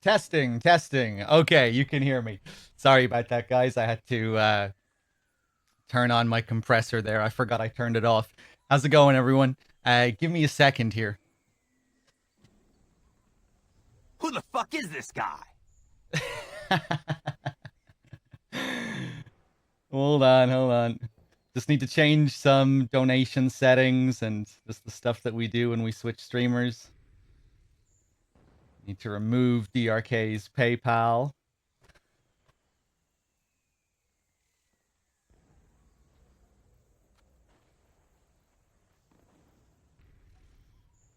Testing, testing. Okay, you can hear me. Sorry about that, guys. I had to turn on my compressor there. I forgot I turned it off. How's it going, everyone? Give me a second here. Who the fuck is this guy? Hold on, hold on. Just need to change some donation settings and just the stuff that we do when we switch streamers. Need to remove DRK's PayPal.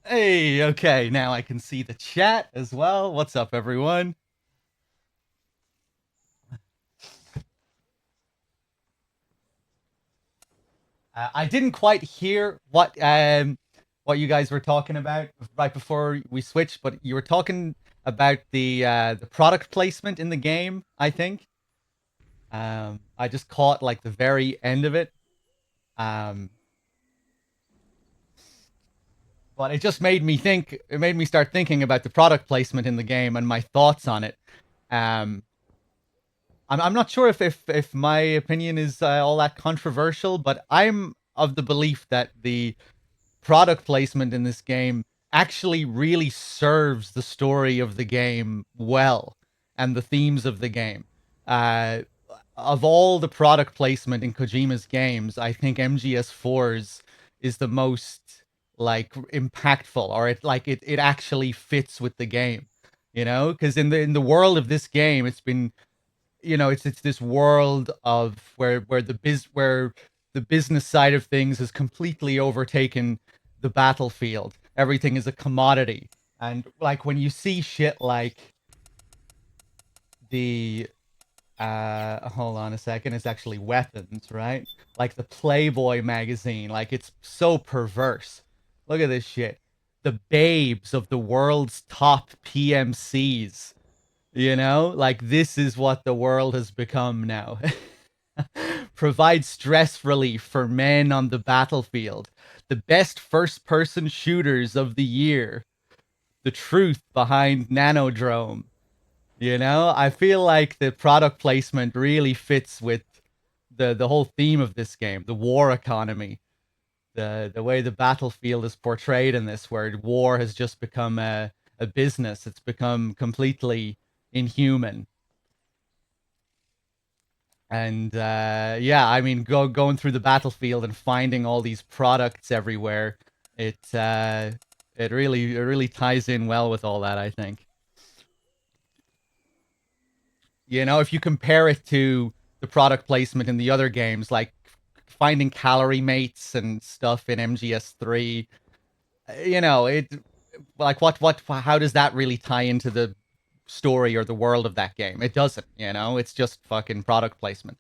Hey, okay, now I can see the chat as well. What's up, everyone? I didn't quite hear what you guys were talking about right before we switched, but you were talking about the product placement in the game, I think. I just caught like the very end of it. Um, but it just made me think. It made me start thinking about the product placement in the game and my thoughts on it. Um, I'm not sure if my opinion is all that controversial, but I'm of the belief that the product placement in this game actually really serves the story of the game well and the themes of the game. Uh, of all the product placement in Kojima's games, I think MGS4's is the most like impactful, or it actually fits with the game. You know, because in the world of this game, it's been, it's this world of where the business side of things has completely overtaken the battlefield. Everything is a commodity. And like when you see shit like the hold on a second, it's actually weapons, right? Like the Playboy magazine, like it's so perverse. Look at this shit. The babes of the world's top PMCs. Like this is what the world has become now. Provide stress relief for men on the battlefield. The best first person shooters of the year. The truth behind Nanodrome. I feel like the product placement really fits with the whole theme of this game, the war economy. The way the battlefield is portrayed in this, where war has just become a business. It's become completely inhuman. And yeah, I mean, going through the battlefield and finding all these products everywhere, it really ties in well with all that, I think. If you compare it to the product placement in the other games, like finding calorie mates and stuff in MGS3, it like how does that really tie into the story or the world of that game? It doesn't. It's just fucking product placement.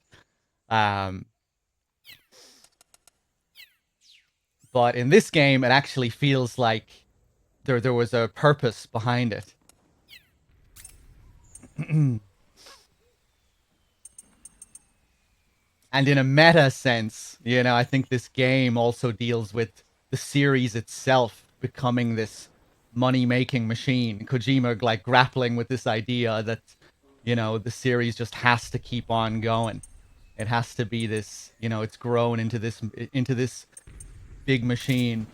Um, but in this game, it actually feels like there was a purpose behind it. And in a meta sense, I think this game also deals with the series itself becoming this money-making machine. Kojima like grappling with this idea that, the series just has to keep on going. It has to be this, it's grown into this big machine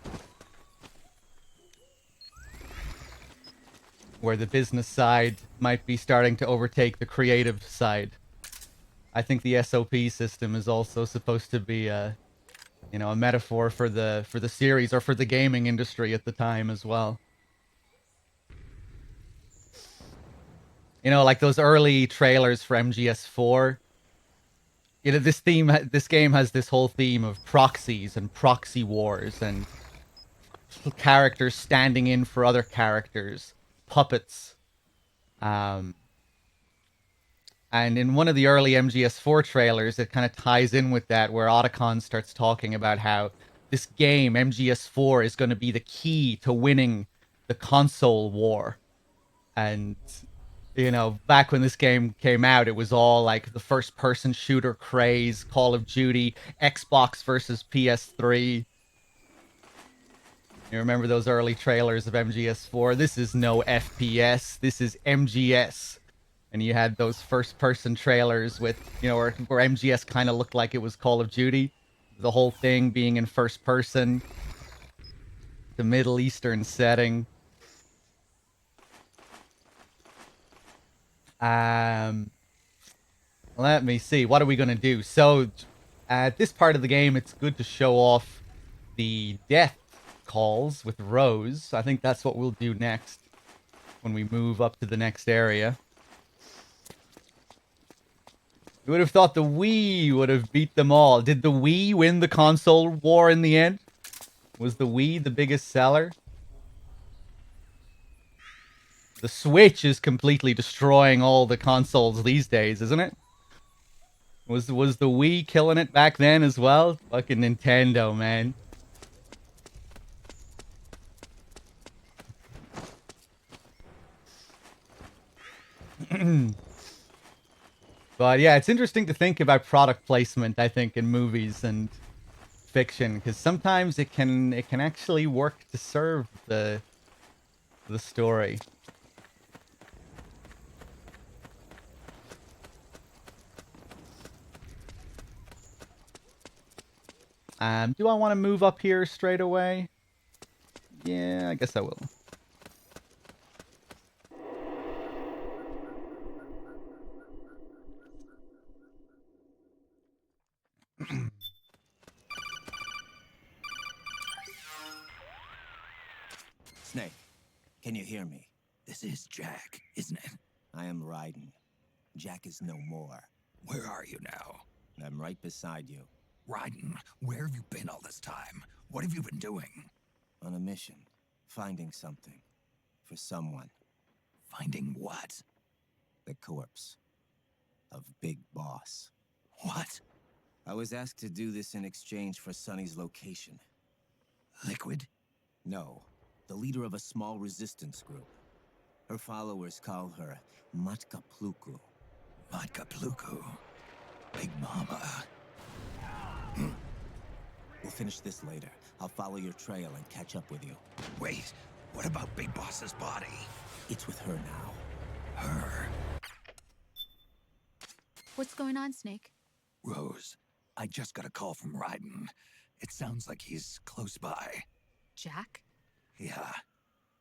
where the business side might be starting to overtake the creative side. I think the SOP system is also supposed to be a metaphor for the series or for the gaming industry at the time as well. Like those early trailers for MGS4. This game has this whole theme of proxies and proxy wars and characters standing in for other characters, puppets. Um, and in one of the early MGS4 trailers, it kind of ties in with that, where Otacon starts talking about how this game, MGS4, is going to be the key to winning the console war. And, back when this game came out, it was all like the first person shooter craze, Call of Duty, Xbox versus PS3. You remember those early trailers of MGS4? This is no FPS. This is MGS. And you had those first-person trailers with, you know, where MGS kind of looked like it was Call of Duty. The whole thing being in first person. The Middle Eastern setting. Let me see. What are we going to do? So, at this part of the game, it's good to show off the death calls with Rose. I think that's what we'll do next when we move up to the next area. You would have thought the Wii would have beat them all. Did the Wii win the console war in the end? Was the Wii the biggest seller? The Switch is completely destroying all the consoles these days, isn't it? Was the Wii killing it back then as well? Fucking Nintendo, man. But yeah, it's interesting to think about product placement, I think, in movies and fiction, because sometimes it can actually work to serve the story. Do I want to move up here straight away? Yeah, I guess I will. Snake, can you hear me? This is Jack, isn't it? I am Raiden. Jack is no more. Where are you now? I'm right beside you. Raiden, where have you been all this time? What have you been doing? On a mission. Finding something. For someone. Finding what? The corpse. Of Big Boss. What? I was asked to do this in exchange for Sonny's location. Liquid? No. The leader of a small resistance group. Her followers call her Matka Pluku. Matka Pluku. Big Mama. We'll finish this later. I'll follow your trail and catch up with you. Wait, what about Big Boss's body? It's with her now. Her. What's going on, Snake? Rose, I just got a call from Raiden. It sounds like he's close by. Jack? Yeah,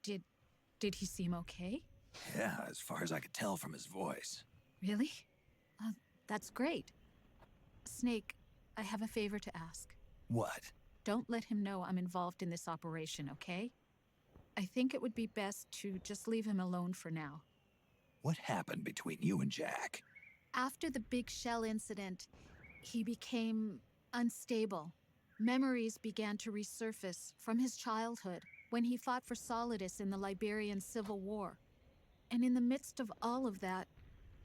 Did he seem okay? yeah, as far as I could tell from his voice. Really? That's great. Snake, I have a favor to ask. What? Don't let him know I'm involved in this operation, okay? I think it would be best to just leave him alone for now. What happened between you and Jack? After the Big Shell incident, he became unstable. Memories began to resurface from his childhood when he fought for Solidus in the Liberian Civil War. And in the midst of all of that,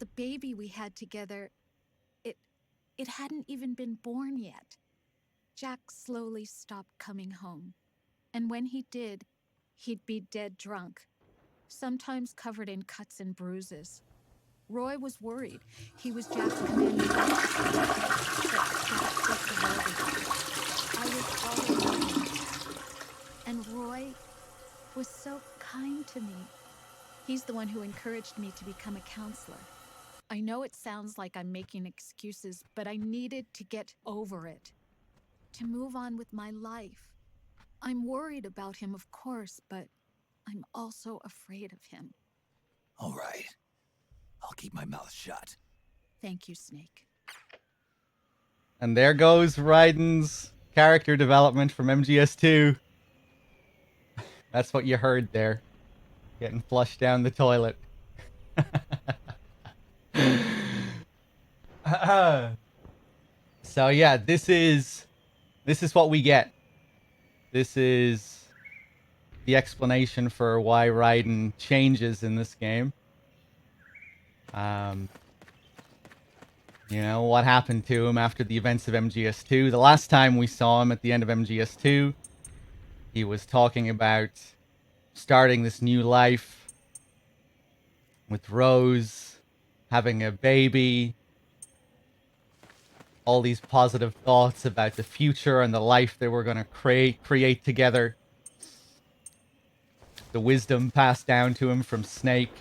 the baby we had together, it hadn't even been born yet. Jack slowly stopped coming home. And when he did, he'd be dead drunk, sometimes covered in cuts and bruises. Roy was worried. He was Jack's commanding officer. But Jack took the world. I was all alone. And Roy was so kind to me. He's the one who encouraged me to become a counselor. I know it sounds like I'm making excuses, but I needed to get over it. To move on with my life. I'm worried about him, of course, but I'm also afraid of him. All right. I'll keep my mouth shut. Thank you, Snake. And there goes Raiden's character development from MGS2. That's what you heard there. Getting flushed down the toilet. So yeah, this is what we get. This is the explanation for why Raiden changes in this game. You know, what happened to him after the events of MGS2. The last time we saw him at the end of MGS2, he was talking about starting this new life with Rose, having a baby, all these positive thoughts about the future and the life they were going to create together. the wisdom passed down to him from Snake,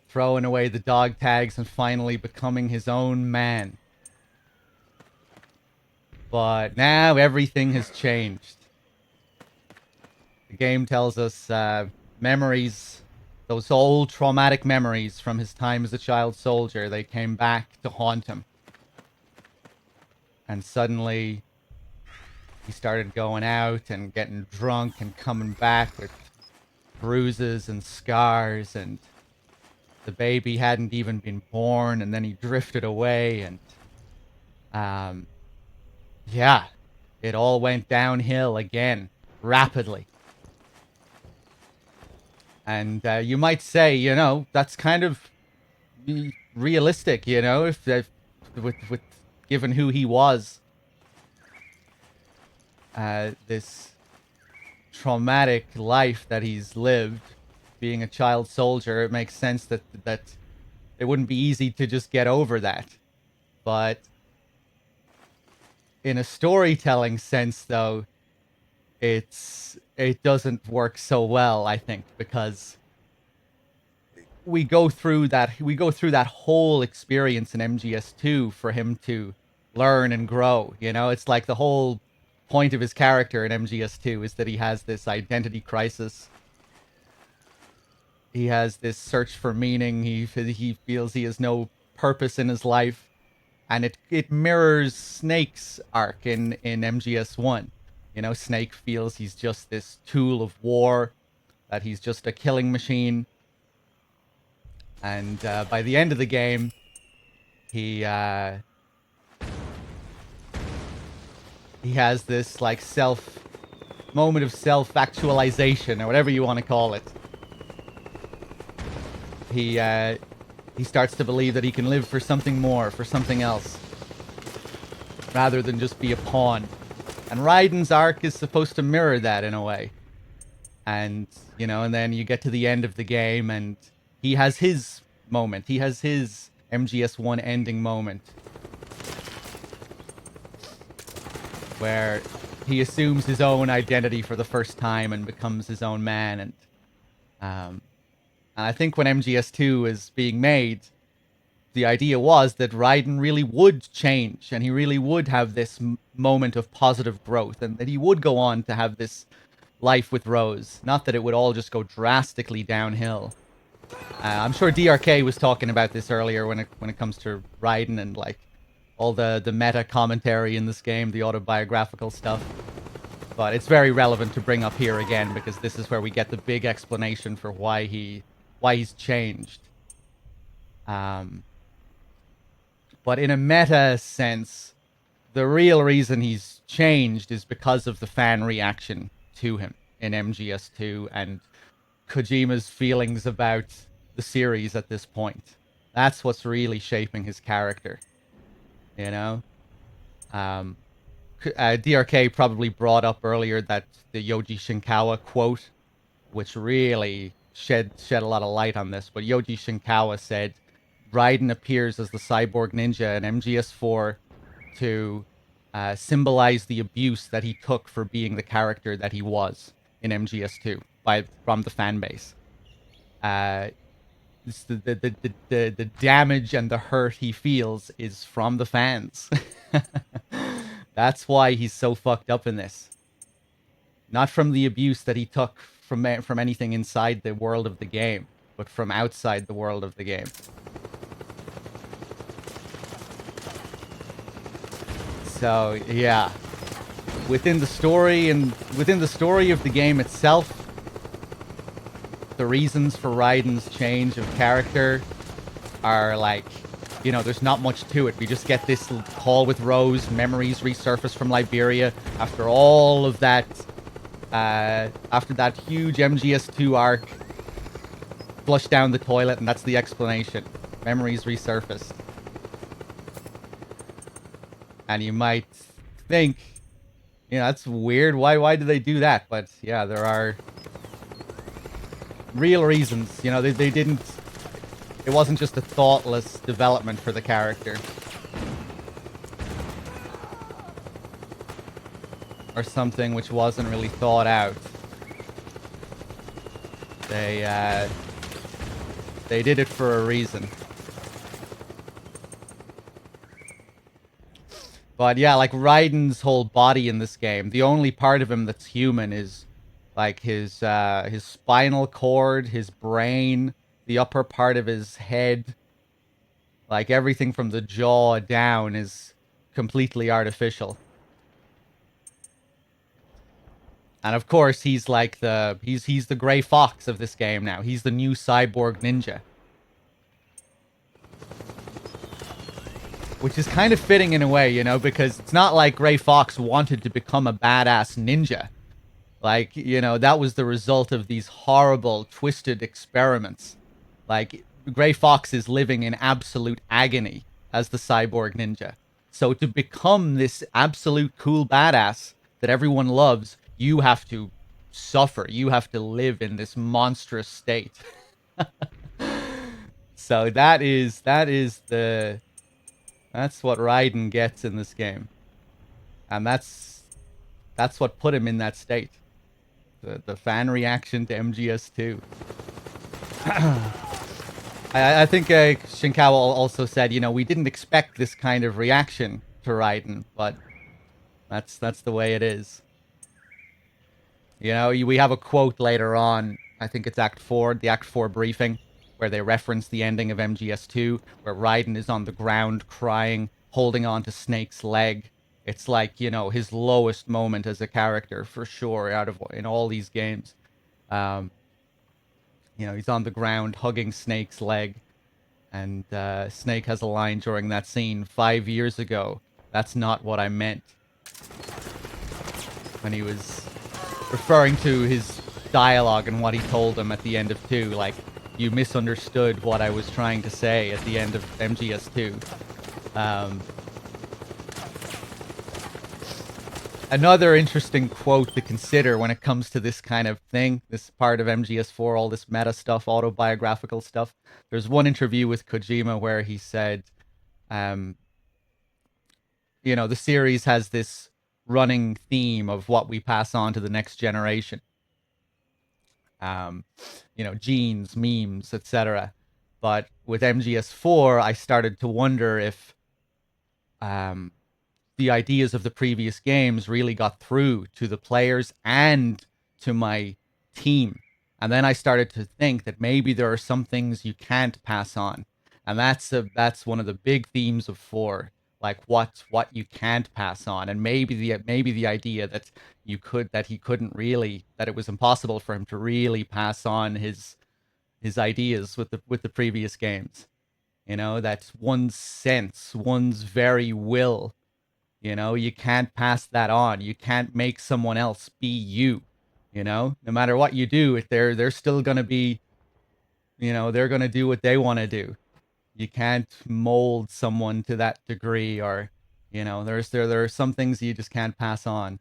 throwing away the dog tags and finally becoming his own man. But now everything has changed. The game tells us memories, those old traumatic memories from his time as a child soldier, they came back to haunt him. And suddenly, he started going out and getting drunk and coming back with bruises and scars, and the baby hadn't even been born, and then he drifted away, and yeah, it all went downhill again, rapidly. And you might say, you know, that's kind of realistic, you know, if with given who he was, this traumatic life that he's lived, being a child soldier, it makes sense that it wouldn't be easy to just get over that. But in a storytelling sense, though, it doesn't work so well, I think, because we go through that whole experience in MGS2 for him to learn and grow. You know, it's like the whole point of his character in MGS2 is that he has this identity crisis. He has this search for meaning. He feels he has no purpose in his life, and it mirrors Snake's arc in MGS1. You know, Snake feels he's just this tool of war, that he's just a killing machine. And by the end of the game, he has this like moment of self-actualization, or whatever you want to call it. He starts to believe that he can live for something more, for something else, rather than just be a pawn. And Raiden's arc is supposed to mirror that in a way. And, you know, and then you get to the end of the game and he has his moment. He has his MGS1 ending moment, where he assumes his own identity for the first time and becomes his own man. And I think when MGS2 is being made, the idea was that Raiden really would change, and he really would have this moment of positive growth, and that he would go on to have this life with Rose. Not that it would all just go drastically downhill. I'm sure DRK was talking about this earlier when it comes to Raiden and like all the meta commentary in this game, the autobiographical stuff. But it's very relevant to bring up here again, because this is where we get the big explanation for why he's changed. But in a meta sense, the real reason he's changed is because of the fan reaction to him in MGS2 and Kojima's feelings about the series at this point. That's what's really shaping his character, you know? DRK probably brought up earlier that the Yoji Shinkawa quote, which really shed a lot of light on this. But Yoji Shinkawa said, Raiden appears as the cyborg ninja in MGS4 to symbolize the abuse that he took for being the character that he was in MGS2 from the fan base. The damage and the hurt he feels is from the fans. That's why he's so fucked up in this. Not from the abuse that he took from anything inside the world of the game, but from outside the world of the game. So yeah, within the story of the game itself, the reasons for Raiden's change of character are like, you know, there's not much to it. We just get this call with Rose, memories resurface from Liberia after all of that, after that huge MGS2 arc, flush down the toilet, and that's the explanation. Memories resurfaced. And you might think, you know, that's weird. Why do they do that? But yeah, there are real reasons. You know, they didn't... It wasn't just a thoughtless development for the character. Or something which wasn't really thought out. They did it for a reason. But yeah, like Raiden's whole body in this game, the only part of him that's human is like his spinal cord, his brain, the upper part of his head. Like everything from the jaw down is completely artificial. And of course, he's like he's the Gray Fox of this game now. He's the new cyborg ninja. Which is kind of fitting in a way, you know, because it's not like Gray Fox wanted to become a badass ninja. Like, you know, that was the result of these horrible, twisted experiments. Like, Gray Fox is living in absolute agony as the cyborg ninja. So to become this absolute cool badass that everyone loves, you have to suffer. You have to live in this monstrous state. So that's what Raiden gets in this game. And that's what put him in that state. The fan reaction to MGS2. I think Shinkawa also said, you know, we didn't expect this kind of reaction to Raiden, but that's the way it is. You know, we have a quote later on, I think it's Act 4, the Act 4 briefing, where they reference the ending of MGS2, where Raiden is on the ground crying, holding on to Snake's leg. It's like, you know, his lowest moment as a character, for sure, in all these games. You know, he's on the ground hugging Snake's leg. And Snake has a line during that scene, 5 years ago, that's not what I meant. When he was referring to his dialogue and what he told him at the end of 2, like, you misunderstood what I was trying to say at the end of MGS2. Another interesting quote to consider when it comes to this kind of thing, this part of MGS4, all this meta stuff, autobiographical stuff. There's one interview with Kojima where he said, you know, the series has this running theme of what we pass on to the next generation. You know, genes, memes, etc. But with MGS4, I started to wonder if the ideas of the previous games really got through to the players and to my team. And then I started to think that maybe there are some things you can't pass on. And that's one of the big themes of 4, like what you can't pass on. And maybe the idea that he couldn't really, that it was impossible for him to really pass on his ideas with the previous games. You know, that's one's sense, one's very will. You know, you can't pass that on. You can't make someone else be you. You know, no matter what you do, if they're still gonna be, you know, they're gonna do what they want to do. You can't mold someone to that degree, or, you know, there are some things you just can't pass on.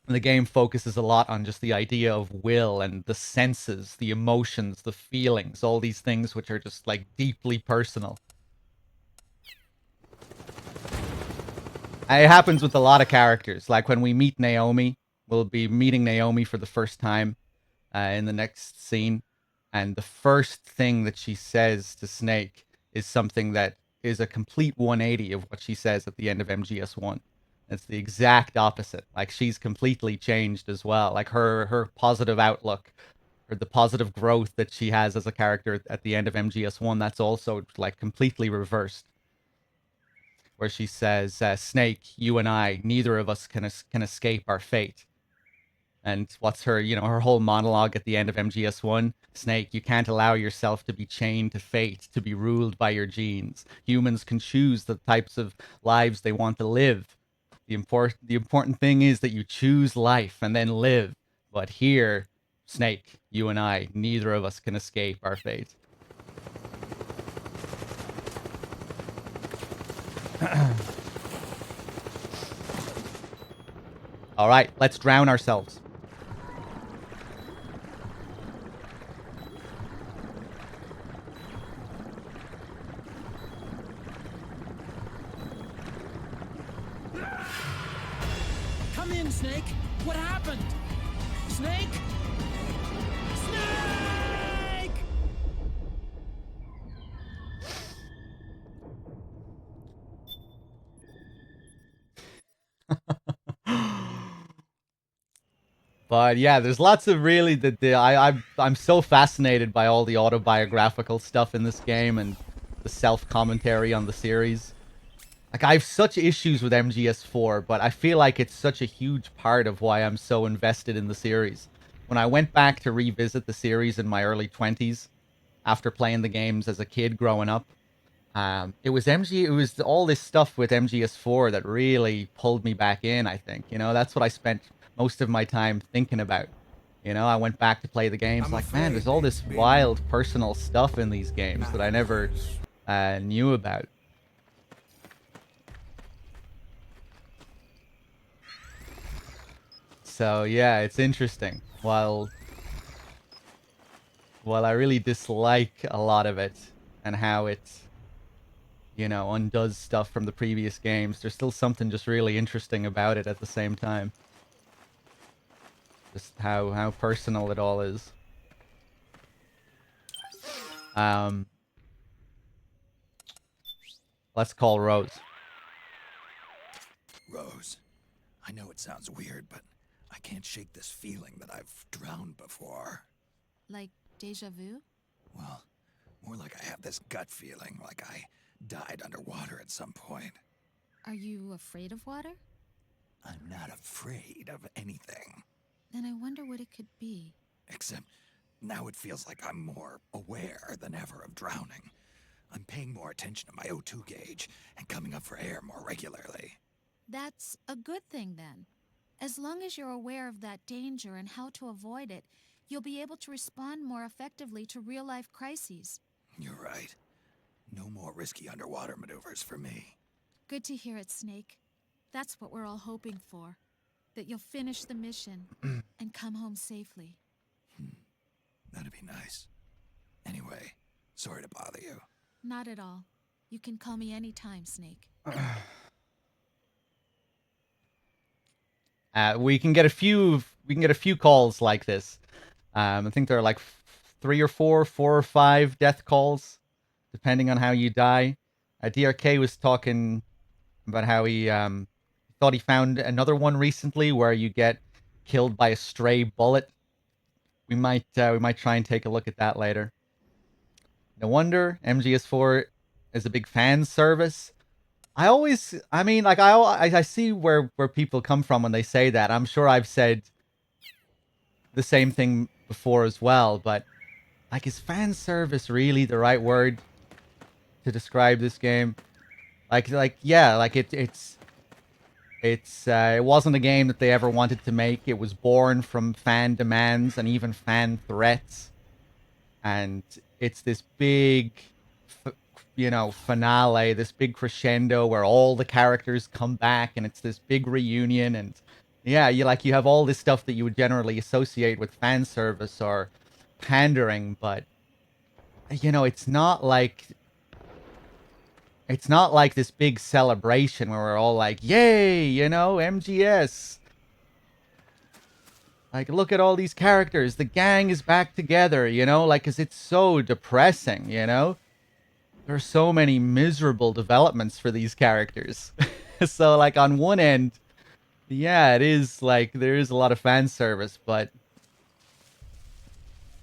And the game focuses a lot on just the idea of will and the senses, the emotions, the feelings, all these things which are just like deeply personal. It happens with a lot of characters. Like when we meet Naomi, we'll be meeting Naomi for the first time in the next scene. And the first thing that she says to Snake is something that is a complete 180 of what she says at the end of MGS1. It's the exact opposite. Like, she's completely changed as well. Like, her positive outlook, or the positive growth that she has as a character at the end of MGS1, that's also, like, completely reversed. Where she says, Snake, you and I, neither of us can escape our fate. And what's her, you know, her whole monologue at the end of MGS1? Snake, you can't allow yourself to be chained to fate, to be ruled by your genes. Humans can choose the types of lives they want to live. The important thing is that you choose life and then live. But here, Snake, you and I, neither of us can escape our fate. All right, let's drown ourselves. Come in, Snake. What happened? Snake! Snake! But yeah, there's lots of really I'm so fascinated by all the autobiographical stuff in this game and the self commentary on the series. Like I have such issues with MGS4, but I feel like it's such a huge part of why I'm so invested in the series. When I went back to revisit the series in my early 20s, after playing the games as a kid growing up, it was all this stuff with MGS4 that really pulled me back in, I think. You know, that's what I spent most of my time thinking about. You know, I went back to play the games I'm like, man, there's afraid all this it's been wild personal stuff in these games that I never knew about. So yeah, it's interesting. While I really dislike a lot of it and how it, you know, undoes stuff from the previous games, there's still something just really interesting about it at the same time. Just how personal it all is. Let's call Rose. Rose, I know it sounds weird, but I can't shake this feeling that I've drowned before. Like deja vu? Well, more like I have this gut feeling like I died underwater at some point. Are you afraid of water? I'm not afraid of anything. Then I wonder what it could be. Except now it feels like I'm more aware than ever of drowning. I'm paying more attention to my O2 gauge and coming up for air more regularly. That's a good thing then. As long as you're aware of that danger and how to avoid it, you'll be able to respond more effectively to real-life crises. You're right. No more risky underwater maneuvers for me. Good to hear it, Snake. That's what we're all hoping for. That you'll finish the mission and come home safely. That'd be nice. Anyway, sorry to bother you. Not at all. You can call me anytime, Snake. We can get a few calls like this. I think there are like 3 or 4 or 5 death calls, depending on how you die. DRK was talking about how he thought he found another one recently where you get killed by a stray bullet. We might try and take a look at that later. No wonder MGS4 is a big fan service. I see where people come from when they say that. I'm sure I've said the same thing before as well, but like, is fan service really the right word to describe this game? It wasn't a game that they ever wanted to make. It was born from fan demands and even fan threats, and it's this big finale, this big crescendo where all the characters come back and it's this big reunion. And yeah, you have all this stuff that you would generally associate with fan service or pandering, but it's not like this big celebration where we're all like, yay, MGS. Like, look at all these characters. The gang is back together, because it's so depressing, There are so many miserable developments for these characters. So, like, on one end, yeah, it is, like, there is a lot of fan service, but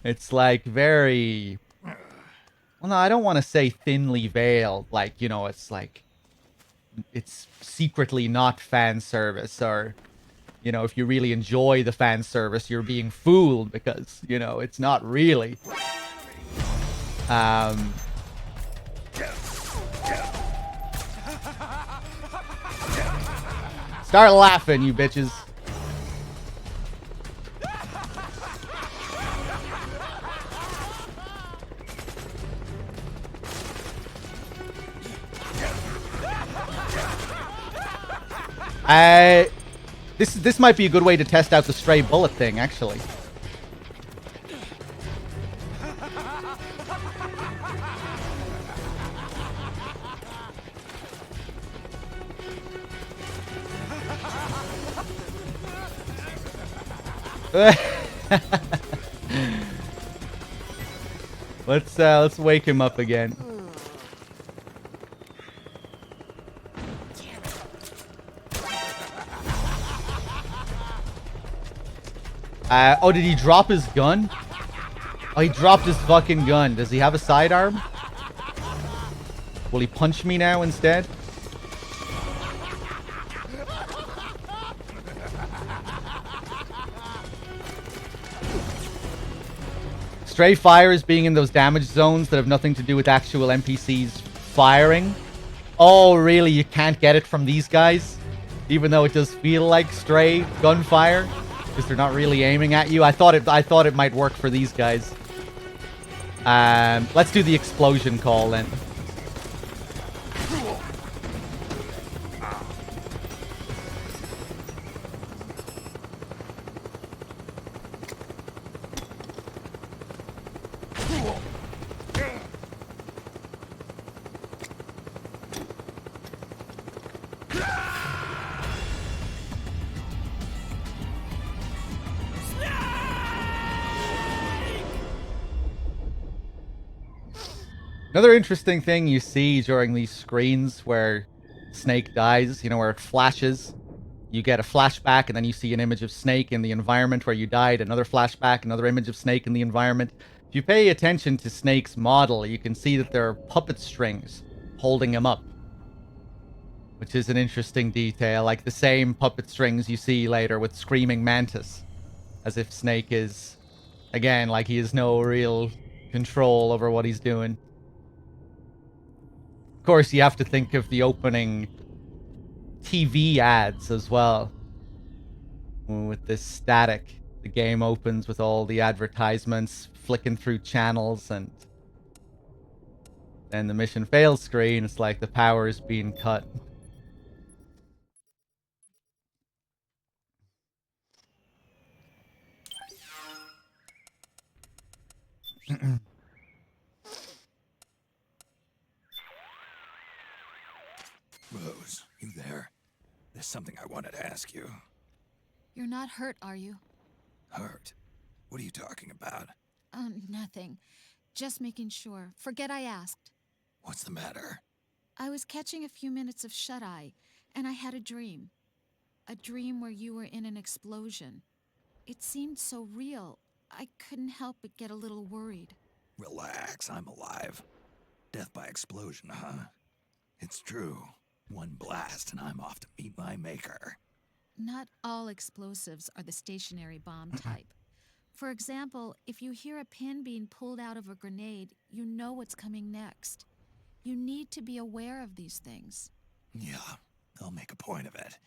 it's, like, very... Well, no, I don't want to say thinly veiled, like, it's, like, it's secretly not fan service, or... if you really enjoy the fan service, you're being fooled because, it's not really. Start laughing, you bitches. This might be a good way to test out the stray bullet thing, actually. Let's wake him up again. Oh, did he drop his gun? Oh, he dropped his fucking gun. Does he have a sidearm? Will he punch me now instead? Stray fire is being in those damage zones that have nothing to do with actual NPCs firing. Oh, really? You can't get it from these guys? Even though it does feel like stray gunfire? Because they're not really aiming at you. I thought it might work for these guys. Let's do the explosion call then. Another interesting thing you see during these screens where Snake dies, you know, where it flashes. You get a flashback and then you see an image of Snake in the environment where you died. Another flashback, another image of Snake in the environment. If you pay attention to Snake's model, you can see that there are puppet strings holding him up. Which is an interesting detail, like the same puppet strings you see later with Screaming Mantis. As if Snake is, again, like he has no real control over what he's doing. Of course, you have to think of the opening TV ads as well. With this static, the game opens with all the advertisements flicking through channels, and then the mission fails screen. It's like the power is being cut. Rose, you there? There's something I wanted to ask you. You're not hurt, are you? Hurt? What are you talking about? Nothing. Just making sure. Forget I asked. What's the matter? I was catching a few minutes of shut-eye, and I had a dream. A dream where you were in an explosion. It seemed so real, I couldn't help but get a little worried. Relax, I'm alive. Death by explosion, huh? It's true. One blast and I'm off to meet my maker. Not all explosives are the stationary bomb type. For example, if you hear a pin being pulled out of a grenade, you know what's coming next. You need to be aware of these things. Yeah, I'll make a point of it.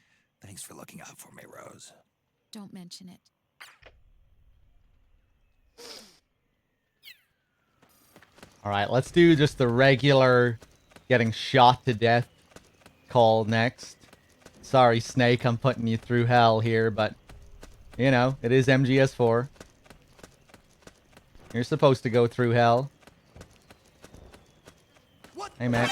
Thanks for looking out for me, Rose. Don't mention it. Alright, let's do just the regular getting shot to death call next. Sorry, Snake, I'm putting you through hell here, but, you know, it is MGS4. You're supposed to go through hell. What? Hey, man.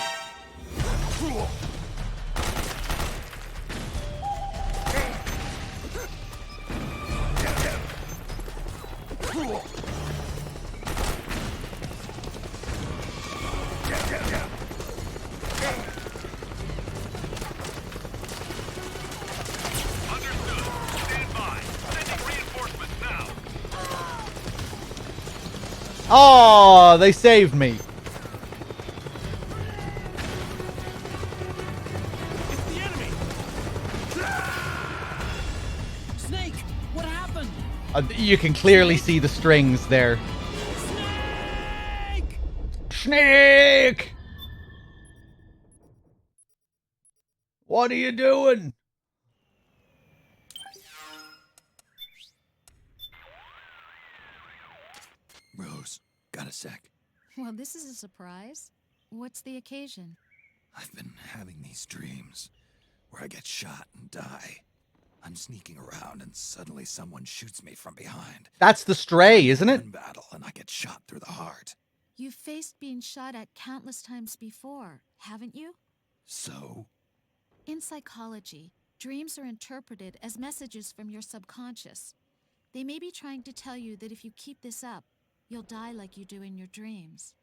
Oh, they saved me. It's the enemy! Snake, what happened? You can clearly see the strings there. Snake! Snake! What are you doing? Rose, got a sec? Well, this is a surprise. What's the occasion? I've been having these dreams where I get shot and die. I'm sneaking around and suddenly someone shoots me from behind. That's the Stray, isn't it? In battle and I get shot through the heart. You've faced being shot at countless times before, haven't you? So? In psychology, dreams are interpreted as messages from your subconscious. They may be trying to tell you that if you keep this up, you'll die like you do in your dreams.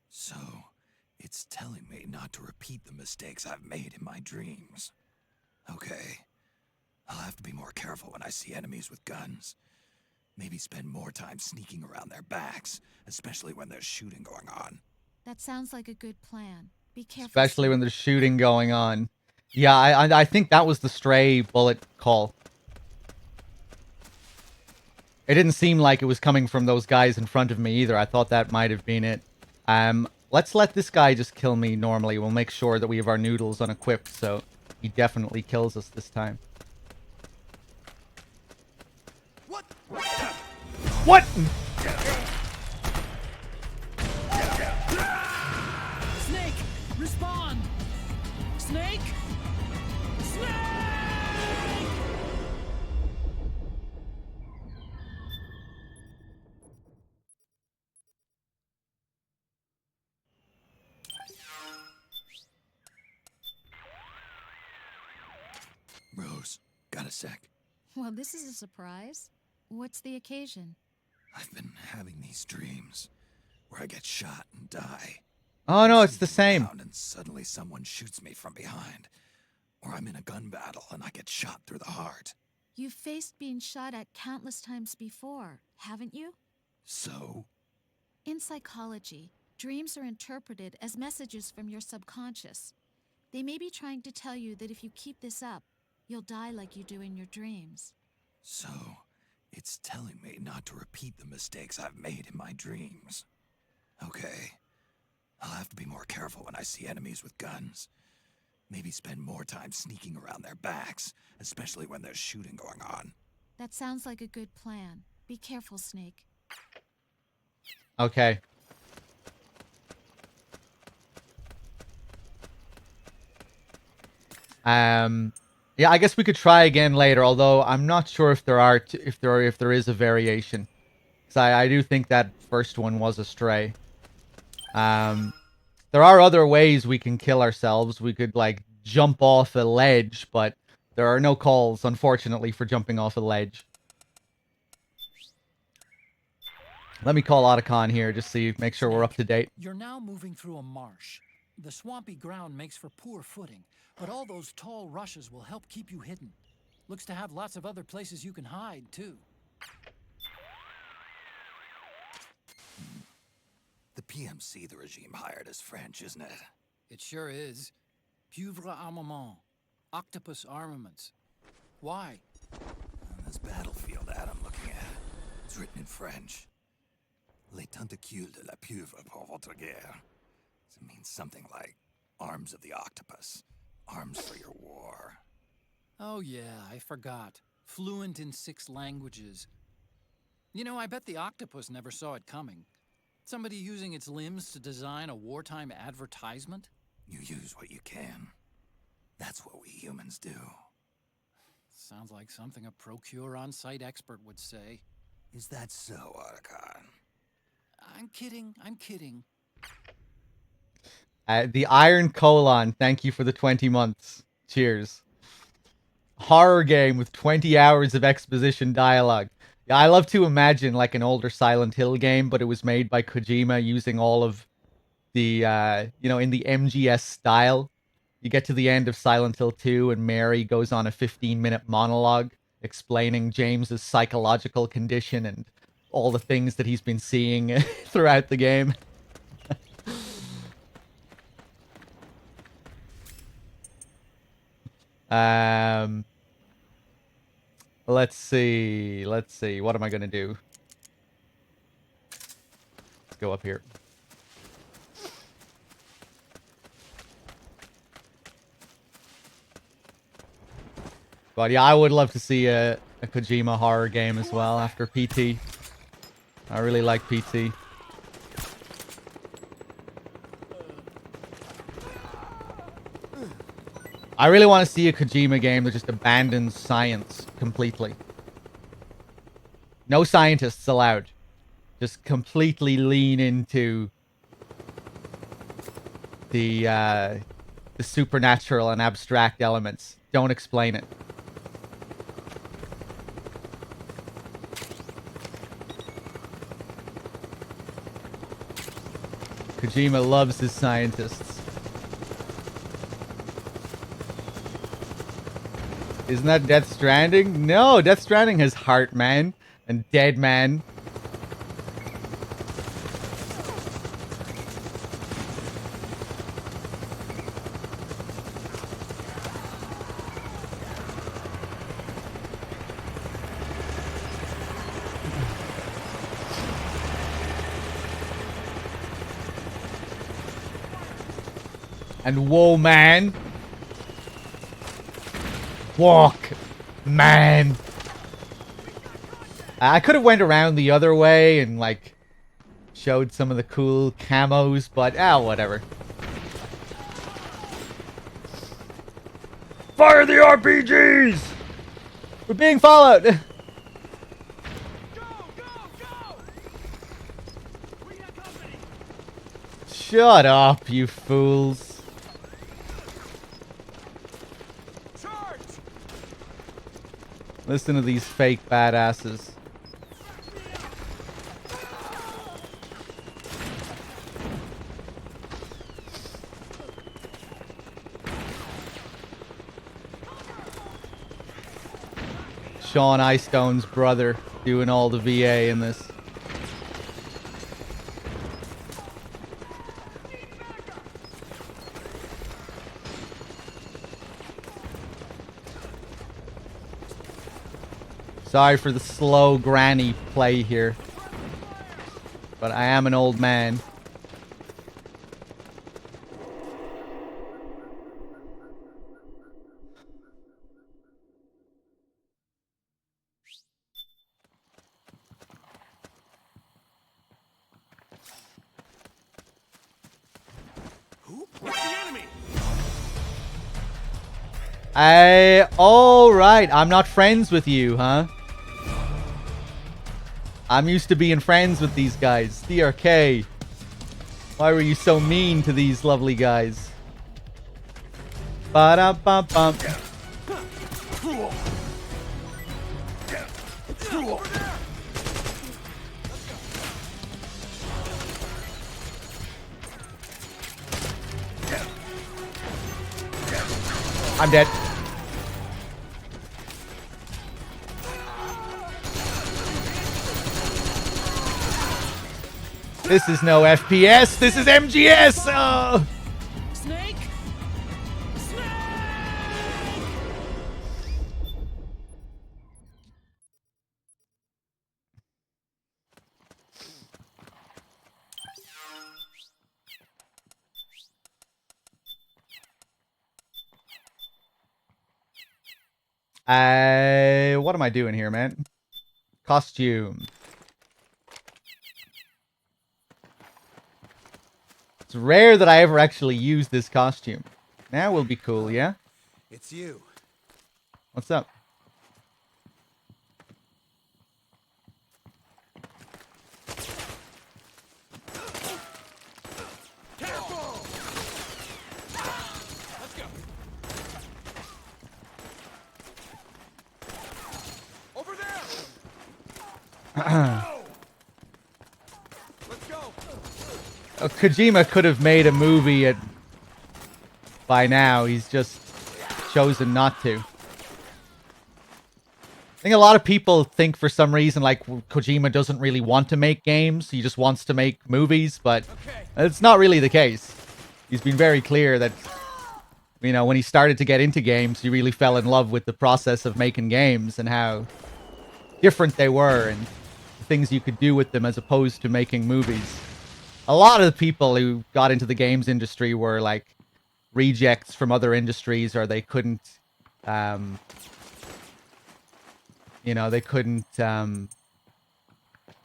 So, it's telling me not to repeat the mistakes I've made in my dreams. Okay. I'll have to be more careful when I see enemies with guns. Maybe spend more time sneaking around their backs, especially when there's shooting going on. That sounds like a good plan. Be careful. Especially when Snake. there's shooting going on. Yeah, I think that was the stray bullet call. It didn't seem like it was coming from those guys in front of me either. I thought that might have been it. Let's let this guy just kill me normally. We'll make sure that we have our noodles unequipped, so he definitely kills us this time. What? What? Snake, respond! Snake! Snake! Rose, got a sec? Well, this is a surprise. What's the occasion? I've been having these dreams where I get shot and die. Oh no, it's the Sneaking same. around and suddenly someone shoots me from behind. Or I'm in a gun battle and I get shot through the heart. You've faced being shot at countless times before, haven't you? So? In psychology, dreams are interpreted as messages from your subconscious. They may be trying to tell you that if you keep this up, you'll die like you do in your dreams. So, it's telling me not to repeat the mistakes I've made in my dreams. Okay. I'll have to be more careful when I see enemies with guns. Maybe spend more time sneaking around their backs, especially when there's shooting going on. That sounds like a good plan. Be careful, Snake. Okay. Yeah, I guess we could try again later. Although I'm not sure if there is a variation, because I do think that first one was a stray. There are other ways we can kill ourselves. We could like jump off a ledge, but there are no calls, unfortunately, for jumping off a ledge. Let me call Otacon here, just see, make sure we're up to date. You're now moving through a marsh. The swampy ground makes for poor footing, but all those tall rushes will help keep you hidden. Looks to have lots of other places you can hide, too. The PMC the regime hired is French, isn't it? It sure is. Pieuvre Armament. Octopus Armaments. Why? On this battlefield ad I'm looking at, it's written in French. Les tentacules de la pieuvre pour votre guerre. It means something like arms of the octopus, arms for your war. Oh yeah, I forgot. Fluent in 6 languages. You know, I bet the octopus never saw it coming. Somebody using its limbs to design a wartime advertisement? You use what you can. That's what we humans do. Sounds like something a Procure on-site expert would say. Is that so, Otacon? I'm kidding, I'm kidding. The Iron Colon, thank you for the 20 months. Cheers. Horror game with 20 hours of exposition dialogue. Yeah, I love to imagine like an older Silent Hill game, but it was made by Kojima using all of the, in the MGS style. You get to the end of Silent Hill 2 and Mary goes on a 15-minute monologue explaining James's psychological condition and all the things that he's been seeing throughout the game. Let's see. What am I gonna do? Let's go up here. But yeah, I would love to see a Kojima horror game as well after PT. I really like PT. I really want to see a Kojima game that just abandons science completely. No scientists allowed. Just completely lean into the supernatural and abstract elements. Don't explain it. Kojima loves his scientists. Isn't that Death Stranding? No, Death Stranding has Heart Man and Dead Man. And whoa, man. Walk, man. I could have went around the other way and like showed some of the cool camos, but whatever. Fire the RPGs! We're being followed. Go, go, go! We got company. Shut up, you fools. Charge! Listen to these fake badasses. Sean Eyestone's brother doing all the VA in this. Sorry for the slow granny play here, but I am an old man. What's the enemy? Alright, I'm not friends with you, huh? I'm used to being friends with these guys. DRK. Why were you so mean to these lovely guys? Ba-da-bum-bum. I'm dead. This is no FPS. This is MGS. Oh. Snake? Snake! What am I doing here, man? Costume. It's rare that I ever actually use this costume. Now will be cool, yeah? It's you. What's up? Careful! Let's go. Over there! Let's go! Kojima could have made a movie by now. He's just chosen not to. I think a lot of people think for some reason like Kojima doesn't really want to make games. He just wants to make movies, but it's not really the case. He's been very clear that, you know, when he started to get into games, he really fell in love with the process of making games and how different they were and the things you could do with them as opposed to making movies. A lot of the people who got into the games industry were like rejects from other industries, or they couldn't, you know, they couldn't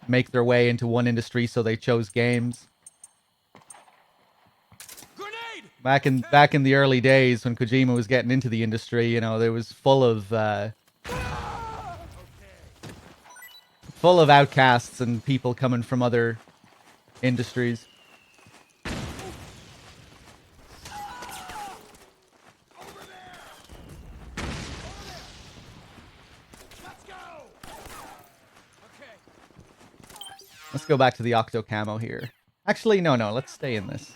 make their way into one industry, so they chose games. Grenade! Back in the early days when Kojima was getting into the industry, you know, there was full of outcasts and people coming from other industries. Let's go! Okay. Let's go back to the Octo Camo here. Actually, no, no. Let's stay in this.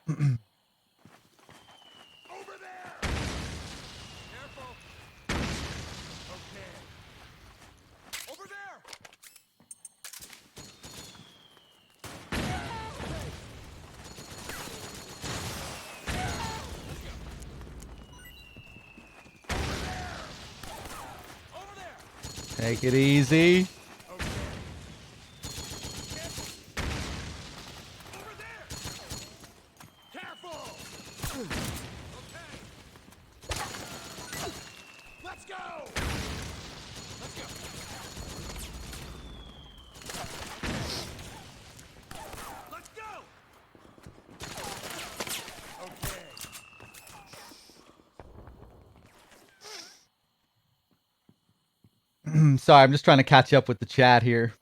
Over there! Careful! Okay. Over there! Over there! Take it easy. Okay. Over there! Careful! Okay. Let's go! Let's go. Let's go! Okay. Sorry, I'm just trying to catch up with the chat here.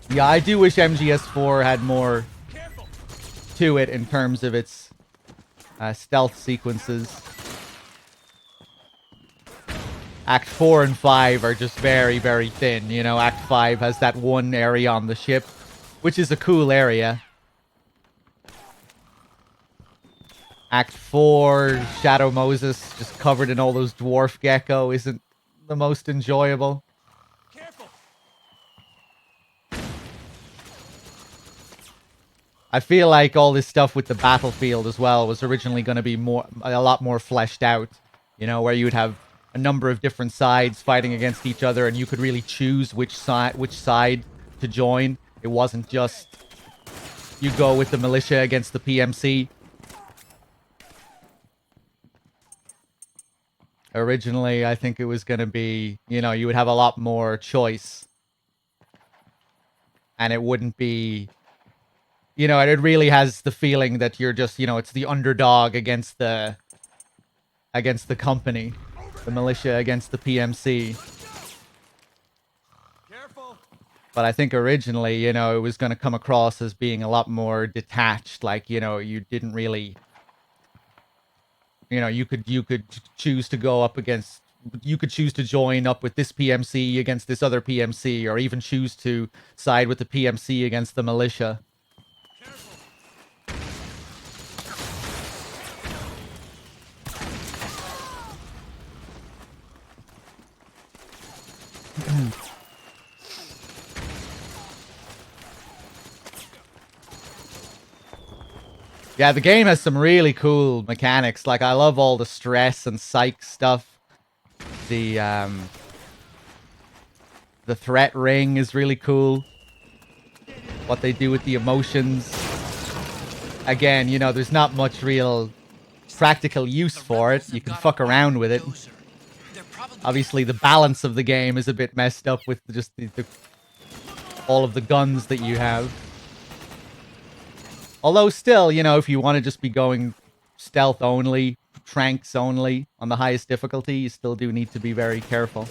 Yeah, I do wish MGS4 had more Careful! to it in terms of its stealth sequences. Act 4 and 5 are just very, very thin. You know, Act 5 has that one area on the ship, which is a cool area. Act 4, Shadow Moses, just covered in all those dwarf gecko, isn't the most enjoyable. Careful! I feel like all this stuff with the battlefield as well was originally going to be a lot more fleshed out. You know, where you would have a number of different sides fighting against each other, and you could really choose which side to join. It wasn't just you go with the militia against the PMC. Originally, I think it was going to be, you know, you would have a lot more choice. And it wouldn't be, you know, it really has the feeling that you're just, you know, it's the underdog against the company. The militia against the PMC. Careful! But I think originally, you know, it was going to come across as being a lot more detached. Like, you know, you didn't really... You know, you could choose to go up against... You could choose to join up with this PMC against this other PMC, or even choose to side with the PMC against the militia. Yeah, the game has some really cool mechanics. Like, I love all the stress and psych stuff. The threat ring is really cool. What they do with the emotions. Again, you know, there's not much real practical use for it. You can fuck around with it. Obviously, the balance of the game is a bit messed up with just all of the guns that you have. Although still, you know, if you want to just be going stealth only, tranks only, on the highest difficulty, you still do need to be very careful.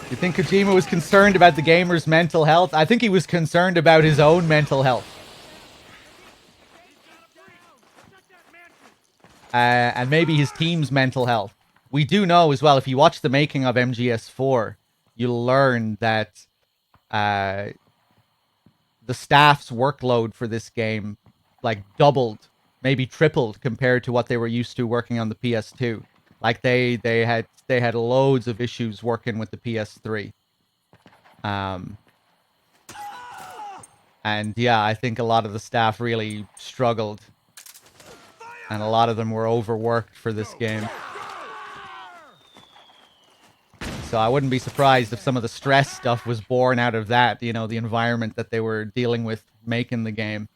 You think Kojima was concerned about the gamer's mental health? I think he was concerned about his own mental health. And maybe his team's mental health. We do know as well, if you watch the making of MGS4, you'll learn that the staff's workload for this game, like, doubled, maybe tripled compared to what they were used to working on the PS2. Like, they had loads of issues working with the PS3. And yeah, I think a lot of the staff really struggled. And a lot of them were overworked for this game. So I wouldn't be surprised if some of the stress stuff was born out of that, you know, the environment that they were dealing with making the game.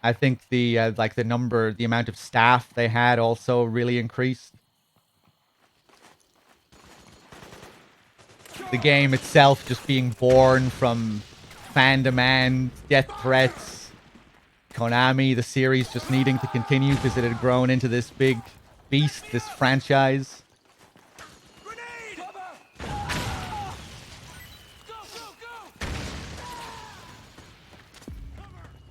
I think the amount of staff they had also really increased. The game itself just being born from fan demand, death threats, Konami, the series just needing to continue because it had grown into this big beast, this franchise. Grenade! Go, go, go!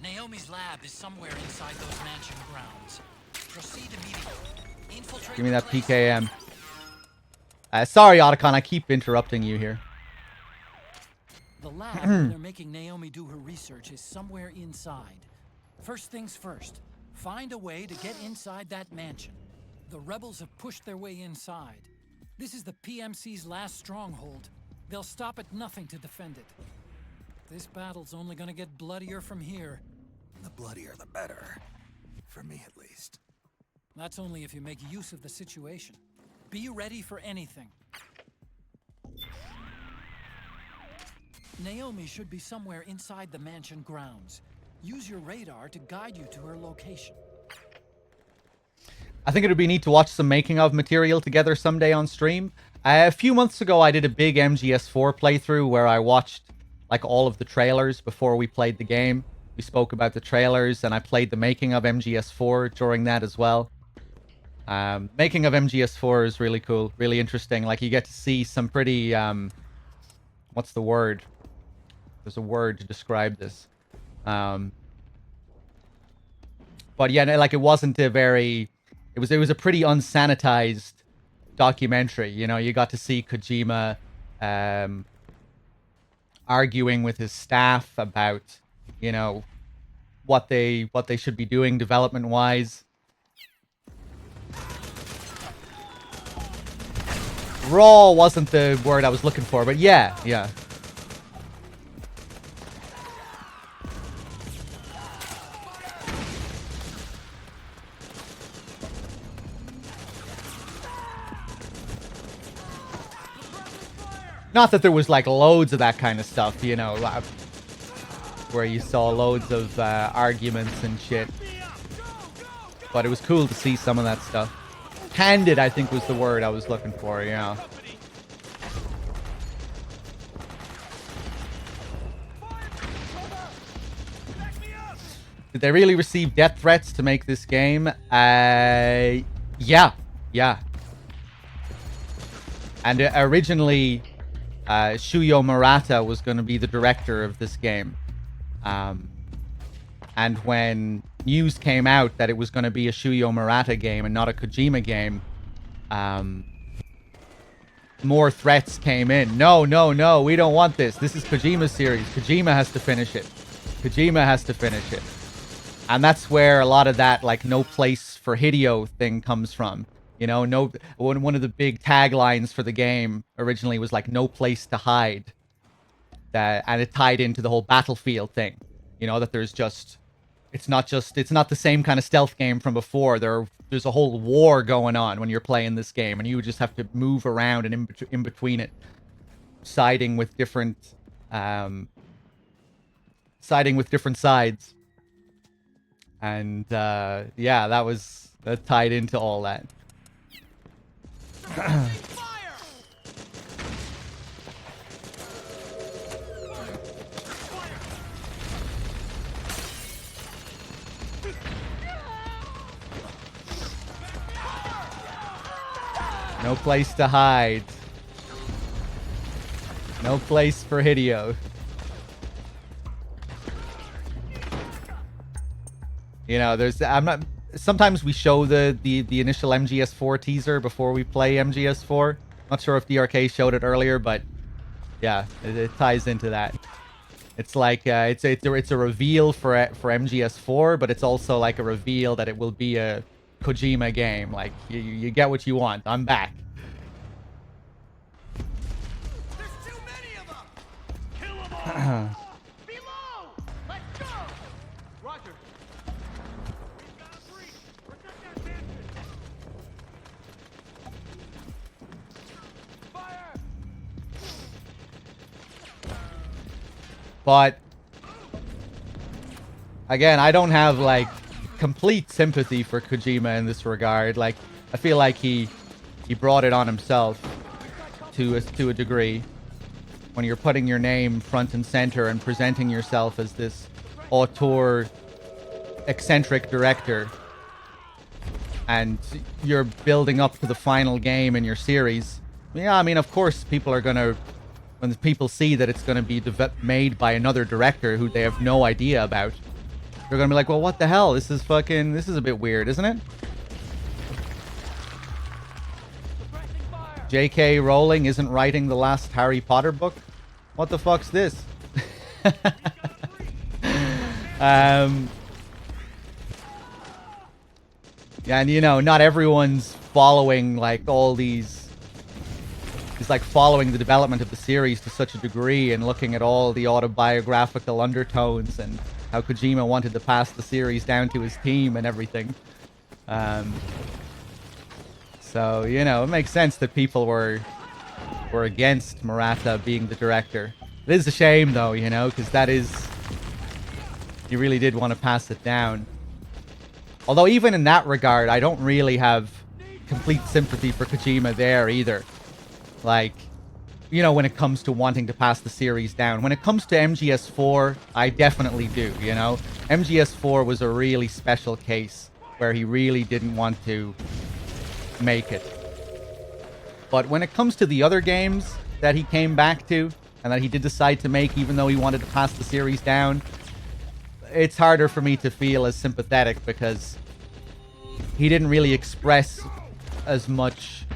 Naomi's lab is somewhere inside those mansion grounds. Proceed immediately. Infiltrate Give me the that place. PKM. Sorry, Otacon, I keep interrupting you here. The lab where they're making Naomi do her research is somewhere inside. First things first, find a way to get inside that mansion. The rebels have pushed their way inside. This is the PMC's last stronghold. They'll stop at nothing to defend it. This battle's only gonna get bloodier from here. The bloodier the better. For me, at least. That's only if you make use of the situation. Be ready for anything. Naomi should be somewhere inside the mansion grounds. Use your radar to guide you to her location. I think it would be neat to watch some making of material together someday on stream. A few months ago, I did a big MGS4 playthrough where I watched like all of the trailers before we played the game. We spoke about the trailers, and I played the making of MGS4 during that as well. Making of MGS4 is really cool, really interesting. Like, you get to see some pretty, what's the word? There's a word to describe this. But yeah, like, it wasn't a very, it was a pretty unsanitized documentary. You know, you got to see Kojima arguing with his staff about, you know, what they should be doing development wise. Raw wasn't the word I was looking for, but yeah. Not that there was like loads of that kind of stuff, you know, where you saw loads of arguments and shit. But it was cool to see some of that stuff. Candid, I think, was the word I was looking for, yeah. Did they really receive death threats to make this game? Yeah. And originally, Shuyo Murata was going to be the director of this game. And when news came out that it was going to be a Shuyo Murata game and not a Kojima game, more threats came in. No, we don't want this. This is Kojima's series. Kojima has to finish it. And that's where a lot of that, like, no place for Hideo thing comes from. You know, one of the big taglines for the game originally was like, no place to hide. And it tied into the whole Battlefield thing. You know, that there's just, it's not the same kind of stealth game from before. There's a whole war going on when you're playing this game, and you would just have to move around and in between it, siding with different sides. And yeah, that tied into all that. No place to hide. No place for Hideo. You know, sometimes we show the initial MGS4 teaser before we play MGS4. Not sure if DRK showed it earlier, but yeah, it ties into that. It's like it's a reveal for MGS4, but it's also like a reveal that it will be a Kojima game. Like, you get what you want. I'm back. There's too many of them. Kill them all. Below. Let's go. Roger. We've got a breach. Protect that mansion. Fire. But again, I don't have like complete sympathy for Kojima in this regard. Like, I feel like he brought it on himself to a degree when you're putting your name front and center and presenting yourself as this auteur eccentric director and you're building up to the final game in your series, yeah, I mean, of course, people are gonna, when people see that it's gonna be made by another director who they have no idea about, they're gonna be like, well, what the hell? This is a bit weird, isn't it? J.K. Rowling isn't writing the last Harry Potter book? What the fuck's this? Yeah, and you know, not everyone's following like all these. It's like following the development of the series to such a degree and looking at all the autobiographical undertones and how Kojima wanted to pass the series down to his team and everything. So, you know, it makes sense that people were against Murata being the director. It is a shame, though, you know, because that is... You really did want to pass it down. Although even in that regard, I don't really have complete sympathy for Kojima there either. Like, you know, when it comes to wanting to pass the series down. When it comes to MGS4, I definitely do, you know? MGS4 was a really special case where he really didn't want to make it. But when it comes to the other games that he came back to and that he did decide to make even though he wanted to pass the series down, it's harder for me to feel as sympathetic because he didn't really express as much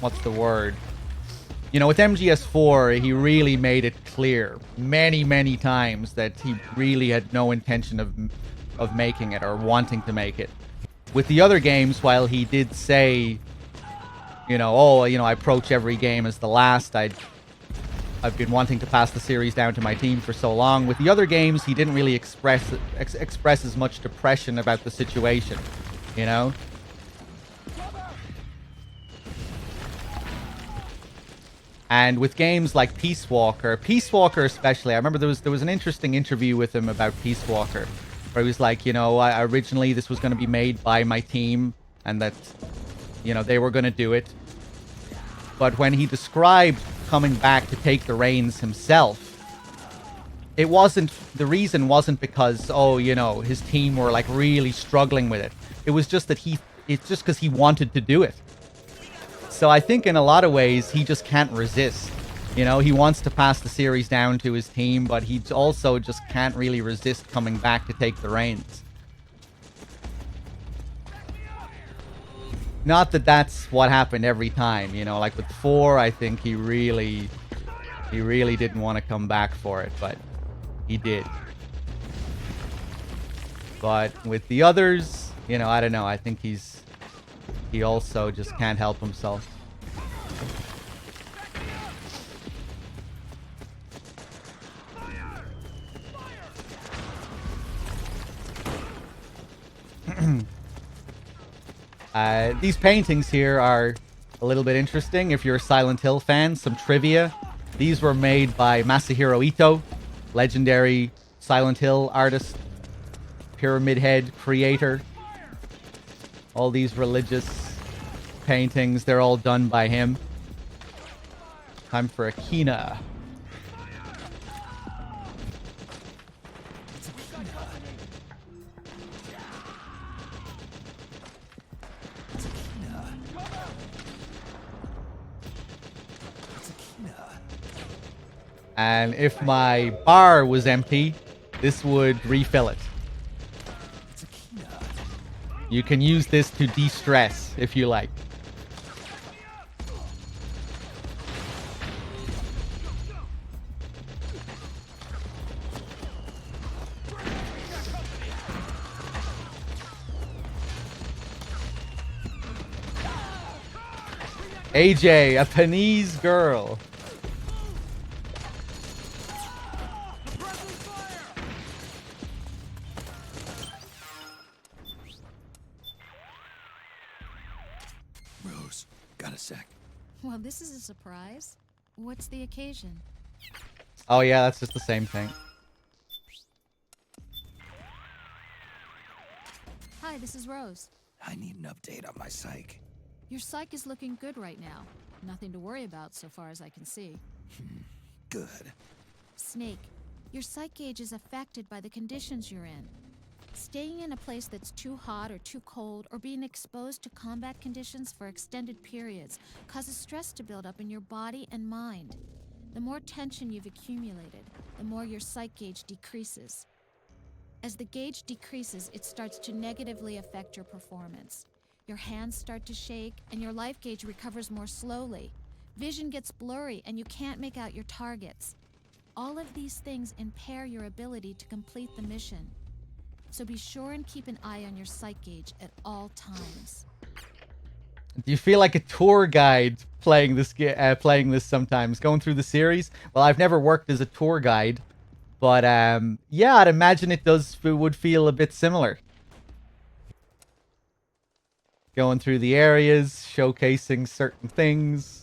what's the word? You know, with MGS4, he really made it clear many times that he really had no intention of making it or wanting to make it. With the other games, while he did say, you know, oh, you know, I approach every game as the last, I've been wanting to pass the series down to my team for so long. With the other games, he didn't really express as much depression about the situation, you know? And with games like Peace Walker especially, I remember there was an interesting interview with him about Peace Walker, where he was like, you know, originally this was going to be made by my team, and that, you know, they were going to do it. But when he described coming back to take the reins himself, the reason wasn't because, oh, you know, his team were like really struggling with it. It was just that it's just because he wanted to do it. So I think in a lot of ways, he just can't resist. You know, he wants to pass the series down to his team, but he also just can't really resist coming back to take the reins. Not that that's what happened every time, you know, like with 4, I think he really didn't want to come back for it, but he did. But with the others, you know, I don't know, I think he also just can't help himself. These paintings here are a little bit interesting if you're a Silent Hill fan. Some trivia. These were made by Masahiro Ito, legendary Silent Hill artist, Pyramid Head creator. All these religious paintings, they're all done by him. Time for a Kina. And if my bar was empty, this would refill it. You can use this to de-stress if you like. AJ, a Penese girl. Rose, got a sec? Well, this is a surprise. What's the occasion? Oh yeah, that's just the same thing. Hi, this is Rose. I need an update on my psych. Your psych is looking good right now. Nothing to worry about so far as I can see. Good. Snake, Your sight gauge is affected by the conditions you're in. Staying in a place that's too hot or too cold, or being exposed to combat conditions for extended periods, causes stress to build up in your body and mind. The more tension you've accumulated, the more your sight gauge decreases. As the gauge decreases, it starts to negatively affect your performance. Your hands start to shake, and your life gauge recovers more slowly. Vision gets blurry, and you can't make out your targets. All of these things impair your ability to complete the mission. So be sure and keep an eye on your sight gauge at all times. Do you feel like a tour guide playing this sometimes, going through the series? Well, I've never worked as a tour guide, but yeah, I'd imagine it would feel a bit similar. Going through the areas, showcasing certain things.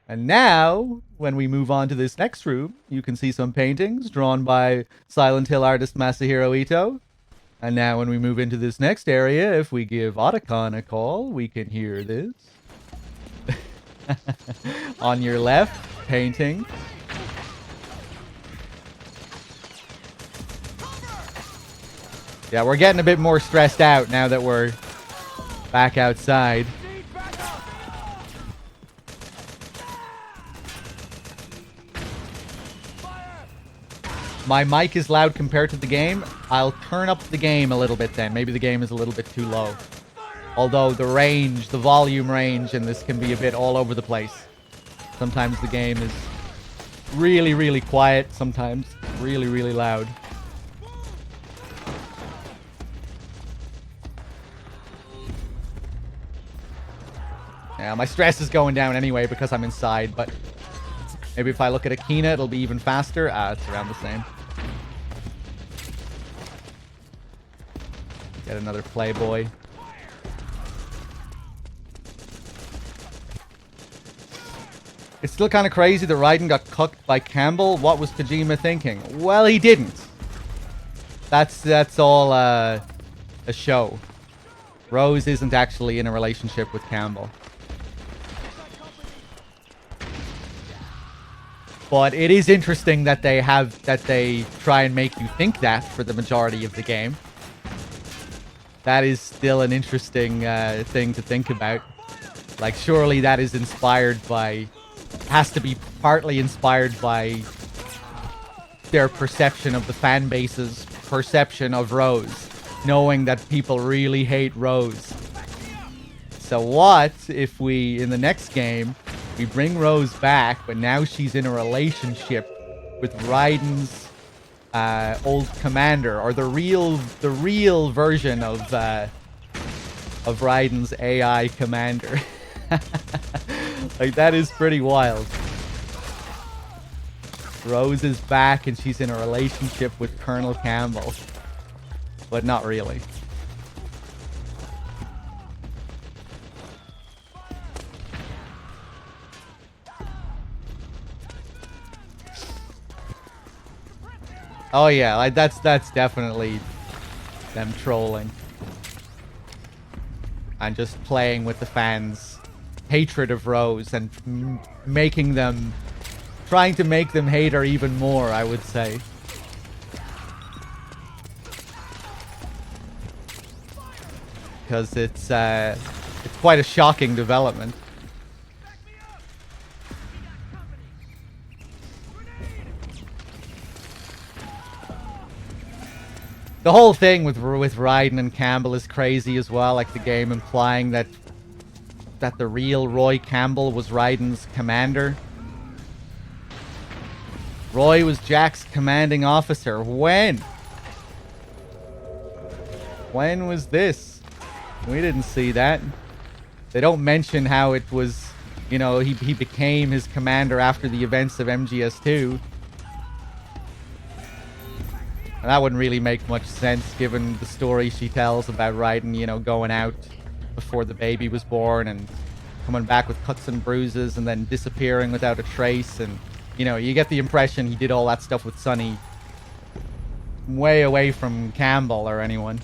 And now, when we move on to this next room, you can see some paintings drawn by Silent Hill artist Masahiro Ito. And now when we move into this next area, if we give Otacon a call, we can hear this. On your left, painting. Yeah, we're getting a bit more stressed out now that we're back outside. My mic is loud compared to the game. I'll turn up the game a little bit then. Maybe the game is a little bit too low. Although the range, the volume range in this can be a bit all over the place. Sometimes the game is really, really quiet. Sometimes really, really loud. Yeah, my stress is going down anyway because I'm inside, but maybe if I look at Akina, it'll be even faster. Ah, it's around the same. Get another Playboy. It's still kind of crazy that Raiden got cucked by Campbell. What was Kojima thinking? Well, he didn't. That's all a show. Rose isn't actually in a relationship with Campbell. But it is interesting that they try and make you think that for the majority of the game. That is still an interesting thing to think about. Like, surely that is inspired by... has to be partly inspired by their perception of the fan base's perception of Rose. Knowing that people really hate Rose. So what if we, in the next game... we bring Rose back, but now she's in a relationship with Raiden's old commander, or the real version of Raiden's AI commander. Like, that is pretty wild. Rose is back and she's in a relationship with Colonel Campbell, but not really. Oh yeah, like that's definitely them trolling. And just playing with the fans' hatred of Rose and trying to make them hate her even more, I would say. Because it's quite a shocking development. The whole thing with Raiden and Campbell is crazy as well, like the game implying that the real Roy Campbell was Raiden's commander. Roy was Jack's commanding officer. When? When was this? We didn't see that. They don't mention how it was, you know, he became his commander after the events of MGS2. And that wouldn't really make much sense given the story she tells about Raiden, you know, going out before the baby was born and coming back with cuts and bruises and then disappearing without a trace. And, you know, you get the impression he did all that stuff with Sonny way away from Campbell or anyone.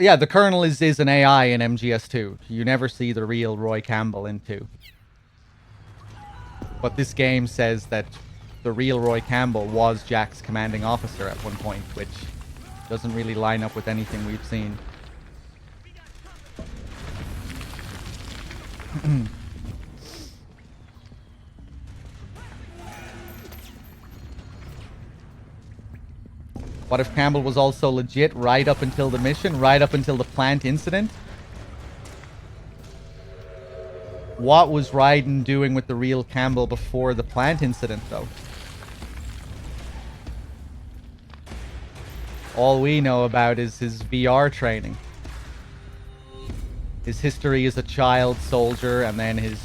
Yeah, the Colonel is an AI in MGS2. You never see the real Roy Campbell in 2. But this game says that the real Roy Campbell was Jack's commanding officer at one point, which doesn't really line up with anything we've seen. What if Campbell was also legit right up until the mission, right up until the plant incident? What was Raiden doing with the real Campbell before the plant incident, though? All we know about is his VR training. His history as a child soldier, and then his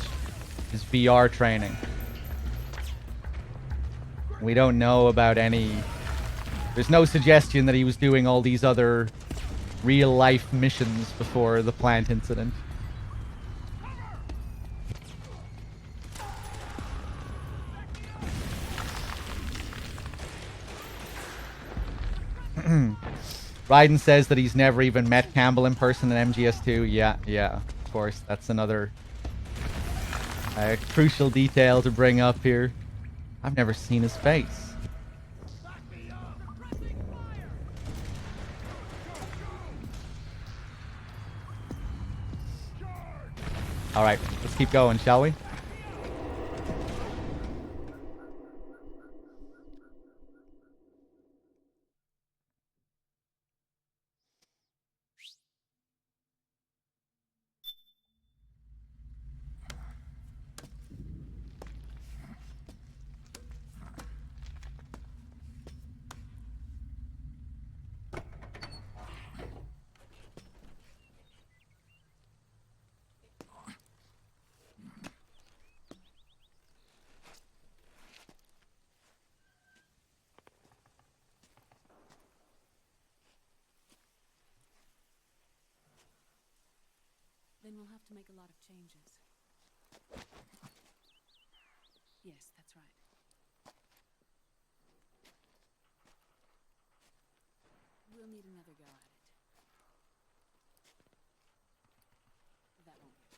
VR training. We don't know about any... There's no suggestion that he was doing all these other real-life missions before the plant incident. Raiden says that he's never even met Campbell in person in MGS2. Yeah, of course. That's another crucial detail to bring up here. I've never seen his face. Alright, let's keep going, shall we? Then we'll have to make a lot of changes. Yes, that's right. We'll need another go at it. That won't be a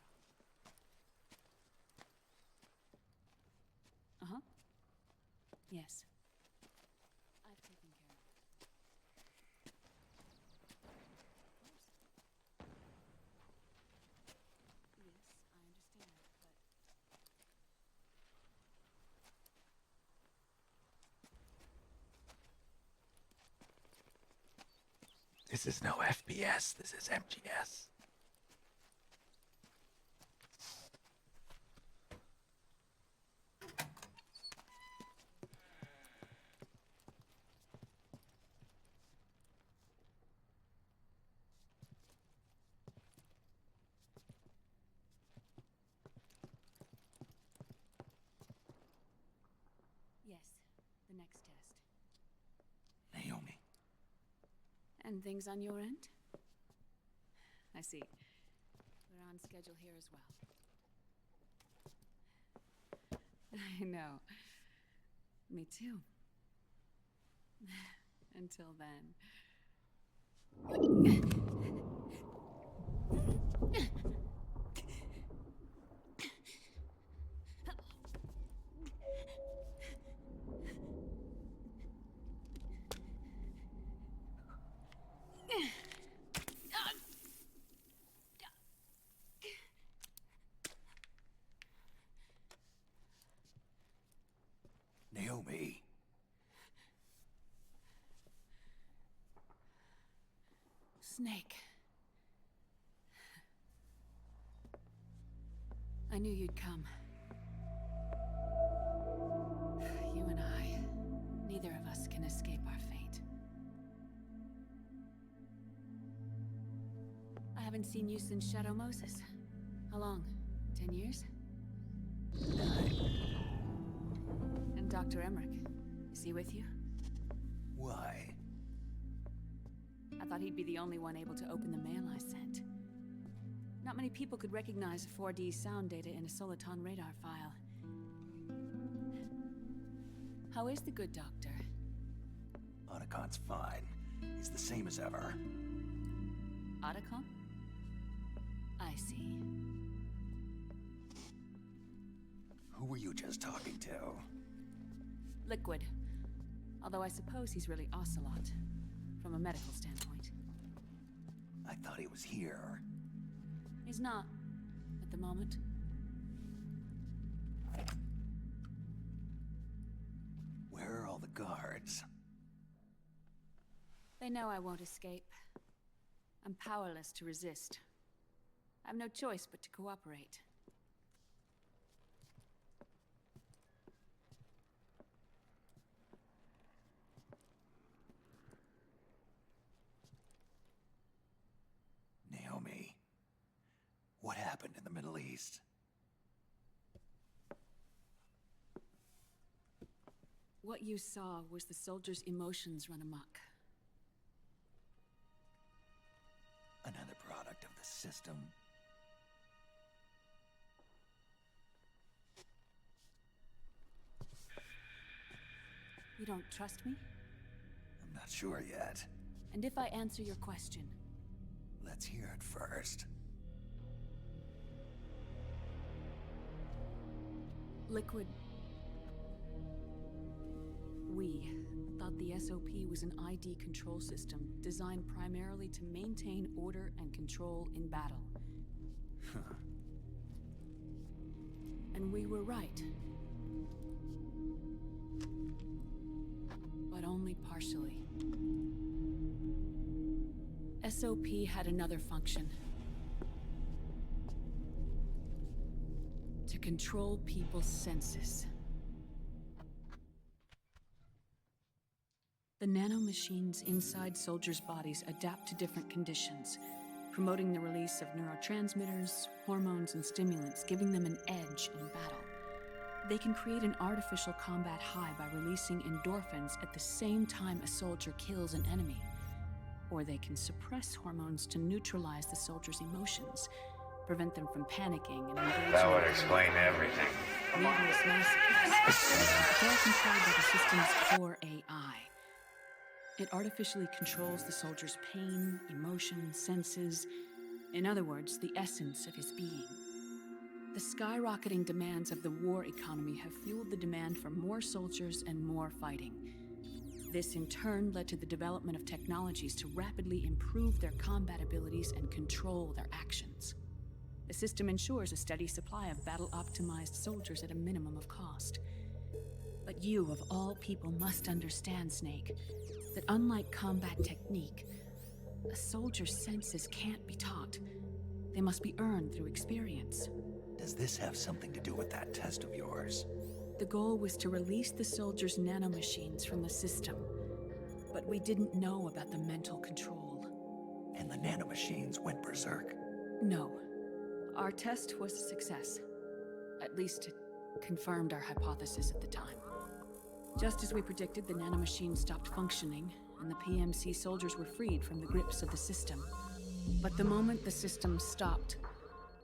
problem. Uh-huh. Yes. I've taken care of it. Yes, I understand, but... This is no FPS, this is MGS. Yes, the next test. Naomi. And things on your end? I see. We're on schedule here as well. I know. Me too. Until then. Naomi. Snake. I knew you'd come. You and I, neither of us can escape our fate. I haven't seen you since Shadow Moses. How long? 10 years? 9. And Dr. Emmerich, is he with you? Why? I thought he'd be the only one able to open the mail I sent. Not many people could recognize 4D sound data in a Soliton radar file. How is the good doctor? Otacon's fine. He's the same as ever. Otacon? I see. Who were you just talking to? Liquid. Although I suppose he's really Ocelot, from a medical standpoint. I thought he was here. He's not, at the moment. Where are all the guards? They know I won't escape. I'm powerless to resist. I have no choice but to cooperate. Naomi, what happened in the Middle East? What you saw was the soldiers' emotions run amok. Another product of the system. You don't trust me? I'm not sure yet. And if I answer your question, Let's hear it first. Liquid... We thought the SOP was an ID control system designed primarily to maintain order and control in battle. Huh. And we were right. But only partially. SOP had another function. To control people's senses. The nanomachines inside soldiers' bodies adapt to different conditions, promoting the release of neurotransmitters, hormones, and stimulants, giving them an edge in battle. They can create an artificial combat high by releasing endorphins at the same time a soldier kills an enemy. Or they can suppress hormones to neutralize the soldier's emotions, prevent them from panicking and engaging. That would explain everything. Needless massacres. They're controlled by the system's core AI. It artificially controls the soldier's pain, emotion, senses. In other words, the essence of his being. The skyrocketing demands of the war economy have fueled the demand for more soldiers and more fighting. This in turn led to the development of technologies to rapidly improve their combat abilities and control their actions. The system ensures a steady supply of battle-optimized soldiers at a minimum of cost. But you, of all people, must understand, Snake, that unlike combat technique, a soldier's senses can't be taught. They must be earned through experience. Does this have something to do with that test of yours? The goal was to release the soldiers' nanomachines from the system, but we didn't know about the mental control. And the nanomachines went berserk? No. Our test was a success. At least it confirmed our hypothesis at the time. Just as we predicted, the nanomachines stopped functioning, and the PMC soldiers were freed from the grips of the system. But the moment the system stopped,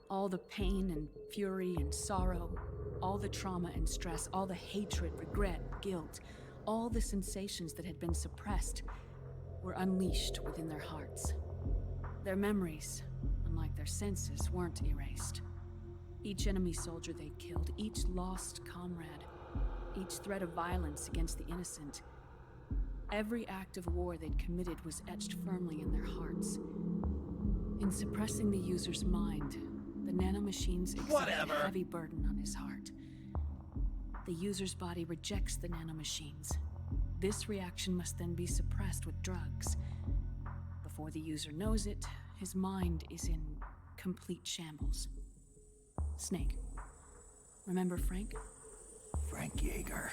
all the pain and fury and sorrow, all the trauma and stress, all the hatred, regret, guilt, all the sensations that had been suppressed were unleashed within their hearts. Their memories, unlike their senses, weren't erased. Each enemy soldier they killed, each lost comrade, each threat of violence against the innocent, every act of war they'd committed was etched firmly in their hearts. In suppressing the user's mind, the nanomachines exert a heavy burden on his heart. The user's body rejects the nanomachines. This reaction must then be suppressed with drugs. Before the user knows it, his mind is in complete shambles. Snake. Remember Frank? Frank Yeager.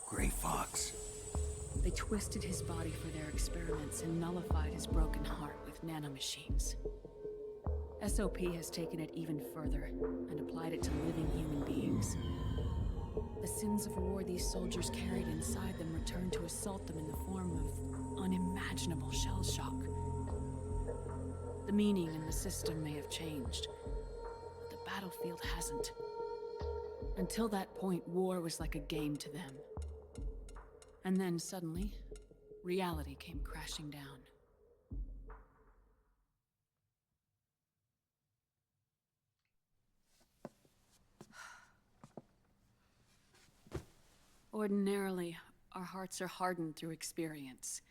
Gray Fox. They twisted his body for their experiments and nullified his broken heart with nanomachines. SOP has taken it even further and applied it to living human beings. The sins of war these soldiers carried inside them returned to assault them in the form of unimaginable shell shock. The meaning in the system may have changed, but the battlefield hasn't. Until that point, war was like a game to them. And then suddenly, reality came crashing down. Ordinarily, our hearts are hardened through experience.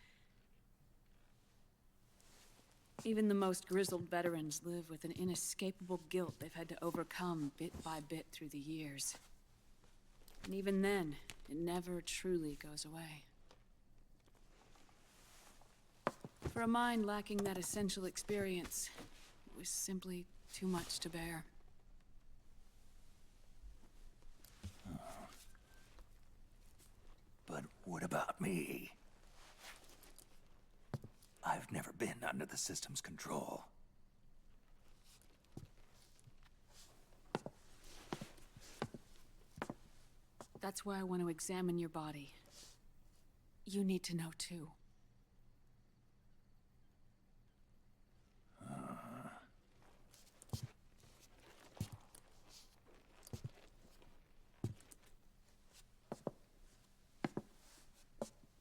Even the most grizzled veterans live with an inescapable guilt they've had to overcome bit by bit through the years. And even then, it never truly goes away. For a mind lacking that essential experience, it was simply too much to bear. But what about me? I've never been under the system's control. That's why I want to examine your body. You need to know too.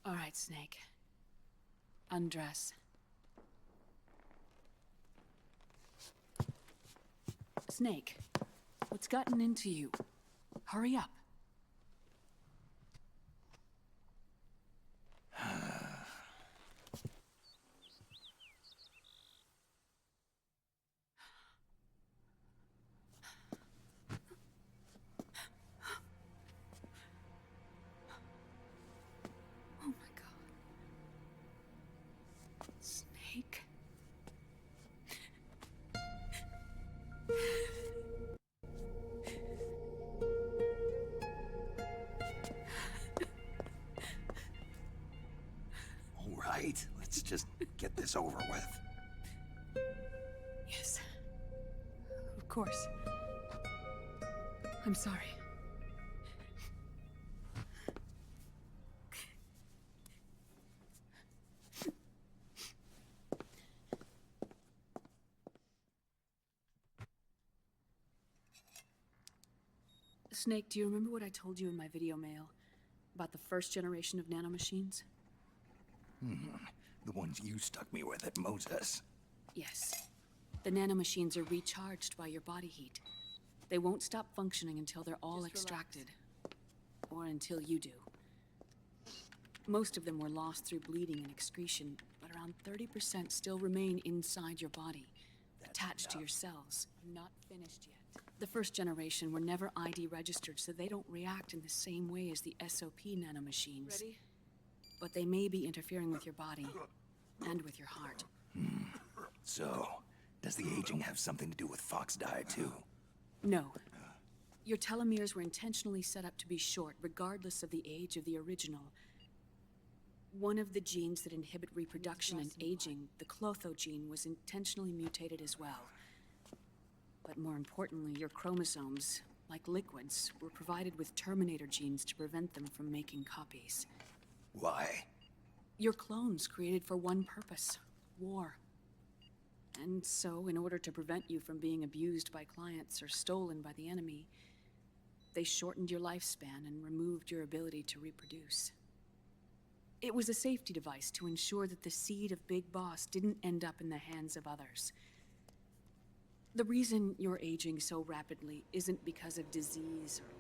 All right, Snake. Undress. Snake, what's gotten into you? Hurry up. Oh my God. Snake. All right, let's just get this over with. Yes. Of course. I'm sorry. Snake, do you remember what I told you in my video mail about the first generation of nanomachines? The ones you stuck me with at Moses. Yes. The nanomachines are recharged by your body heat. They won't stop functioning until they're all extracted. Or until you do. Most of them were lost through bleeding and excretion, but around 30% still remain inside your body, attached to your cells. Not finished yet. The first generation were never ID registered, so they don't react in the same way as the SOP nanomachines. Ready? But they may be interfering with your body, and with your heart. So, does the aging have something to do with Fox die too? No. Your telomeres were intentionally set up to be short, regardless of the age of the original. One of the genes that inhibit reproduction and aging, the Clotho gene, was intentionally mutated as well. But more importantly, your chromosomes, like liquids, were provided with Terminator genes to prevent them from making copies. Why? Your clones created for one purpose: war. And so, in order to prevent you from being abused by clients or stolen by the enemy, they shortened your lifespan and removed your ability to reproduce. It was a safety device to ensure that the seed of Big Boss didn't end up in the hands of others. The reason you're aging so rapidly isn't because of disease or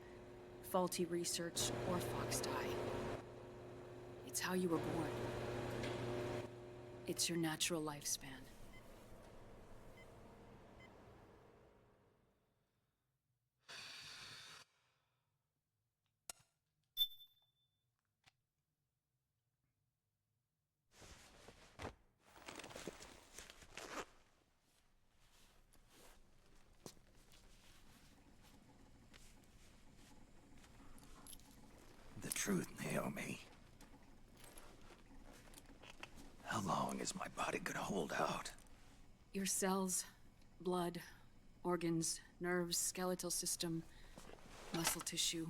faulty research or Fox die. It's how you were born. It's your natural lifespan. The truth, Naomi. How long is my body gonna hold out? Your cells, blood, organs, nerves, skeletal system, muscle tissue.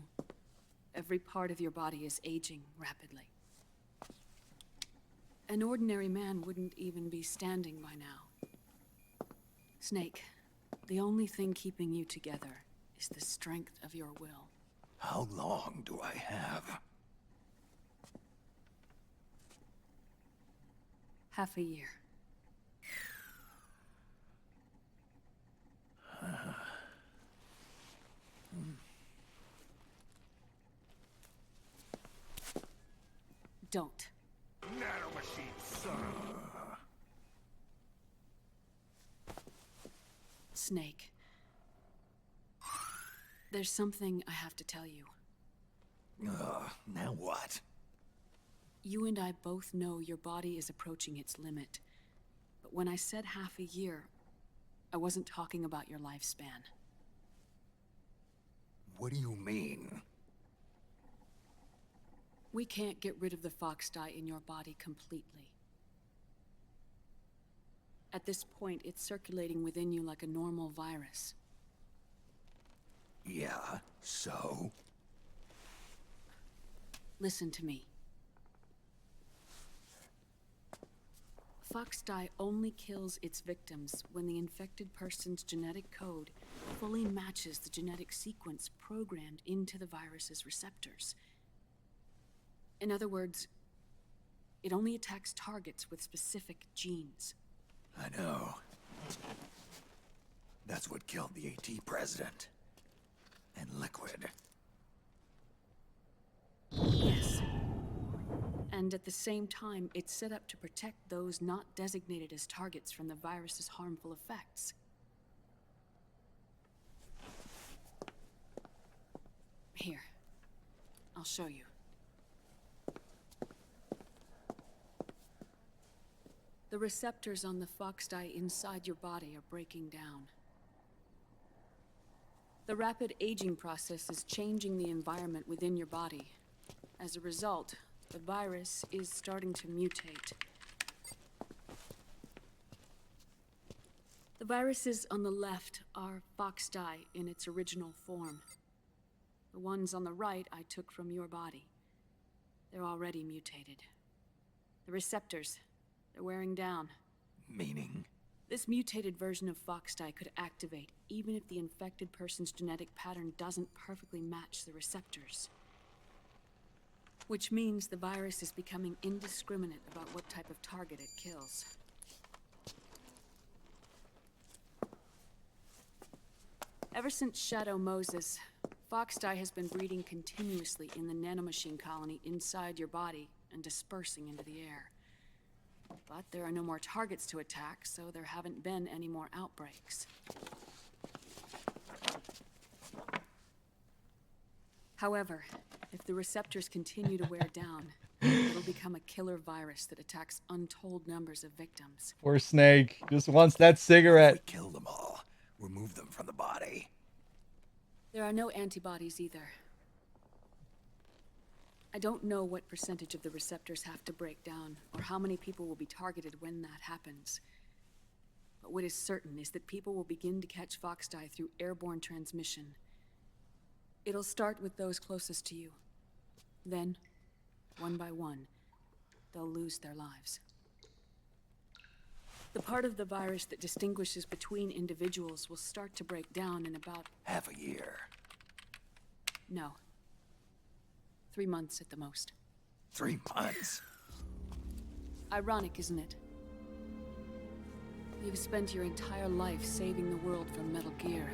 Every part of your body is aging rapidly. An ordinary man wouldn't even be standing by now. Snake, the only thing keeping you together is the strength of your will. How long do I have? Half a year. don't. Nanomachine, son. Snake. There's something I have to tell you. Now what? You and I both know your body is approaching its limit. But when I said half a year, I wasn't talking about your lifespan. What do you mean? We can't get rid of the fox dye in your body completely. At this point, it's circulating within you like a normal virus. Yeah, so? Listen to me. Fox dye only kills its victims when the infected person's genetic code fully matches the genetic sequence programmed into the virus's receptors. In other words, it only attacks targets with specific genes. I know. That's what killed the AT president. And Liquid. Yes. And at the same time, it's set up to protect those not designated as targets from the virus's harmful effects. Here. I'll show you. The receptors on the fox dye inside your body are breaking down. The rapid aging process is changing the environment within your body. As a result, the virus is starting to mutate. The viruses on the left are fox dye in its original form. The ones on the right I took from your body. They're already mutated. The receptors, they're wearing down. Meaning? This mutated version of fox dye could activate even if the infected person's genetic pattern doesn't perfectly match the receptors. Which means the virus is becoming indiscriminate about what type of target it kills. Ever since Shadow Moses, fox dye has been breeding continuously in the nanomachine colony inside your body and dispersing into the air. But there are no more targets to attack, so there haven't been any more outbreaks. However, if the receptors continue to wear down, it'll become a killer virus that attacks untold numbers of victims. Poor Snake. Just wants that We cigarette. kill them all. Remove them from the body. There are no antibodies either. I don't know what percentage of the receptors have to break down, or how many people will be targeted when that happens. But what is certain is that people will begin to catch fox dye through airborne transmission. It'll start with those closest to you. Then, one by one, they'll lose their lives. The part of the virus that distinguishes between individuals will start to break down in about... Half a year. No. 3 months at the most. 3 months? Ironic, isn't it? You've spent your entire life saving the world from Metal Gear,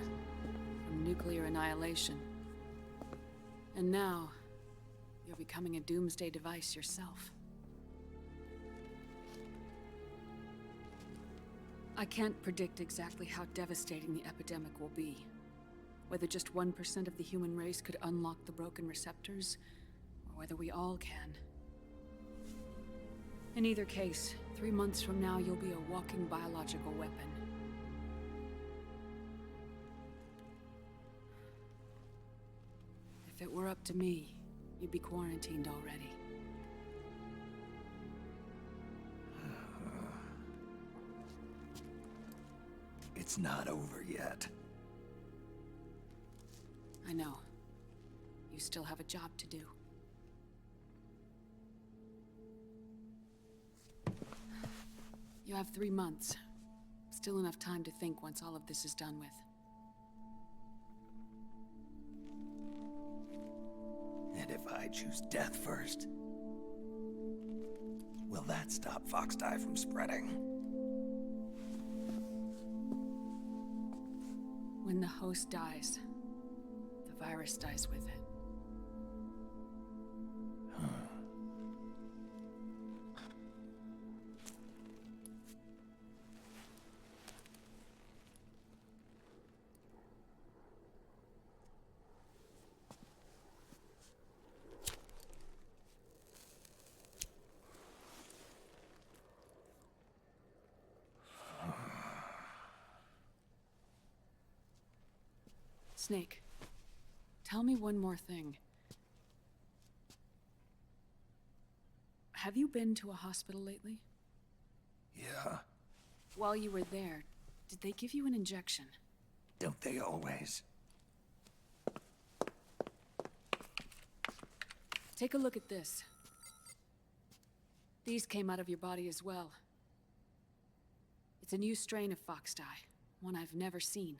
from nuclear annihilation. And now, you're becoming a doomsday device yourself. I can't predict exactly how devastating the epidemic will be. Whether just 1% of the human race could unlock the broken receptors, or whether we all can. In either case, 3 months from now, you'll be a walking biological weapon. If it were up to me, you'd be quarantined already. It's not over yet. I know. You still have a job to do. You have 3 months. Still enough time to think once all of this is done with. And if I choose death first? Will that stop fox dye from spreading? When the host dies, the virus dies with it. Snake, tell me one more thing. Have you been to a hospital lately? Yeah, While you were there, did they give you an injection? don't they always? Take a look at this. These came out of your body as well. It's a new strain of foxdie, one I've never seen.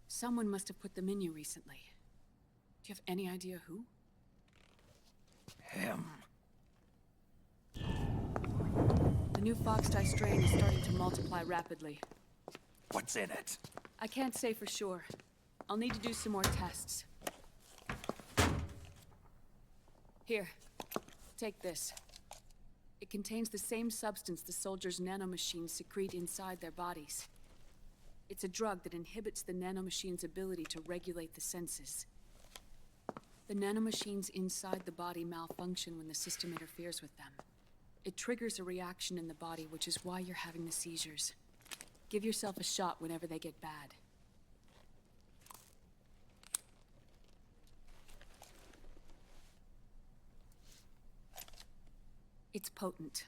Someone must have put them in you recently. Do you have any idea who? Him. The new foxdie strain is starting to multiply rapidly. What's in it? I can't say for sure. I'll need to do some more tests. Here, take this. It contains the same substance the soldiers' nanomachines secrete inside their bodies. It's a drug that inhibits the nanomachine's ability to regulate the senses. The nanomachines inside the body malfunction when the system interferes with them. It triggers a reaction in the body, which is why you're having the seizures. Give yourself a shot whenever they get bad. It's potent,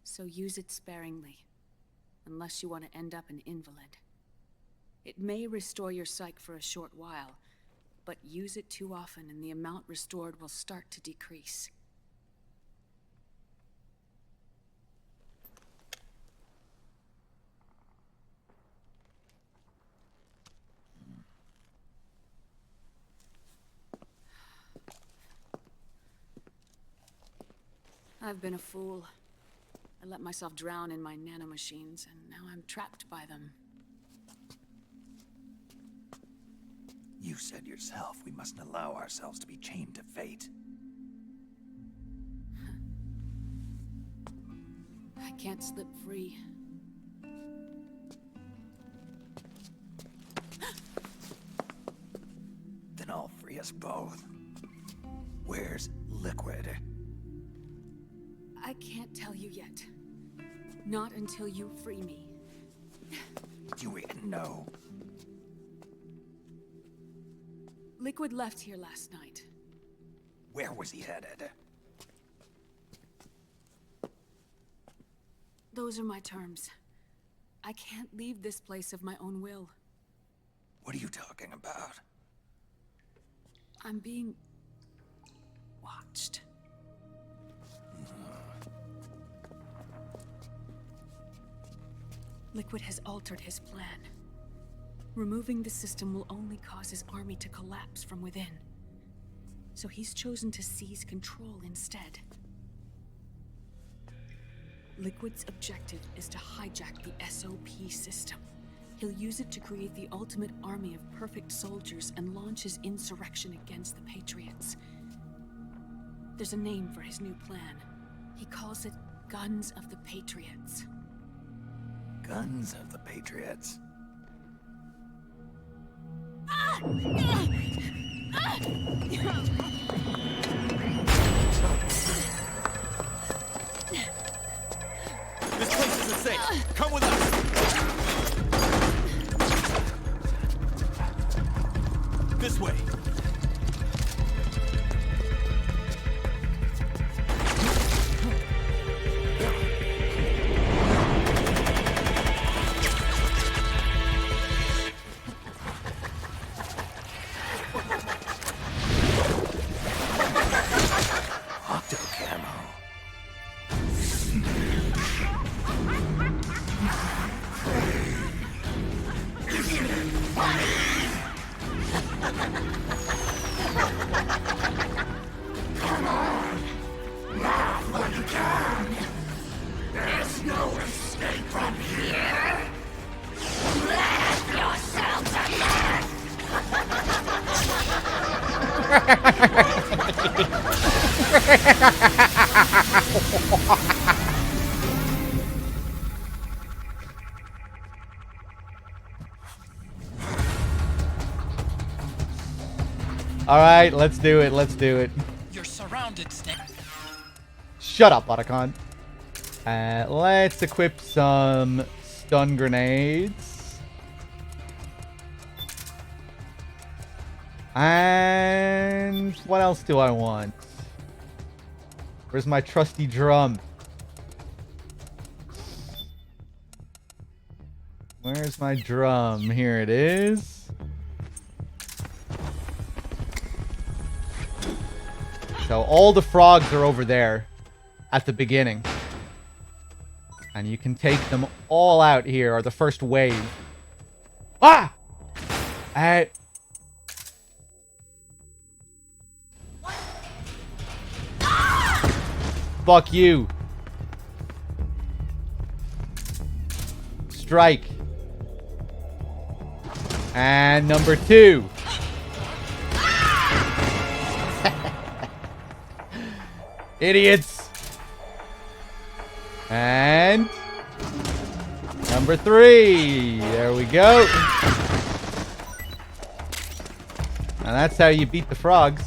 so use it sparingly, unless you want to end up an invalid. It may restore your psyche for a short while, but use it too often and the amount restored will start to decrease. I've been a fool. I let myself drown in my nanomachines, and now I'm trapped by them. You said yourself we mustn't allow ourselves to be chained to fate. I can't slip free. Then I'll free us both. Where's Liquid? I can't tell you yet. Not until you free me. You even know. Liquid left here last night. Where was he headed? Those are my terms. I can't leave this place of my own will. What are you talking about? I'm being watched. Liquid has altered his plan. Removing the system will only cause his army to collapse from within. So he's chosen to seize control instead. Liquid's objective is to hijack the SOP system. He'll use it to create the ultimate army of perfect soldiers and launch his insurrection against the Patriots. There's a name for his new plan. He calls it Guns of the Patriots. Guns of the Patriots. This place isn't safe. Come with us. This way. Octo camo. All right, let's do it. Let's do it. You're surrounded, Snake. Shut up, Otacon. Let's equip some stun grenades. And what else do I want? Where's my trusty drum? Where's my drum? Here it is. So all the frogs are over there at the beginning. And you can take them all out here, or the first wave. Ah! Fuck you. Strike. And number 2. Idiots. And number 3. There we go. And that's how you beat the frogs.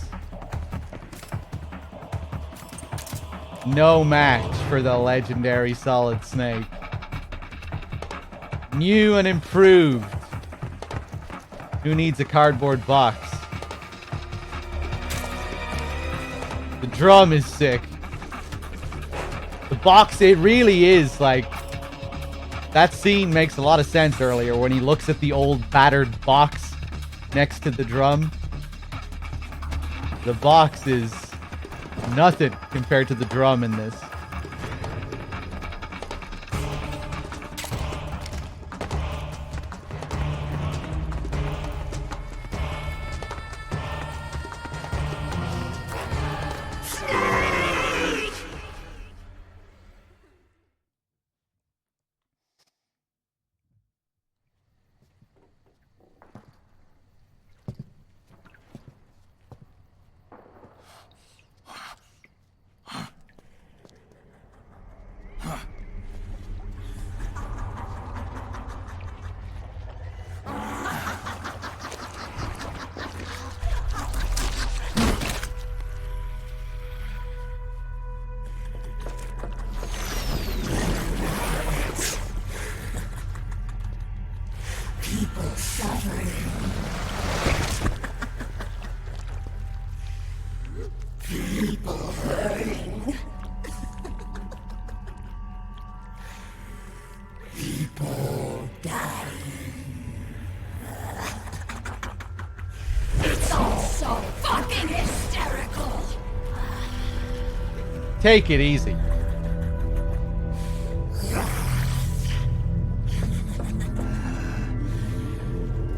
No match for the legendary Solid Snake. New and improved. Who needs a cardboard box? The drum is sick. The box, it really is like... That scene makes a lot of sense earlier when he looks at the old battered box next to the drum. The box is nothing compared to the drum in this. Take it easy.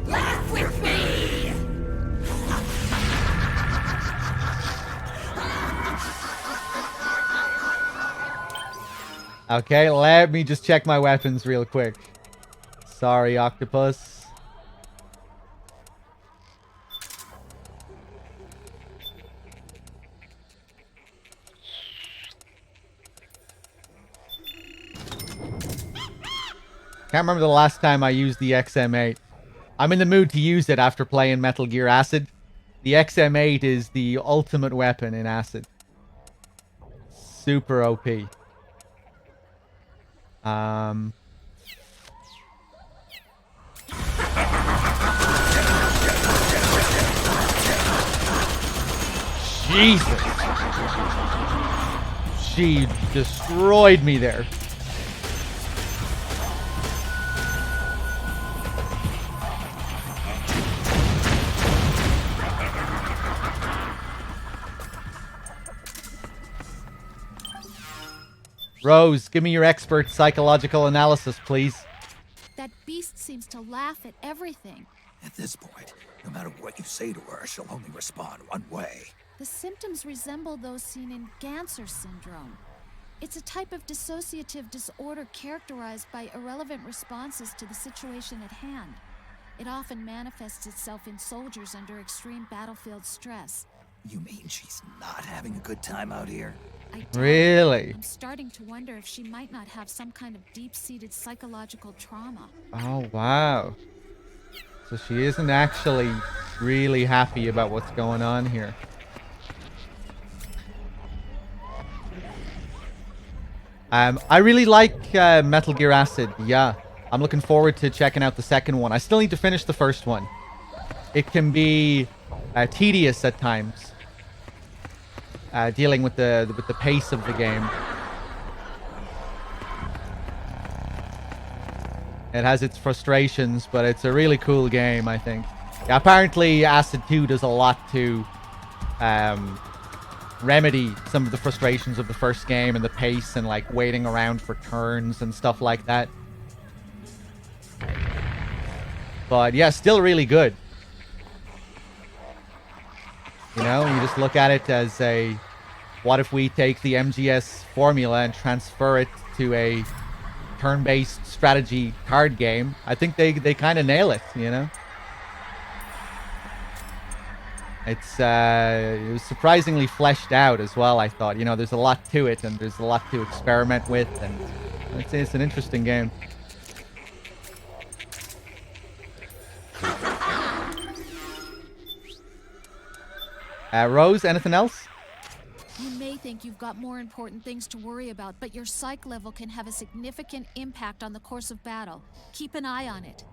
Laugh with me. Okay, let me just check my weapons real quick. Sorry, octopus. Can't remember the last time I used the XM8. I'm in the mood to use it after playing Metal Gear Acid. The XM8 is the ultimate weapon in Acid. Super OP. Jesus. She destroyed me there. Rose, give me your expert psychological analysis, please. That beast seems to laugh at everything. At this point, no matter what you say to her, she'll only respond one way. The symptoms resemble those seen in Ganser syndrome. It's a type of dissociative disorder characterized by irrelevant responses to the situation at hand. It often manifests itself in soldiers under extreme battlefield stress. You mean she's not having a good time out here? I doubt it. Really? I'm starting to wonder if she might not have some kind of deep-seated psychological trauma. Oh, wow. So she isn't actually really happy about what's going on here. I really like Metal Gear Acid, yeah. I'm looking forward to checking out the second one. I still need to finish the first one. It can be tedious at times. Dealing with the pace of the game. It has its frustrations, but it's a really cool game, I think. Yeah, apparently, Acid 2 does a lot to remedy some of the frustrations of the first game and the pace and like waiting around for turns and stuff like that. But yeah, still really good. You know, you just look at it as a, what if we take the MGS formula and transfer it to a turn-based strategy card game? I think they kind of nail it, you know? It was surprisingly fleshed out as well, I thought. You know, there's a lot to it, and there's a lot to experiment with, and I'd say it's an interesting game. Rose, anything else? You may think you've got more important things to worry about, but your psych level can have a significant impact on the course of battle. Keep an eye on it.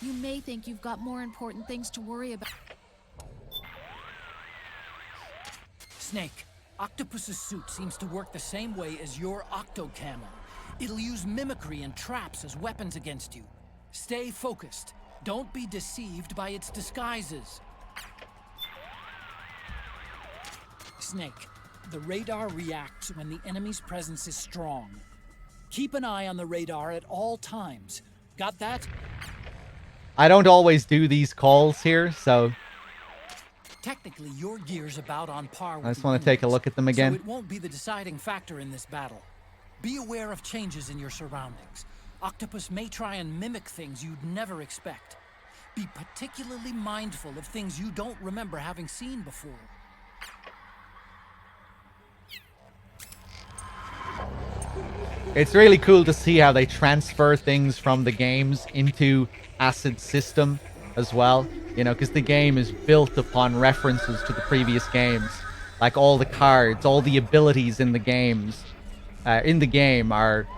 You may think you've got more important things to worry about. Snake, Octopus's suit seems to work the same way as your octo-camo. It'll use mimicry and traps as weapons against you. Stay focused. Don't be deceived by its disguises. Snake, the radar reacts when the enemy's presence is strong. Keep an eye on the radar at all times. Got that? I don't always do these calls here, so Technically, your gear's about on par with I just the want to take a enemy's, look at them again. So it won't be the deciding factor in this battle. Be aware of changes in your surroundings. Octopus may try and mimic things you'd never expect. Be particularly mindful of things you don't remember having seen before. It's really cool to see how they transfer things from the games into Acid's system as well. You know, because the game is built upon references to the previous games. Like all the cards, all the abilities in the games, in the game are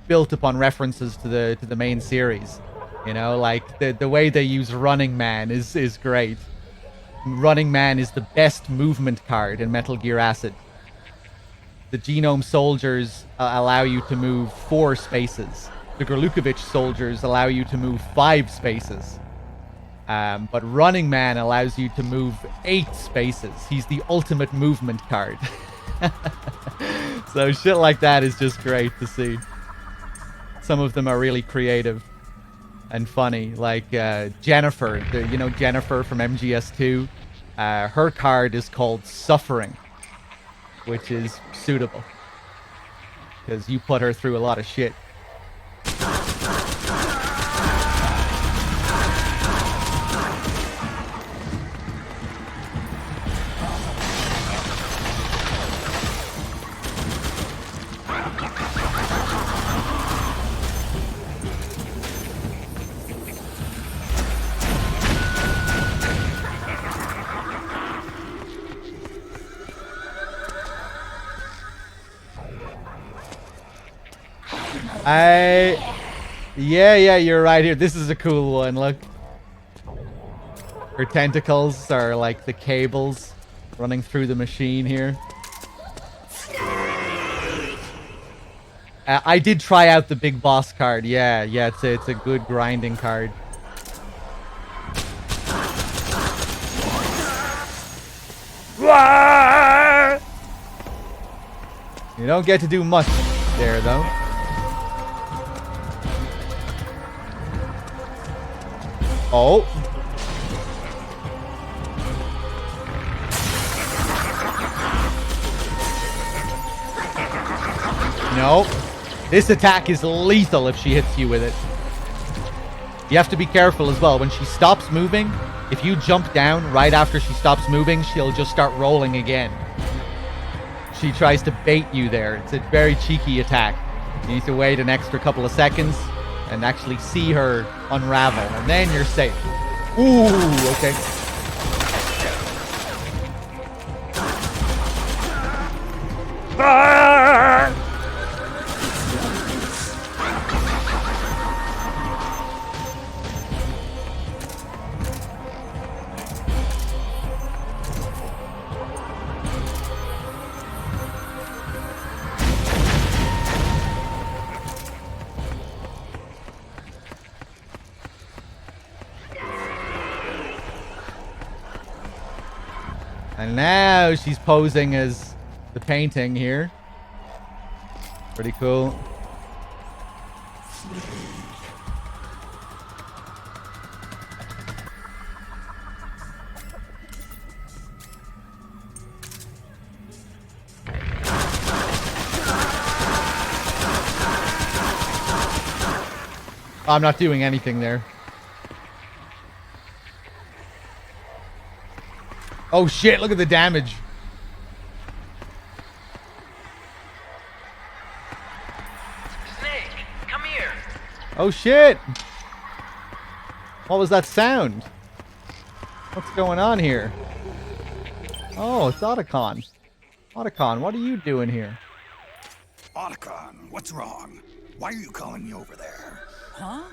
built upon references to the main series. You know, like the way they use Running Man is great. Running Man is the best movement card in Metal Gear Acid. The Genome Soldiers allow you to move 4 spaces. The Gorlukovich Soldiers allow you to move 5 spaces. But Running Man allows you to move 8 spaces. He's the ultimate movement card. So shit like that is just great to see. Some of them are really creative and funny. Like Jennifer, you know Jennifer from MGS2? Her card is called Suffering, which is suitable. Because you put her through a lot of shit. Yeah, you're right here. This is a cool one, look. Her tentacles are like the cables running through the machine here. I did try out the big boss card. Yeah, it's a good grinding card. You don't get to do much there, though. Oh. No. This attack is lethal if she hits you with it. You have to be careful as well. When she stops moving, if you jump down right after she stops moving, she'll just start rolling again. She tries to bait you there. It's a very cheeky attack. You need to wait an extra couple of seconds and actually see her unravel, and then you're safe. Ooh, okay. And now she's posing as the painting here. Pretty cool. I'm not doing anything there. Oh shit, look at the damage. Snake, come here. Oh shit. What was that sound? What's going on here? Oh, it's Otacon. Otacon, what are you doing here? Otacon, what's wrong? Why are you calling me over there? Huh?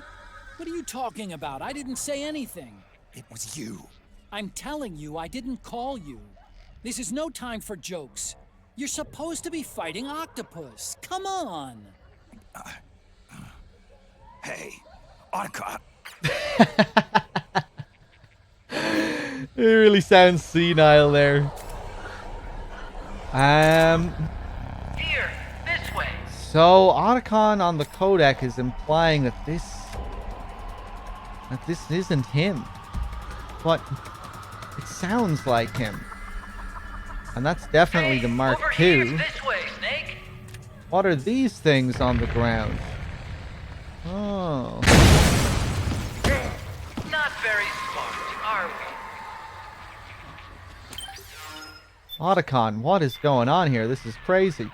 What are you talking about? I didn't say anything. It was you. I'm telling you, I didn't call you. This is no time for jokes. You're supposed to be fighting Octopus. Come on. Hey, Otacon. It really sounds senile there. Here, this way. So Otacon on the codec is implying that this isn't him. But it sounds like him. And that's definitely the Mark over II. here, this way, Snake. What are these things on the ground? Oh. Not very smart, are we? Otacon, what is going on here? This is crazy.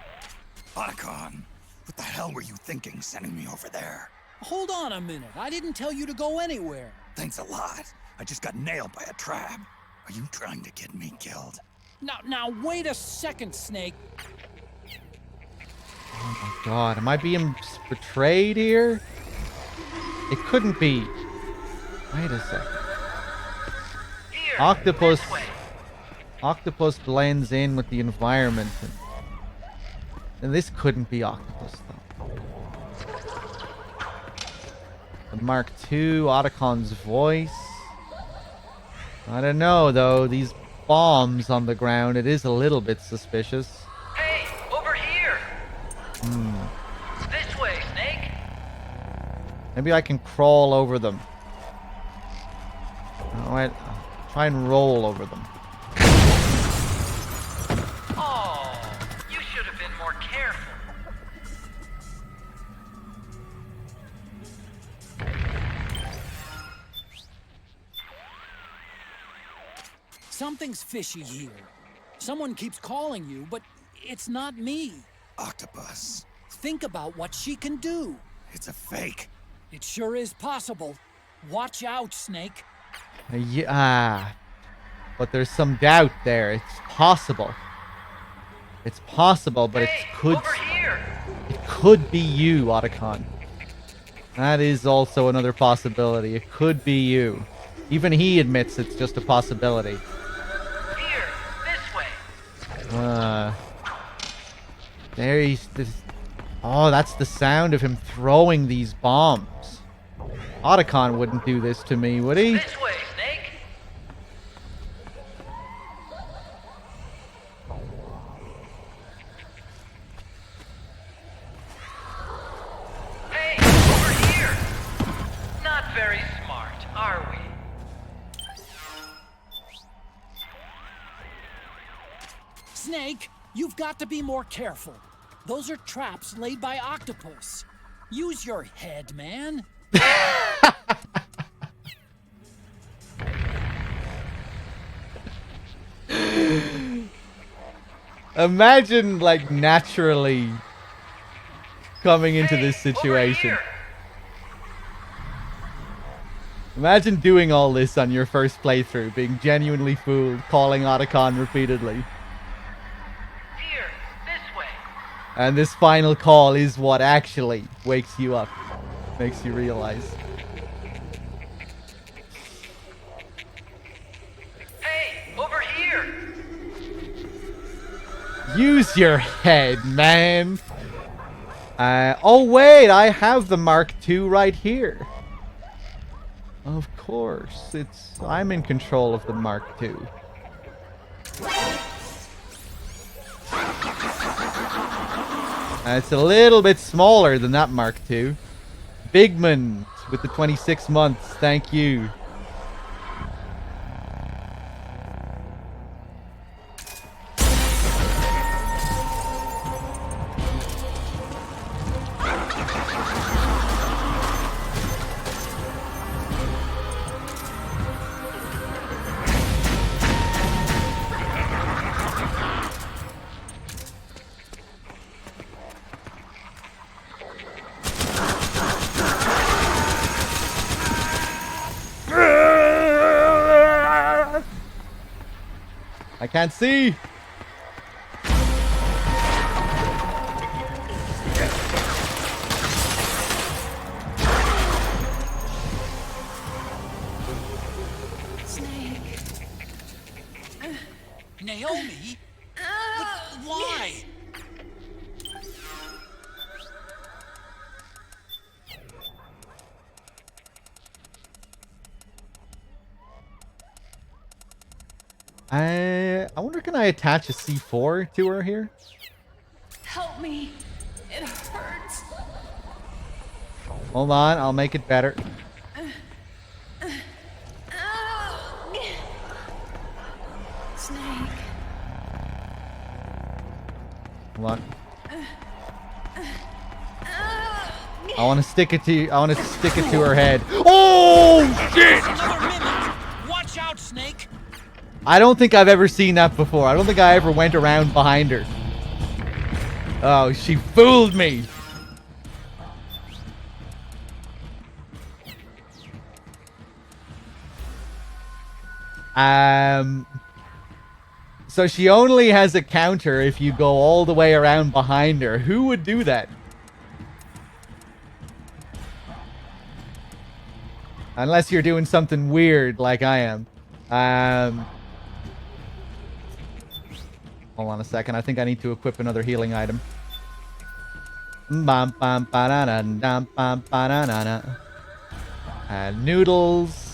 Otacon, what the hell were you thinking sending me over there? Hold on a minute. I didn't tell you to go anywhere. Thanks a lot. I just got nailed by a trap. Are you trying to get me killed? Now, wait a second, Snake. Oh my god, am I being betrayed here? It couldn't be. Wait a second. Here, Octopus. this way. Octopus blends in with the environment. And this couldn't be Octopus, though. The Mark II, Otacon's voice. I don't know, though. These bombs on the ground, it is a little bit suspicious. Hey, over here. This way, Snake. Maybe I can crawl over them. Alright, try and roll over them. Oh, you should have been more careful. Something's fishy here. Someone keeps calling you, but it's not me. Octopus. Think about what she can do. It's a fake. It sure is possible. Watch out, Snake. Yeah, but there's some doubt there. It's possible. It's possible, but Hey, it over here. could be you, Otacon. That is also another possibility. It could be you. Even he admits it's just a possibility. Here, this way. There he's... Oh, that's the sound of him throwing these bombs. Otacon wouldn't do this to me, would he? This way, Snake. Hey, over here. Not very smart, are we? Snake, you've got to be more careful. Those are traps laid by Octopus. Use your head, man. Imagine, like, naturally coming into this Hey, over situation. here. Imagine doing all this on your first playthrough, being genuinely fooled, calling Otacon repeatedly. Here, this way. And this final call is what actually wakes you up, makes you realize. Hey, over here. Use your head, man. Oh wait, I have the Mark II right here. Of course, I'm in control of the Mark II. It's a little bit smaller than that Mark II. Bigman with the 26 months. Thank you. I can't see. Snake. Naomi? But why? I wonder, can I attach a C4 to her here? Help me. It hurts. Hold on, I'll make it better. Snake. Hold on. I want to stick it to her head. Oh shit! Another minute! Watch out, Snake! I don't think I've ever seen that before. I don't think I ever went around behind her. Oh, she fooled me. So she only has a counter if you go all the way around behind her. Who would do that? Unless you're doing something weird like I am. Hold on a second. I think I need to equip another healing item. Noodles.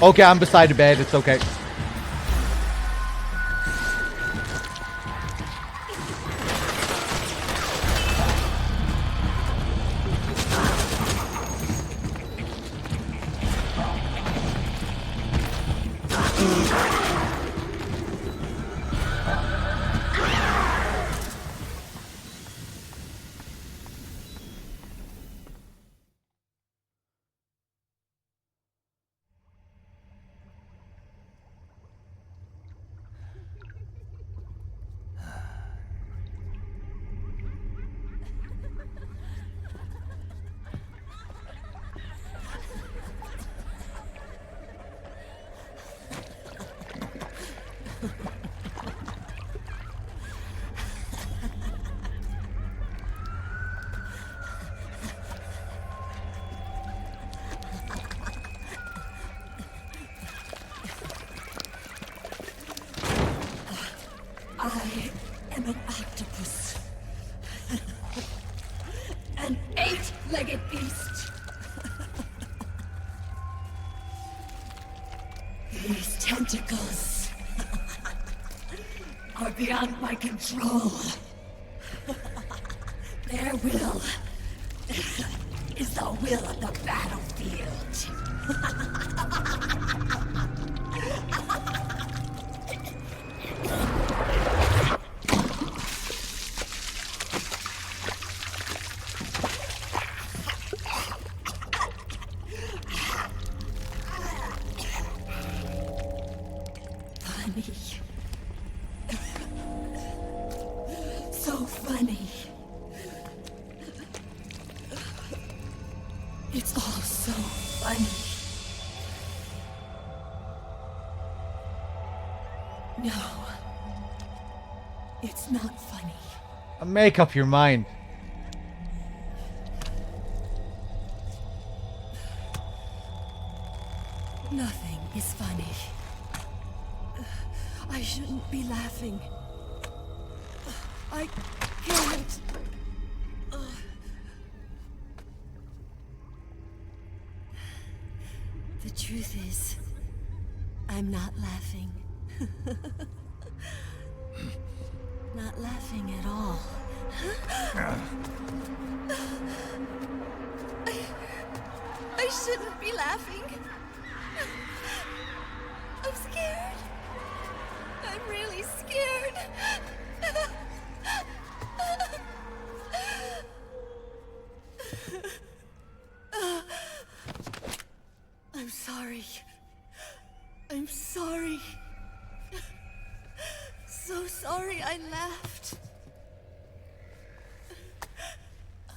Okay, I'm beside the bed. It's okay. I am an octopus. An 8-legged beast. These tentacles are beyond my control. Their will is the will of the battlefield. so funny. It's all so funny. No. It's not funny. Make up your mind. Nothing is funny. I shouldn't be laughing. I can't. The truth is, I'm not laughing. Not laughing at all. I shouldn't be laughing. I'm scared. I'm really scared. I'm sorry. I'm sorry. So sorry I laughed.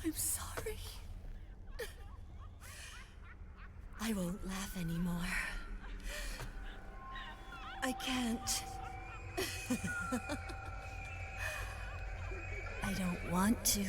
I'm sorry. I won't laugh anymore. I can't. I don't want to.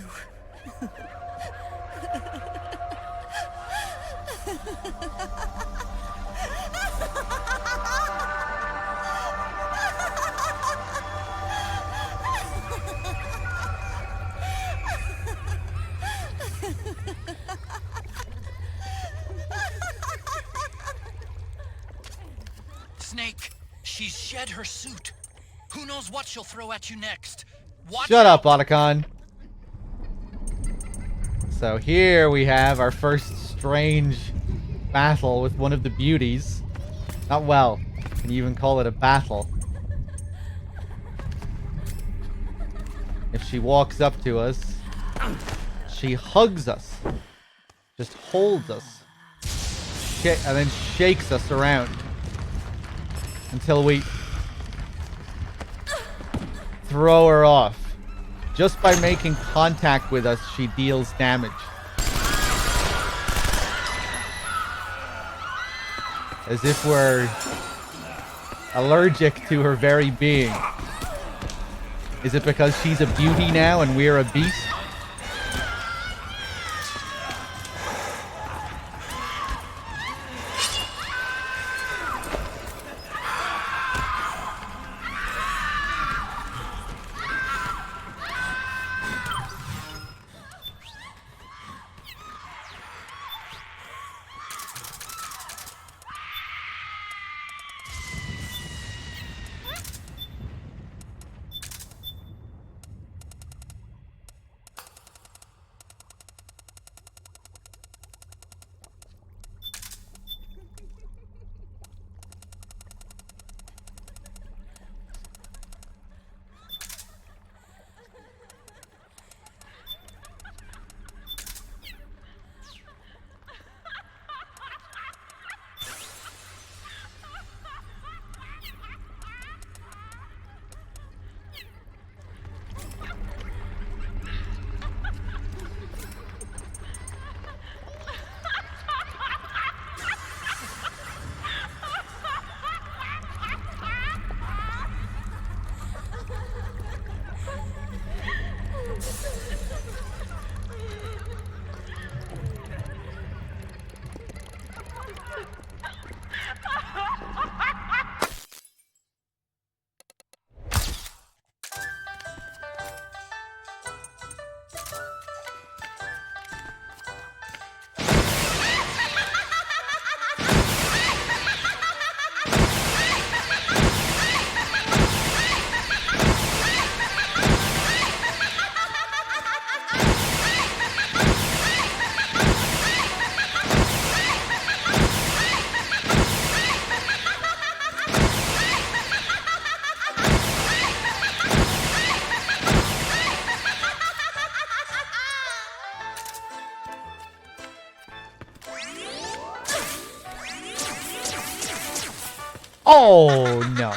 Snake, she's shed her suit. Who knows what she'll throw at you next? Watch Shut up, out. Otacon. So here we have our first strange battle with one of the beauties. Not well. Can you even call it a battle? If she walks up to us, she hugs us. Just holds us. And then shakes us around. Until we throw her off. Just by making contact with us, she deals damage. As if we're allergic to her very being. Is it because she's a beauty now and we're a beast? Oh, no.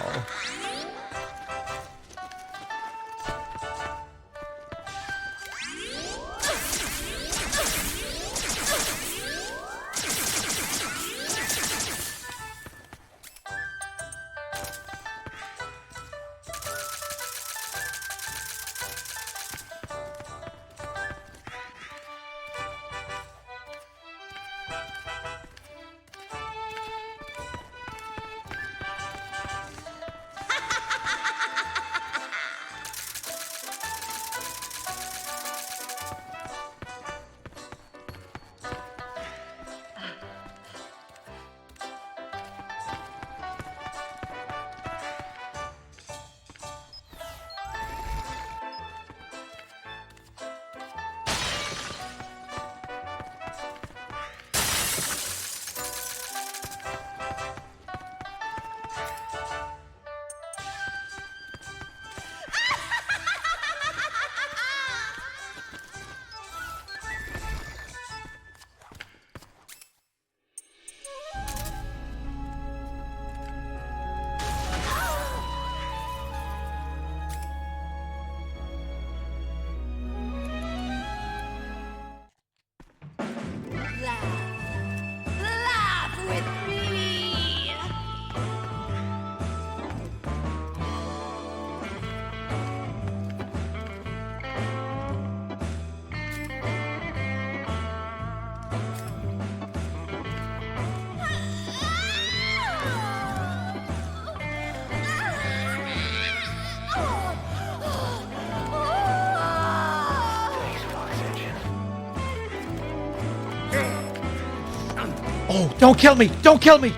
Oh, don't kill me! Don't kill me!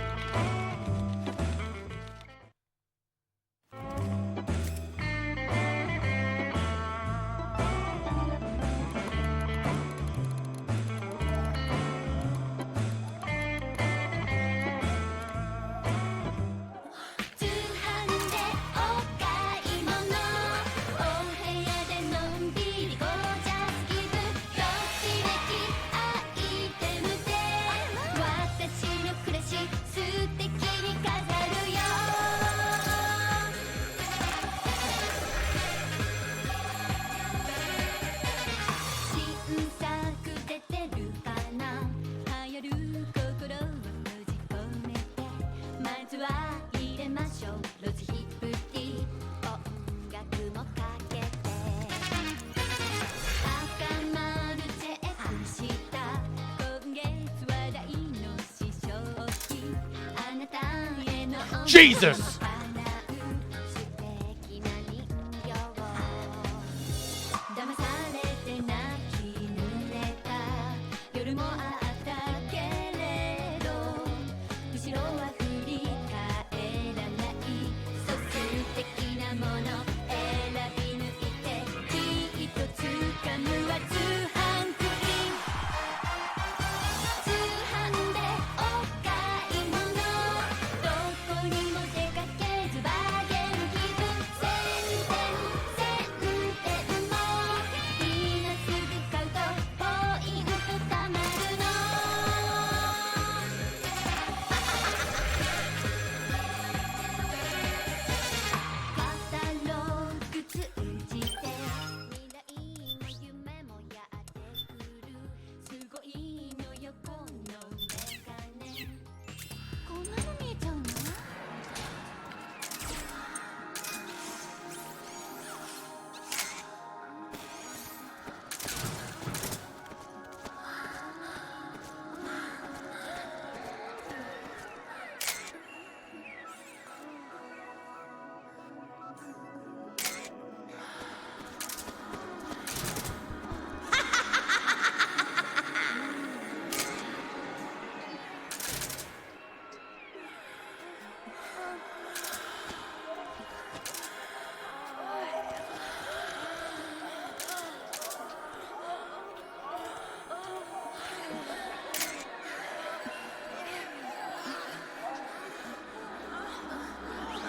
Jesus!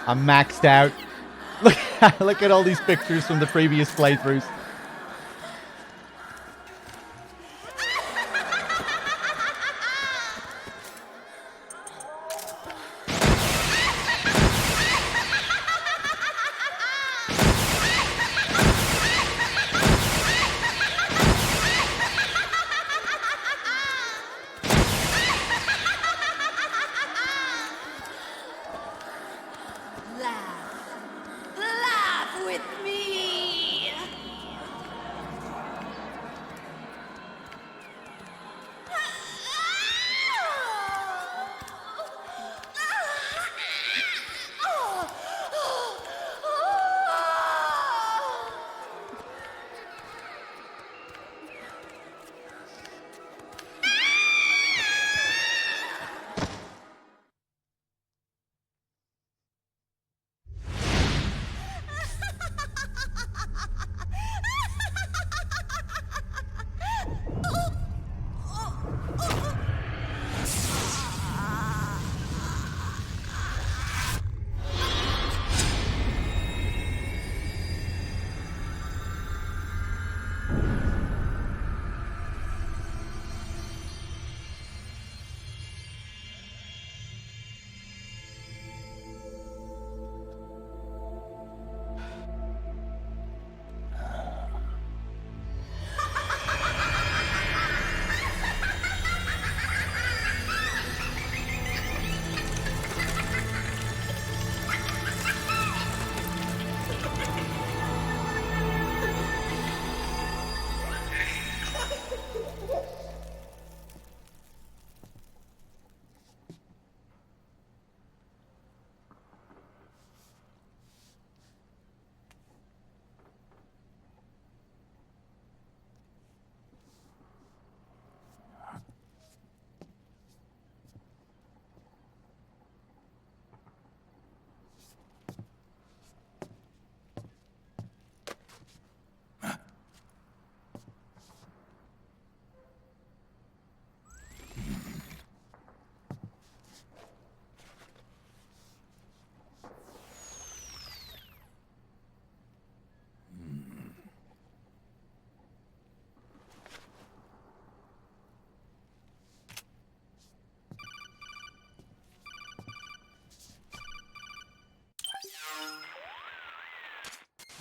I'm maxed out. Look at all these pictures from the previous playthroughs. Laugh with me.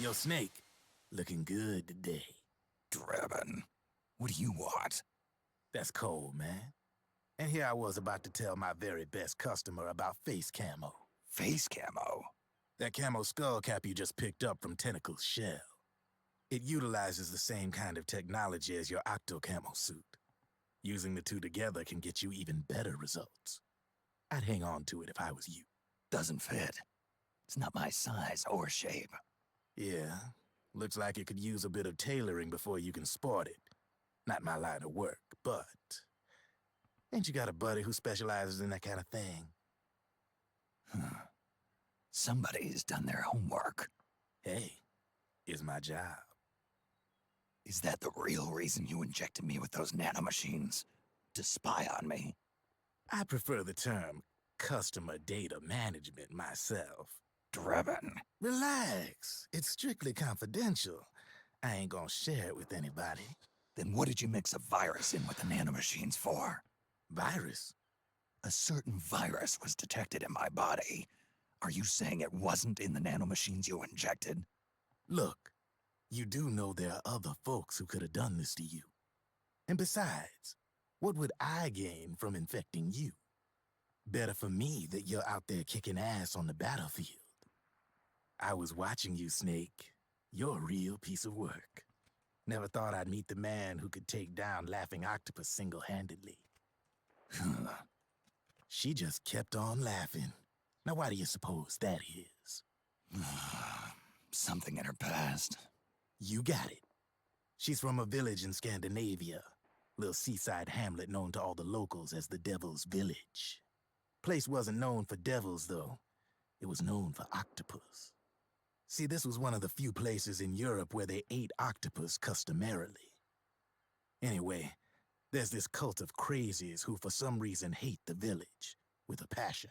Yo, Snake, looking good today. Drebin, what do you want? That's cold, man. And here I was about to tell my very best customer about face camo. Face camo? That camo skull cap you just picked up from Tentacle's shell. It utilizes the same kind of technology as your Octo camo suit. Using the two together can get you even better results. I'd hang on to it if I was you. Doesn't fit. It's not my size or shape. Yeah, looks like it could use a bit of tailoring before you can sport it. Not my line of work, but... Ain't you got a buddy who specializes in that kind of thing? Somebody's done their homework. Hey, it's my job. Is that the real reason you injected me with those nanomachines? To spy on me? I prefer the term customer data management myself. Drebin. Relax. It's strictly confidential. I ain't gonna share it with anybody. Then what did you mix a virus in with the nanomachines for? Virus? A certain virus was detected in my body. Are you saying it wasn't in the nanomachines you injected? Look, you do know there are other folks who could have done this to you. And besides, what would I gain from infecting you? Better for me that you're out there kicking ass on the battlefield. I was watching you, Snake. You're a real piece of work. Never thought I'd meet the man who could take down Laughing Octopus single-handedly. She just kept on laughing. Now why do you suppose that is? Something in her past. You got it. She's from a village in Scandinavia. Little seaside hamlet known to all the locals as the Devil's Village. Place wasn't known for devils, though. It was known for octopus. See, this was one of the few places in Europe where they ate octopus customarily. Anyway, there's this cult of crazies who for some reason hate the village with a passion.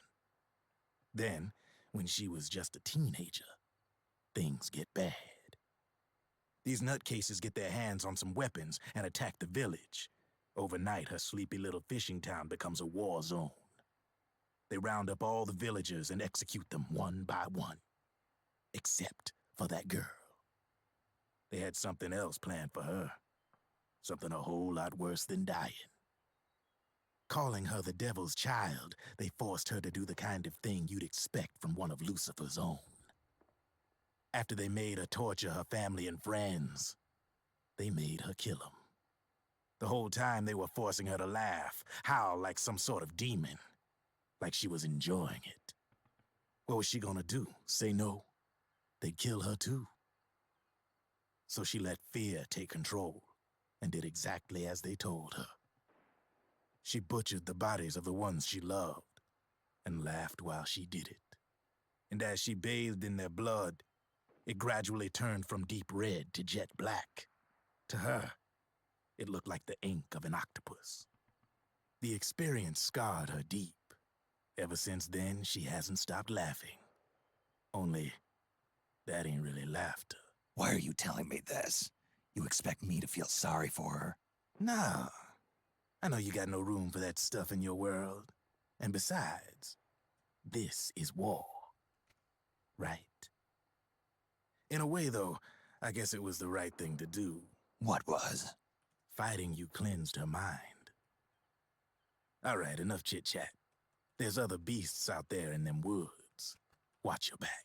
Then, when she was just a teenager, things get bad. These nutcases get their hands on some weapons and attack the village. Overnight, her sleepy little fishing town becomes a war zone. They round up all the villagers and execute them one by one. Except for that girl. They had something else planned for her. Something a whole lot worse than dying. Calling her the Devil's Child, they forced her to do the kind of thing you'd expect from one of Lucifer's own. After they made her torture her family and friends, they made her kill them. The whole time they were forcing her to laugh, howl like some sort of demon. Like she was enjoying it. What was she gonna do? Say no? They'd kill her too. So she let fear take control and did exactly as they told her. She butchered the bodies of the ones she loved and laughed while she did it. And as she bathed in their blood, it gradually turned from deep red to jet black. To her, it looked like the ink of an octopus. The experience scarred her deep. Ever since then, she hasn't stopped laughing. Only, that ain't really laughter. Why are you telling me this? You expect me to feel sorry for her? Nah. I know you got no room for that stuff in your world. And besides, this is war. Right? In a way, though, I guess it was the right thing to do. What was? Fighting you cleansed her mind. All right, enough chit-chat. There's other beasts out there in them woods. Watch your back.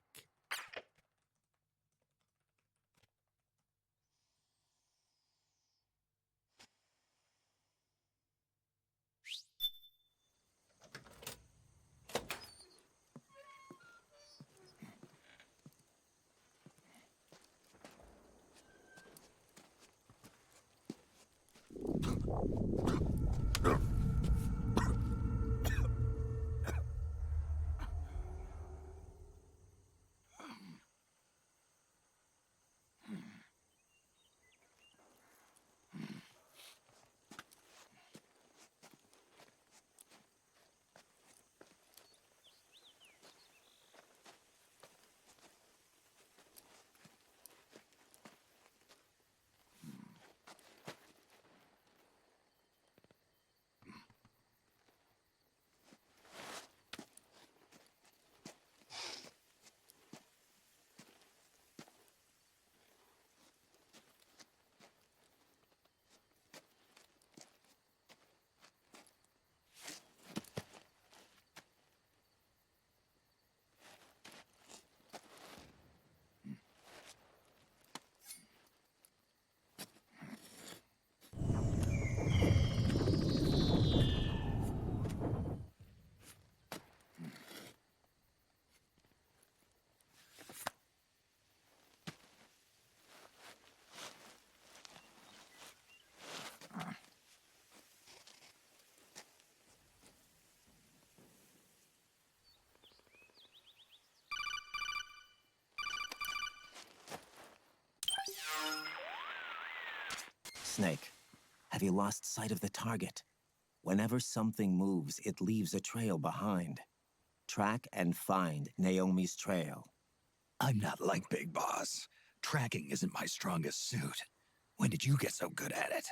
Snake, have you lost sight of the target? Whenever something moves, it leaves a trail behind. Track and find Naomi's trail. I'm not like Big Boss. Tracking isn't my strongest suit. When did you get so good at it?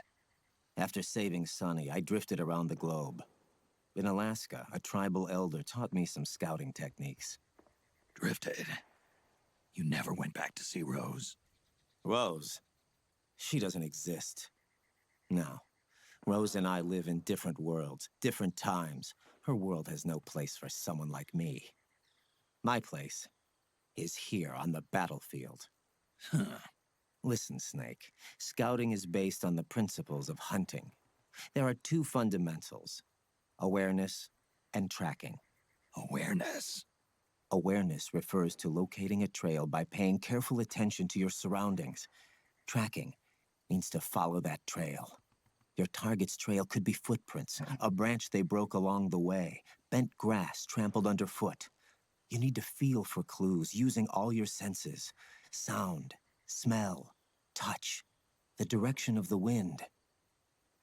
After saving Sonny, I drifted around the globe. In Alaska, a tribal elder taught me some scouting techniques. Drifted. You never went back to see Rose? Rose? She doesn't exist. No. Rose and I live in different worlds, different times. Her world has no place for someone like me. My place is here on the battlefield. Huh. Listen, Snake. Scouting is based on the principles of hunting. There are two fundamentals: awareness and tracking. Awareness? Awareness refers to locating a trail by paying careful attention to your surroundings. Tracking means to follow that trail. Your target's trail could be footprints, a branch they broke along the way, bent grass trampled underfoot. You need to feel for clues using all your senses: sound, smell, touch, the direction of the wind.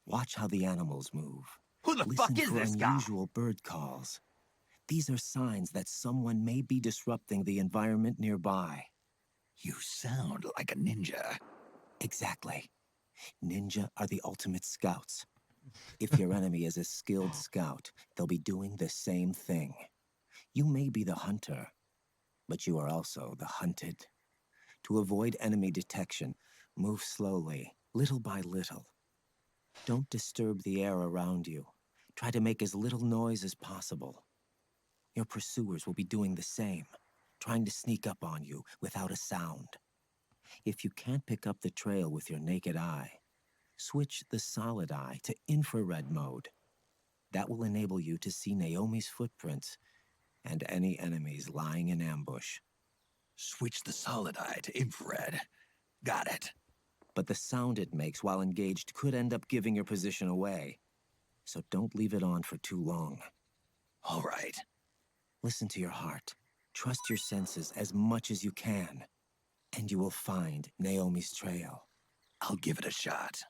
Watch how the animals move. Who the Listen fuck is for this guy? unusual bird calls. These are signs that someone may be disrupting the environment nearby. You sound like a ninja. Exactly. Ninja are the ultimate scouts. If your enemy is a skilled scout, they'll be doing the same thing. You may be the hunter, but you are also the hunted. To avoid enemy detection, move slowly, little by little. Don't disturb the air around you. Try to make as little noise as possible. Your pursuers will be doing the same, trying to sneak up on you without a sound. If you can't pick up the trail with your naked eye, switch the solid eye to infrared mode. That will enable you to see Naomi's footprints and any enemies lying in ambush. Switch the solid eye to infrared. Got it. But the sound it makes while engaged could end up giving your position away. So don't leave it on for too long. All right. Listen to your heart. Trust your senses as much as you can. And you will find Naomi's trail. I'll give it a shot.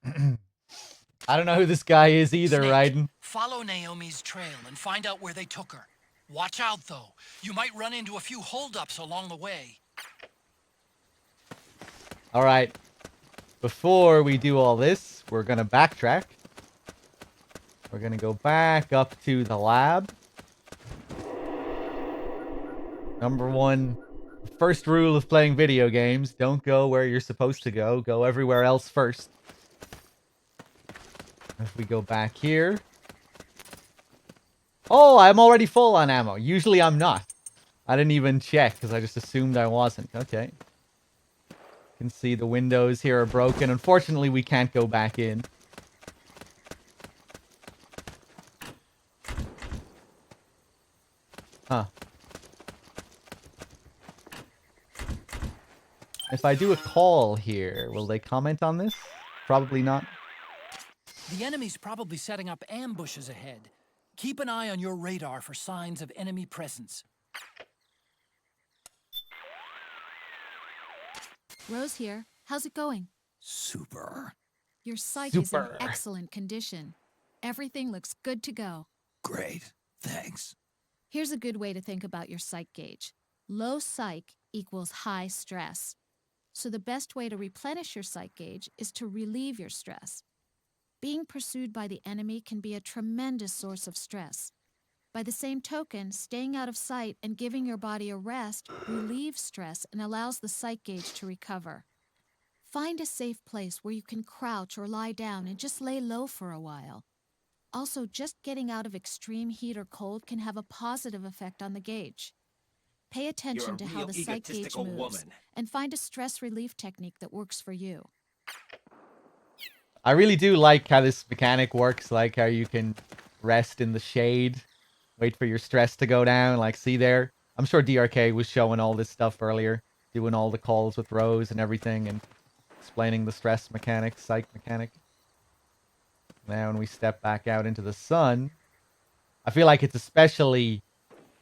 I don't know who this guy is either, Snake, Raiden. follow Naomi's trail and find out where they took her. Watch out, though. You might run into a few holdups along the way. All right. Before we do all this, we're going to backtrack. We're going to go back up to the lab. Number one, first rule of playing video games: don't go where you're supposed to go. Go everywhere else first. If we go back here. Oh, I'm already full on ammo. Usually I'm not. I didn't even check because I just assumed I wasn't. Okay. You can see the windows here are broken. Unfortunately, we can't go back in. Huh. If I do a call here, will they comment on this? Probably not. The enemy's probably setting up ambushes ahead. Keep an eye on your radar for signs of enemy presence. Rose here. How's it going? Super. Your sight is in Super. excellent condition. Everything looks good to go. Great. Thanks. Here's a good way to think about your psych gauge. Low psych equals high stress. So the best way to replenish your psych gauge is to relieve your stress. Being pursued by the enemy can be a tremendous source of stress. By the same token, staying out of sight and giving your body a rest relieves stress and allows the psych gauge to recover. Find a safe place where you can crouch or lie down and just lay low for a while. Also, just getting out of extreme heat or cold can have a positive effect on the gauge. Pay attention to how the psych gauge moves and find a stress relief technique that works for you. I really do like how this mechanic works, like how you can rest in the shade, wait for your stress to go down, like see there. I'm sure DRK was showing all this stuff earlier, doing all the calls with Rose and everything and explaining the stress mechanic, psych mechanic. Now when we step back out into the sun, I feel like it's especially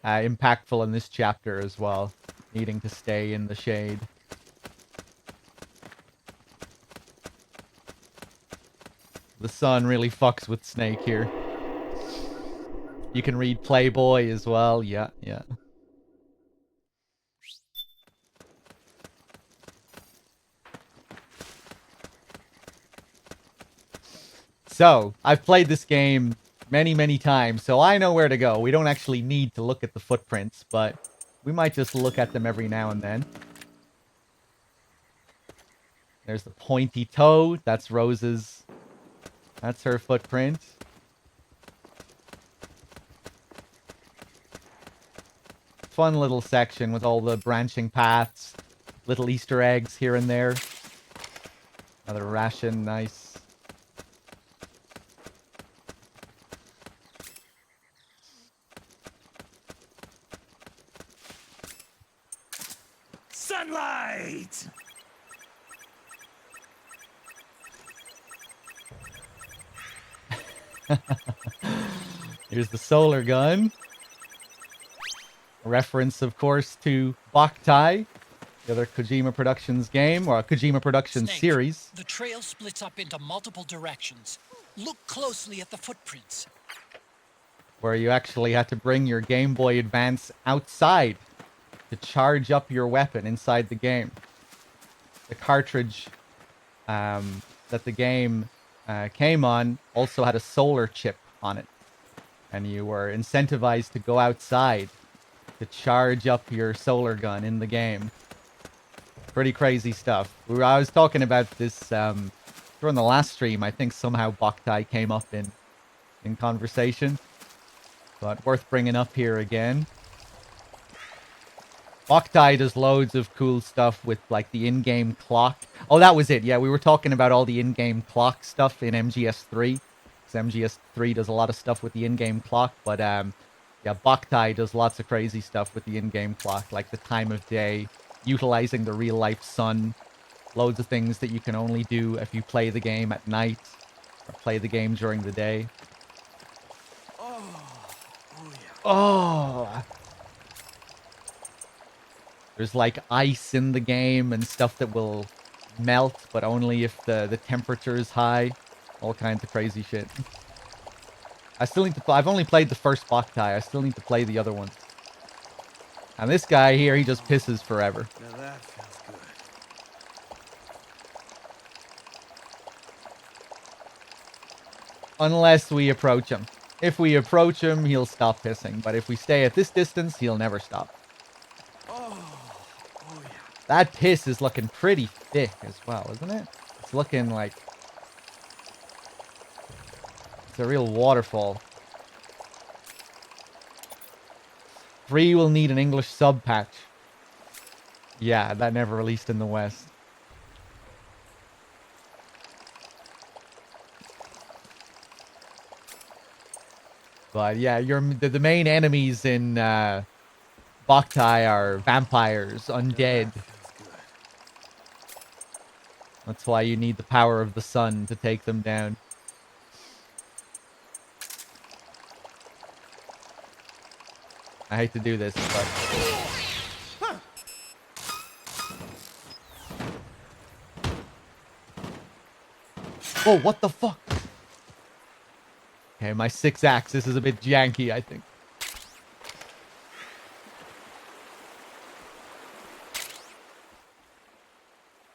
impactful in this chapter as well, needing to stay in the shade. The sun really fucks with Snake here. You can read Playboy as well. Yeah, yeah. So, I've played this game many, many times, so I know where to go. We don't actually need to look at the footprints, but we might just look at them every now and then. There's the pointy toe. That's Rose's. That's her footprint. Fun little section with all the branching paths. Little Easter eggs here and there. Another ration, nice. Sunlight! Here's the solar gun. A reference, of course, to Boktai, the other Kojima Productions game, or a Kojima Productions Snake, series. The trail splits up into multiple directions. Look closely at the footprints. Where you actually had to bring your Game Boy Advance outside to charge up your weapon inside the game. The cartridge that the game came on also had a solar chip on it. And you were incentivized to go outside to charge up your solar gun in the game. Pretty crazy stuff. I was talking about this during the last stream. I think somehow Boktai came up in conversation. But worth bringing up here again. Boktai does loads of cool stuff with, like, the in-game clock. Oh, that was it. Yeah, we were talking about all the in-game clock stuff in MGS3. Because MGS3 does a lot of stuff with the in-game clock. But, yeah, Boktai does lots of crazy stuff with the in-game clock. Like the time of day, utilizing the real-life sun. Loads of things that you can only do if you play the game at night. Or play the game during the day. Oh! There's like ice in the game and stuff that will melt, but only if the temperature is high. All kinds of crazy shit. I still need to I've only played the first Boktai. I still need to play the other ones. And this guy here, he just pisses forever. Now that feels good. Unless we approach him. If we approach him, he'll stop pissing. But if we stay at this distance, he'll never stop. That piss is looking pretty thick as well, isn't it? It's looking like... it's a real waterfall. 3 will need an English sub patch. Yeah, that never released in the West. But yeah, the main enemies in Boktai are vampires, undead. That's why you need the power of the sun to take them down. I hate to do this, but... Whoa, what the fuck? Okay, my 6-axis is a bit janky, I think.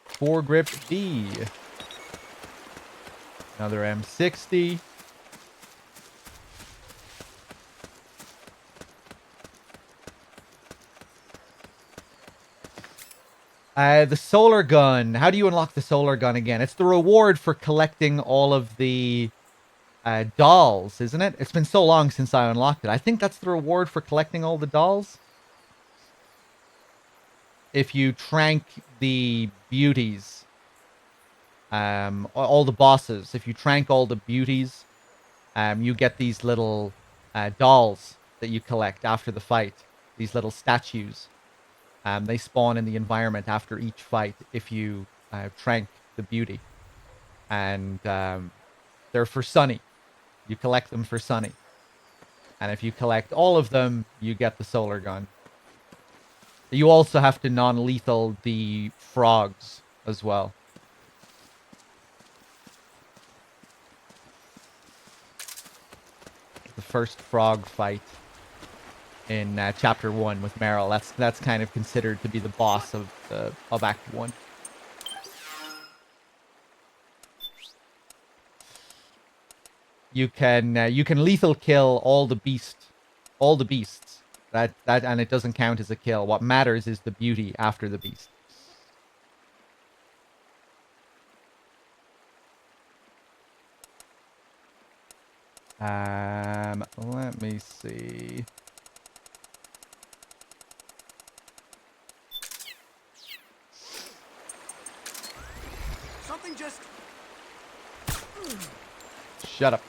Foregrip D. Another M60. The solar gun. How do you unlock the solar gun again? It's the reward for collecting all of the dolls, isn't it? It's been so long since I unlocked it. I think that's the reward for collecting all the dolls. If you trank the beauties, all the bosses, if you trank all the beauties, you get these little dolls that you collect after the fight. These little statues. They spawn in the environment after each fight if you trank the beauty. And they're for Sunny. You collect them for Sunny. And if you collect all of them, you get the solar gun. You also have to non-lethal the frogs as well. the first frog fight in chapter 1 with Meryl. That's kind of considered to be the boss of Act 1. You can lethal kill all the beasts. That and it doesn't count as a kill. What matters is the beauty after the beast. Let me see. Something just... Shut up.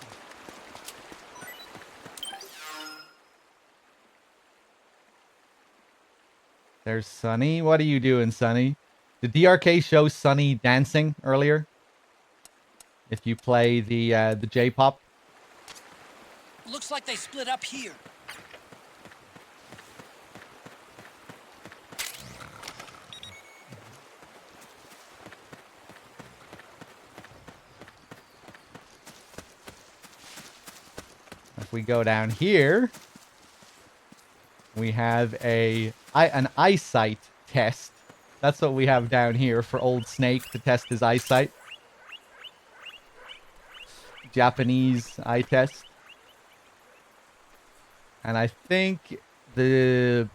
There's Sunny. What are you doing, Sunny? Did DRK show Sunny dancing earlier? If you play the J-pop. Looks like they split up here. If we go down here, we have an eyesight test. That's what we have down here for Old Snake to test his eyesight. Japanese eye test. And I think the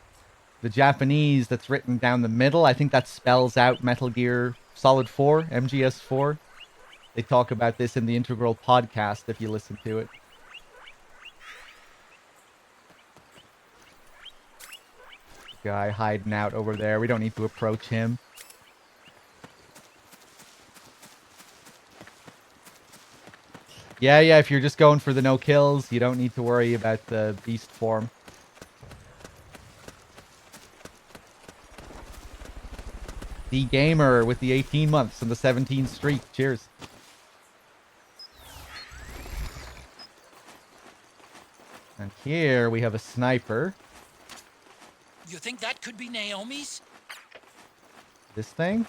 Japanese that's written down the middle, I think that spells out Metal Gear Solid 4, MGS4. They talk about this in the Integral podcast if you listen to it. Guy hiding out over there. We don't need to approach him. Yeah, if you're just going for the no kills, you don't need to worry about the beast form. The Gamer with the 18 months and the 17 streak. Cheers. And here we have a sniper. You think that could be Naomi's? This thing?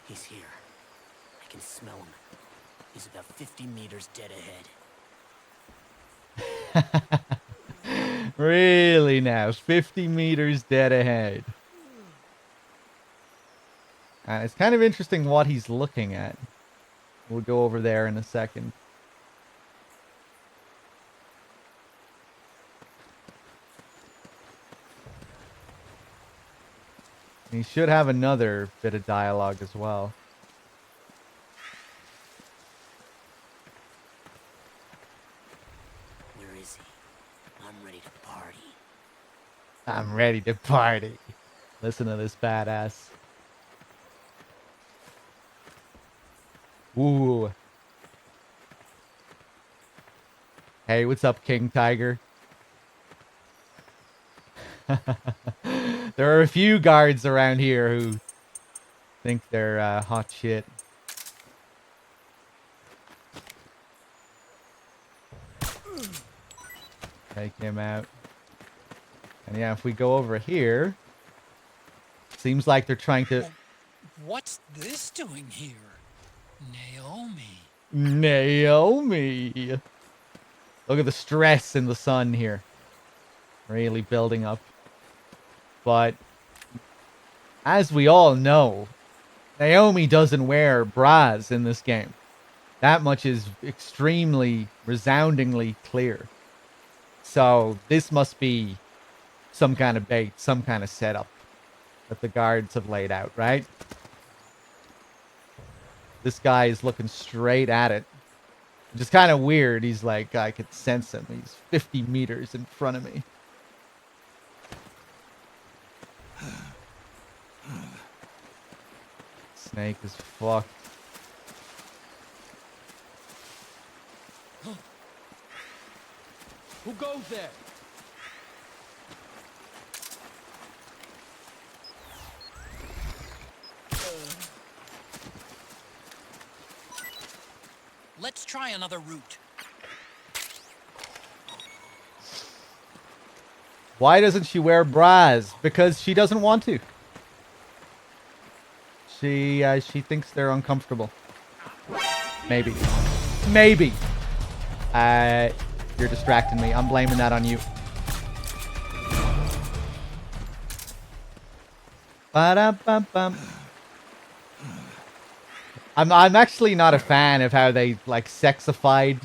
He's here. I can smell him. He's about 50 meters dead ahead. Really now, 50 meters dead ahead. And it's kind of interesting what he's looking at. We'll go over there in a second. He should have another bit of dialogue as well. Where is he? I'm ready to party. I'm ready to party. Listen to this badass. Ooh. Hey, what's up, King Tiger? There are a few guards around here who think they're hot shit. Take him out. And yeah, if we go over here, seems like they're trying to... What's this doing here? Naomi. Naomi! Look at the stress in the sun here. Really building up. But as we all know, Naomi doesn't wear bras in this game. That much is extremely, resoundingly clear. So this must be some kind of bait, some kind of setup that the guards have laid out, right? This guy is looking straight at it. Which is kind of weird. He's like, I could sense him. He's 50 meters in front of me. Snake is fucked. Who goes there? Let's try another route. Why doesn't she wear bras? Because she doesn't want to. She thinks they're uncomfortable. Maybe. Maybe. You're distracting me. I'm blaming that on you. Ba-da-bum-bum. I'm actually not a fan of how they like sexified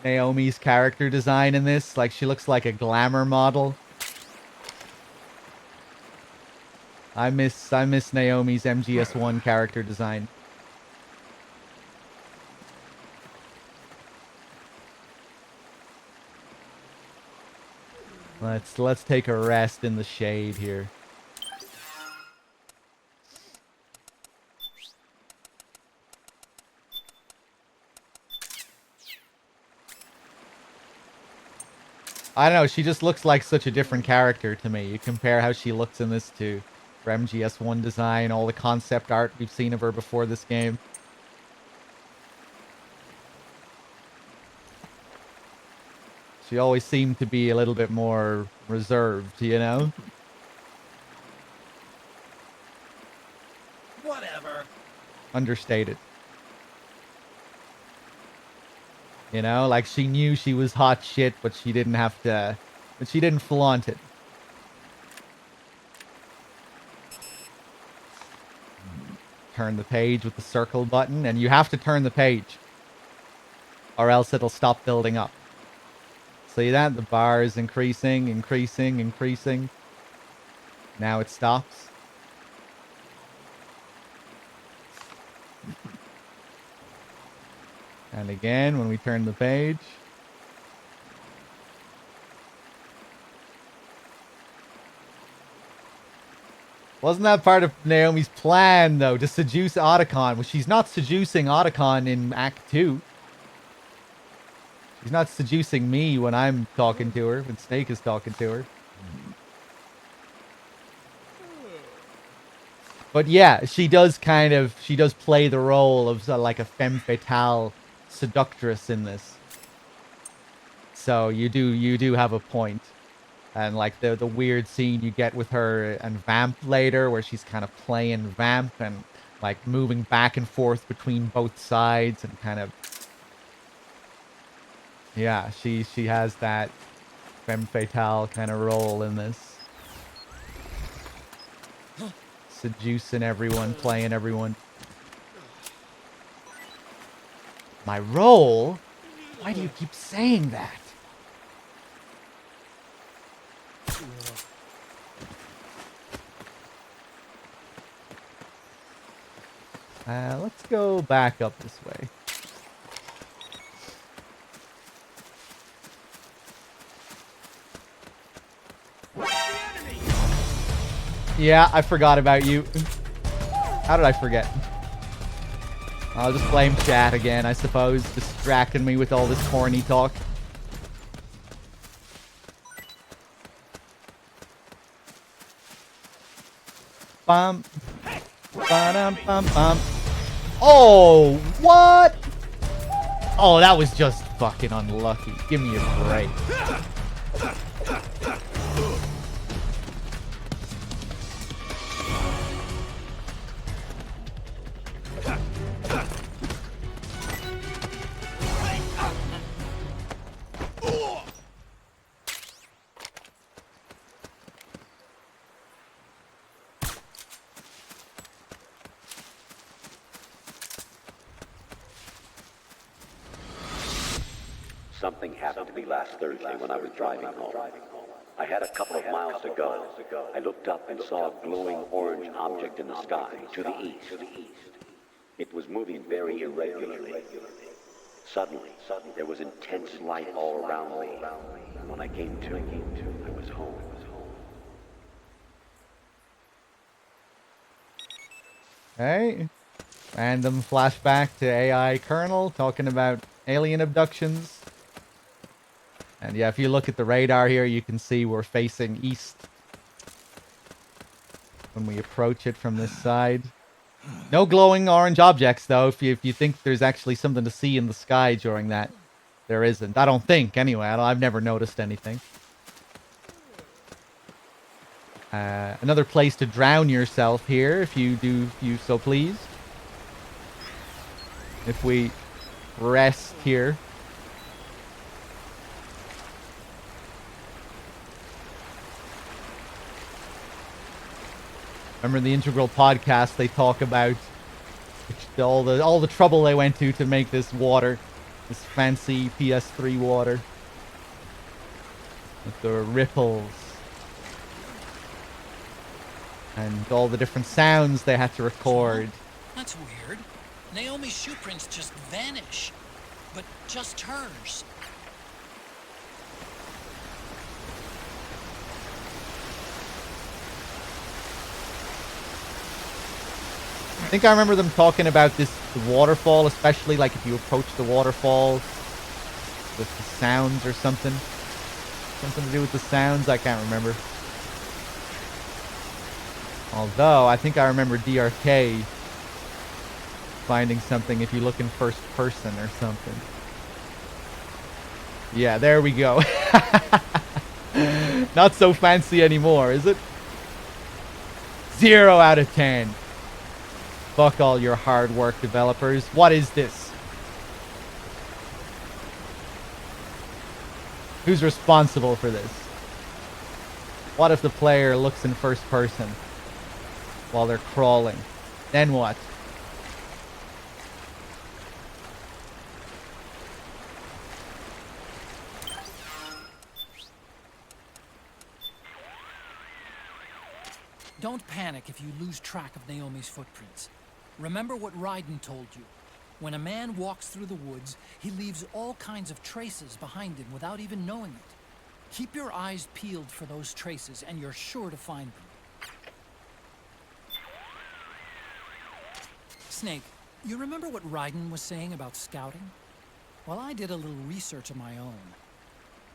Naomi's character design in this. Like, she looks like a glamour model. I miss Naomi's MGS1 character design. Let's take a rest in the shade here. I don't know, she just looks like such a different character to me. You compare how she looks in this to her MGS1 design, all the concept art we've seen of her before this game. She always seemed to be a little bit more reserved, you know? Whatever. Understated. You know, like she knew she was hot shit, but she didn't have to, but she didn't flaunt it. Turn the page with the circle button, and you have to turn the page, or else it'll stop building up. See that? The bar is increasing, increasing, increasing. Now it stops. And again, when we turn the page. Wasn't that part of Naomi's plan, though, to seduce Otacon? Well, she's not seducing Otacon in Act 2. She's not seducing me when I'm talking to her, when Snake is talking to her. But yeah, she does play the role of like a femme fatale seductress in this. So you do have a point. And like the weird scene you get with her and Vamp later, where she's kind of playing Vamp and like moving back and forth between both sides and kind of, yeah, she has that femme fatale kind of role in this. Seducing everyone, playing everyone. My role? Why do you keep saying that? Let's go back up this way. Yeah, I forgot about you. How did I forget? I'll just blame chat again, I suppose, distracting me with all this corny talk. Bum. Ba-dum, bum, bum. Oh, what? Oh, that was just fucking unlucky. Give me a break. Something happened to me last Thursday when I was driving home. I had a couple of miles to go. I looked up and saw a glowing orange object in the sky to the east. It was moving very irregularly. Suddenly, there was intense light all around me. When I came to, I was home. Hey, random flashback to AI Colonel talking about alien abductions. And yeah, if you look at the radar here, you can see we're facing east when we approach it from this side. No glowing orange objects, though. If you think there's actually something to see in the sky during that, there isn't. I don't think, anyway. I've never noticed anything. Another place to drown yourself here, if you so please. If we rest here. Remember in the Integral podcast, they talk about all the trouble they went to make this water, this fancy PS3 water, with the ripples and all the different sounds they had to record. That's weird. Naomi's shoe prints just vanish, but just hers. I think I remember them talking about the waterfall, especially like if you approach the waterfall with the sounds or something. Something to do with the sounds, I can't remember. Although, I think I remember DRK finding something if you look in first person or something. Yeah, there we go. Not so fancy anymore, is it? 0 out of 10. Fuck all your hard work, developers. What is this? Who's responsible for this? What if the player looks in first person while they're crawling? Then what? Don't panic if you lose track of Naomi's footprints. Remember what Raiden told you. When a man walks through the woods, he leaves all kinds of traces behind him without even knowing it. Keep your eyes peeled for those traces, and you're sure to find them. Snake, you remember what Raiden was saying about scouting? Well, I did a little research of my own.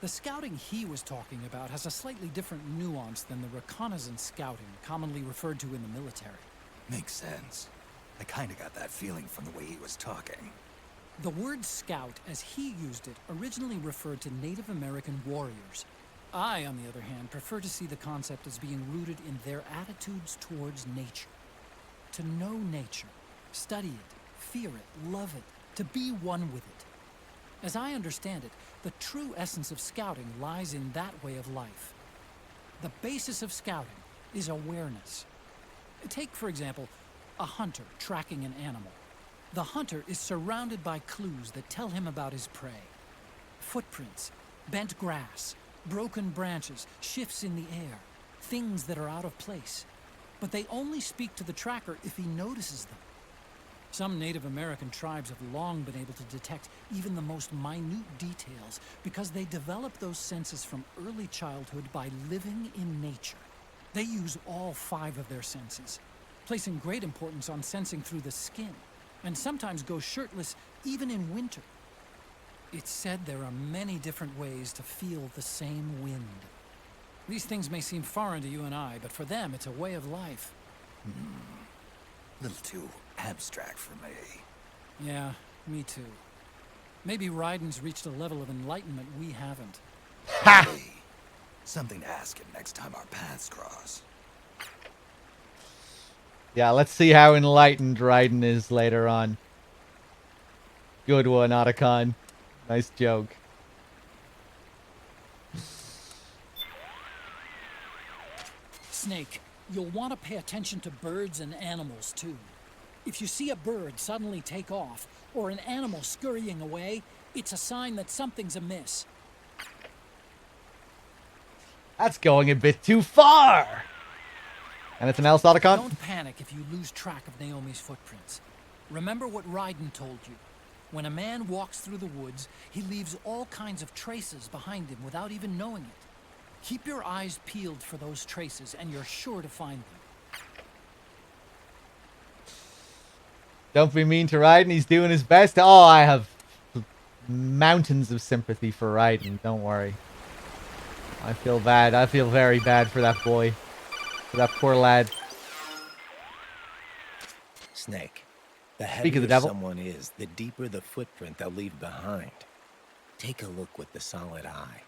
The scouting he was talking about has a slightly different nuance than the reconnaissance scouting commonly referred to in the military. Makes sense. I kinda got that feeling from the way he was talking. The word scout, as he used it, originally referred to Native American warriors. I, on the other hand, prefer to see the concept as being rooted in their attitudes towards nature. To know nature, study it, fear it, love it, to be one with it. As I understand it, the true essence of scouting lies in that way of life. The basis of scouting is awareness. Take, for example, a hunter tracking an animal. The hunter is surrounded by clues that tell him about his prey. Footprints, bent grass, broken branches, shifts in the air, things that are out of place. But they only speak to the tracker if he notices them. Some Native American tribes have long been able to detect even the most minute details because they develop those senses from early childhood by living in nature. They use all 5 of their senses, placing great importance on sensing through the skin, and sometimes go shirtless even in winter. It's said there are many different ways to feel the same wind. These things may seem foreign to you and I, but for them it's a way of life. Little too abstract for me. Yeah, me too. Maybe Raiden's reached a level of enlightenment we haven't. Ha! Something to ask him next time our paths cross. Yeah, let's see how enlightened Raiden is later on. Good one, Otacon. Nice joke. Snake, you'll want to pay attention to birds and animals too. If you see a bird suddenly take off, or an animal scurrying away, it's a sign that something's amiss. That's going a bit too far! Anything else, Otacon? Don't panic if you lose track of Naomi's footprints. Remember what Raiden told you. When a man walks through the woods, he leaves all kinds of traces behind him without even knowing it. Keep your eyes peeled for those traces, and you're sure to find them. Don't be mean to Raiden, he's doing his best. Oh, I have mountains of sympathy for Raiden, don't worry. I feel bad, I feel very bad for that boy. For that poor lad. Snake, the Speak of heavier the devil. someone is, the deeper the footprint they'll leave behind. Take a look with the solid eye.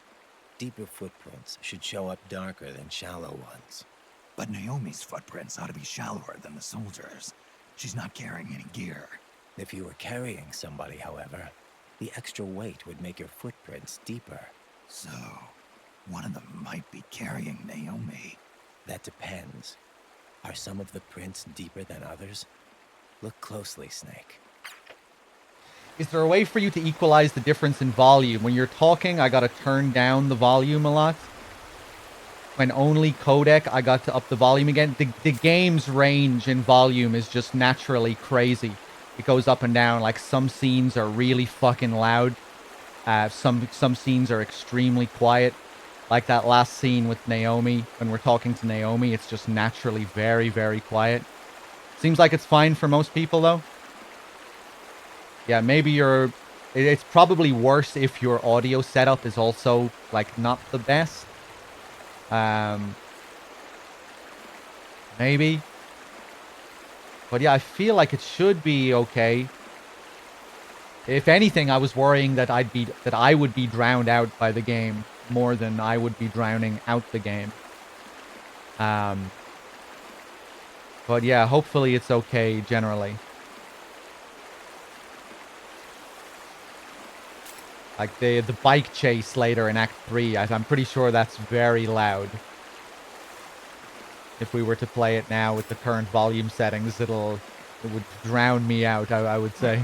Deeper footprints should show up darker than shallow ones. But Naomi's footprints ought to be shallower than the soldiers. She's not carrying any gear. If you were carrying somebody, however, the extra weight would make your footprints deeper. So, one of them might be carrying Naomi. That depends. Are some of the prints deeper than others? Look closely, Snake. Is there a way for you to equalize the difference in volume? When you're talking, I gotta turn down the volume a lot. When only codec, I got to up the volume again. The game's range in volume is just naturally crazy. It goes up and down. Like, some scenes are really fucking loud. Some scenes are extremely quiet. Like that last scene with Naomi, when we're talking to Naomi, it's just naturally very, very quiet. Seems like it's fine for most people, though. Yeah, maybe it's probably worse if your audio setup is also, like, not the best. Maybe. But yeah, I feel like it should be okay. If anything, I was worrying that I would be drowned out by the game more than I would be drowning out the game. But yeah, hopefully it's okay generally. Like the bike chase later in Act 3, I'm pretty sure that's very loud. If we were to play it now with the current volume settings, it would drown me out, I would say.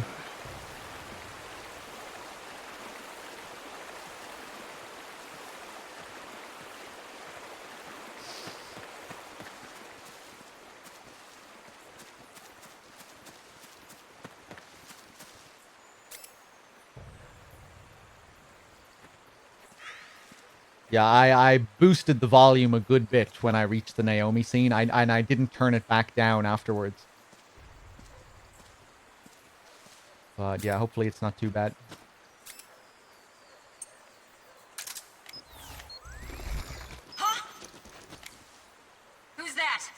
Yeah, I boosted the volume a good bit when I reached the Naomi scene, and I didn't turn it back down afterwards. But yeah, hopefully it's not too bad. Huh? Who's that?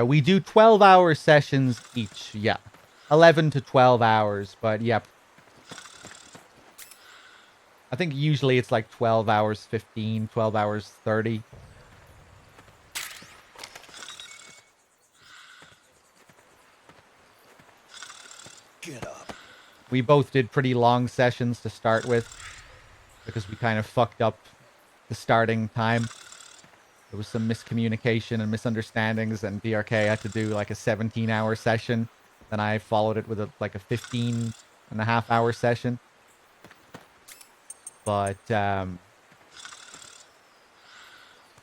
We do 12-hour sessions each, yeah. 11 to 12 hours, but yeah. I think usually it's like 12 hours 15, 12 hours 30. Get up. We both did pretty long sessions to start with, because we kind of fucked up the starting time. There was some miscommunication and misunderstandings, and DRK had to do like a 17-hour session. Then I followed it with like a 15-and-a-half-hour session. But, yeah,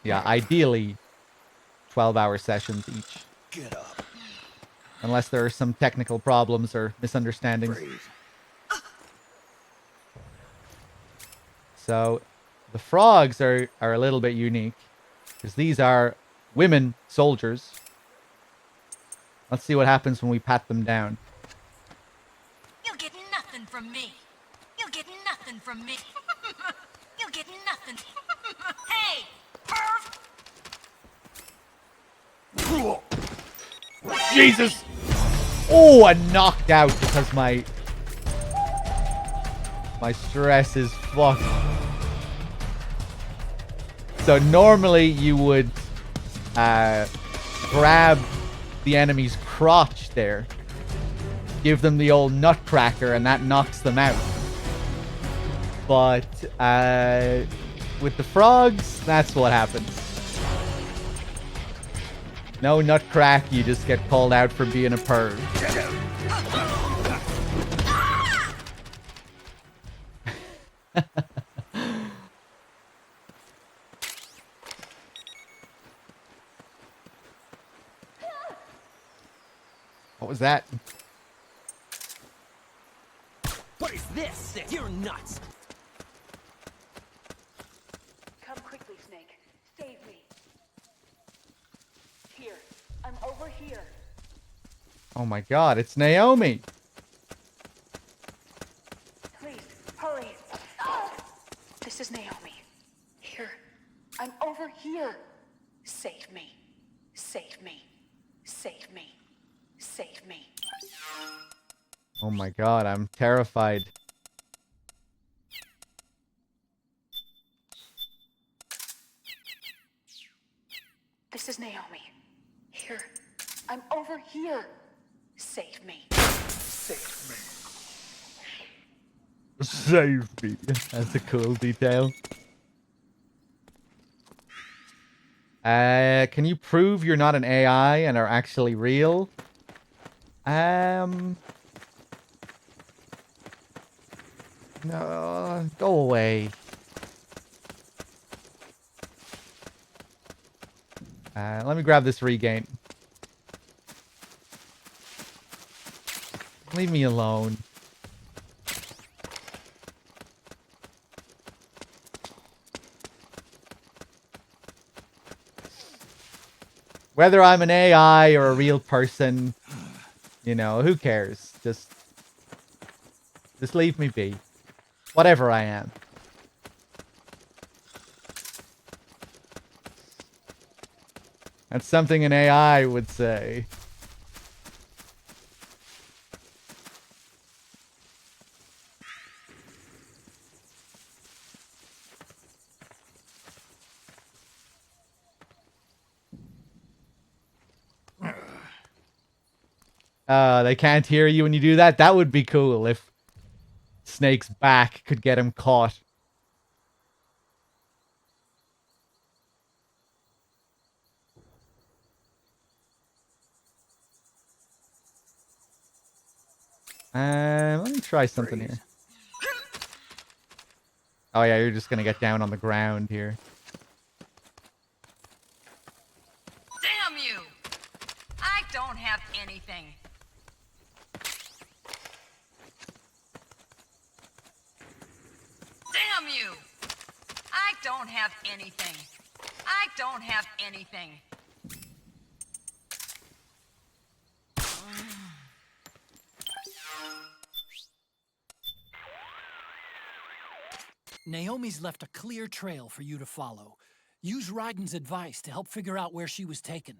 ideally, 12-hour sessions each. Get up. Unless there are some technical problems or misunderstandings. Breathe. So, the frogs are a little bit unique. Because these are women soldiers. Let's see what happens when we pat them down. You'll get nothing from me. You'll get nothing from me. You'll get nothing. Hey, perv! Jesus! Oh, I knocked out because my stress is fucked. So normally you would grab the enemy's crotch there, give them the old nutcracker, and that knocks them out. But with the frogs, that's what happens. No nutcrack, you just get called out for being a perv. What was that? What is this? You're nuts. Come quickly, Snake. Save me. Here. I'm over here. Oh my god, it's Naomi! Please, hurry. This is Naomi. Here. I'm over here. Oh my god, I'm terrified. This is Naomi. Here. I'm over here. Save me. Save me. That's a cool detail. Can you prove you're not an AI and are actually real? No, go away. Let me grab this regain. Leave me alone. Whether I'm an AI or a real person, you know, who cares? Just leave me be. Whatever I am. That's something an AI would say. They can't hear you when you do that. That would be cool if Snake's back could get him caught. Let me try something here. Oh yeah, you're just gonna get down on the ground here. Damn you! I don't have anything. Damn you! I don't have anything. I don't have anything. Naomi's left a clear trail for you to follow. Use Raiden's advice to help figure out where she was taken.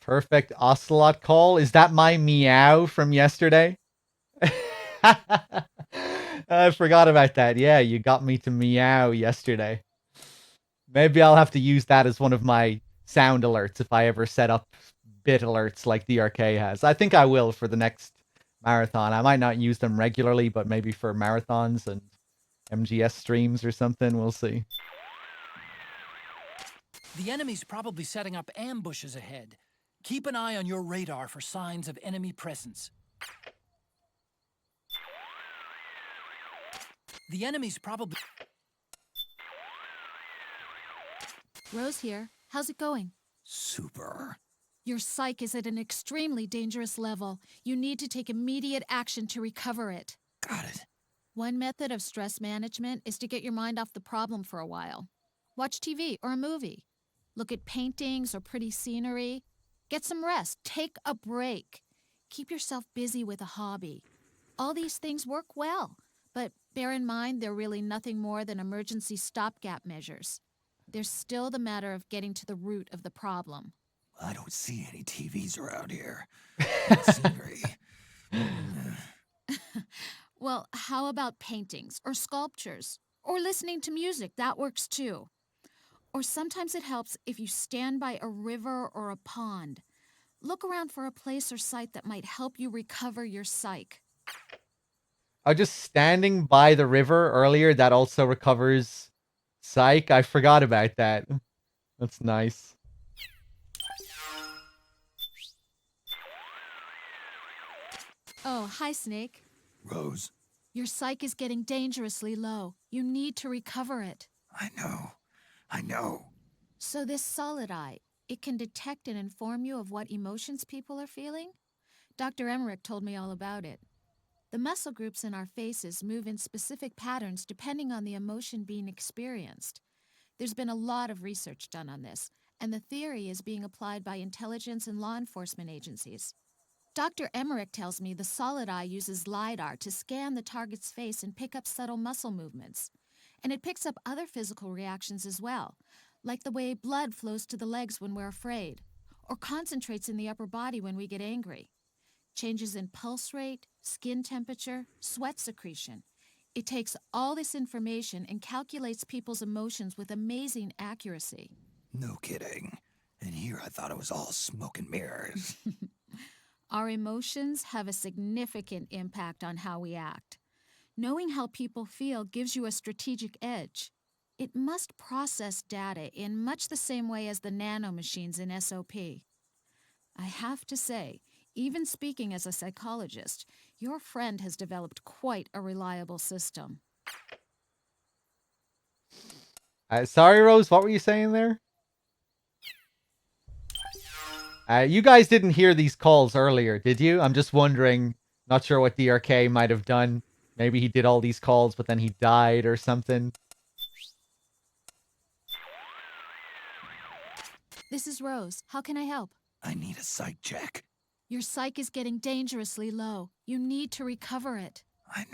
Perfect ocelot call. Is that my meow from yesterday? I forgot about that. Yeah, you got me to meow yesterday. Maybe I'll have to use that as one of my sound alerts if I ever set up bit alerts like DRK has. I think I will for the next marathon. I might not use them regularly, but maybe for marathons and MGS streams or something. We'll see. The enemy's probably setting up ambushes ahead. Keep an eye on your radar for signs of enemy presence. The enemy's probably... Rose here. How's it going? Super. Your psyche is at an extremely dangerous level. You need to take immediate action to recover it. Got it. One method of stress management is to get your mind off the problem for a while. Watch TV or a movie. Look at paintings or pretty scenery. Get some rest. Take a break. Keep yourself busy with a hobby. All these things work well, but bear in mind they're really nothing more than emergency stopgap measures. There's still the matter of getting to the root of the problem. I don't see any TVs around here. Scenery. Well, how about paintings or sculptures? Or listening to music, that works too. Or sometimes it helps if you stand by a river or a pond. Look around for a place or site that might help you recover your psyche. Oh, just standing by the river earlier, that also recovers psych. I forgot about that. That's nice. Oh, hi, Snake. Rose. Your psyche is getting dangerously low. You need to recover it. I know. So this solid eye, it can detect and inform you of what emotions people are feeling? Dr. Emmerich told me all about it. The muscle groups in our faces move in specific patterns depending on the emotion being experienced. There's been a lot of research done on this, and the theory is being applied by intelligence and law enforcement agencies. Dr. Emmerich tells me the solid eye uses LiDAR to scan the target's face and pick up subtle muscle movements. And it picks up other physical reactions as well, like the way blood flows to the legs when we're afraid, or concentrates in the upper body when we get angry. Changes in pulse rate, skin temperature, sweat secretion. It takes all this information and calculates people's emotions with amazing accuracy. No kidding. And here I thought it was all smoke and mirrors. Our emotions have a significant impact on how we act. Knowing how people feel gives you a strategic edge. It must process data in much the same way as the nanomachines in SOP. I have to say, even speaking as a psychologist, your friend has developed quite a reliable system. Sorry, Rose, what were you saying there? You guys didn't hear these calls earlier, did you? I'm just wondering, not sure what DRK might have done. Maybe he did all these calls, but then he died or something. This is Rose. How can I help? I need a psych check. Your psych is getting dangerously low. You need to recover it. I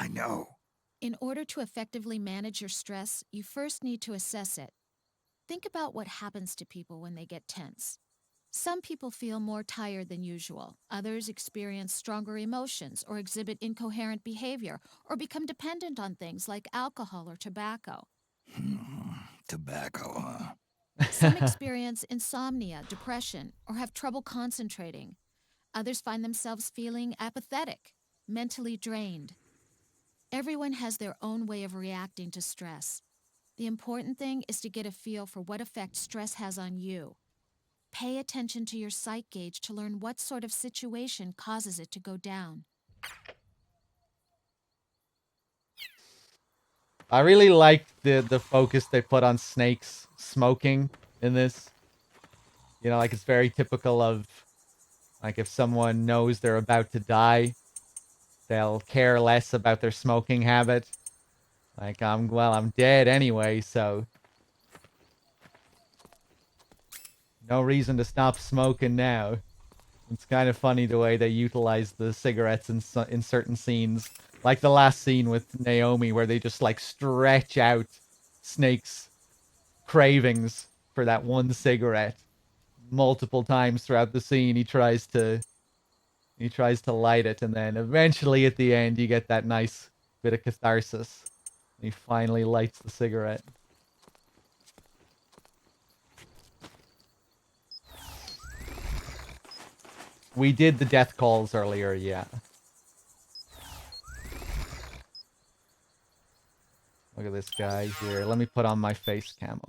know. In order to effectively manage your stress, you first need to assess it. Think about what happens to people when they get tense. Some people feel more tired than usual. Others experience stronger emotions or exhibit incoherent behavior or become dependent on things like alcohol or tobacco. Tobacco, huh? Some experience insomnia, depression, or have trouble concentrating. Others find themselves feeling apathetic, mentally drained. Everyone has their own way of reacting to stress. The important thing is to get a feel for what effect stress has on you. Pay attention to your psych gauge to learn what sort of situation causes it to go down. I really liked the focus they put on Snake's smoking in this. You know, like it's very typical of, like, if someone knows they're about to die, they'll care less about their smoking habit. Like, I'm dead anyway, so no reason to stop smoking now. It's kind of funny the way they utilize the cigarettes in certain scenes. Like the last scene with Naomi, where they just, like, stretch out Snake's cravings for that one cigarette multiple times throughout the scene. He tries to light it, and then eventually at the end you get that nice bit of catharsis. He finally lights the cigarette. We did the death calls earlier, yeah. Look at this guy here. Let me put on my face camo.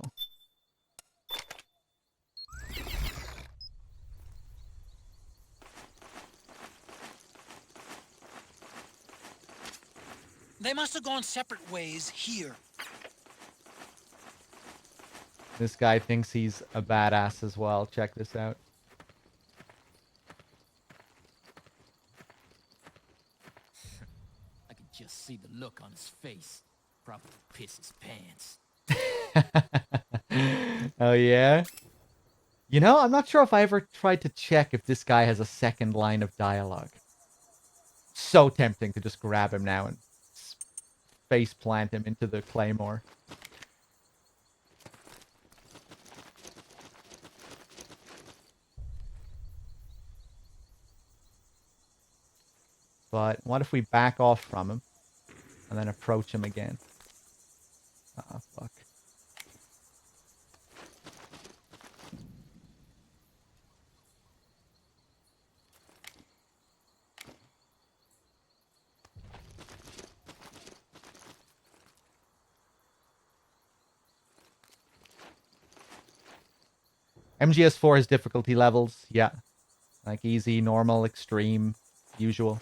They must have gone separate ways here. This guy thinks he's a badass as well. Check this out. I could just see the look on his face. Probably piss his pants. Oh, yeah? You know, I'm not sure if I ever tried to check if this guy has a second line of dialogue. So tempting to just grab him now and face plant him into the claymore. But what if we back off from him and then approach him again? Oh, fuck. MGS4 has difficulty levels, yeah. Like easy, normal, extreme, usual.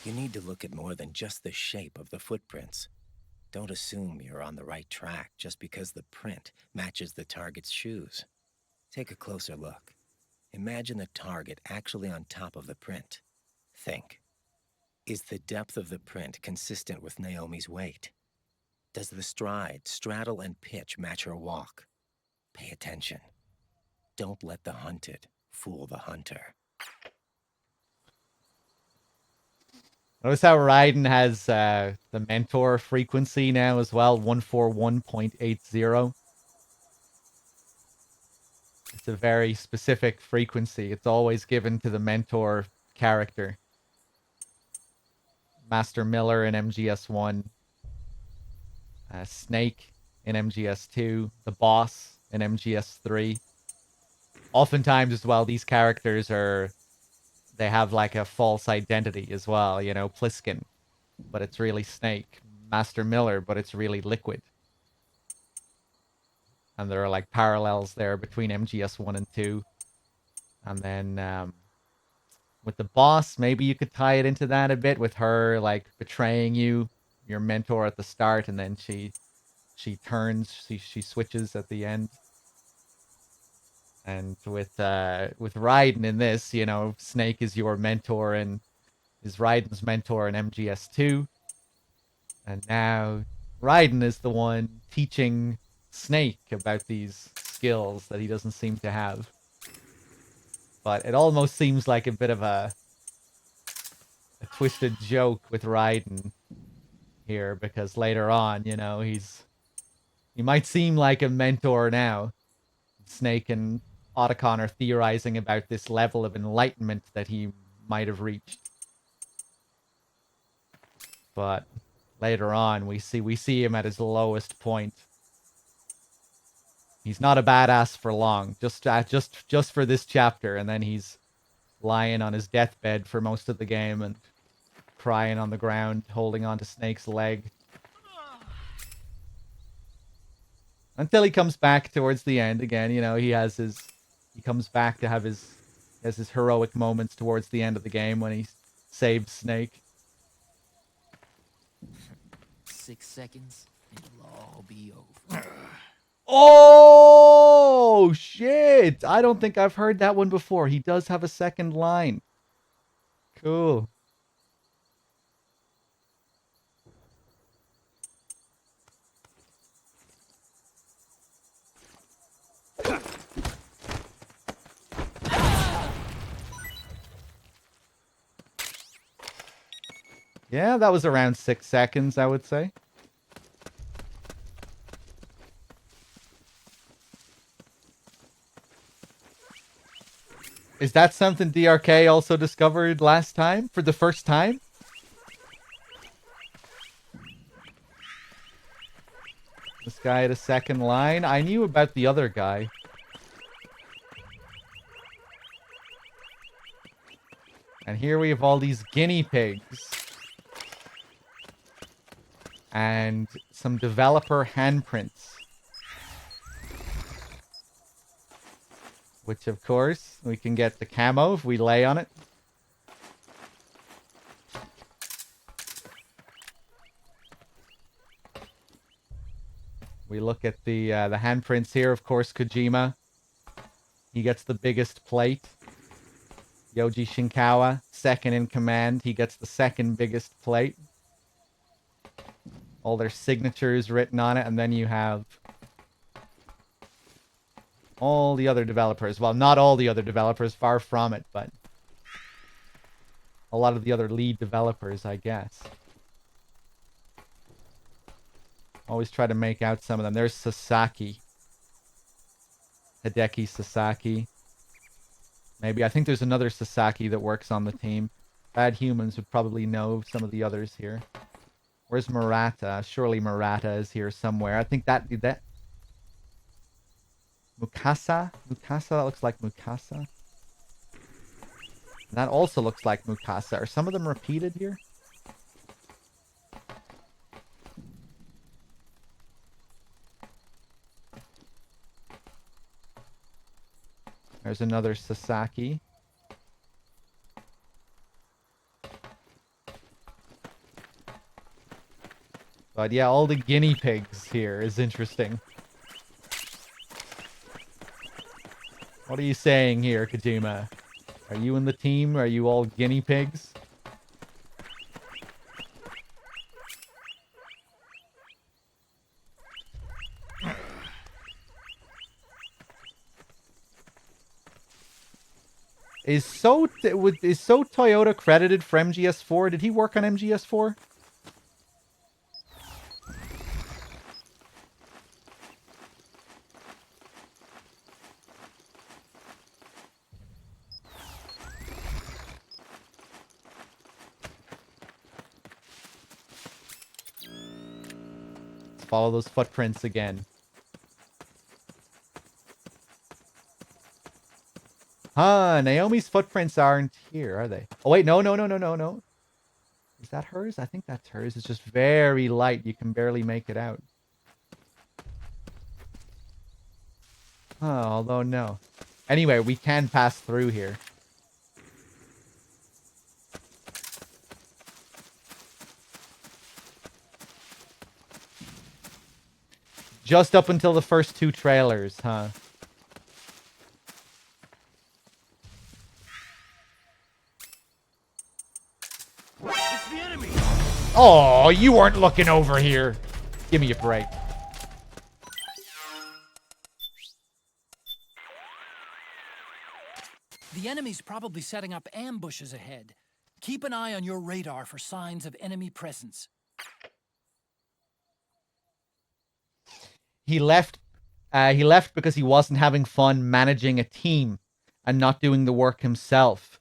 You need to look at more than just the shape of the footprints. Don't assume you're on the right track just because the print matches the target's shoes. Take a closer look. Imagine the target actually on top of the print. Think. Is the depth of the print consistent with Naomi's weight? Does the stride, straddle, and pitch match her walk? Pay attention. Don't let the hunted fool the hunter. Notice how Raiden has the mentor frequency now as well, 141.80. It's a very specific frequency. It's always given to the mentor character. Master Miller in MGS1. Snake in MGS2. The boss in MGS3. Oftentimes as well, these characters they have like a false identity as well, you know, Pliskin, but it's really Snake. Master Miller, but it's really Liquid. And there are like parallels there between MGS 1 and 2. And then with the boss, maybe you could tie it into that a bit with her like betraying you, your mentor at the start, and then she turns, she switches at the end. And with Raiden in this, you know, Snake is your mentor and is Raiden's mentor in MGS2. And now Raiden is the one teaching Snake about these skills that he doesn't seem to have. But it almost seems like a bit of a twisted joke with Raiden here, because later on, you know, he might seem like a mentor now. Snake and Otacon are theorizing about this level of enlightenment that he might have reached. But later on, we see him at his lowest point. He's not a badass for long, just for this chapter, and then he's lying on his deathbed for most of the game and crying on the ground, holding onto Snake's leg. Until he comes back towards the end again, you know, he comes back to have his heroic moments towards the end of the game when he saves Snake. 6 seconds, and it'll all be over. Oh, shit! I don't think I've heard that one before. He does have a second line. Cool. Yeah, that was around 6 seconds, I would say. Is that something DRK also discovered last time? For the first time? This guy had a second line? I knew about the other guy. And here we have all these guinea pigs. And some developer handprints. Which, of course, we can get the camo if we lay on it. We look at the handprints here. Of course, Kojima. He gets the biggest plate. Yoji Shinkawa, second in command. He gets the second biggest plate. All their signatures written on it. And then you have all the other developers. Well, not all the other developers, far from it, but a lot of the other lead developers, I guess. Always try to make out some of them. There's Sasaki. Hideki Sasaki. Maybe. I think there's another Sasaki that works on the team. Bad Humans would probably know some of the others here. Where's Murata? Surely Murata is here somewhere. I think that Mukasa? Mukasa? That looks like Mukasa. That also looks like Mukasa. Are some of them repeated here? There's another Sasaki. But yeah, all the guinea pigs here is interesting. What are you saying here, Kojima? Are you in the team? Are you all guinea pigs? Is So Toyota credited for MGS4? Did he work on MGS4? Let's follow those footprints again. Huh, Naomi's footprints aren't here, are they? Oh, wait, no. Is that hers? I think that's hers. It's just very light. You can barely make it out. Huh, although no. Anyway, we can pass through here. Just up until the first two trailers, huh? It's the enemy. Oh, you weren't looking over here. Give me a break. The enemy's probably setting up ambushes ahead. Keep an eye on your radar for signs of enemy presence. He left because he wasn't having fun managing a team and not doing the work himself.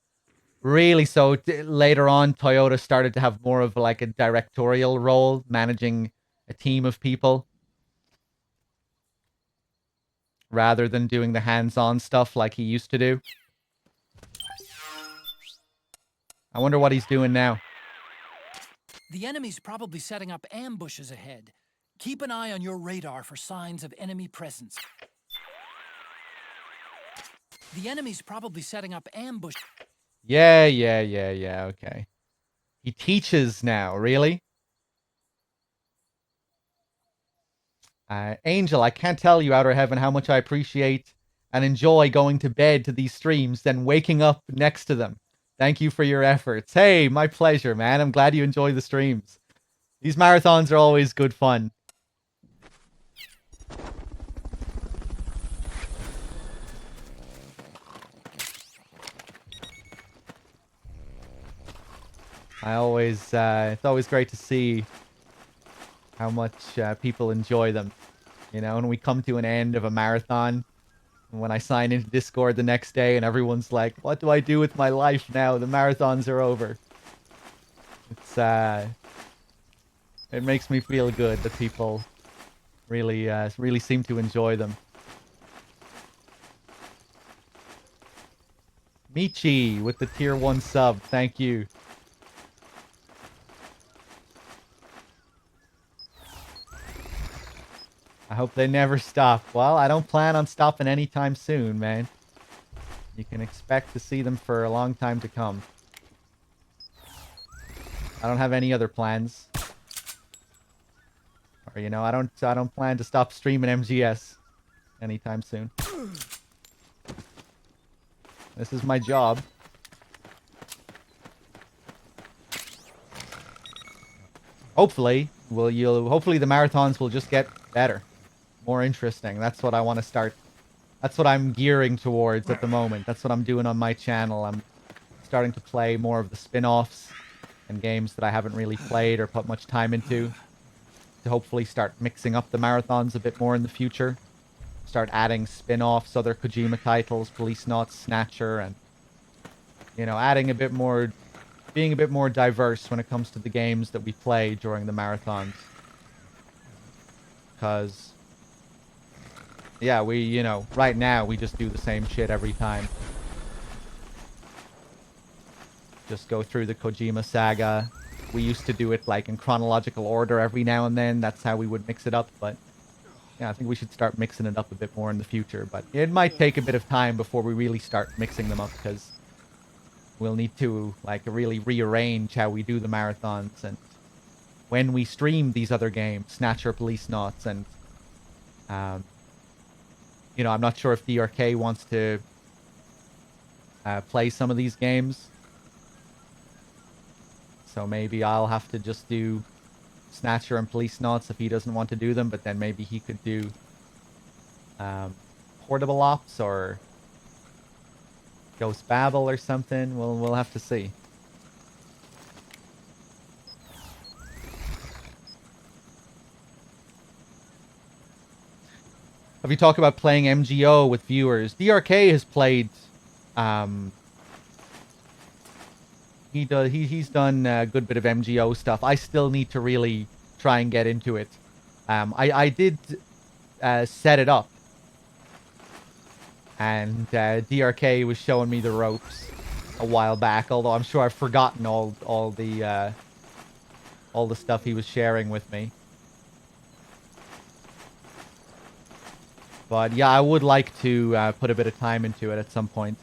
Really, so later on, Toyota started to have more of like a directorial role, managing a team of people, rather than doing the hands-on stuff like he used to do. I wonder what he's doing now. The enemy's probably setting up ambushes ahead. Keep an eye on your radar for signs of enemy presence. The enemy's probably setting up ambush. Yeah, okay. He teaches now, really? Angel, I can't tell you, Outer Heaven, how much I appreciate and enjoy going to bed to these streams, then waking up next to them. Thank you for your efforts. Hey, my pleasure, man. I'm glad you enjoy the streams. These marathons are always good fun. It's always great to see how much people enjoy them. You know, when we come to an end of a marathon, and when I sign into Discord the next day and everyone's like, what do I do with my life now? The marathons are over. It makes me feel good that people really seem to enjoy them. Michi with the tier 1 sub. Thank you. I hope they never stop. Well, I don't plan on stopping anytime soon, man. You can expect to see them for a long time to come. I don't have any other plans. Or, you know, I don't plan to stop streaming MGS anytime soon. This is my job. Hopefully, hopefully the marathons will just get better. More interesting. That's what I want to start. That's what I'm gearing towards at the moment. That's what I'm doing on my channel. I'm starting to play more of the spin-offs and games that I haven't really played or put much time into, to hopefully start mixing up the marathons a bit more in the future. Start adding spin-offs, other Kojima titles, Policenauts, Snatcher, and, you know, adding a bit more, being a bit more diverse when it comes to the games that we play during the marathons. Because, yeah, you know, right now we just do the same shit every time. Just go through the Kojima saga. We used to do it like in chronological order every now and then. That's how we would mix it up, but yeah, I think we should start mixing it up a bit more in the future. But it might take a bit of time before we really start mixing them up, because we'll need to like really rearrange how we do the marathons and when we stream these other games, Snatcher, Policenauts, and you know, I'm not sure if DRK wants to play some of these games. So maybe I'll have to just do Snatcher and Policenauts if he doesn't want to do them, but then maybe he could do Portable Ops or Ghost Babel or something. We'll have to see. Have you talked about playing MGO with viewers? DRK has played. He's done a good bit of MGO stuff. I still need to really try and get into it. I did set it up, and DRK was showing me the ropes a while back. Although I'm sure I've forgotten all the stuff he was sharing with me. But yeah, I would like to put a bit of time into it at some point.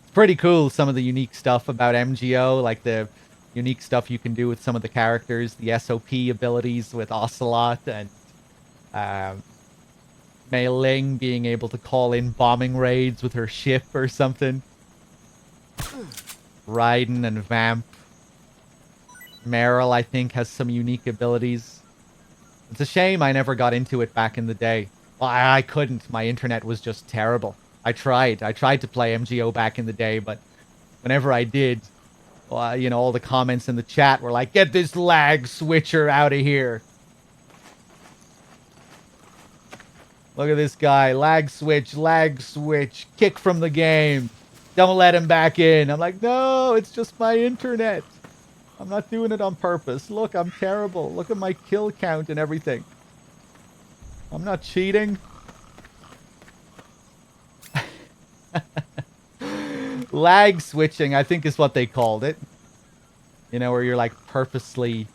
It's pretty cool, some of the unique stuff about MGO, like the unique stuff you can do with some of the characters, the SOP abilities with Ocelot and Mei Ling being able to call in bombing raids with her ship or something. Raiden and Vamp. Meryl, I think, has some unique abilities. It's a shame I never got into it back in the day. Well, I couldn't. My internet was just terrible. I tried to play MGO back in the day, but whenever I did, well, you know, all the comments in the chat were like, "Get this lag switcher out of here." Look at this guy. Lag switch, kick from the game. Don't let him back in. I'm like, no, it's just my internet. I'm not doing it on purpose. Look, I'm terrible. Look at my kill count and everything. I'm not cheating. Lag switching, I think, is what they called it. You know, where you're like purposely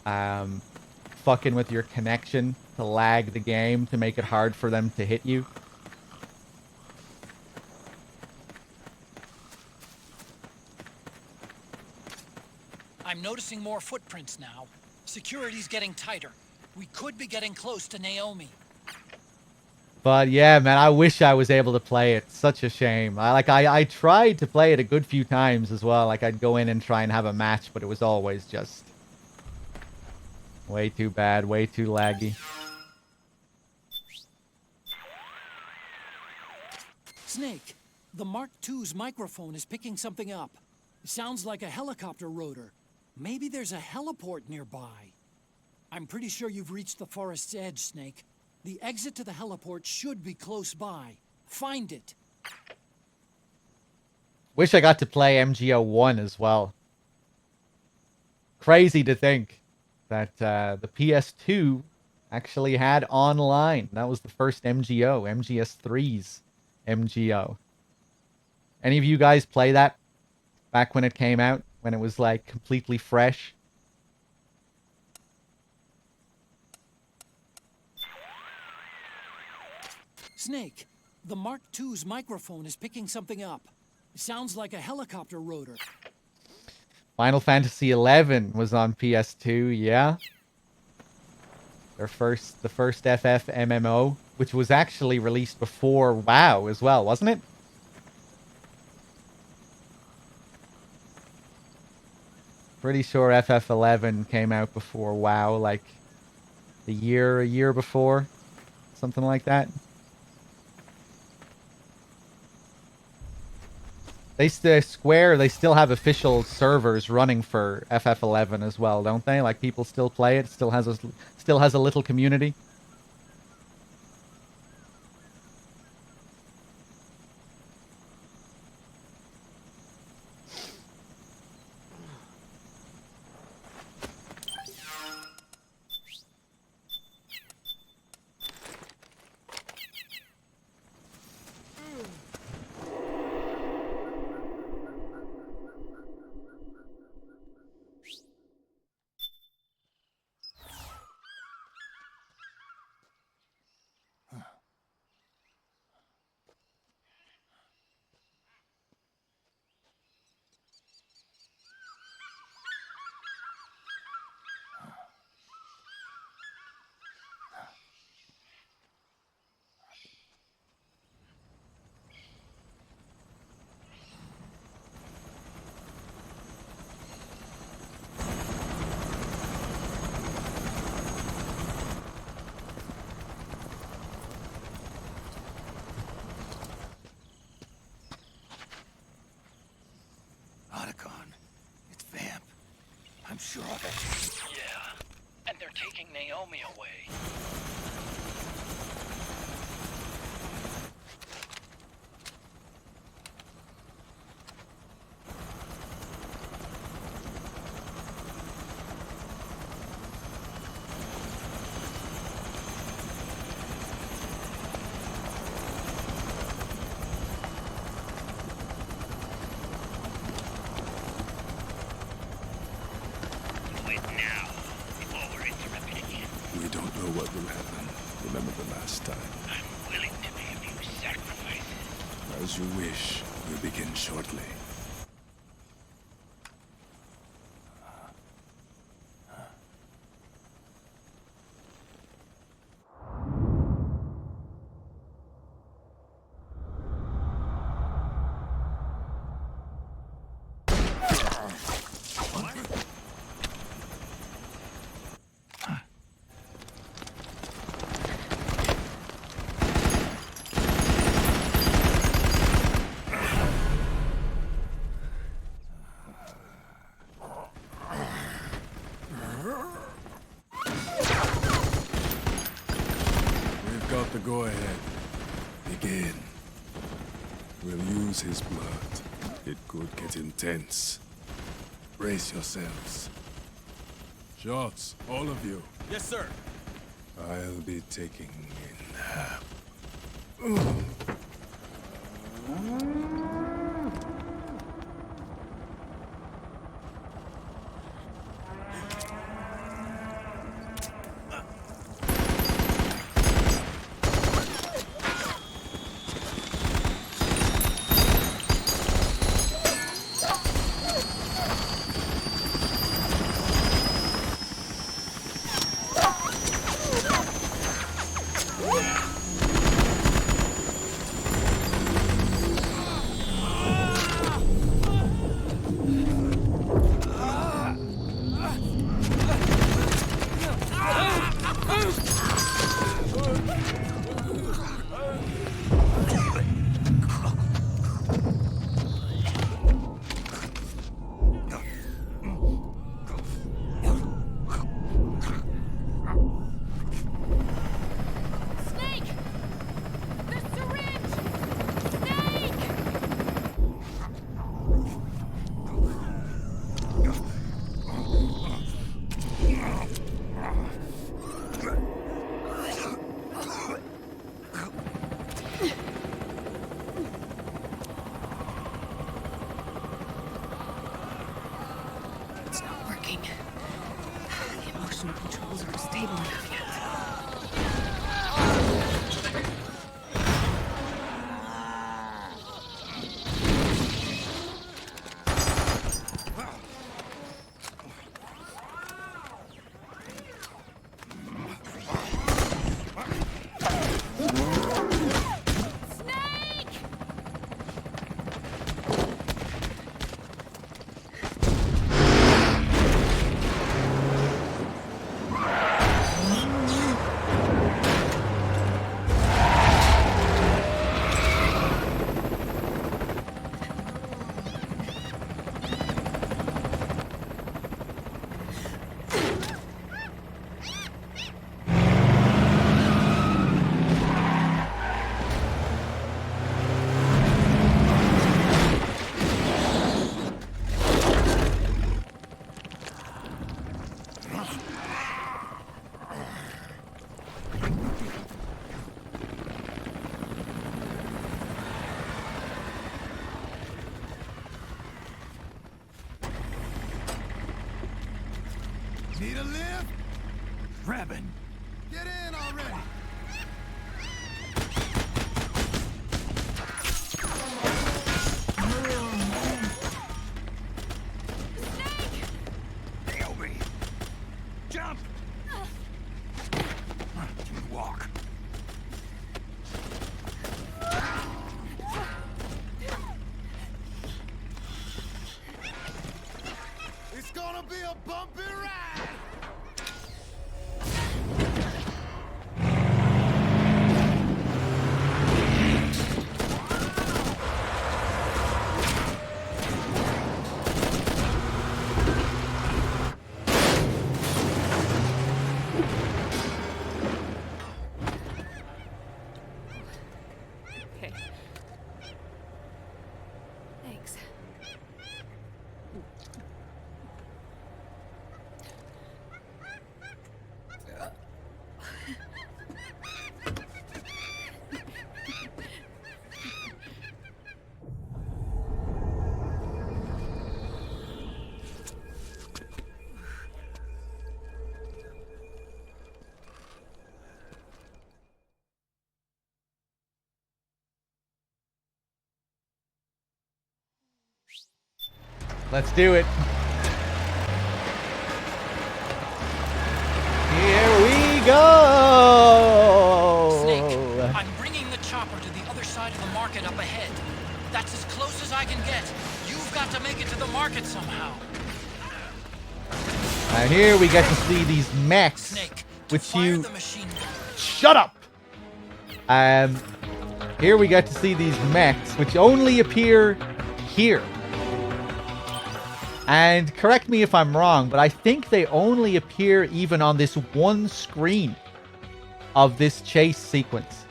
fucking with your connection to lag the game to make it hard for them to hit you. I'm noticing more footprints now. Security's getting tighter. We could be getting close to Naomi. But yeah, man, I wish I was able to play it. Such a shame. I tried to play it a good few times as well. Like, I'd go in and try and have a match, but it was always just way too bad, way too laggy. Snake, the Mark II's microphone is picking something up. It sounds like a helicopter rotor. Maybe there's a heliport nearby. I'm pretty sure you've reached the forest's edge, Snake. The exit to the heliport should be close by. Find it. Wish I got to play MGO 1 as well. Crazy to think that the PS2 actually had online. That was the first MGO, MGS3's MGO. Any of you guys play that back when it came out? When it was like completely fresh? Snake, the Mark II's microphone is picking something up. It sounds like a helicopter rotor. Final Fantasy XI was on PS2, yeah. The first FF MMO, which was actually released before WoW as well, wasn't it? Pretty sure FF11 came out before WoW, like a year before, something like that. Square, they still have official servers running for FF11 as well, don't they? Like, people still play it, still has a little community. sure of it? Yeah. And they're taking Naomi away. We don't know what will happen. Remember the last time. I'm willing to pay a few sacrifices. As you wish. We'll begin shortly. Got the go-ahead. Begin. We'll use his blood. It could get intense. Brace yourselves. Shots, all of you. Yes, sir. I'll be taking in half. Need a lift? Revan! Get in already! Naomi! Jump! Walk. It's gonna be a bumpy ride! Thanks. Let's do it. Here we go. Snake, I'm bringing the chopper to the other side of the market up ahead. That's as close as I can get. You've got to make it to the market somehow. And here we get to see these mechs, Snake, which fire you... the machine gun. Shut up! Here we get to see these mechs, which only appear here. And correct me if I'm wrong, but I think they only appear even on this one screen of this chase sequence.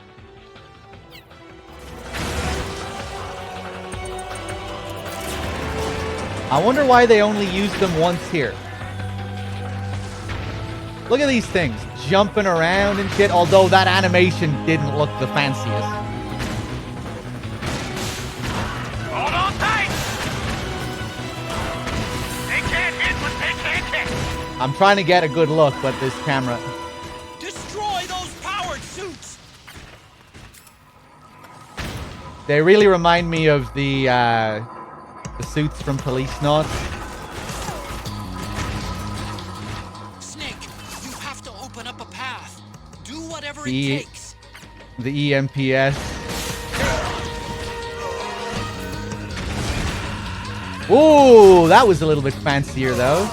I wonder why they only used them once here. Look at these things, jumping around and shit, although that animation didn't look the fanciest. Hold on tight! They can't hit what they can't hit! I'm trying to get a good look, but this camera... Destroy those powered suits! They really remind me of the suits from Policenauts. Snake, you have to open up a path. Do whatever it The, takes. the EMPS. Ooh, that was a little bit fancier though.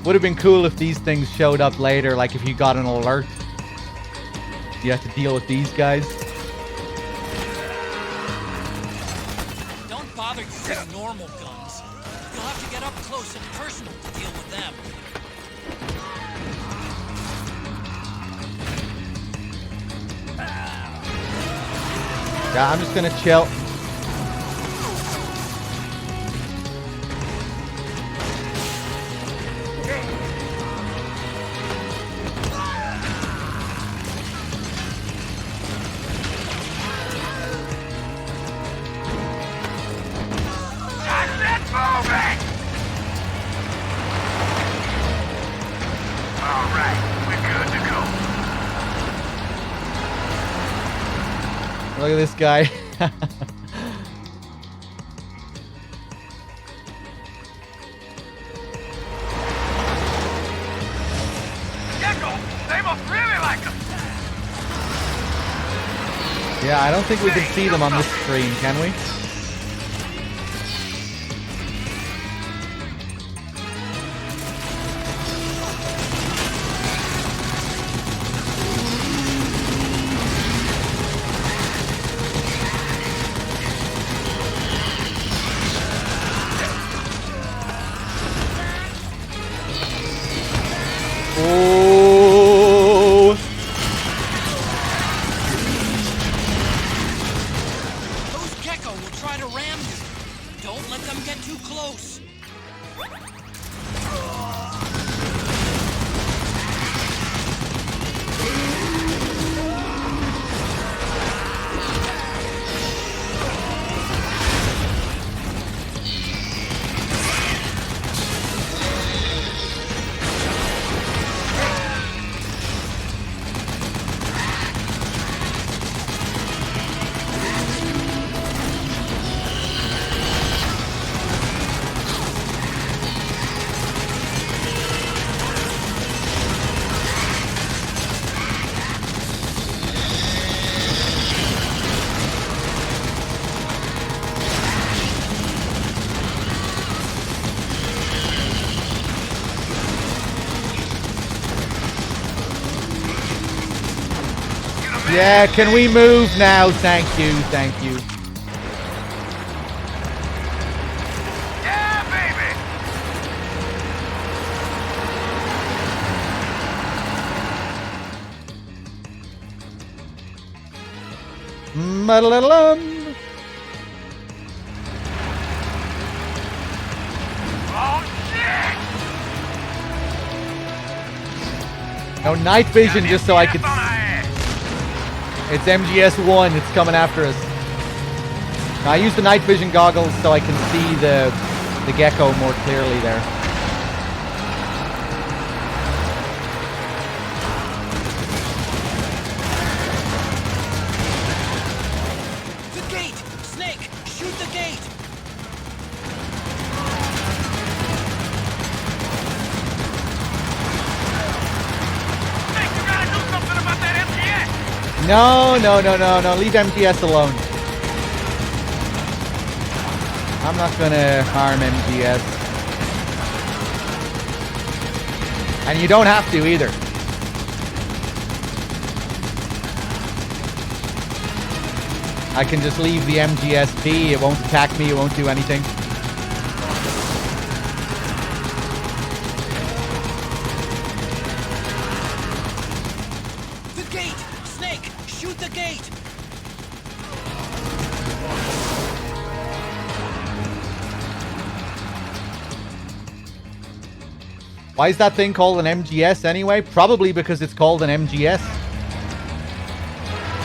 Would have been cool if these things showed up later, like if you got an alert. You have to deal with these guys. Don't bother using normal guns. You'll have to get up close and personal to deal with them. Yeah, I'm just gonna chill. Look at this guy. Gecko, they must really like them! Yeah, I don't think we can see them on this screen, can we? Oh! Those Gecko will try to ram you. Don't let them get too close. Yeah, can we move now? Thank you, thank you. Yeah, baby! No, night vision just so I could... It's MGS-1. It's coming after us. Now, I use the night vision goggles so I can see the gecko more clearly there. The gate! Snake, shoot the gate! Snake, you gotta do something about that MGS! No. Leave MGS alone. I'm not gonna harm MGS. And you don't have to either. I can just leave the MGS be. It won't attack me. It won't do anything. The gate! Snake, shoot the gate! Why is that thing called an MGS anyway? Probably because it's called an MGS.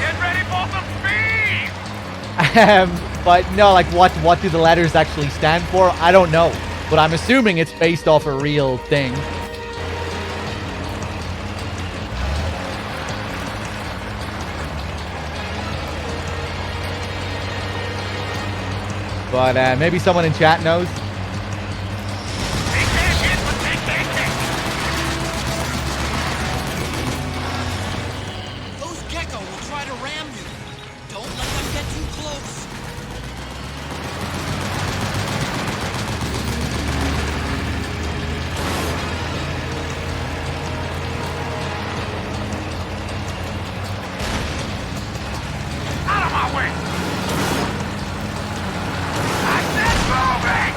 Get ready for some speed! But no, like what do the letters actually stand for? I don't know. But I'm assuming it's based off a real thing. But maybe someone in chat knows. They can't hit, but they can't hit! Those gecko will try to ram you. Don't let them get too close. Out of my way! I said moving!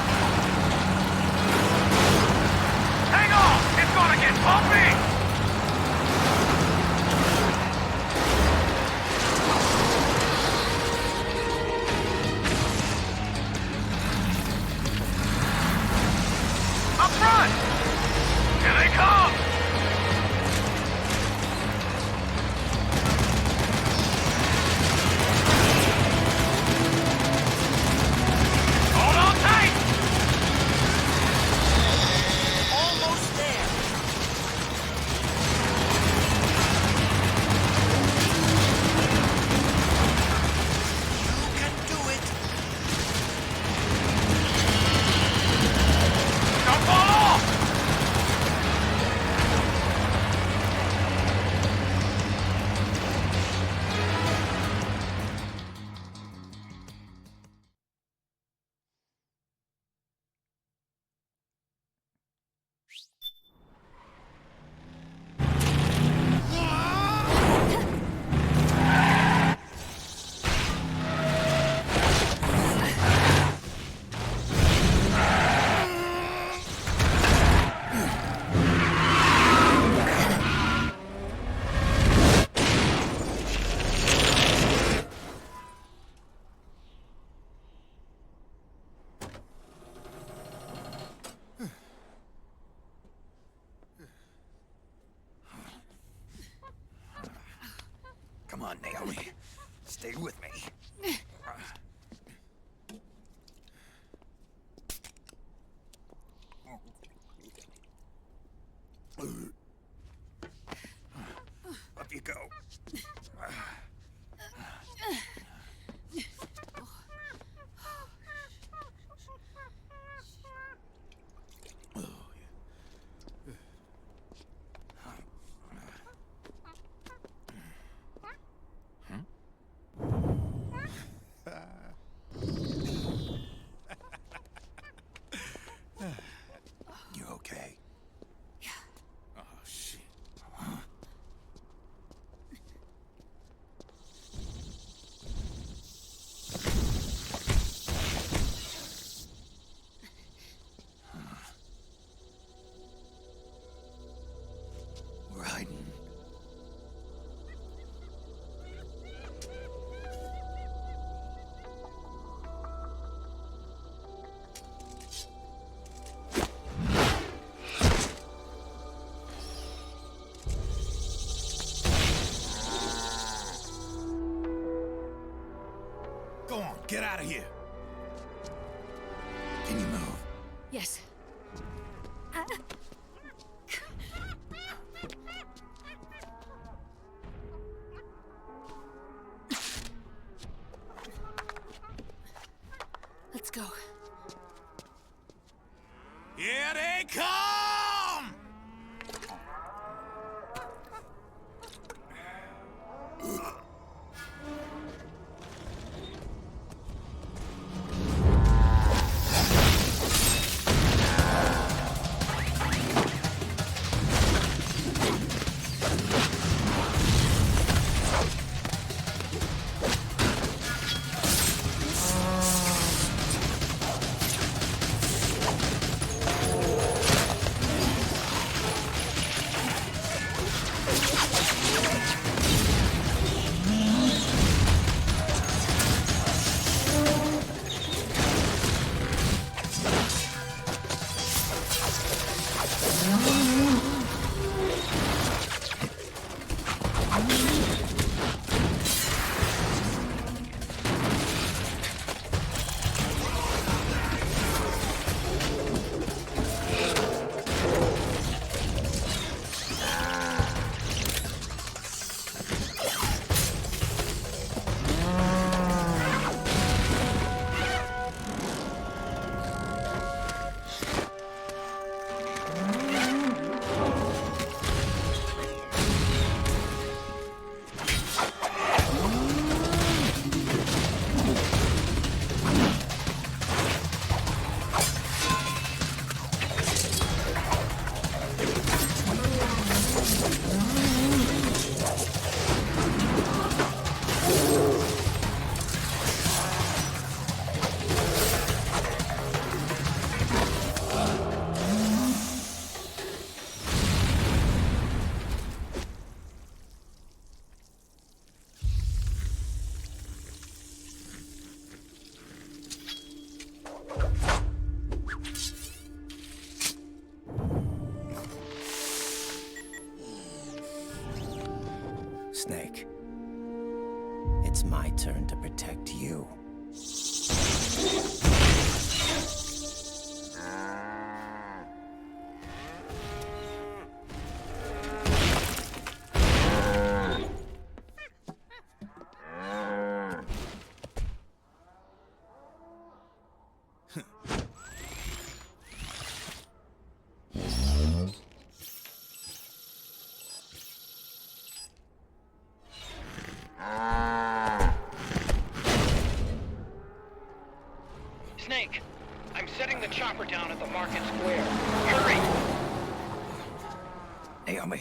Get out of here. Can you move? Yes. Let's go. Here they come! Snake, it's my turn to protect you. Snake, I'm setting the chopper down at the market square. Hurry! Naomi,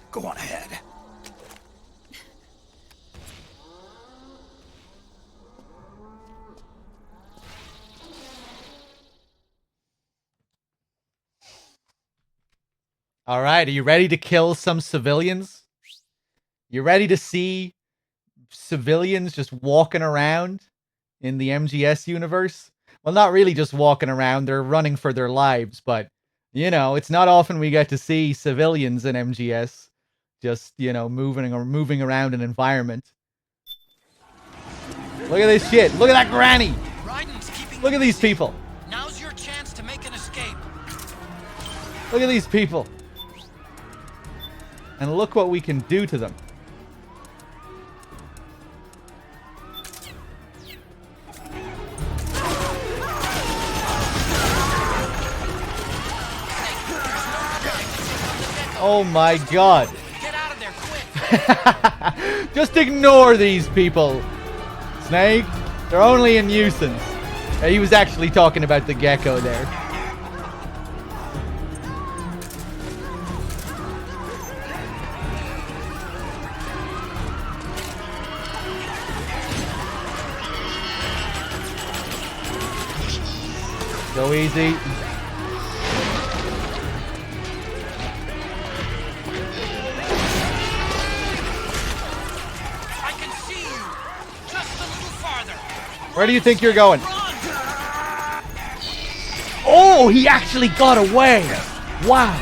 go on ahead. All right, are you ready to kill some civilians? You ready to see civilians just walking around in the MGS universe? Well, not really just walking around, they're running for their lives, but, you know, it's not often we get to see civilians in MGS just, you know, moving around an environment. Look at this shit. Look at that granny. Look at these people. Now's your chance to make an escape. Look at these people. And look what we can do to them. Oh my god. Get out of there quick. Just ignore these people. Snake, they're only a nuisance. He was actually talking about the gecko there. Go easy. I can see you. Just a little farther. Where do you think you're going? Oh, he actually got away. Wow.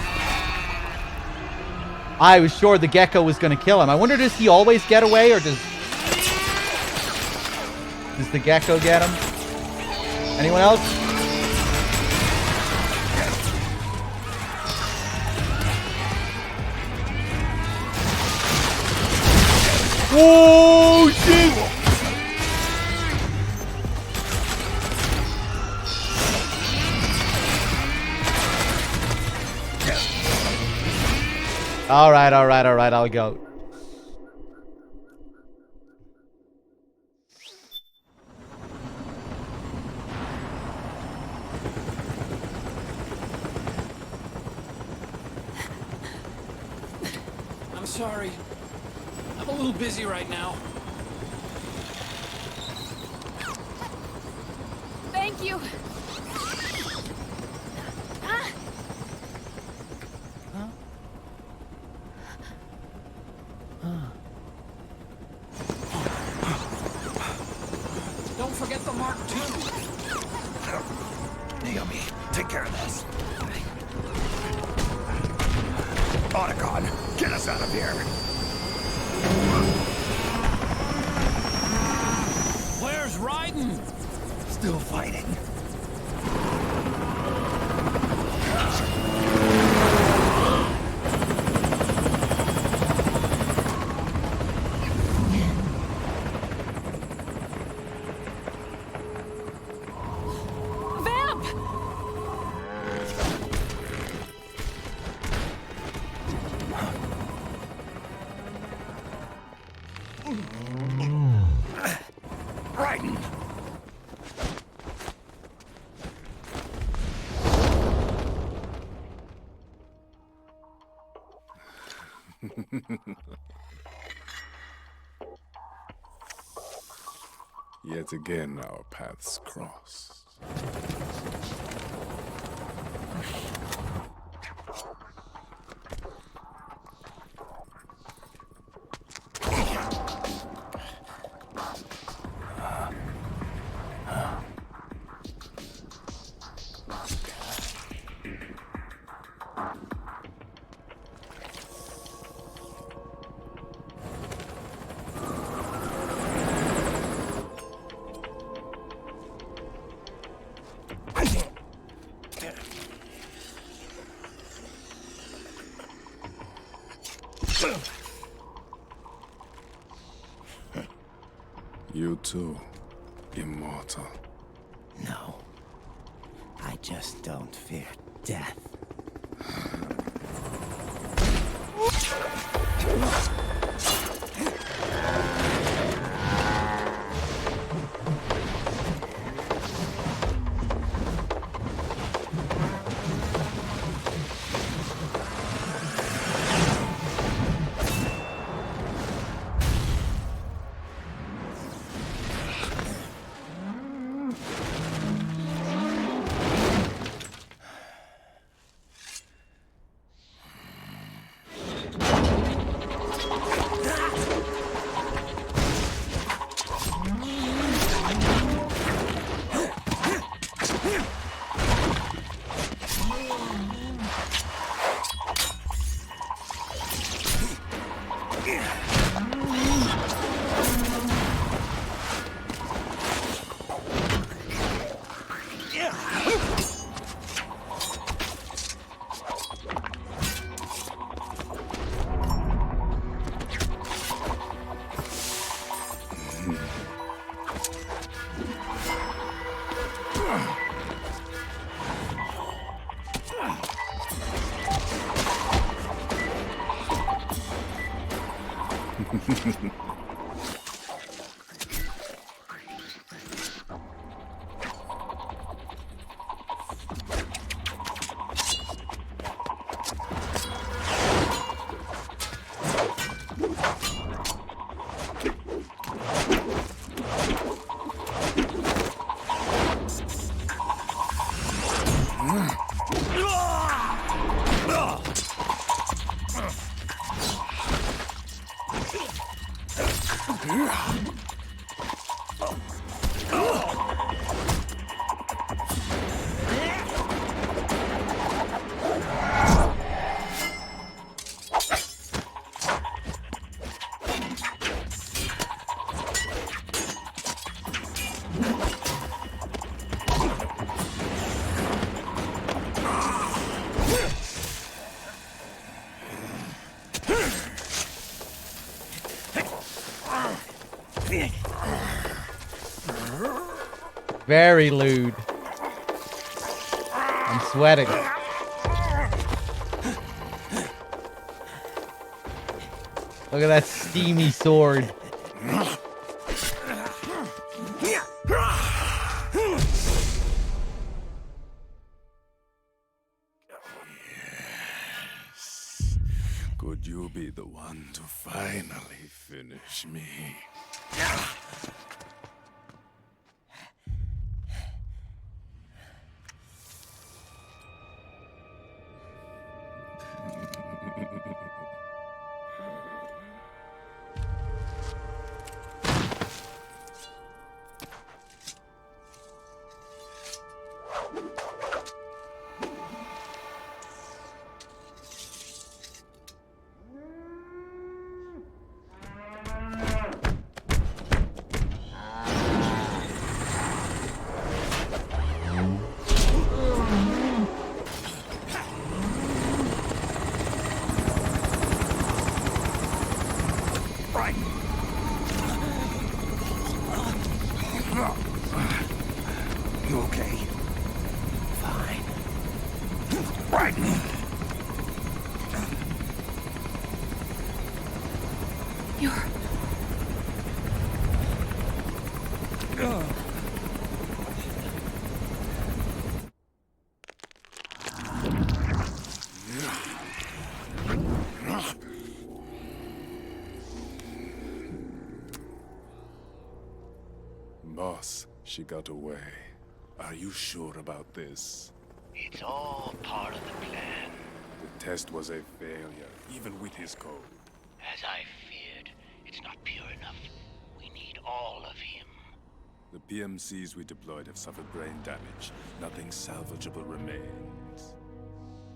I was sure the gecko was going to kill him. I wonder, does he always get away, or does... Does the gecko get him? Anyone else? Oh shit! All right, I'll go. I'm sorry. I'm a little busy right now. Thank you. Ah. Don't forget the Mark II. Naomi, take care of this. Otacon, get us out of here. Where's Raiden? Still fighting. Vamp! Raiden! Yet again, our paths cross. You too, immortal. No. I just don't fear death. Very lewd. I'm sweating. Look at that steamy sword. Could you be the one to finally finish me? You okay? Fine. Right. You're... Boss, she got away. Are you sure about this? It's all part of the plan. The test was a failure, even with his code. As I feared, it's not pure enough. We need all of him. The PMCs we deployed have suffered brain damage. Nothing salvageable remains.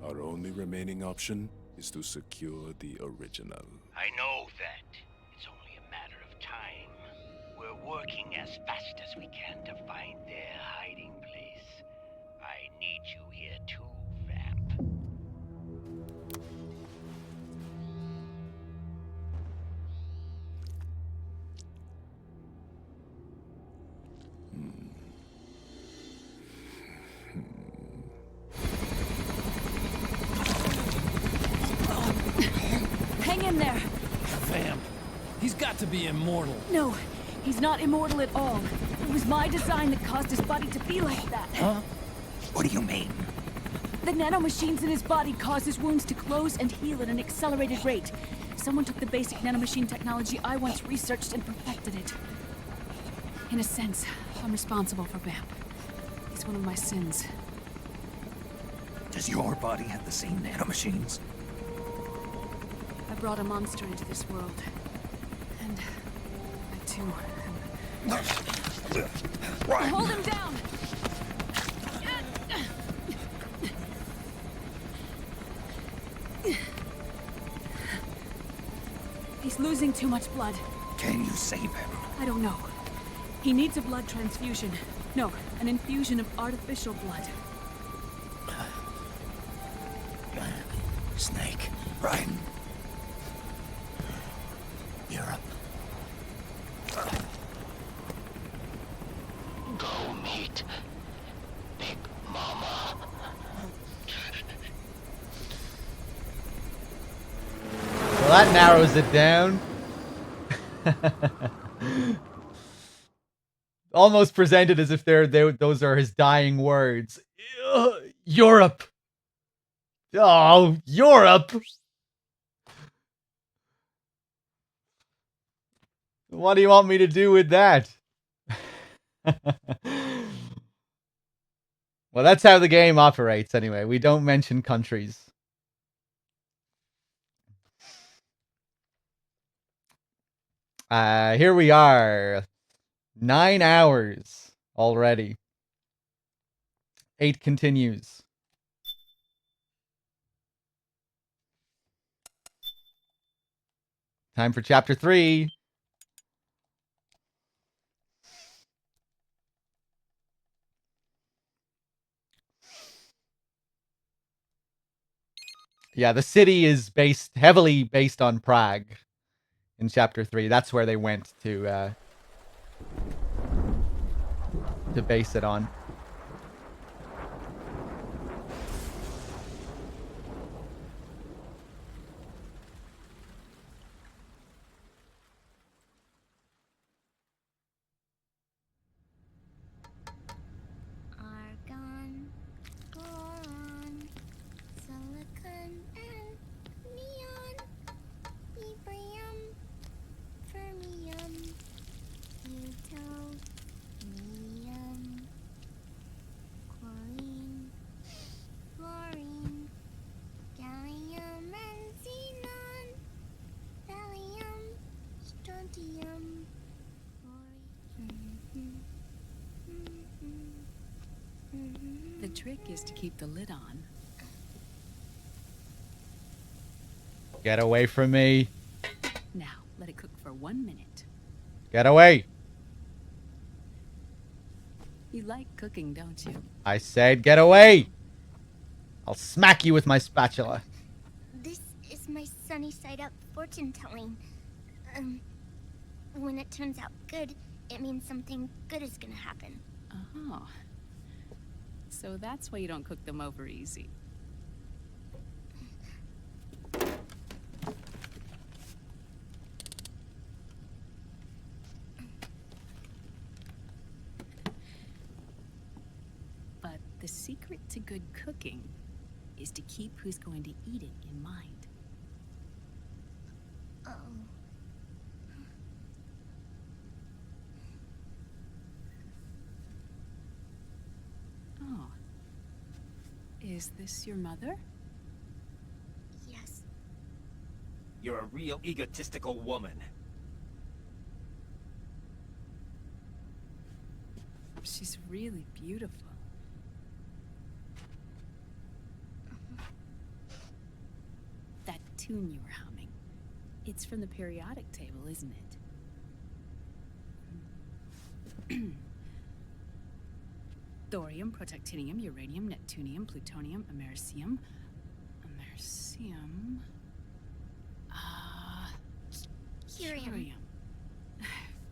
Our only remaining option is to secure the original. I know that. It's only a matter of time. We're working as fast as we can to find their hiding place. I need you here too, Vamp. Hang in there! Vamp. He's got to be immortal. No, he's not immortal at all. It was my design that caused his body to be like that. Huh? What do you mean? The nanomachines in his body cause his wounds to close and heal at an accelerated rate. Someone took the basic nanomachine technology I once researched and perfected it. In a sense, I'm responsible for Vamp. He's one of my sins. Does your body have the same nanomachines? I brought a monster into this world. And I too am... Hold him down! He's losing too much blood. Can you save him? I don't know. He needs a blood transfusion. No, an infusion of artificial blood. Snake. Right. Europe. Go meet Big Mama. Well, that narrows it down. Almost presented as if those are his dying words. Europe. Oh, Europe. What do you want me to do with that? Well, that's how the game operates anyway. We don't mention countries. Here we are. 9 hours already. 8 continues. Time for chapter 3. Yeah, the city is heavily based on Prague in chapter 3. That's where they went to to base it on. Argon, boron, silicon, and neon, yttrium, fermium, plutonium, chlorine, fluorine, gallium, and xenon, thallium, strontium, The trick is to keep the lid on. Get away from me. Now, let it cook for 1 minute. Get away. You like cooking, don't you? I said get away. I'll smack you with my spatula. This is my sunny side up fortune telling. When it turns out good, it means something good is gonna happen. Oh. So that's why you don't cook them over easy. But the secret to good cooking is to keep who's going to eat it in mind. Oh. Oh. Is this your mother? Yes. You're a real egotistical woman. She's really beautiful. That tune you were humming, it's from the periodic table, isn't it? Thorium, protactinium, uranium, neptunium, plutonium, americium. Curium.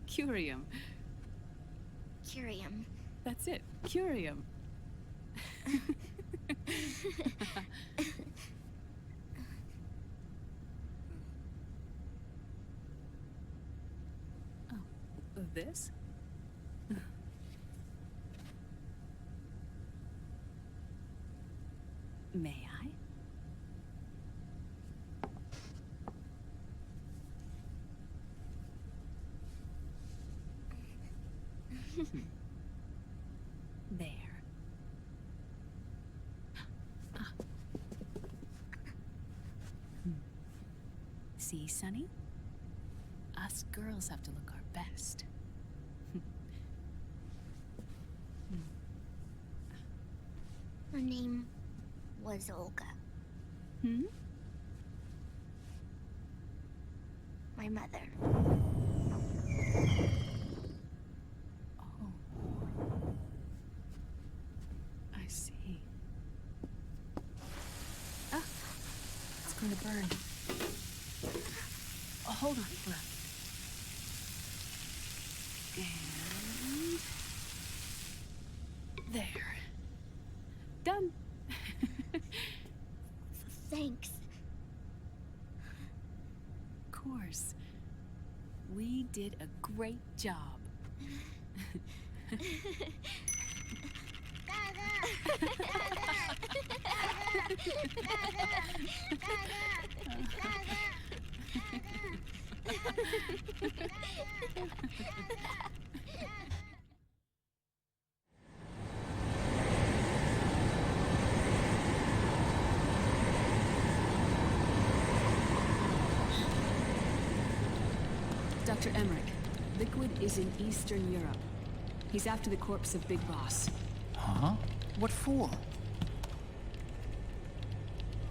Curium. Curium. That's it. Curium. Oh, this? May I? There. See, Sonny? Us girls have to look our best. Her name was Olga. Hmm? My mother. Oh. I see. Ah! It's going to burn. Oh, hold on, Flip. And... there. Done. Thanks. Of course. We did a great job. Dr. Emmerich, Liquid is in Eastern Europe. He's after the corpse of Big Boss. Huh? What for?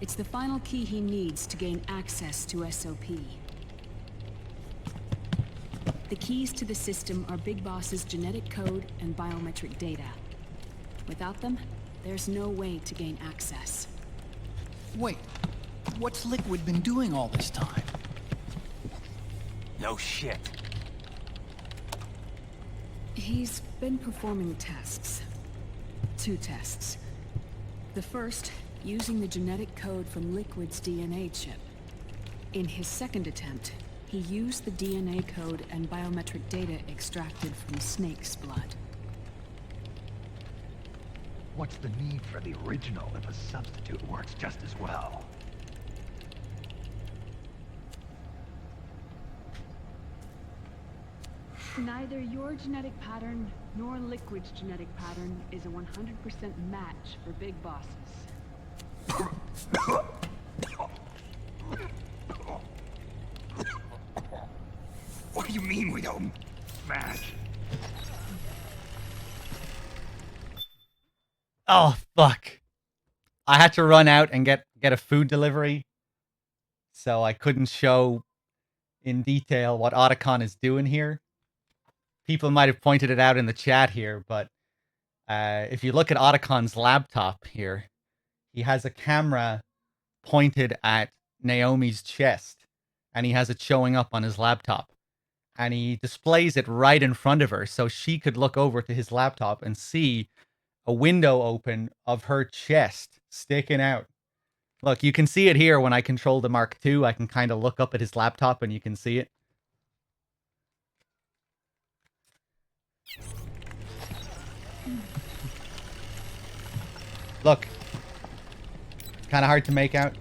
It's the final key he needs to gain access to SOP. The keys to the system are Big Boss's genetic code and biometric data. Without them, there's no way to gain access. Wait, what's Liquid been doing all this time? No shit. He's been performing tests. 2 tests. The first, using the genetic code from Liquid's DNA chip. In his second attempt, he used the DNA code and biometric data extracted from Snake's blood. What's the need for the original if a substitute works just as well? Neither your genetic pattern nor Liquid's genetic pattern is a 100% match for big bosses. What do you mean we don't match? Oh, fuck. I had to run out and get a food delivery, so I couldn't show in detail what Otacon is doing here. People might have pointed it out in the chat here, but if you look at Otacon's laptop here, he has a camera pointed at Naomi's chest, and he has it showing up on his laptop. And he displays it right in front of her, so she could look over to his laptop and see a window open of her chest sticking out. Look, you can see it here when I control the Mark II. I can kind of look up at his laptop and you can see it. Look. Kind of hard to make out.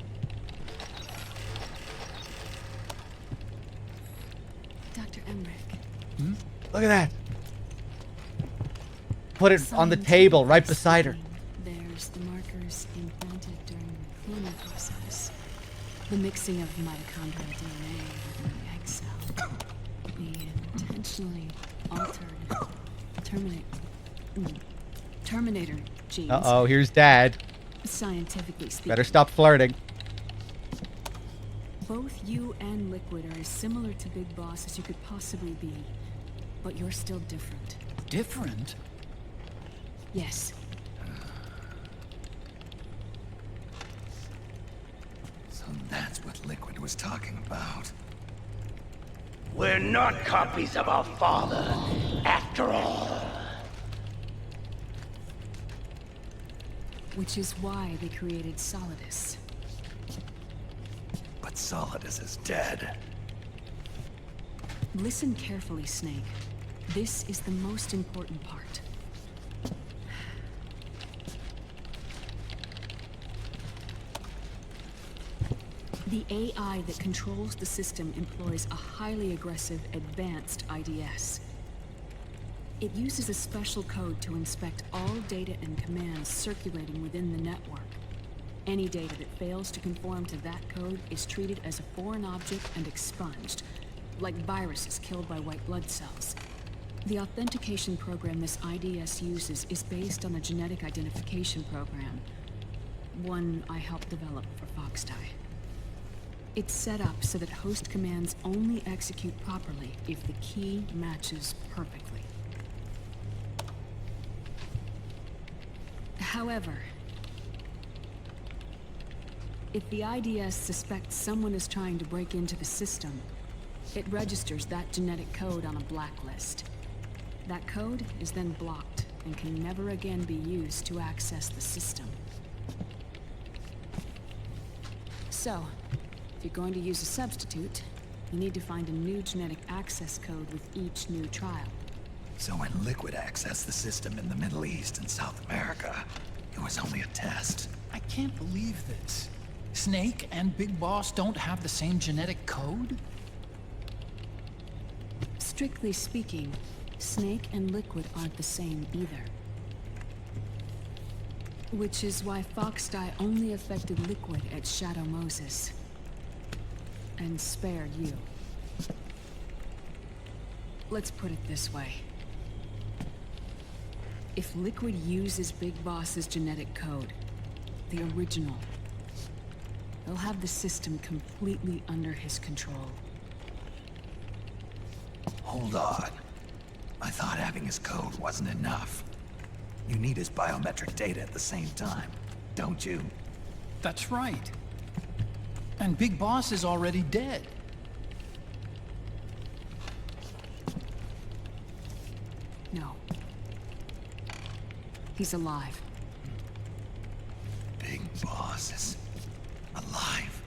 Dr. Emmerich. Look at that. Put it on the table right beside her. There's the markers implanted during the cloning process. The mixing of mitochondrial DNA with an egg cell. The intentionally altered Terminator genes. Uh-oh, here's Dad. Scientifically speaking. Better stop flirting. Both you and Liquid are as similar to Big Boss as you could possibly be, but you're still different. Different? Yes. So that's what Liquid was talking about. We're not copies of our father, after all. Which is why they created Solidus. But Solidus is dead. Listen carefully, Snake. This is the most important part. The AI that controls the system employs a highly aggressive, advanced IDS. It uses a special code to inspect all data and commands circulating within the network. Any data that fails to conform to that code is treated as a foreign object and expunged, like viruses killed by white blood cells. The authentication program this IDS uses is based on a genetic identification program, one I helped develop for Foxdie. It's set up so that host commands only execute properly if the key matches perfectly. However, if the IDS suspects someone is trying to break into the system, it registers that genetic code on a blacklist. That code is then blocked and can never again be used to access the system. So, if you're going to use a substitute, you need to find a new genetic access code with each new trial. So when Liquid accessed the system in the Middle East and South America, it was only a test. I can't believe this. Snake and Big Boss don't have the same genetic code? Strictly speaking, Snake and Liquid aren't the same either. Which is why Foxdie only affected Liquid at Shadow Moses. And spare you. Let's put it this way. If Liquid uses Big Boss's genetic code, the original, he'll have the system completely under his control. Hold on. I thought having his code wasn't enough. You need his biometric data at the same time, don't you? That's right. And Big Boss is already dead. No. He's alive. Big Boss is alive.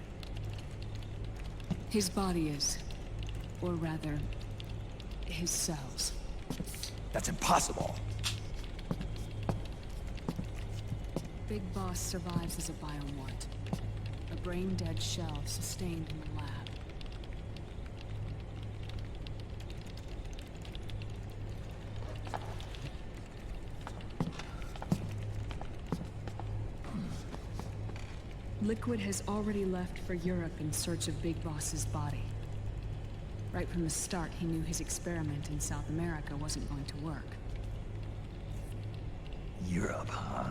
His body is. Or rather, his cells. That's impossible. Big Boss survives as a biomort. A brain-dead shell sustained in the lab. Liquid has already left for Europe in search of Big Boss's body. Right from the start, he knew his experiment in South America wasn't going to work. Europe, huh?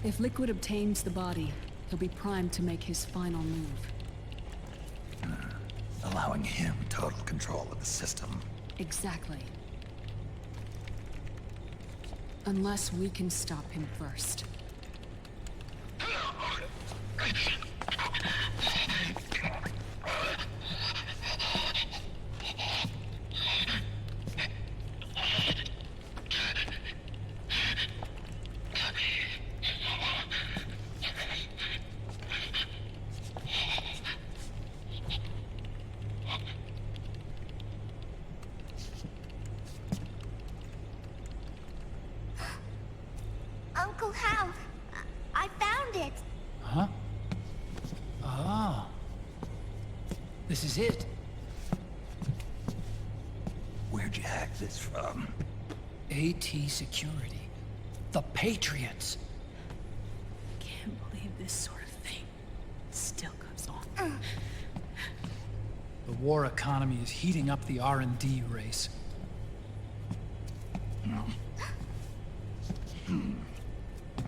If Liquid obtains the body, he'll be primed to make his final move. Allowing him total control of the system. Exactly. Unless we can stop him first. Uncle Hal, I found it. Huh? Ah. This is it. Where'd you hack this from? AT Security. The Patriots. Can't believe this sort of thing still goes on. The war economy is heating up the R&D race.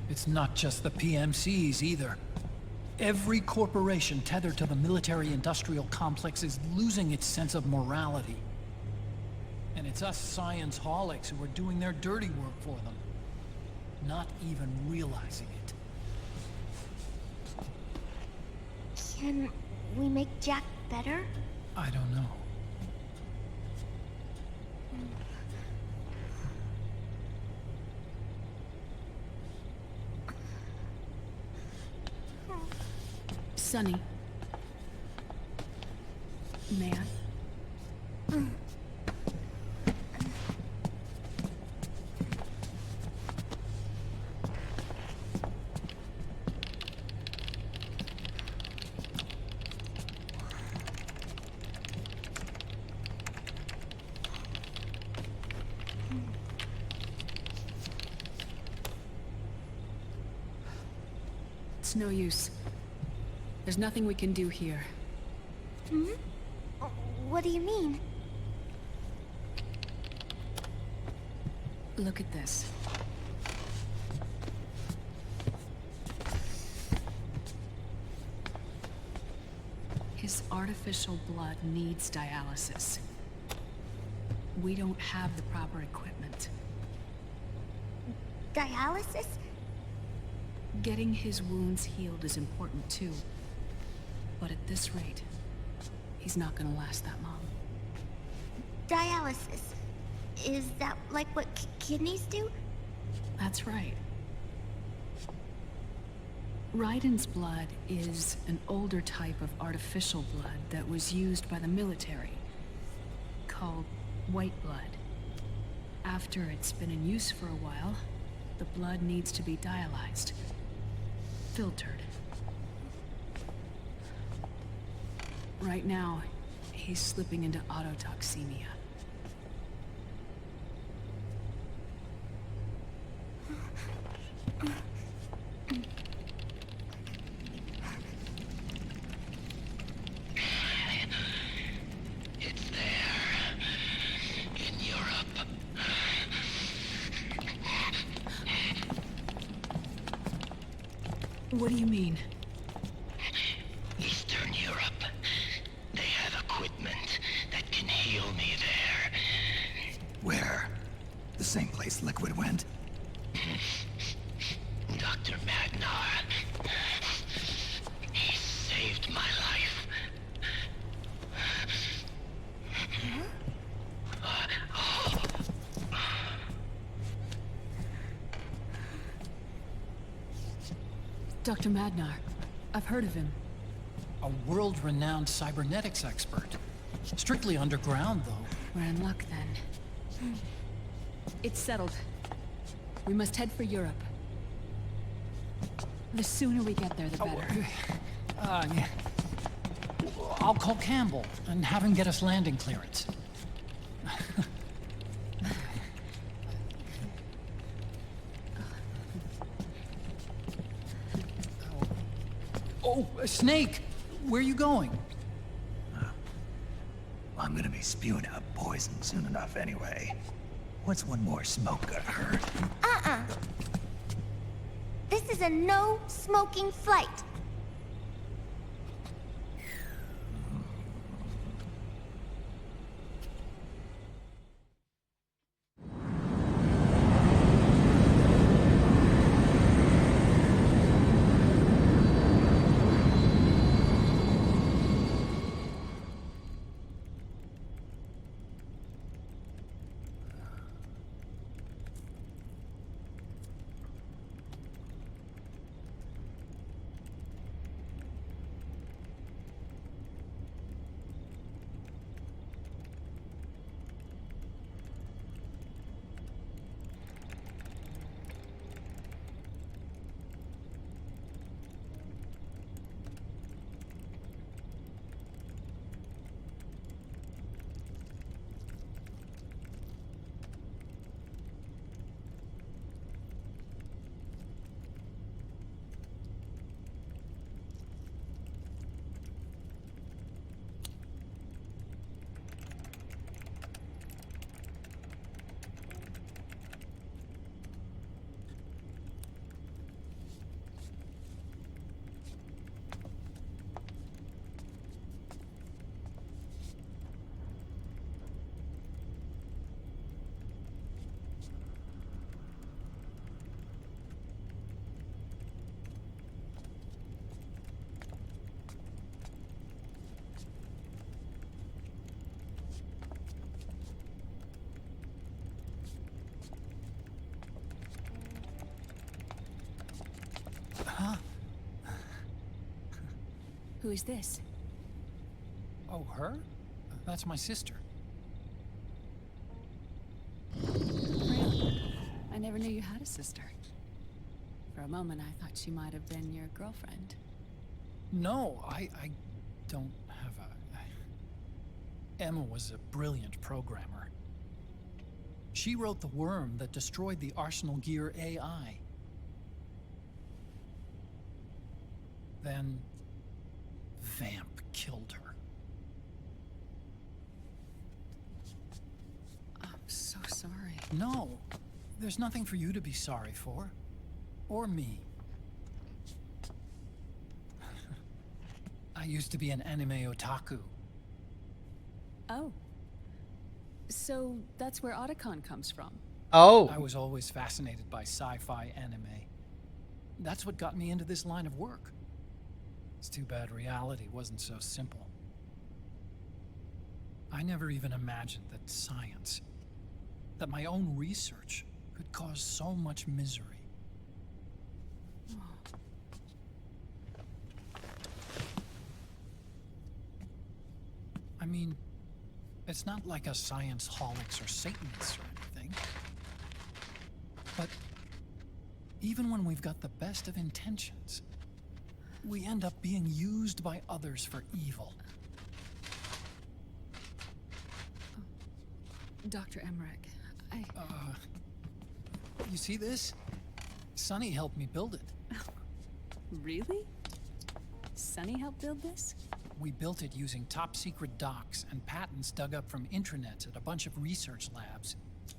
It's not just the PMCs either. Every corporation tethered to the military-industrial complex is losing its sense of morality. And it's us science-holics who are doing their dirty work for them, not even realizing it. Can we make Jack better? I don't know. Sonny. May I? It's no use. There's nothing we can do here. Hmm? What do you mean? Look at this. His artificial blood needs dialysis. We don't have the proper equipment. Dialysis? Getting his wounds healed is important too. But at this rate, he's not gonna last that long. Dialysis. Is that like what kidneys do? That's right. Raiden's blood is an older type of artificial blood that was used by the military, called white blood. After it's been in use for a while, the blood needs to be dialyzed, filtered. Right now, he's slipping into autotoxemia. It's there. In Europe. What do you mean? Eastern Europe. They have equipment that can heal me there. Where? The same place Liquid went? Dr. Dr. Madnar. I've heard of him. A world-renowned cybernetics expert. Strictly underground, though. We're in luck, then. It's settled. We must head for Europe. The sooner we get there, the better. Yeah. I'll call Campbell and have him get us landing clearance. Oh, Snake! Where are you going? I'm gonna be spewing out poison soon enough anyway. What's one more smoke gonna hurt? This is a no-smoking flight. Huh? Who is this? Oh, her? That's my sister. Really? I never knew you had a sister. For a moment, I thought she might have been your girlfriend. No, I don't have a... Emma was a brilliant programmer. She wrote the worm that destroyed the Arsenal Gear AI. Then... Vamp killed her. I'm so sorry. No, there's nothing for you to be sorry for. Or me. I used to be an anime otaku. Oh. So that's where Otacon comes from. Oh. I was always fascinated by sci-fi anime. That's what got me into this line of work. It's too bad reality wasn't so simple. I never even imagined that science, that my own research, could cause so much misery. I mean, it's not like us science holics or Satanists or anything. But even when we've got the best of intentions, we end up being used by others for evil. Dr. Emmerich, You see this? Sonny helped me build it. Really? Sonny helped build this? We built it using top-secret docs and patents dug up from intranets at a bunch of research labs.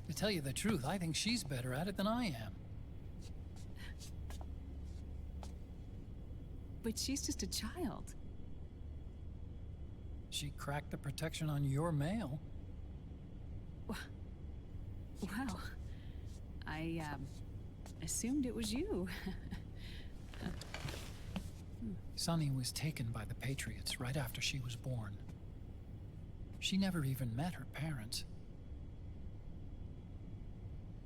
To tell you the truth, I think she's better at it than I am. But she's just a child. She cracked the protection on your mail. Wow. I, assumed it was you. Sunny was taken by the Patriots right after she was born. She never even met her parents.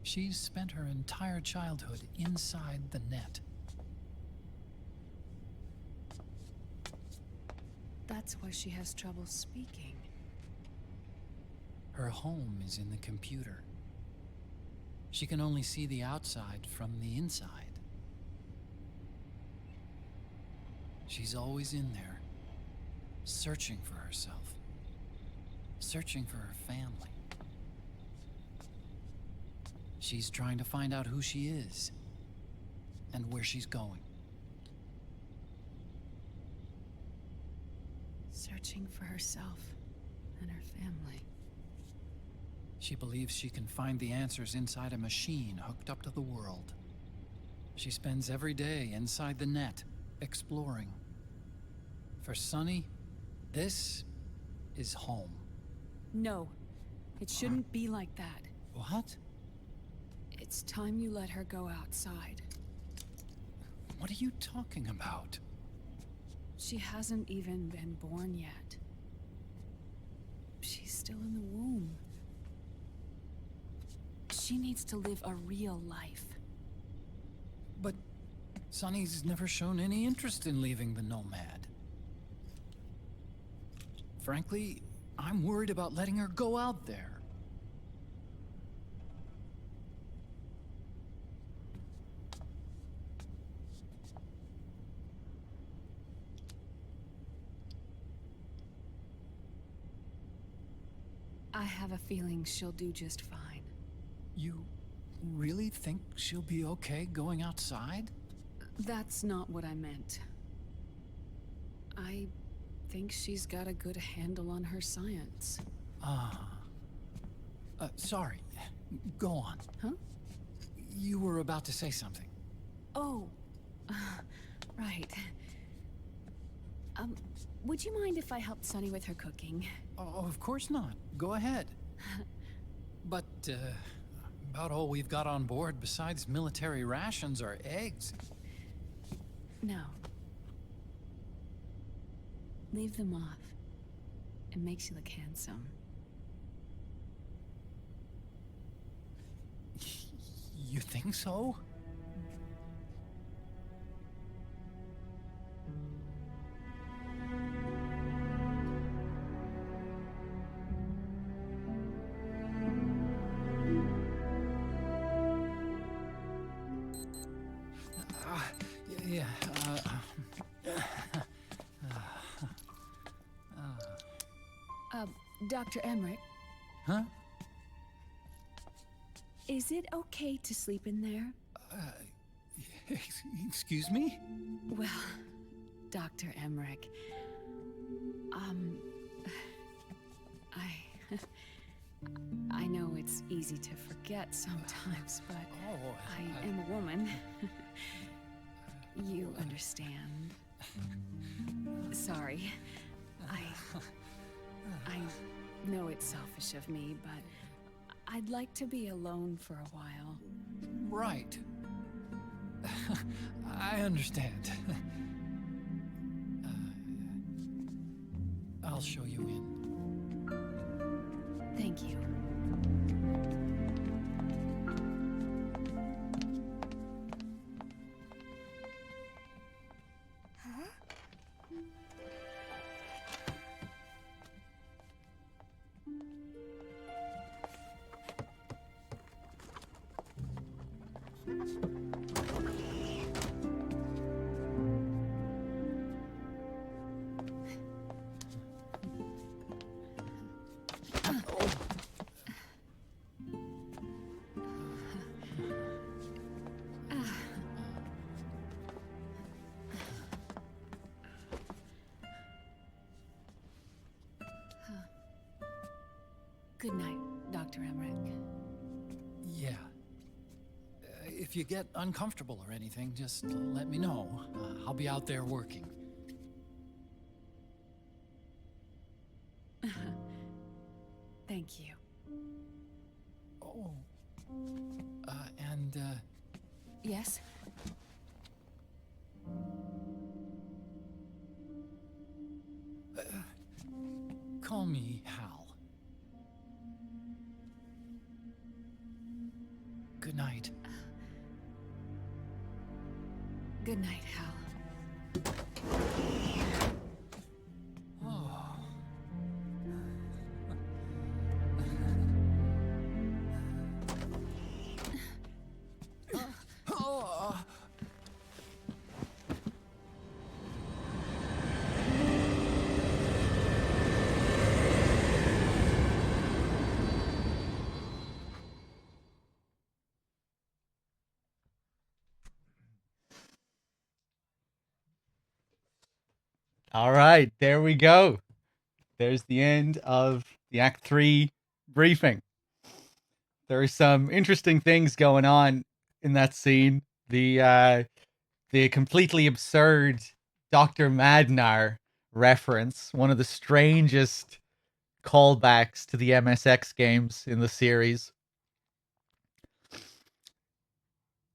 She's spent her entire childhood inside the net. That's why she has trouble speaking. Her home is in the computer. She can only see the outside from the inside. She's always in there, searching for herself, searching for her family. She's trying to find out who she is and where she's going. Searching for herself and her family. She believes she can find the answers inside a machine hooked up to the world. She spends every day inside the net, exploring. For Sunny, this is home. No, it shouldn't be like that. What? It's time you let her go outside. What are you talking about? She hasn't even been born yet. She's still in the womb. She needs to live a real life. But Sunny's never shown any interest in leaving the Nomad. Frankly, I'm worried about letting her go out there. I have a feeling she'll do just fine. You really think she'll be okay going outside? That's not what I meant. I think she's got a good handle on her science. Sorry. Go on. Huh? You were about to say something. Oh, right. Would you mind if I helped Sunny with her cooking? Oh, of course not. Go ahead. But, about all we've got on board besides military rations are eggs. No. Leave them off. It makes you look handsome. You think so? Dr. Emmerich? Huh? Is it okay to sleep in there? Excuse me? Well, Dr. Emmerich, I know it's easy to forget sometimes, but I am a woman. You understand. Sorry. I know it's selfish of me, but I'd like to be alone for a while. Right. I understand. I'll show you in. Thank you. Good night, Dr. Emmerich. Yeah. If you get uncomfortable or anything, just let me know. I'll be out there working. Thank you. Oh. Yes? Call me Hal. Good night. Good night, Hal. Oh. All right, there we go. There's the end of the Act 3 briefing. There are some interesting things going on in that scene. The completely absurd Dr. Madnar reference, one of the strangest callbacks to the MSX games in the series.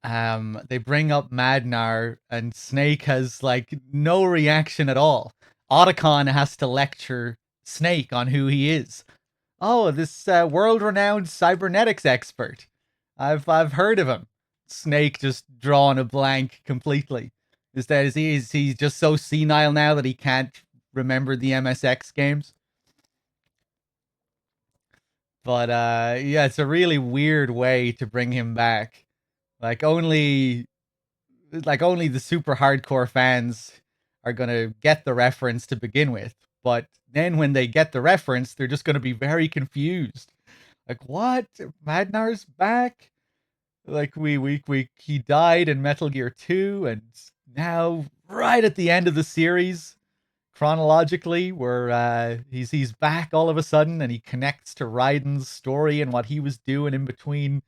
They bring up Madnar, and Snake has like no reaction at all. Otacon has to lecture Snake on who he is. Oh, this world-renowned cybernetics expert. I've heard of him. Snake just drawing a blank completely. Is he just so senile now that he can't remember the MSX games? But yeah, it's a really weird way to bring him back. Like only the super hardcore fans are gonna get the reference to begin with. But then when they get the reference, they're just gonna be very confused. Like, what? Madnar's back? Like he died in Metal Gear 2, and now right at the end of the series, chronologically, where he's back all of a sudden, and he connects to Raiden's story and what he was doing in between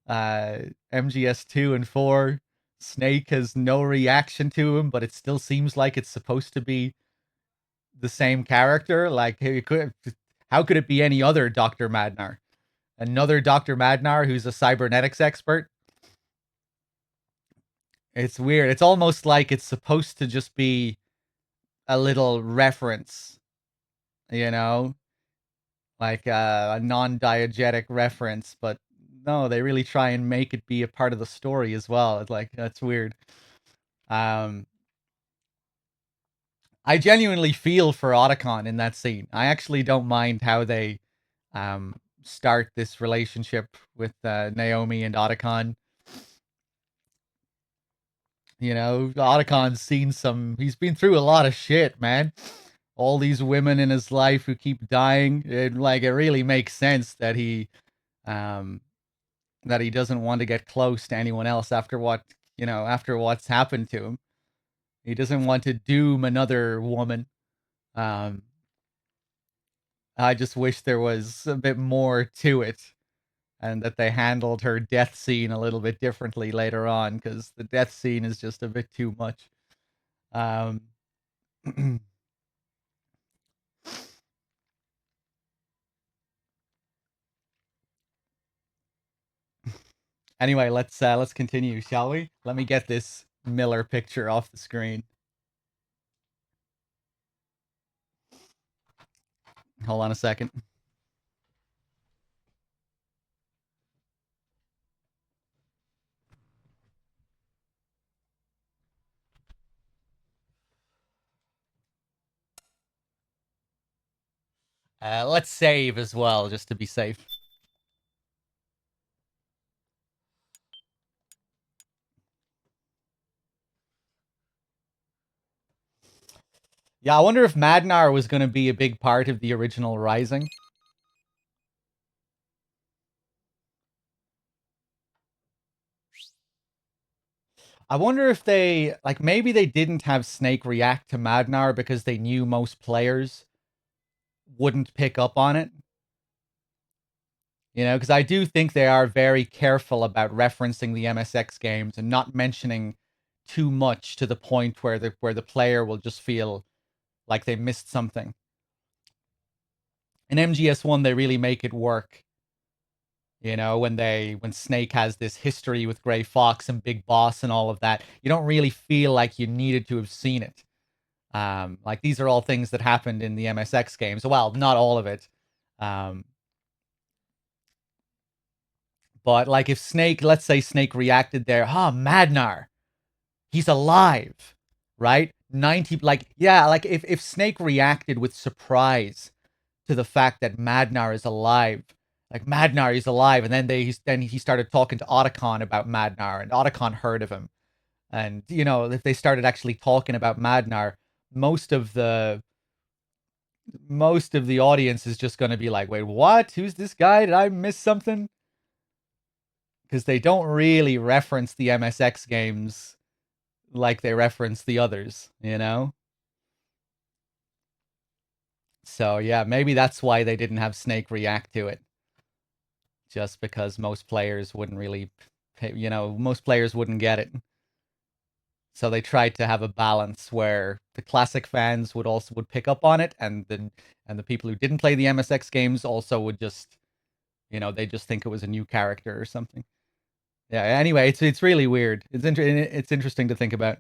MGS 2 and 4. Snake has no reaction to him, but it still seems like it's supposed to be the same character. Like, how could it be any other Dr. Madnar? Another Dr. Madnar who's a cybernetics expert? It's weird. It's almost like it's supposed to just be a little reference, you know? Like a non-diegetic reference, but no, they really try and make it be a part of the story as well. It's like, that's weird. I genuinely feel for Otacon in that scene. I actually don't mind how they start this relationship with Naomi and Otacon. You know, Otacon's he's been through a lot of shit, man. All these women in his life who keep dying. It really makes sense that he doesn't want to get close to anyone else after what's happened to him. He doesn't want to doom another woman. I just wish there was a bit more to it, and that they handled her death scene a little bit differently later on, because the death scene is just a bit too much. Anyway, let's continue, shall we? Let me get this Miller picture off the screen. Hold on a second. Let's save as well, just to be safe. Yeah, I wonder if Madnar was going to be a big part of the original Rising. I wonder if maybe they didn't have Snake react to Madnar because they knew most players wouldn't pick up on it. You know, because I do think they are very careful about referencing the MSX games and not mentioning too much to the point where the player will just feel like they missed something. In MGS1, they really make it work. You know, when Snake has this history with Gray Fox and Big Boss and all of that, you don't really feel like you needed to have seen it. Like, these are all things that happened in the MSX games. Well, not all of it. But like, if let's say Snake reacted there, Madnar, he's alive, right? If Snake reacted with surprise to the fact that Madnar is alive, like, Madnar is alive, and then he started talking to Otacon about Madnar, and Otacon heard of him, and you know, if they started actually talking about Madnar, most of the audience is just going to be like, wait, what? Who's this guy? Did I miss something? Because they don't really reference the MSX games like they reference the others, you know? So yeah, maybe that's why they didn't have Snake react to it. Just because most players wouldn't really, most players wouldn't get it. So they tried to have a balance where the classic fans would pick up on it, and the people who didn't play the MSX games also would just, they just think it was a new character or something. Yeah. Anyway, it's really weird. It's interesting to think about.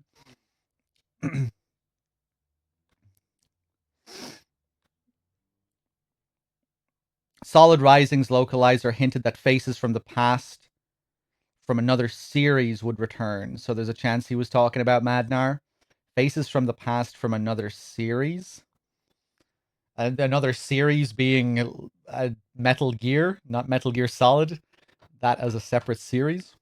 Solid Rising's localizer hinted that faces from the past from another series would return. So there's a chance he was talking about Madnar. Faces from the past from another series. Another series being Metal Gear, not Metal Gear Solid. That as a separate series.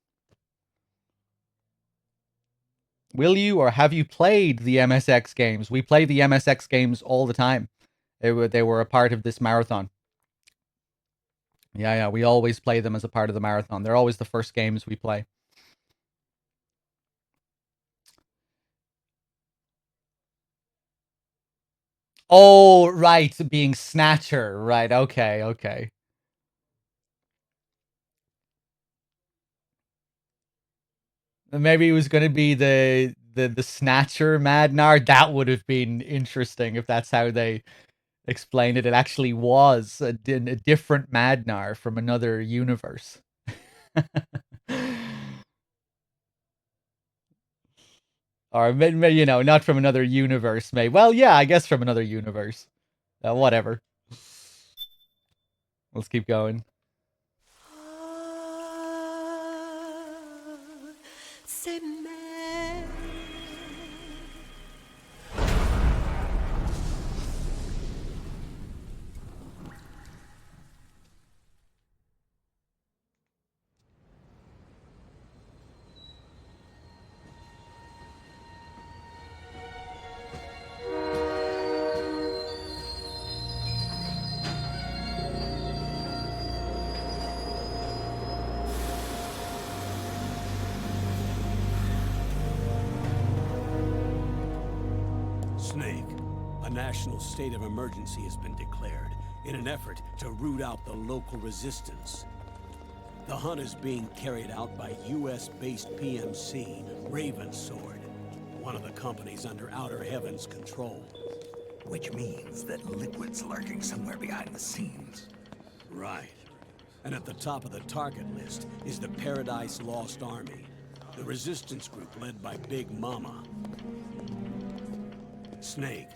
Will you or have you played the MSX games? We play the MSX games all the time. They were a part of this marathon. Yeah, we always play them as a part of the marathon. They're always the first games we play. Oh, right, being Snatcher. Right, okay. Maybe it was going to be the Snatcher Madnar. That would have been interesting if that's how they explained it. It actually was a different Madnar from another universe. Or, not from another universe, maybe. Well, yeah, I guess from another universe. Whatever. Let's keep going. Snake, a national state of emergency has been declared in an effort to root out the local resistance. The hunt is being carried out by US-based PMC, Ravensword, one of the companies under Outer Heaven's control. Which means that Liquid's lurking somewhere behind the scenes. Right. And at the top of the target list is the Paradise Lost Army, the resistance group led by Big Mama. Snake,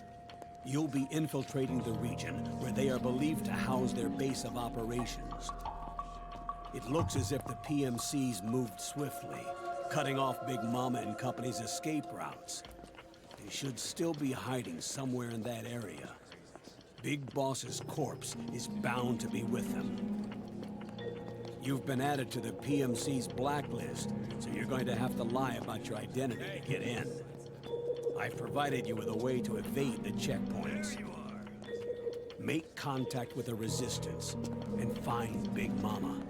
you'll be infiltrating the region where they are believed to house their base of operations. It looks as if the PMCs moved swiftly, cutting off Big Mama and company's escape routes. They should still be hiding somewhere in that area. Big Boss's corpse is bound to be with them. You've been added to the PMC's blacklist, so you're going to have to lie about your identity to get in. I've provided you with a way to evade the checkpoints. Make contact with the Resistance and find Big Mama.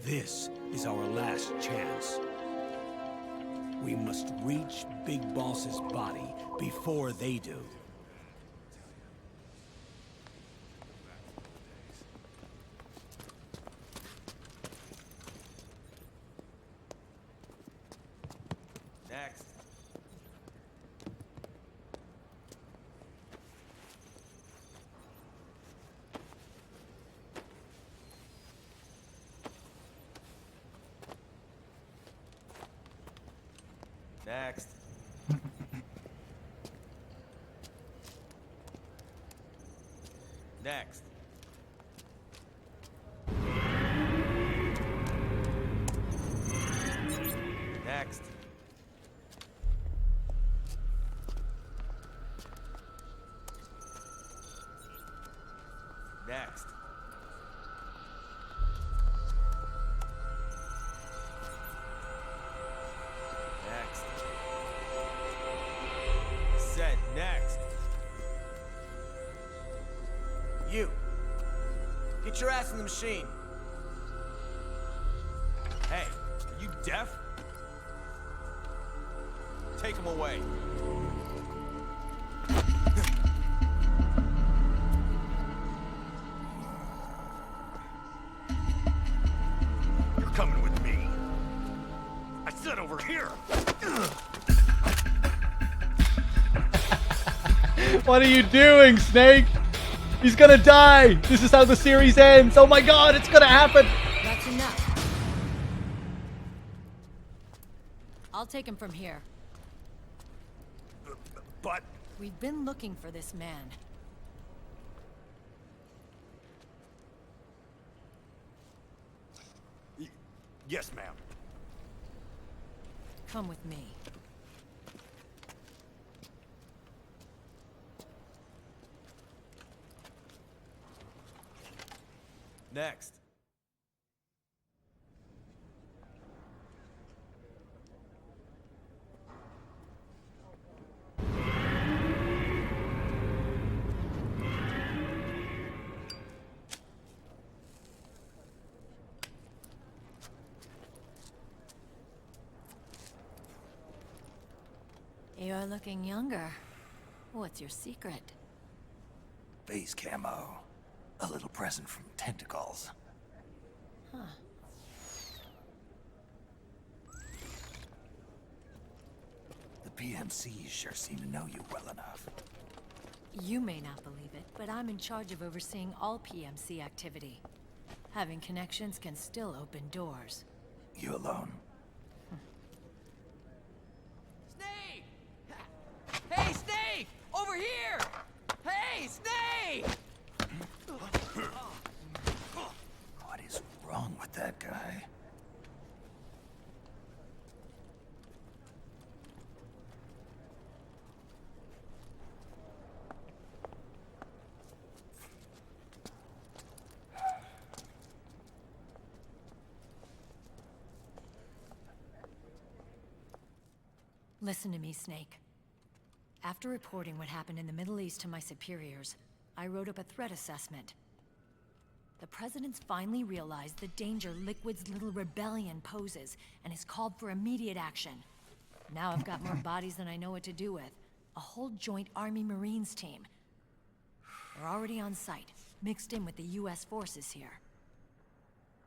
This is our last chance. We must reach Big Boss's body before they do. Next. Next. Next. Next. Next. Next. Said next. You. Get your ass in the machine. Hey, are you deaf? Take him away. What are you doing, Snake? He's gonna die. This is how the series ends. Oh my god, it's gonna happen. That's enough. I'll take him from here. But... We've been looking for this man. Yes, ma'am. Come with me. Next. You're looking younger. What's your secret? Base camo. A little present from Tentacles. Huh. The PMCs sure seem to know you well enough. You may not believe it, but I'm in charge of overseeing all PMC activity. Having connections can still open doors. You alone? Snake! Hey, Snake! Over here! Hey, Snake! What is wrong with that guy? Listen to me, Snake. After reporting what happened in the Middle East to my superiors, I wrote up a threat assessment. The President's finally realized the danger Liquid's little rebellion poses and has called for immediate action. Now I've got more bodies than I know what to do with. A whole joint Army Marines team. They're already on site, mixed in with the US forces here.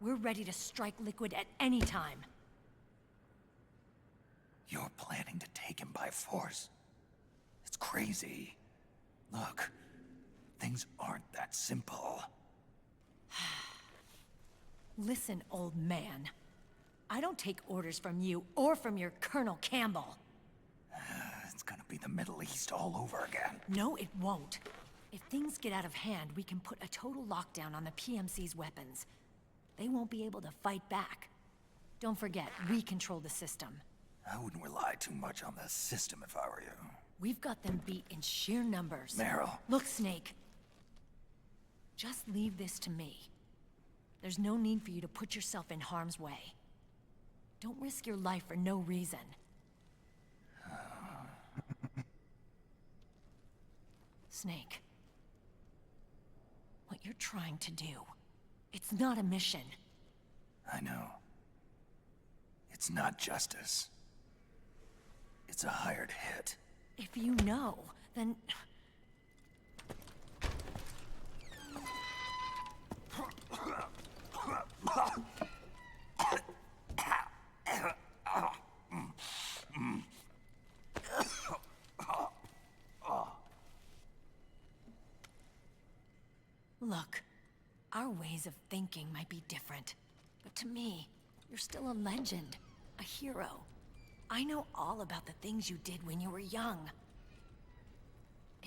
We're ready to strike Liquid at any time. You're planning to take him by force? It's crazy. Look, things aren't that simple. Listen, old man. I don't take orders from you or from your Colonel Campbell. It's gonna be the Middle East all over again. No, it won't. If things get out of hand, we can put a total lockdown on the PMC's weapons. They won't be able to fight back. Don't forget, we control the system. I wouldn't rely too much on the system if I were you. We've got them beat in sheer numbers. Meryl. Look, Snake. Just leave this to me. There's no need for you to put yourself in harm's way. Don't risk your life for no reason. Snake. What you're trying to do, it's not a mission. I know. It's not justice. It's a hired hit. If you know, then... Look, our ways of thinking might be different, but to me, you're still a legend, a hero. I know all about the things you did when you were young.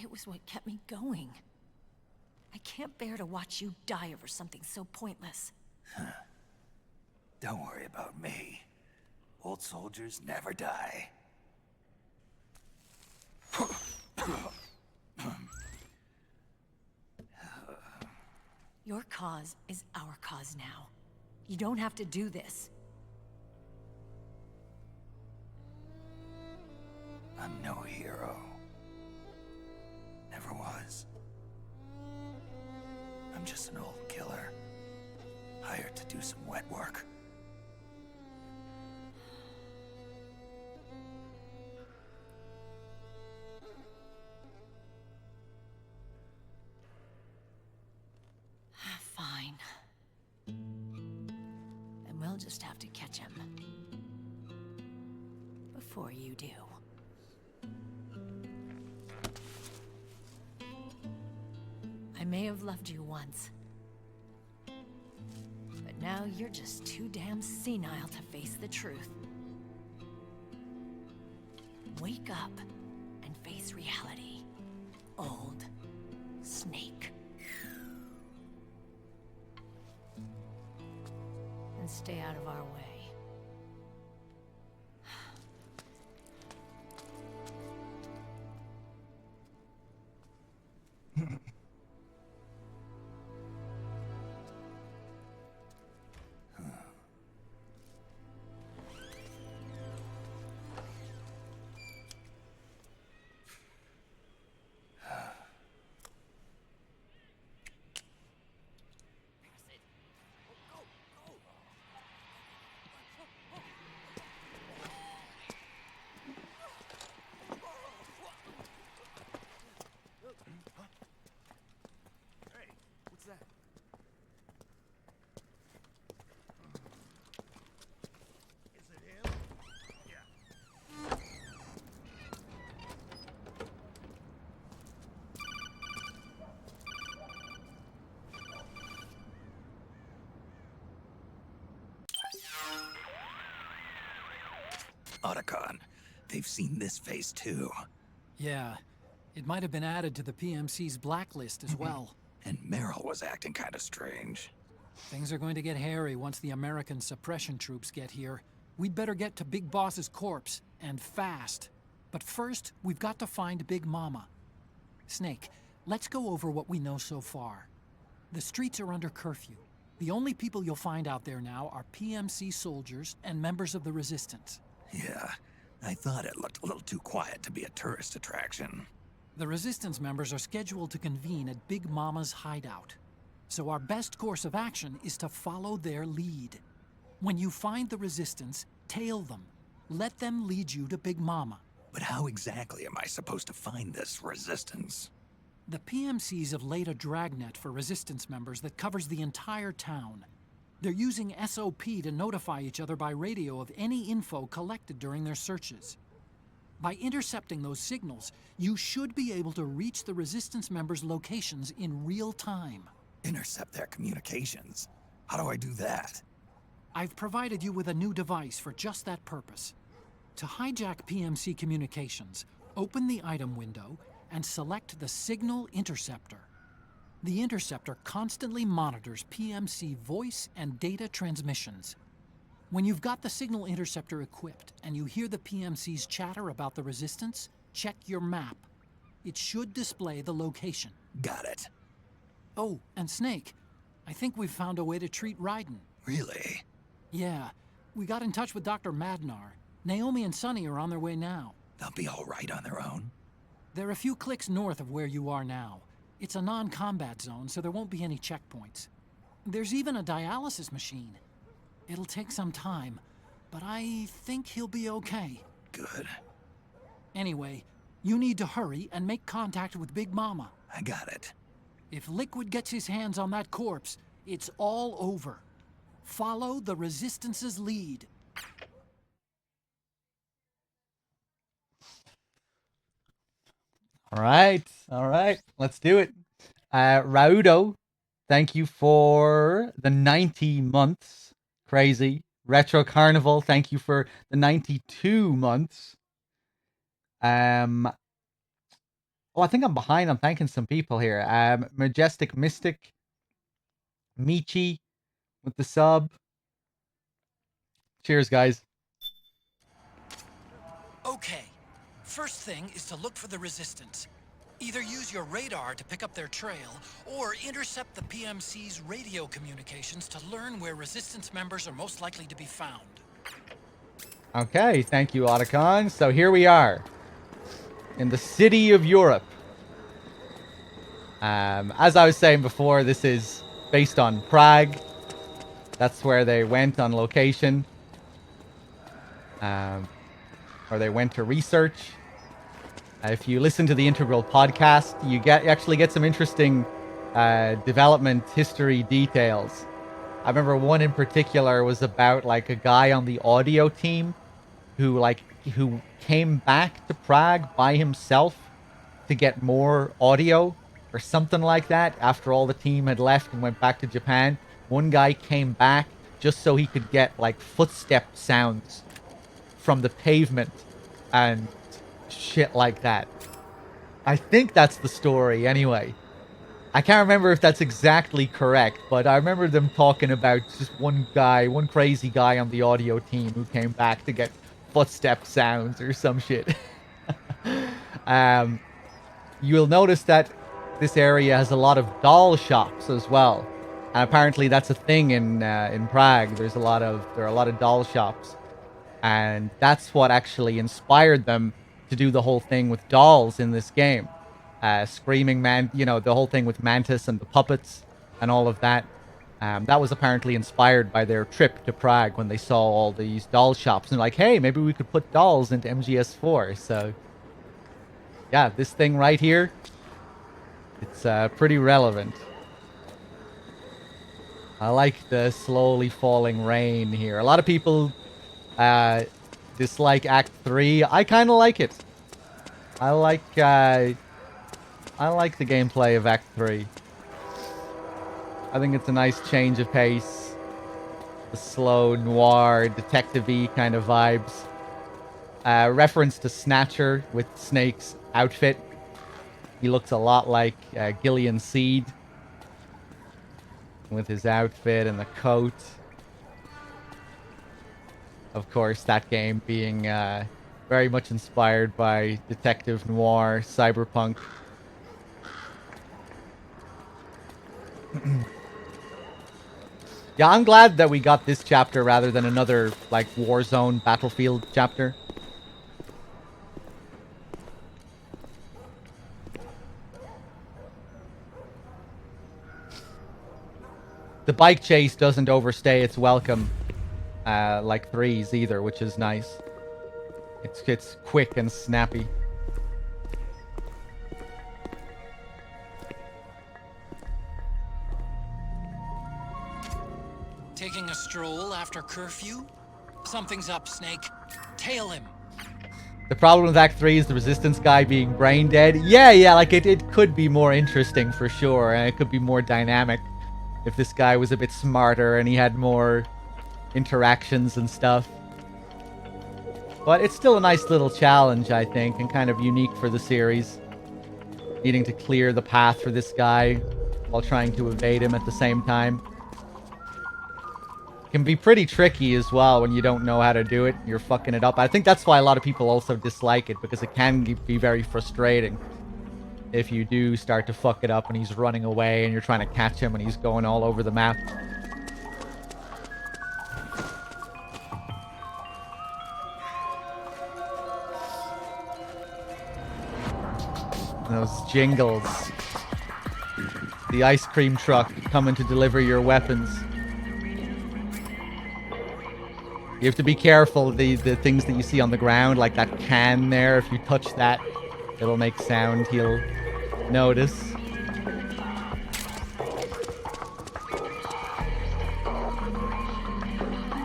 It was what kept me going. I can't bear to watch you die over something so pointless. Don't worry about me. Old soldiers never die. Your cause is our cause now. You don't have to do this. I'm no hero. Never was. I'm just an old killer, hired to do some wet work. Fine. Then we'll just have to catch him. Before you do. I may have loved you once. But now you're just too damn senile to face the truth. Wake up and face reality, old Snake. And stay out of our way. What's that? Is it him? Yeah. Otacon, they've seen this face too. Yeah, it might have been added to the PMC's blacklist as well. And Meryl was acting kind of strange. Things are going to get hairy once the American suppression troops get here. We'd better get to Big Boss's corpse, and fast. But first, we've got to find Big Mama. Snake, let's go over what we know so far. The streets are under curfew. The only people you'll find out there now are PMC soldiers and members of the Resistance. Yeah, I thought it looked a little too quiet to be a tourist attraction. The Resistance members are scheduled to convene at Big Mama's hideout. So our best course of action is to follow their lead. When you find the Resistance, tail them. Let them lead you to Big Mama. But how exactly am I supposed to find this Resistance? The PMCs have laid a dragnet for Resistance members that covers the entire town. They're using SOP to notify each other by radio of any info collected during their searches. By intercepting those signals, you should be able to reach the Resistance members' locations in real time. Intercept their communications? How do I do that? I've provided you with a new device for just that purpose. To hijack PMC communications, open the item window and select the Signal Interceptor. The interceptor constantly monitors PMC voice and data transmissions. When you've got the Signal Interceptor equipped and you hear the PMC's chatter about the Resistance, check your map. It should display the location. Got it. Oh, and Snake, I think we've found a way to treat Raiden. Really? Yeah, we got in touch with Dr. Madnar. Naomi and Sonny are on their way now. They'll be all right on their own? They're a few clicks north of where you are now. It's a non-combat zone, so there won't be any checkpoints. There's even a dialysis machine. It'll take some time, but I think he'll be okay. Good. Anyway, you need to hurry and make contact with Big Mama. I got it. If Liquid gets his hands on that corpse, it's all over. Follow the Resistance's lead. All right, let's do it. Raudo, thank you for the 90 months. Crazy. Retro Carnival, thank you for the 92 months. Oh, I think I'm behind. I'm thanking some people here. Majestic Mystic, Michi with the sub. Cheers, guys. Okay. First thing is to look for the Resistance. Either use your radar to pick up their trail, or intercept the PMC's radio communications to learn where Resistance members are most likely to be found. Okay, thank you, Otacon. So here we are, in the city of Europe. As I was saying before, this is based on Prague. That's where they went on location. Or they went to research. If you listen to the Integral podcast, you actually get some interesting development history details. I remember one in particular was about like a guy on the audio team who came back to Prague by himself to get more audio or something like that after all the team had left and went back to Japan. One guy came back just so he could get like footstep sounds from the pavement and shit like that. I think that's the story anyway. I can't remember if that's exactly correct, but I remember them talking about just one guy, one crazy guy on the audio team who came back to get footstep sounds or some shit. You'll notice that this area has a lot of doll shops as well. And apparently that's a thing in Prague. There are a lot of doll shops. And that's what actually inspired them to do the whole thing with dolls in this game. Screaming Man, you know, the whole thing with Mantis and the puppets and all of that. That was apparently inspired by their trip to Prague when they saw all these doll shops. And like, hey, maybe we could put dolls into MGS4. So, yeah, this thing right here, it's pretty relevant. I like the slowly falling rain here. A lot of people dislike Act 3. I kind of like it. I like the gameplay of Act 3. I think it's a nice change of pace. The slow, noir, detective-y kind of vibes. Reference to Snatcher with Snake's outfit. He looks a lot like Gillian Seed with his outfit and the coat. Of course, that game being very much inspired by detective noir, cyberpunk. Yeah, I'm glad that we got this chapter rather than another, like, Warzone Battlefield chapter. The bike chase doesn't overstay its welcome like 3's either, which is nice. It's quick and snappy. Taking a stroll after curfew? Something's up, Snake. Tail him. The problem with Act 3 is the Resistance guy being brain dead. Yeah, like it could be more interesting for sure, and it could be more dynamic if this guy was a bit smarter and he had more interactions and stuff. But it's still a nice little challenge, I think, and kind of unique for the series. Needing to clear the path for this guy while trying to evade him at the same time. Can be pretty tricky as well when you don't know how to do it. You're fucking it up. I think that's why a lot of people also dislike it, because it can be very frustrating if you do start to fuck it up and he's running away and you're trying to catch him and he's going all over the map. Those jingles. The ice cream truck coming to deliver your weapons. You have to be careful, the things that you see on the ground, like that can there, if you touch that, it'll make sound, he'll notice.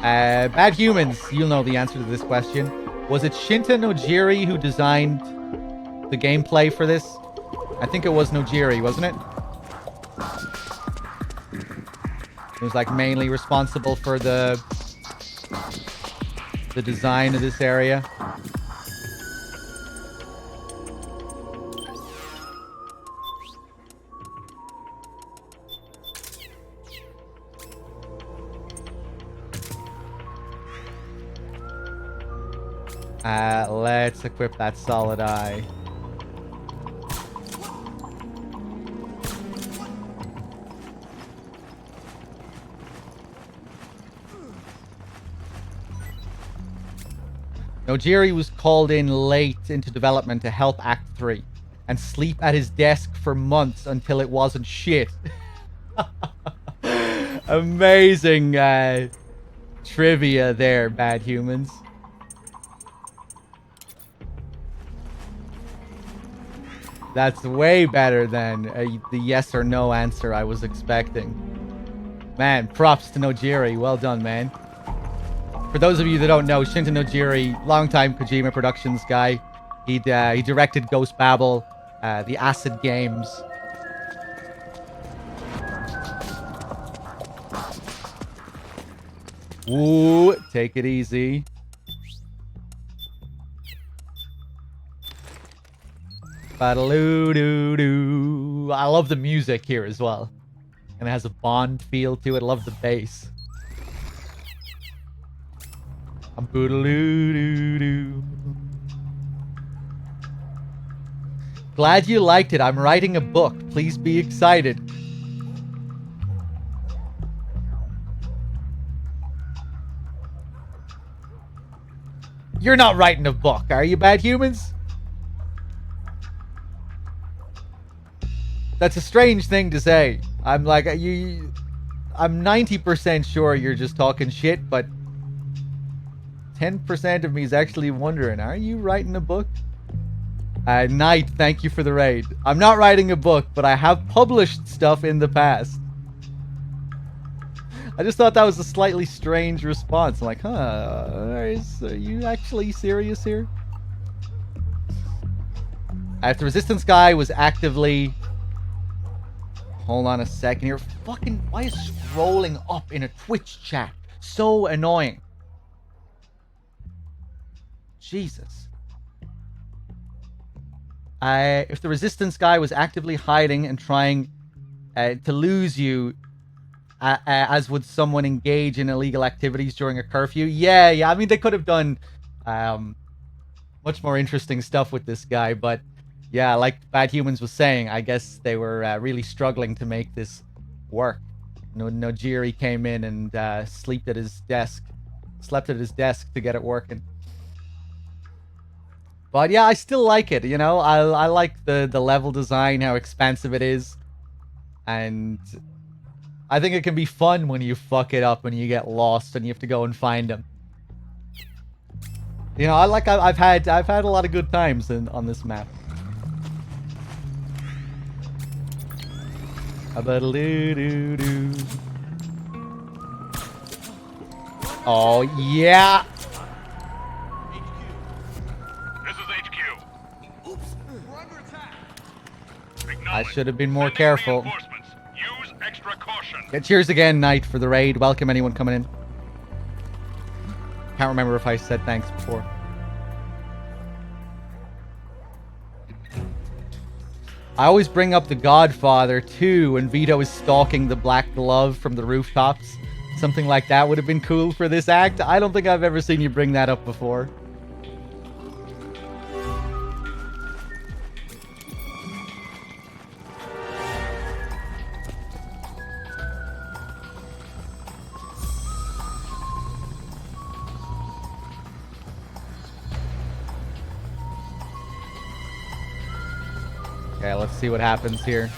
Bad Humans, you'll know the answer to this question. Was it Shinta Nojiri who designed the gameplay for this? I think it was Nojiri, wasn't it? It was like mainly responsible for the design of this area. Let's equip that solid eye. Nojiri was called in late into development to help Act 3 and sleep at his desk for months until it wasn't shit. Amazing trivia there, Bad Humans. That's way better than the yes or no answer I was expecting. Man, props to Nojiri. Well done, man. For those of you that don't know, Shinta Nojiri, longtime Kojima Productions guy. He directed Ghost Babel, the Acid games, Ooh, take it easy. Ba-da-loo-doo-doo. I love the music here as well. And it has a Bond feel to it. I love the bass. Boo-da-loo-doo-doo. Glad you liked it. I'm writing a book. Please be excited. You're not writing a book, are you, Bad Humans? That's a strange thing to say. I'm like, I'm 90% sure you're just talking shit, but 10% of me is actually wondering, are you writing a book? Knight, thank you for the raid. I'm not writing a book, but I have published stuff in the past. I just thought that was a slightly strange response. I'm like, are you actually serious here? If the Resistance guy was actively... Hold on a second here. Fucking, why is scrolling up in a Twitch chat so annoying? Jesus. If the Resistance guy was actively hiding and trying to lose you, as would someone engage in illegal activities during a curfew? Yeah. I mean, they could have done much more interesting stuff with this guy, but yeah, like Bad Humans was saying, I guess they were really struggling to make this work. Nojiri came in and slept at his desk to get it working. But yeah, I still like it, you know? I like the level design, how expansive it is. And I think it can be fun when you fuck it up and you get lost and you have to go and find them. You know, I've had a lot of good times on this map. Oh yeah. I should have been more careful. Yeah, cheers again, Knight, for the raid. Welcome anyone coming in. Can't remember if I said thanks before. I always bring up The Godfather too when Vito is stalking the black glove from the rooftops. Something like that would have been cool for this act. I don't think I've ever seen you bring that up before. Okay, let's see what happens here.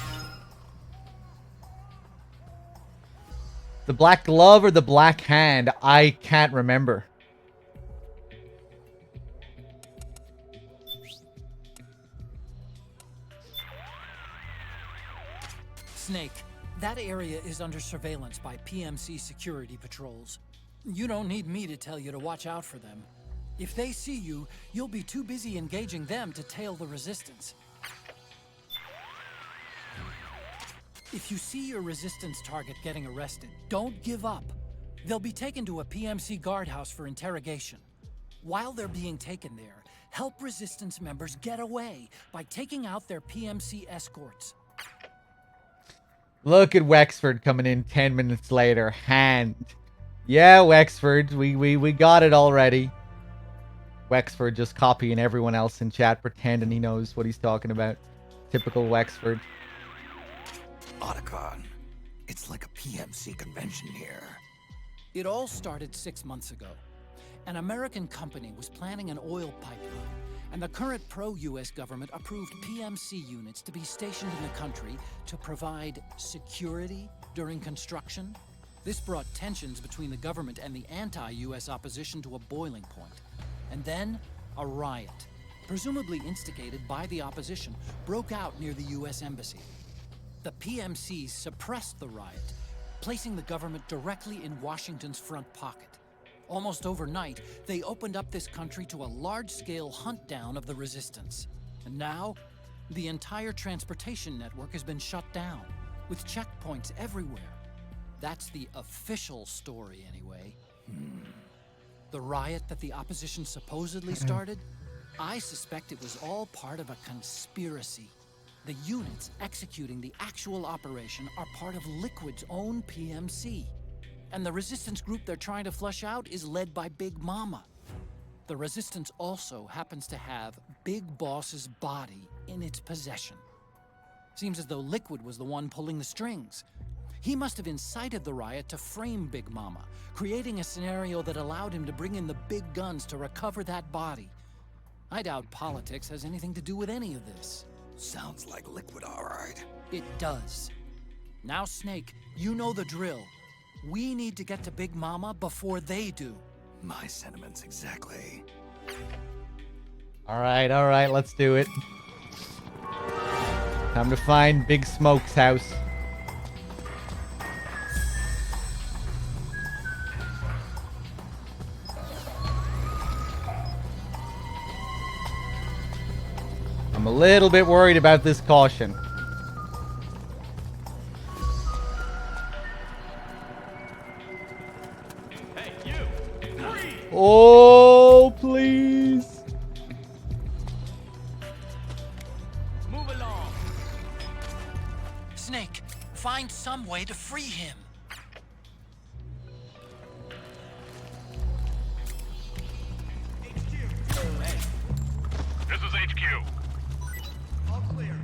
The black glove or the black hand? I can't remember. Snake, that area is under surveillance by PMC security patrols. You don't need me to tell you to watch out for them. If they see you, you'll be too busy engaging them to tail the Resistance. If you see your Resistance target getting arrested, don't give up. They'll be taken to a PMC guardhouse for interrogation. While they're being taken there, help Resistance members get away by taking out their PMC escorts. Look at Wexford coming in 10 minutes later. Hand. Yeah, Wexford, we got it already. Wexford just copying everyone else in chat, pretending he knows what he's talking about. Typical Wexford. Otacon, it's like a PMC convention here. It all started 6 months ago. An American company was planning an oil pipeline, and the current pro-US government approved PMC units to be stationed in the country to provide security during construction. This brought tensions between the government and the anti-US opposition to a boiling point. And then, a riot, presumably instigated by the opposition, broke out near the US embassy. The PMCs suppressed the riot, placing the government directly in Washington's front pocket. Almost overnight, they opened up this country to a large-scale hunt-down of the Resistance. And now, the entire transportation network has been shut down, with checkpoints everywhere. That's the official story, anyway. The riot that the opposition supposedly started? I suspect it was all part of a conspiracy. The units executing the actual operation are part of Liquid's own PMC. And the resistance group they're trying to flush out is led by Big Mama. The resistance also happens to have Big Boss's body in its possession. Seems as though Liquid was the one pulling the strings. He must have incited the riot to frame Big Mama, creating a scenario that allowed him to bring in the big guns to recover that body. I doubt politics has anything to do with any of this. Sounds like Liquid, all right. It does. Now, Snake, you know the drill. We need to get to Big Mama before they do. My sentiments exactly. All right, let's do it. Time to find Big Smoke's house. I'm a little bit worried about this caution. Hey, you! Freeze! Oh, please. Move along. Snake, find some way to free him. This is HQ. All clear.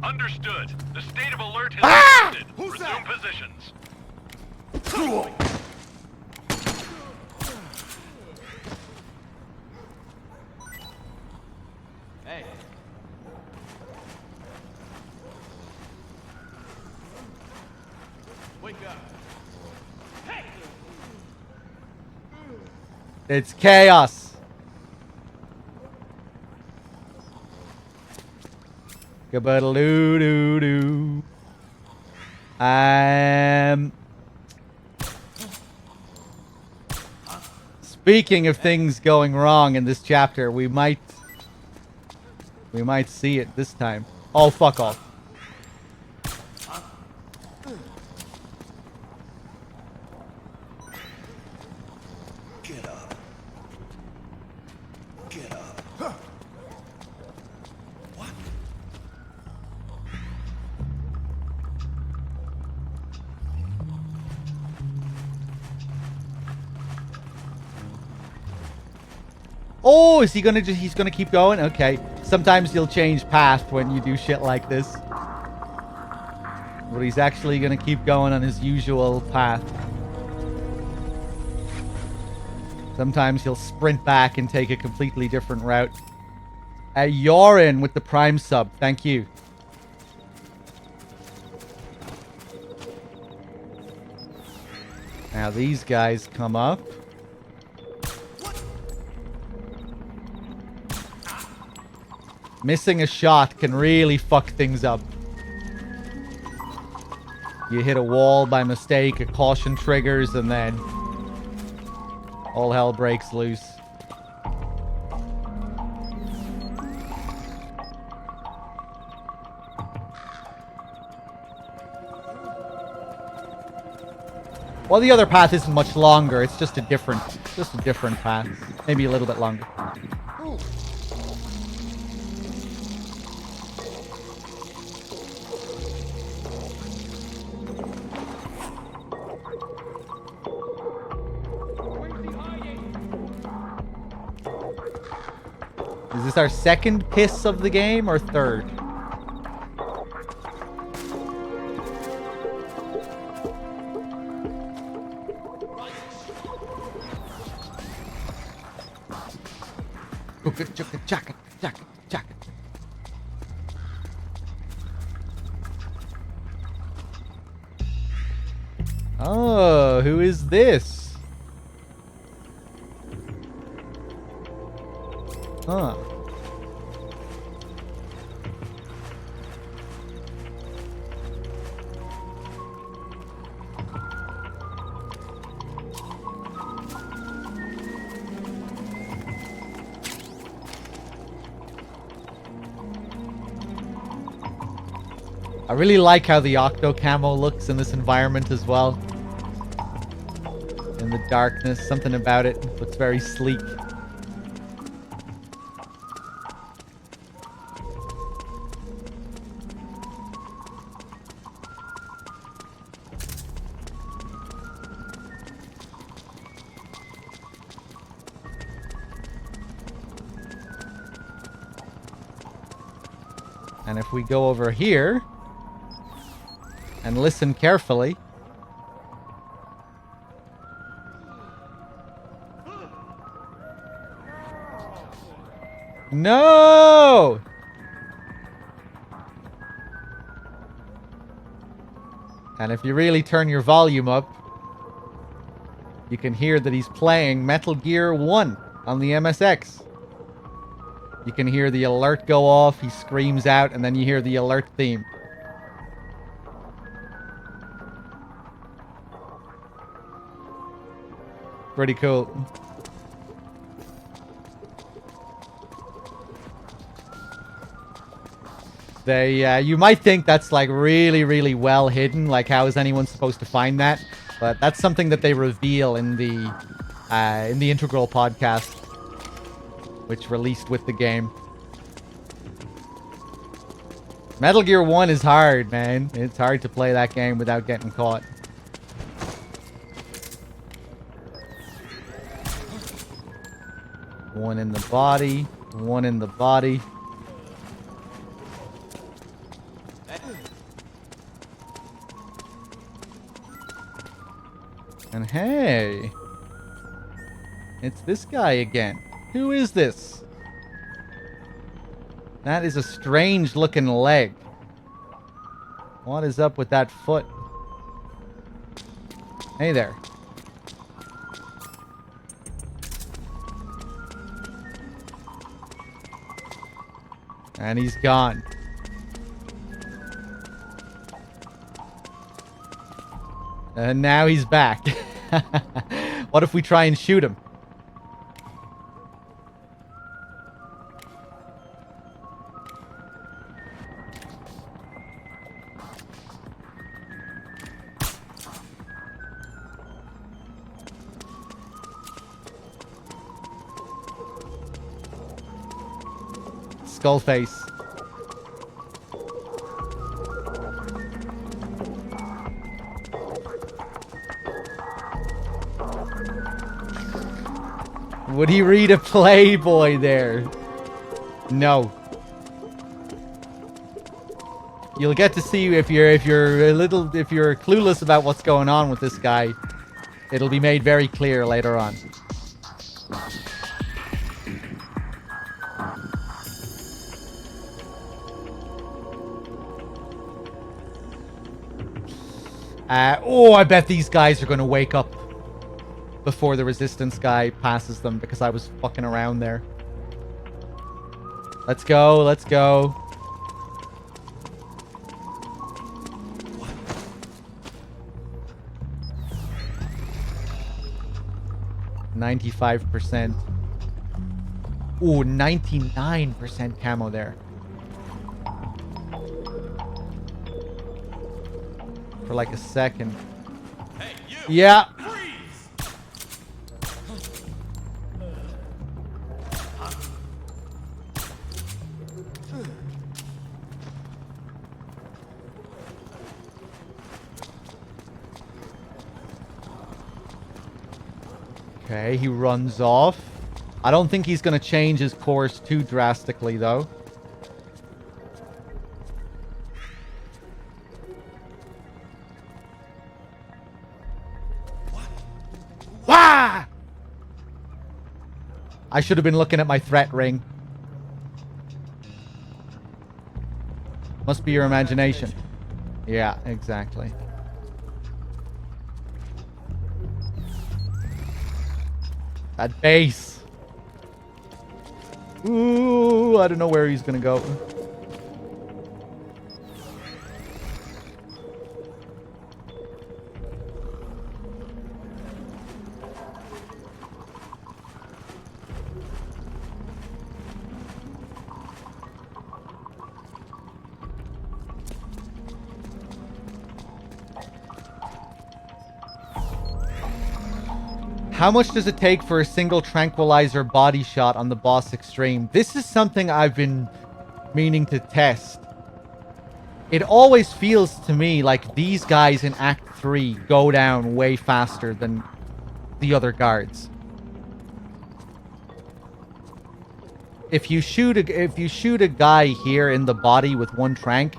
Understood. The state of alert has been lifted. Resume positions. Hey. Wake up. Hey! It's chaos. Gabadaloo-doo-doo. Speaking of things going wrong in this chapter, we might see it this time. Oh, fuck off. Get up. Get up. What? Oh, is he gonna he's gonna keep going? Okay. Sometimes he'll change path when you do shit like this. But he's actually gonna keep going on his usual path. Sometimes he'll sprint back and take a completely different route. Yorin with the Prime sub. Thank you. Now these guys come up. Missing a shot can really fuck things up. You hit a wall by mistake, a caution triggers, and then all hell breaks loose. Well, the other path isn't much longer. It's just a different path. Maybe a little bit longer. Is this our second piss of the game or third? Oh, who is this? Huh. I really like how the Octo camo looks in this environment as well. In And the darkness, something about it looks very sleek. And if we go over here and listen carefully, no! And if you really turn your volume up, you can hear that he's playing Metal Gear 1 on the MSX. You can hear the alert go off, he screams out, and then you hear the alert theme. Pretty cool. You might think that's like really, really well hidden. Like, how is anyone supposed to find that? But that's something that they reveal in the Integral podcast, which released with the game. Metal Gear 1 is hard, man. It's hard to play that game without getting caught. One in the body. One in the body. And hey, it's this guy again. Who is this? That is a strange looking leg. What is up with that foot? Hey there. And he's gone. And now he's back. What if we try and shoot him? Skullface. Would he read a Playboy there? No. You'll get to see if you're clueless about what's going on with this guy. It'll be made very clear later on. Oh, I bet these guys are going to wake up before the resistance guy passes them because I was fucking around there. Let's go, let's go. %. Ooh, 99% camo there. For like a second. Hey, you. Yeah. Okay, he runs off. I don't think he's going to change his course too drastically, though. Wah! I should have been looking at my threat ring. Must be your imagination. Yeah, exactly. That base. Ooh, I don't know where he's gonna go. How much does it take for a single tranquilizer body shot on the boss extreme? This is something I've been meaning to test. It always feels to me like these guys in Act 3 go down way faster than the other guards. If you shoot a guy here in the body with one trank,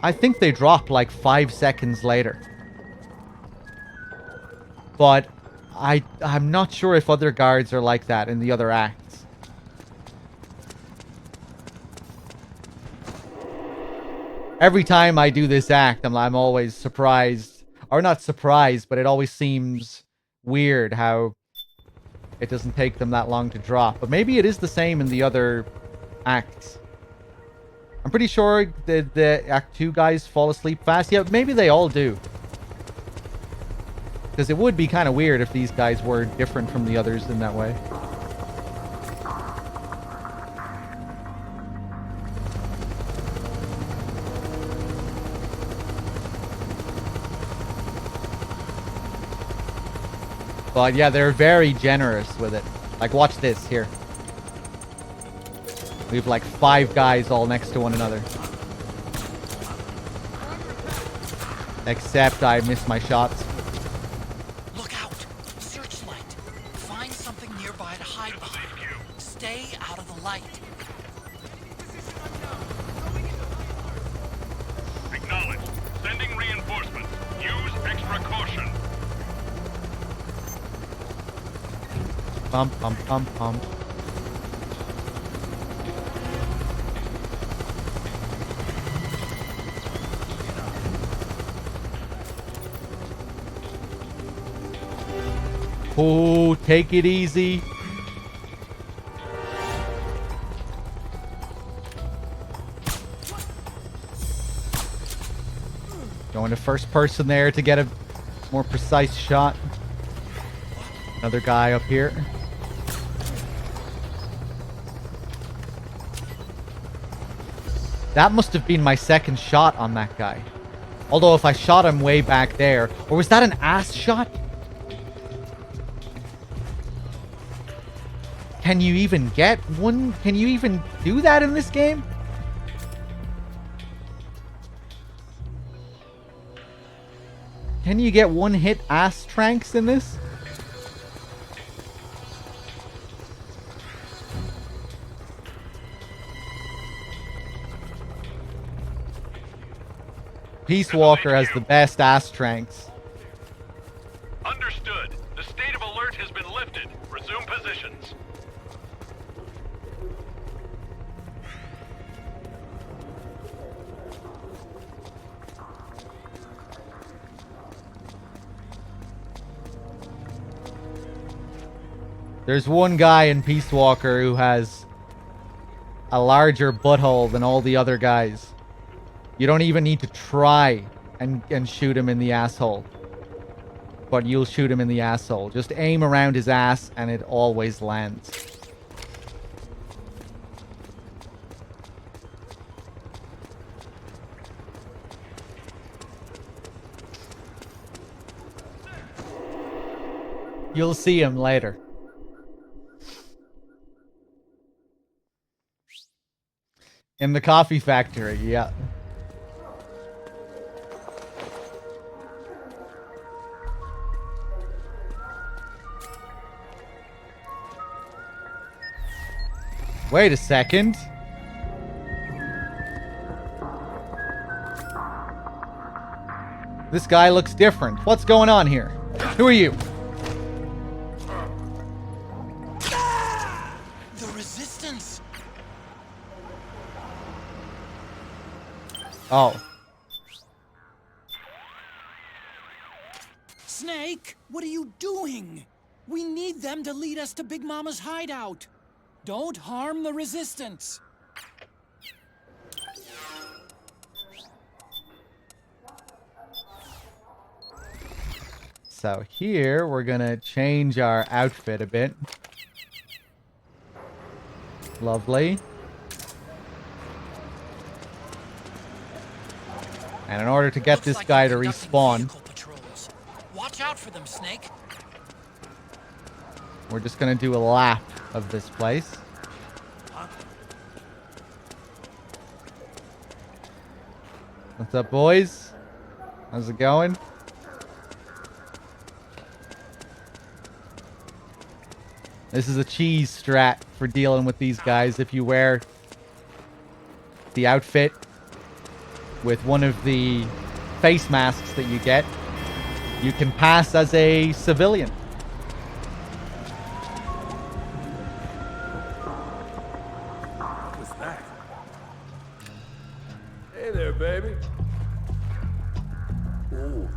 I think they drop like 5 seconds later. But I'm not sure if other guards are like that in the other acts. Every time I do this act, I'm always surprised. Or not surprised, but it always seems weird how it doesn't take them that long to drop. But maybe it is the same in the other acts. I'm pretty sure the Act 2 guys fall asleep fast. Yeah, maybe they all do. Because it would be kind of weird if these guys were different from the others in that way. But yeah, they're very generous with it. Like, watch this here. We have like 5 guys all next to one another. Except I missed my shots. Look out! Searchlight. Find something nearby to hide behind. Stay out of the light. Acknowledged. Sending reinforcements. Use extra caution. Pump, pump, pump, pump. Oh, take it easy. Going to first person there to get a more precise shot. Another guy up here. That must have been my second shot on that guy. Although if I shot him way back there... Or was that an ass shot? Can you even get one? Can you even do that in this game? Can you get one hit ass tranks in this? Peace Walker has the best ass tranks. Understood. The state of alert has been lifted. Resume positions. There's one guy in Peace Walker who has a larger butthole than all the other guys. You don't even need to try and shoot him in the asshole. But you'll shoot him in the asshole. Just aim around his ass and it always lands. You'll see him later. In the coffee factory, yeah. Wait a second. This guy looks different. What's going on here? Who are you? The resistance. Oh. Snake, what are you doing? We need them to lead us to Big Mama's hideout. Don't harm the resistance. So here we're gonna change our outfit a bit. Lovely. And in order to get this guy to respawn, Watch out for them, Snake. We're just gonna do a lap of this place. What's up, boys? How's it going? This is a cheese strat for dealing with these guys. If you wear the outfit with one of the face masks that you get, you can pass as a civilian. What's that? Hey there, baby. Ooh.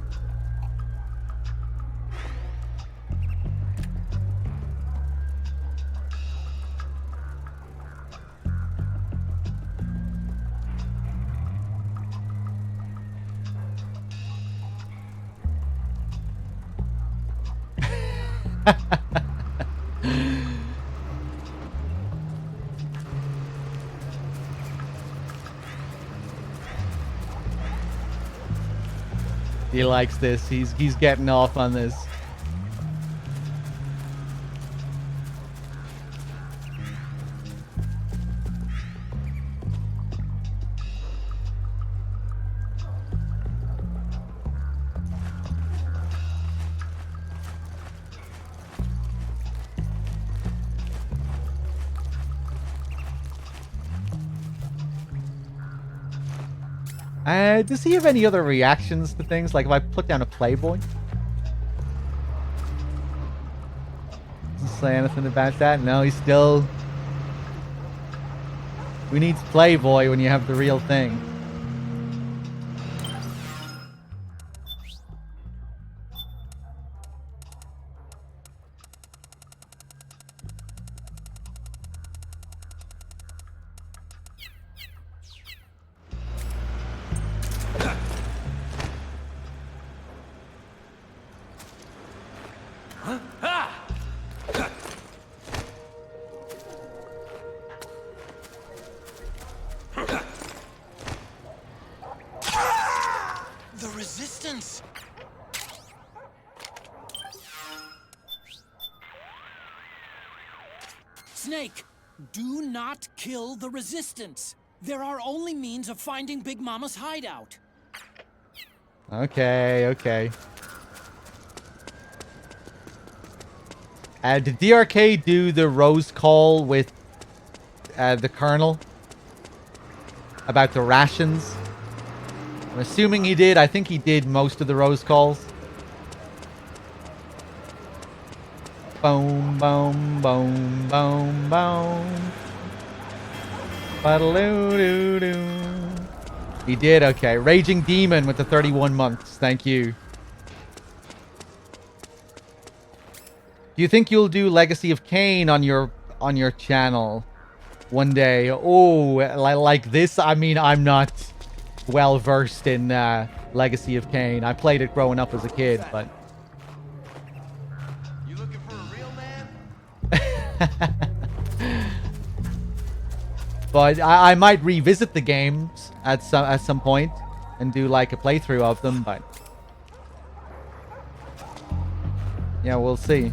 He likes this. He's getting off on this. Does he have any other reactions to things? Like if I put down a Playboy? Doesn't say anything about that. No, he's still... Who needs Playboy when you have the real thing? The resistance! Snake, do not kill the resistance. They're our only means of finding Big Mama's hideout. Okay, okay. Did DRK do the Rose call with the Colonel about the rations? I'm assuming he did. I think he did most of the Rose calls. Boom, boom, boom, boom, boom. Ba-da-loo-doo-doo. He did, okay. Raging Demon with the 31 months. Thank you. Do you think you'll do Legacy of Kain on your channel one day? Oh, like this? I mean, I'm not well versed in Legacy of Kain. I played it growing up as a kid, but You looking for a real man? but I might revisit the games at some point and do like a playthrough of them. But yeah, we'll see.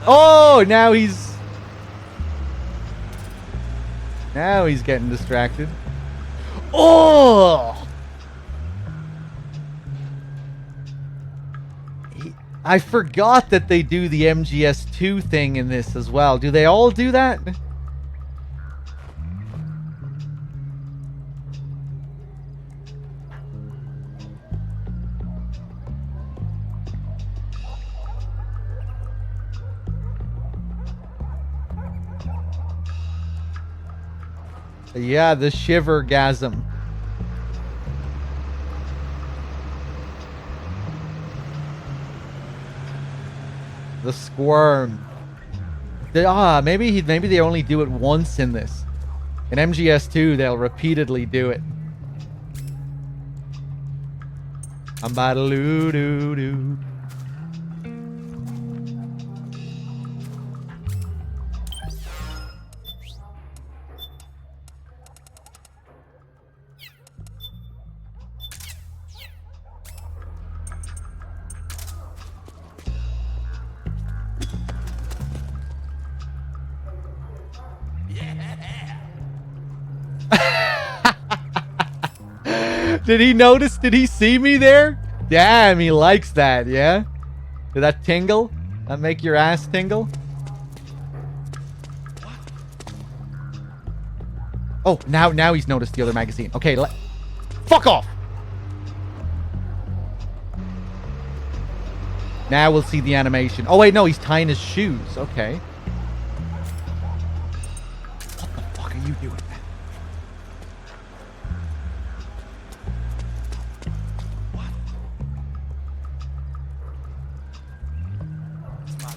Oh, now he's getting distracted. Oh! I forgot that they do the MGS2 thing in this as well. Do they all do that? Yeah, the shivergasm. The squirm. Maybe they only do it once in this. In MGS2, they'll repeatedly do it. Doo. Did he notice? Did he see me there? Damn, he likes that, yeah? Did that tingle? That make your ass tingle? Oh, now he's noticed the other magazine. Okay, fuck off! Now we'll see the animation. Oh, wait, no, he's tying his shoes. Okay. What the fuck are you doing?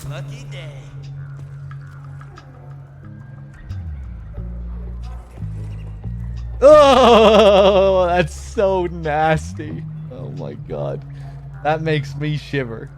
Lucky day. Oh, that's so nasty. Oh my god. That makes me shiver.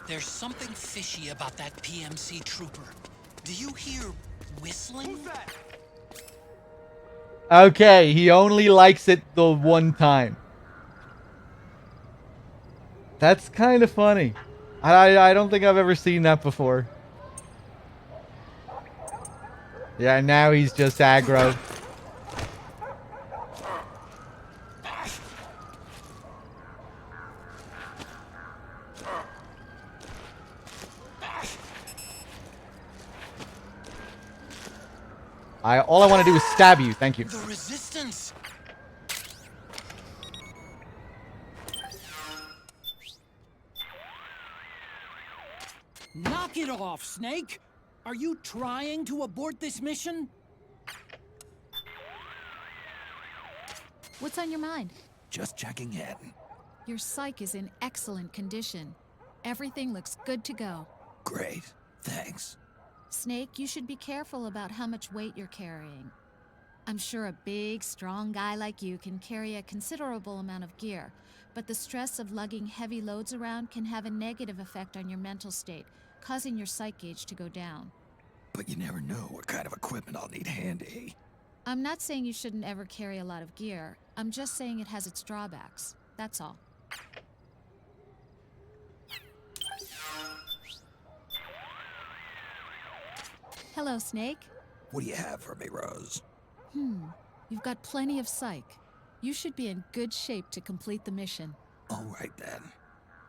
There's something fishy about that PMC trooper. Do you hear whistling? Okay, he only likes it the one time. That's kind of funny. I don't think I've ever seen that before. Yeah, now he's just aggro. All I want to do is stab you. Thank you. The resistance. Knock it off, Snake. Are you trying to abort this mission? What's on your mind? Just checking in. Your psyche is in excellent condition. Everything looks good to go. Great. Thanks. Snake, you should be careful about how much weight you're carrying. I'm sure a big, strong guy like you can carry a considerable amount of gear, but the stress of lugging heavy loads around can have a negative effect on your mental state, causing your psych gauge to go down. But you never know what kind of equipment I'll need handy. I'm not saying you shouldn't ever carry a lot of gear. I'm just saying it has its drawbacks. That's all. Hello, Snake. What do you have for me, Rose? You've got plenty of psych. You should be in good shape to complete the mission. All right, then.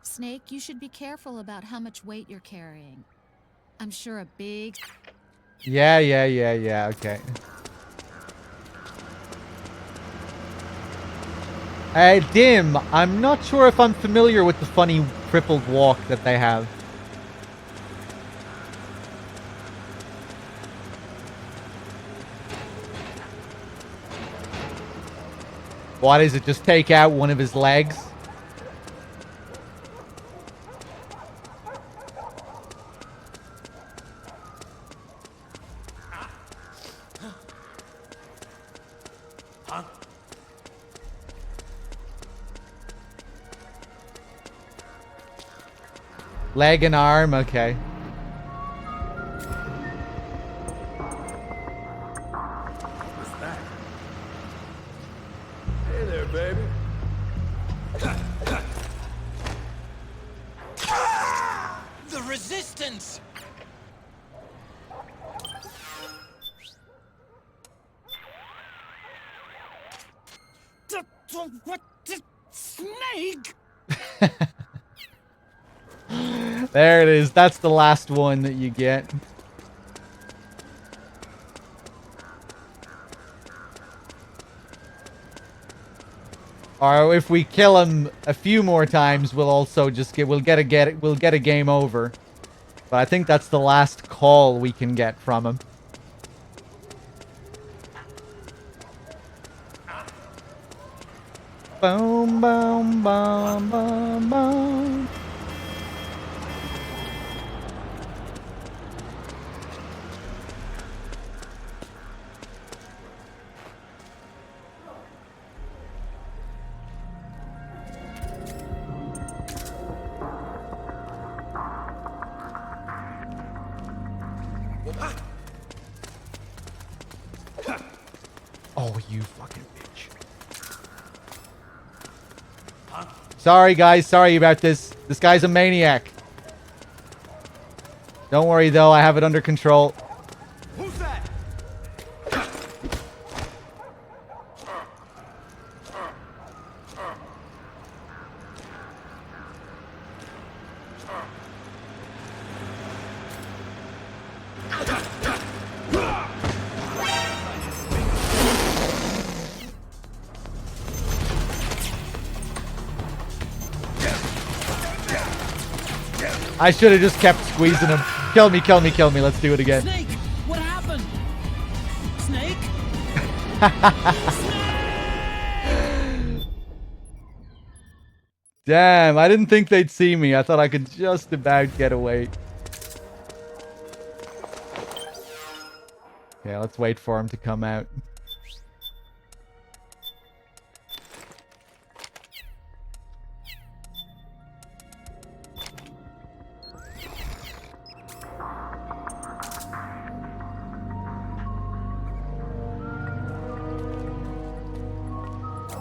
Snake, you should be careful about how much weight you're carrying. I'm sure a big... Yeah, okay. Dim, I'm not sure if I'm familiar with the funny crippled walk that they have. What is it? Just take out one of his legs? Huh? Leg and arm, okay. What's that? Hey there, baby. The resistance! What? Snake? There it is. That's the last one that you get. Or if we kill him a few more times, we'll also just we'll get a game over. But I think that's the last call we can get from him. Boom, boom, boom, boom, boom. Sorry, guys. Sorry about this. This guy's a maniac. Don't worry, though. I have it under control. Who's that? I should have just kept squeezing him. Kill me, kill me, kill me. Let's do it again. Snake, what happened? Snake? Damn, I didn't think they'd see me. I thought I could just about get away. Okay, let's wait for him to come out.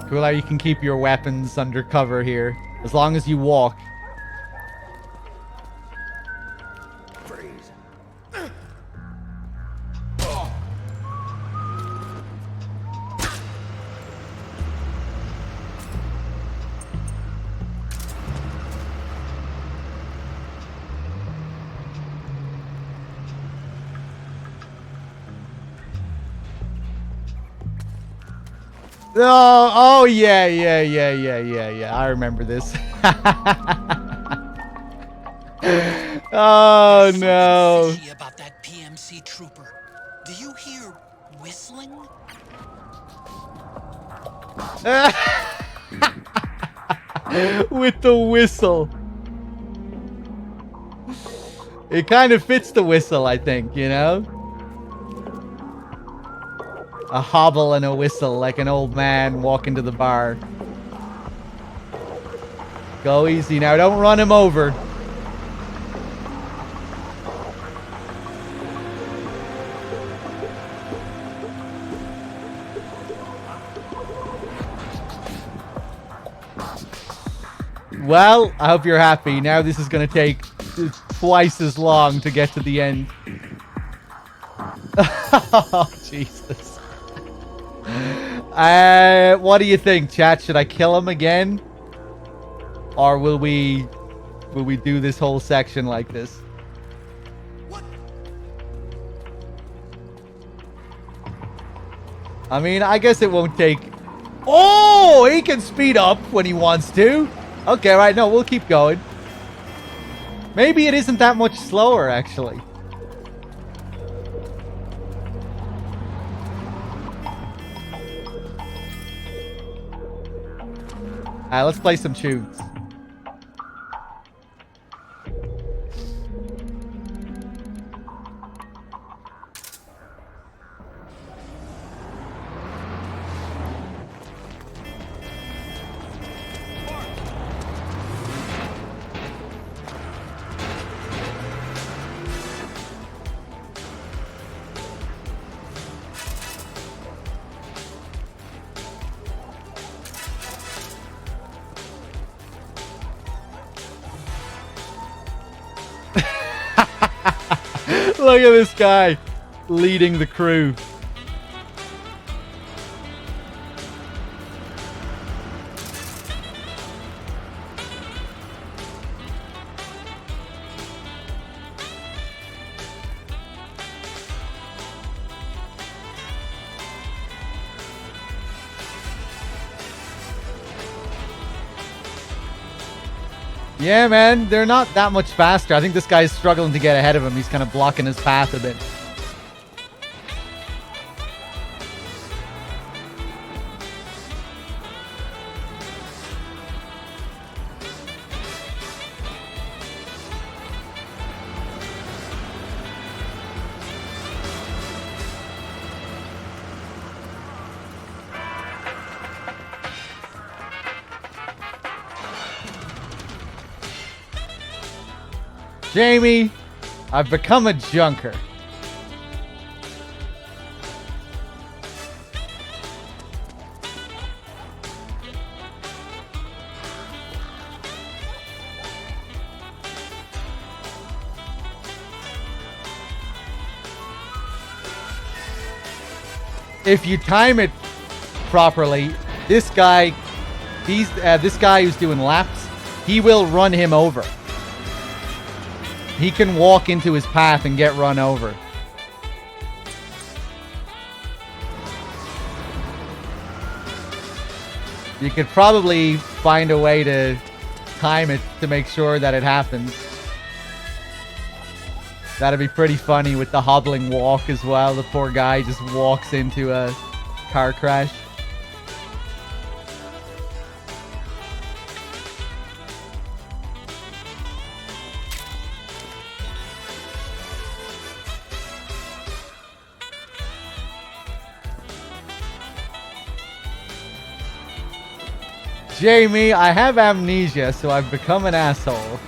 Cool how you can keep your weapons under cover here, as long as you walk. Oh, yeah. I remember this. Oh, no. Fishy about that PMC trooper. Do you hear whistling? With the whistle. It kind of fits the whistle, I think, you know? A hobble and a whistle, like an old man walking to the bar. Go easy now, don't run him over. Well, I hope you're happy. Now this is going to take twice as long to get to the end. Oh, Jesus. What do you think, chat? Should I kill him again? Or will we do this whole section like this? I mean, I guess it won't take... Oh, he can speed up when he wants to. Okay, right, no, we'll keep going. Maybe it isn't that much slower, actually. Let's play some tunes. Look at this guy leading the crew. Yeah, man, they're not that much faster. I think this guy's struggling to get ahead of him. He's kind of blocking his path a bit. Jamie, I've become a junker. if you time it properly, this guy who's doing laps, he will run him over. He can walk into his path and get run over. You could probably find a way to time it to make sure that it happens. That'd be pretty funny with the hobbling walk as well. The poor guy just walks into a car crash. Jamie, I have amnesia, so I've become an asshole.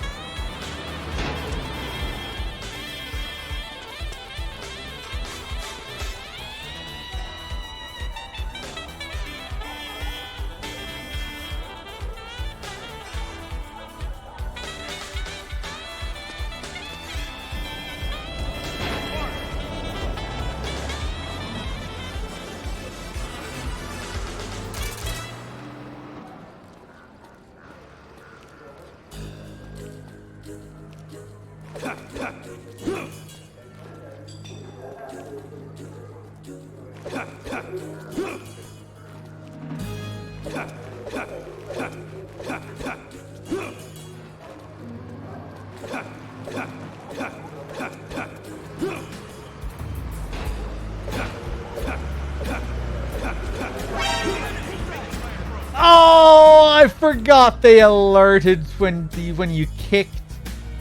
Oh, I forgot they alerted when you kicked.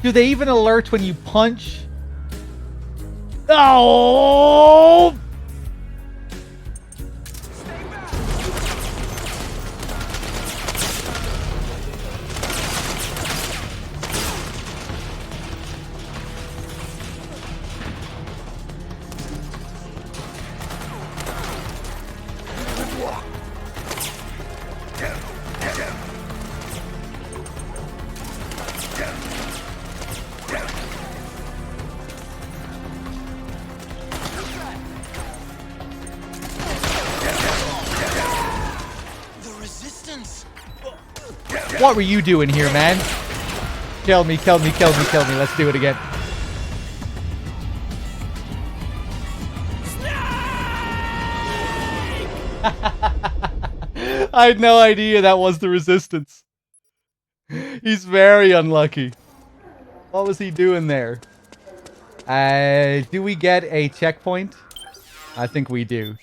Do they even alert when you punch? Oh! What were you doing here, man? Kill me, kill me, kill me, kill me. Let's do it again. I had no idea that was the resistance. He's very unlucky. What was he doing there? Do we get a checkpoint? I think we do.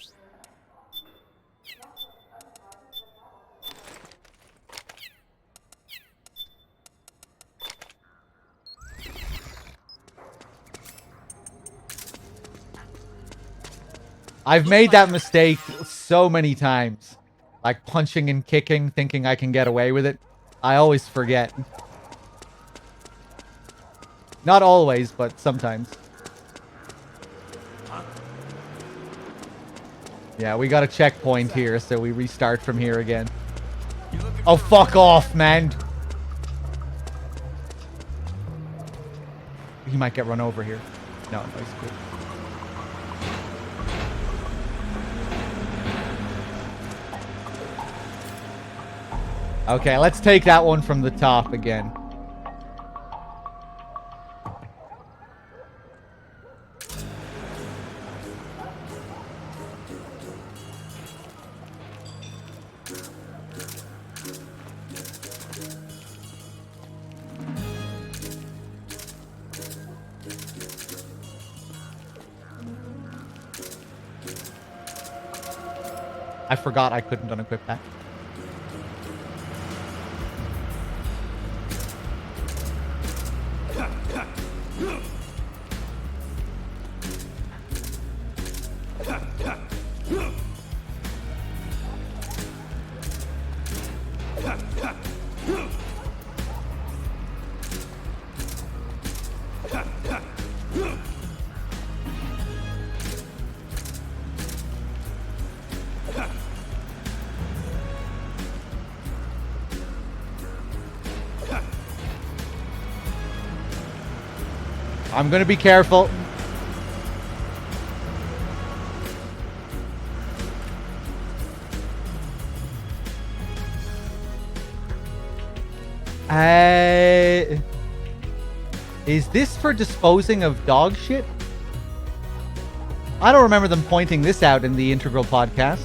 I've made that mistake so many times. Like punching and kicking, thinking I can get away with it. I always forget. Not always, but sometimes. Yeah, we got a checkpoint here, so we restart from here again. Oh, fuck off, man. He might get run over here. No, he's cool. Okay, let's take that one from the top again. I forgot I couldn't unequip that. I'm gonna be careful. Is this for disposing of dog shit? I don't remember them pointing this out in the Integral podcast.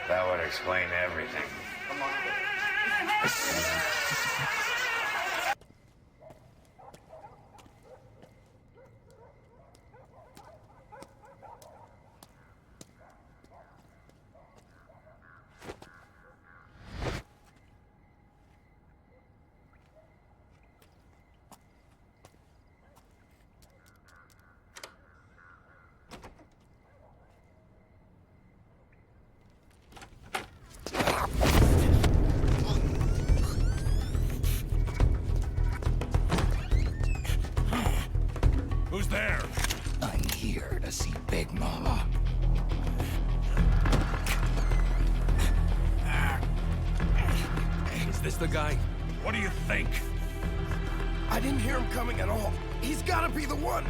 That would explain everything. Who's there? I'm here to see Big Mama. Is this the guy? What do you think? I didn't hear him coming at all. He's gotta be the one.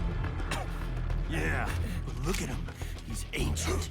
Yeah, but look at him. He's ancient.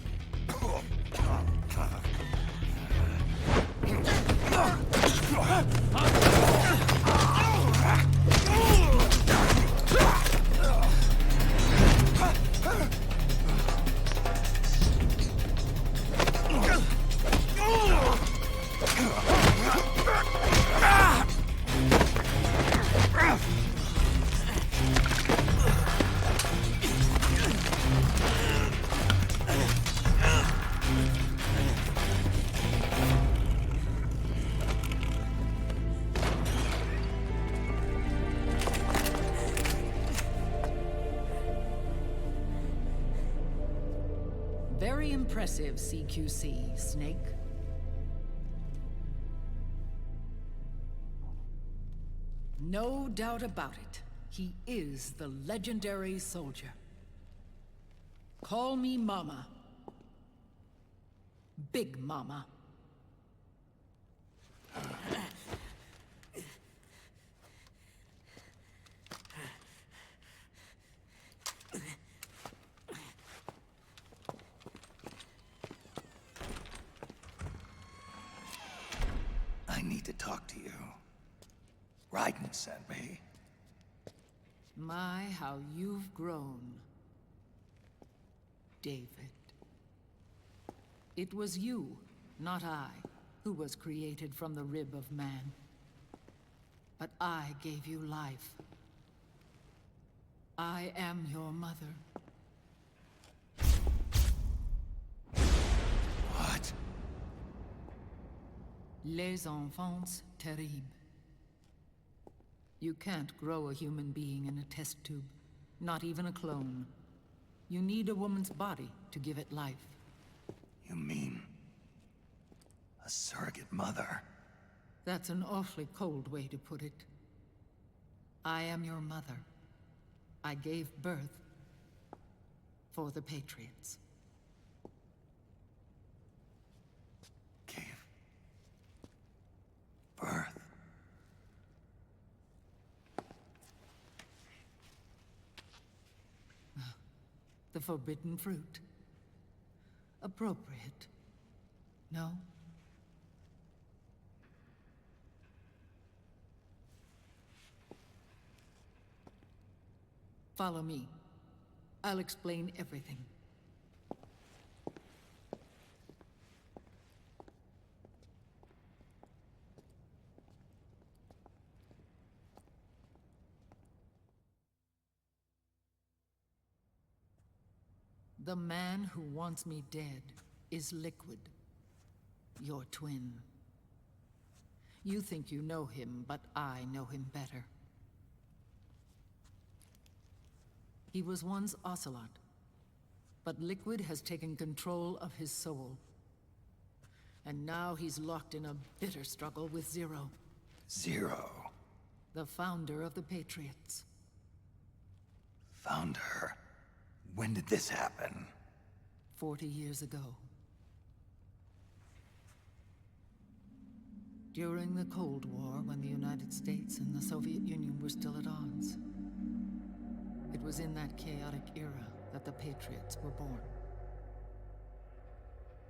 impressive, CQC, Snake. No doubt about it. He is the legendary soldier. Call me Mama. Big Mama. I need to talk to you. Raiden sent me. My, how you've grown, David. It was you, not I, who was created from the rib of man. But I gave you life. I am your mother. What? Les enfants terribles. You can't grow a human being in a test tube, not even a clone. You need a woman's body to give it life. You mean a surrogate mother? That's an awfully cold way to put it. I am your mother. I gave birth for the Patriots. Gave birth? The forbidden fruit. Appropriate. No? Follow me. I'll explain everything. The man who wants me dead is Liquid, your twin. You think you know him, but I know him better. He was once Ocelot, but Liquid has taken control of his soul. And now he's locked in a bitter struggle with Zero. Zero? The founder of the Patriots. Founder? When did this happen? 40 years ago. During the Cold War, when the United States and the Soviet Union were still at odds. It was in that chaotic era that the Patriots were born.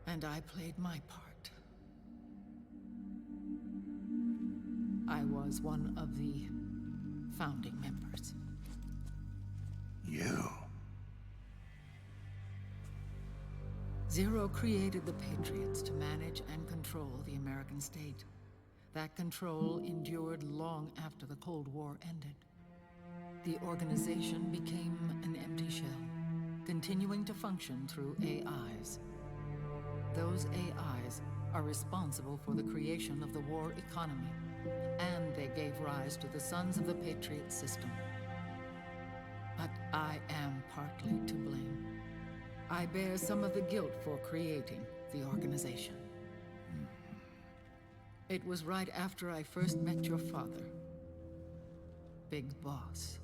And I played my part. I was one of the founding members. You? Zero created the Patriots to manage and control the American state. That control endured long after the Cold War ended. The organization became an empty shell, continuing to function through AIs. Those AIs are responsible for the creation of the war economy, and they gave rise to the Sons of the Patriot system. But I am partly to blame. I bear some of the guilt for creating the organization. It was right after I first met your father, Big Boss.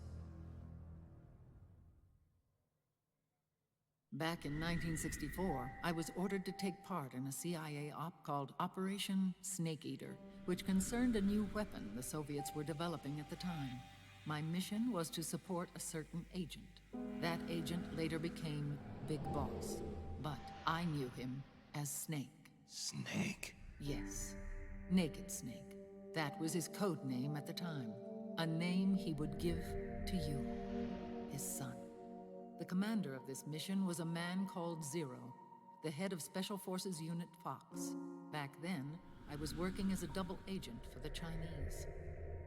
Back in 1964, I was ordered to take part in a CIA op called Operation Snake Eater, which concerned a new weapon the Soviets were developing at the time. My mission was to support a certain agent. That agent later became Big Boss, but I knew him as Snake. Snake? Yes, Naked Snake. That was his code name at the time. A name he would give to you, his son. The commander of this mission was a man called Zero, the head of Special Forces Unit Fox. Back then, I was working as a double agent for the Chinese.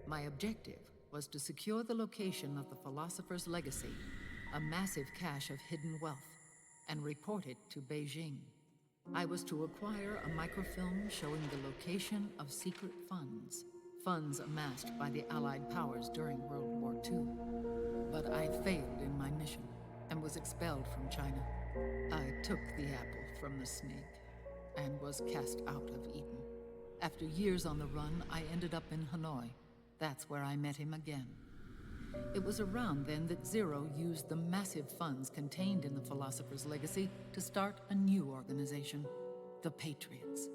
My objective was to secure the location of the Philosopher's Legacy, a massive cache of hidden wealth, and report it to Beijing. I was to acquire a microfilm showing the location of secret funds, funds amassed by the Allied powers during World War II. But I failed in my mission and was expelled from China. I took the apple from the snake and was cast out of Eden. After years on the run, I ended up in Hanoi. That's where I met him again. It was around then that Zero used the massive funds contained in the Philosopher's Legacy to start a new organization, the Patriots,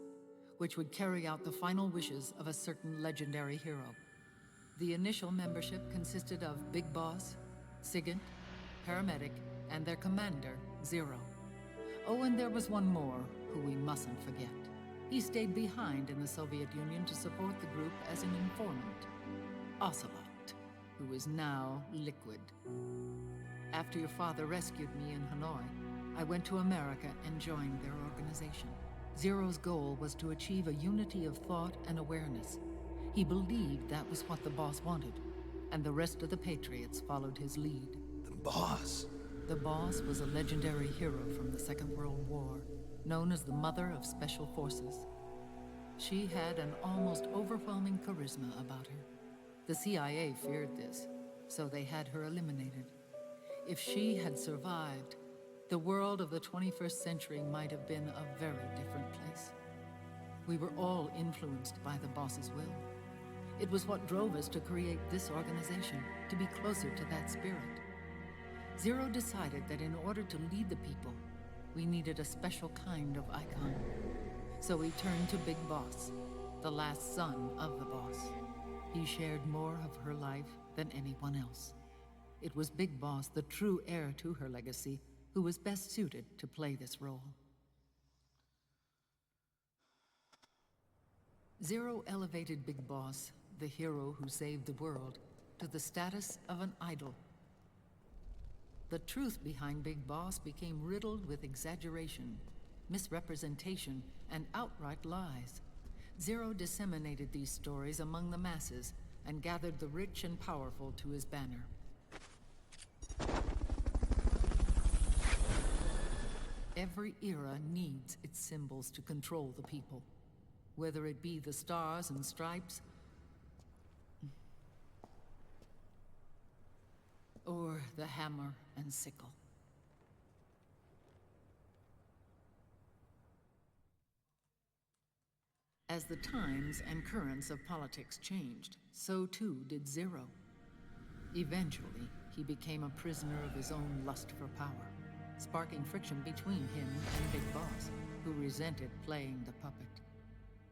which would carry out the final wishes of a certain legendary hero. The initial membership consisted of Big Boss, Sigint, Paramedic, and their commander, Zero. Oh, and there was one more who we mustn't forget. He stayed behind in the Soviet Union to support the group as an informant, Ocelot, who is now Liquid. After your father rescued me in Hanoi, I went to America and joined their organization. Zero's goal was to achieve a unity of thought and awareness. He believed that was what the boss wanted, and the rest of the Patriots followed his lead. The boss? The boss was a legendary hero from the Second World War, known as the Mother of Special Forces. She had an almost overwhelming charisma about her. The CIA feared this, so they had her eliminated. If she had survived, the world of the 21st century might have been a very different place. We were all influenced by the boss's will. It was what drove us to create this organization, to be closer to that spirit. Zero decided that in order to lead the people, we needed a special kind of icon. So he turned to Big Boss, the last son of the boss. He shared more of her life than anyone else. It was Big Boss, the true heir to her legacy, who was best suited to play this role. Zero elevated Big Boss, the hero who saved the world, to the status of an idol. The truth behind Big Boss became riddled with exaggeration, misrepresentation, and outright lies. Zero disseminated these stories among the masses and gathered the rich and powerful to his banner. Every era needs its symbols to control the people, whether it be the stars and stripes, or the hammer and sickle. As the times and currents of politics changed, so too did Zero. Eventually, he became a prisoner of his own lust for power, sparking friction between him and Big Boss, who resented playing the puppet.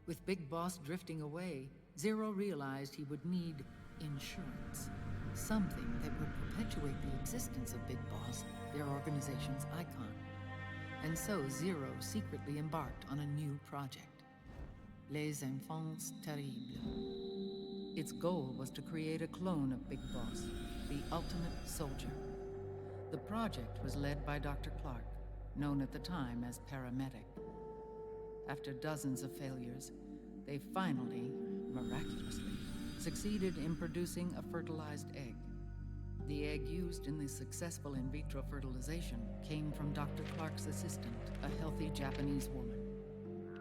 With Big Boss drifting away, Zero realized he would need insurance. Something that would perpetuate the existence of Big Boss, their organization's icon. And so Zero secretly embarked on a new project. Les Enfants Terribles. Its goal was to create a clone of Big Boss, the ultimate soldier. The project was led by Dr. Clark, known at the time as Paramedic. After dozens of failures, they finally, miraculously, succeeded in producing a fertilized egg. The egg used in the successful in vitro fertilization came from Dr. Clark's assistant, a healthy Japanese woman.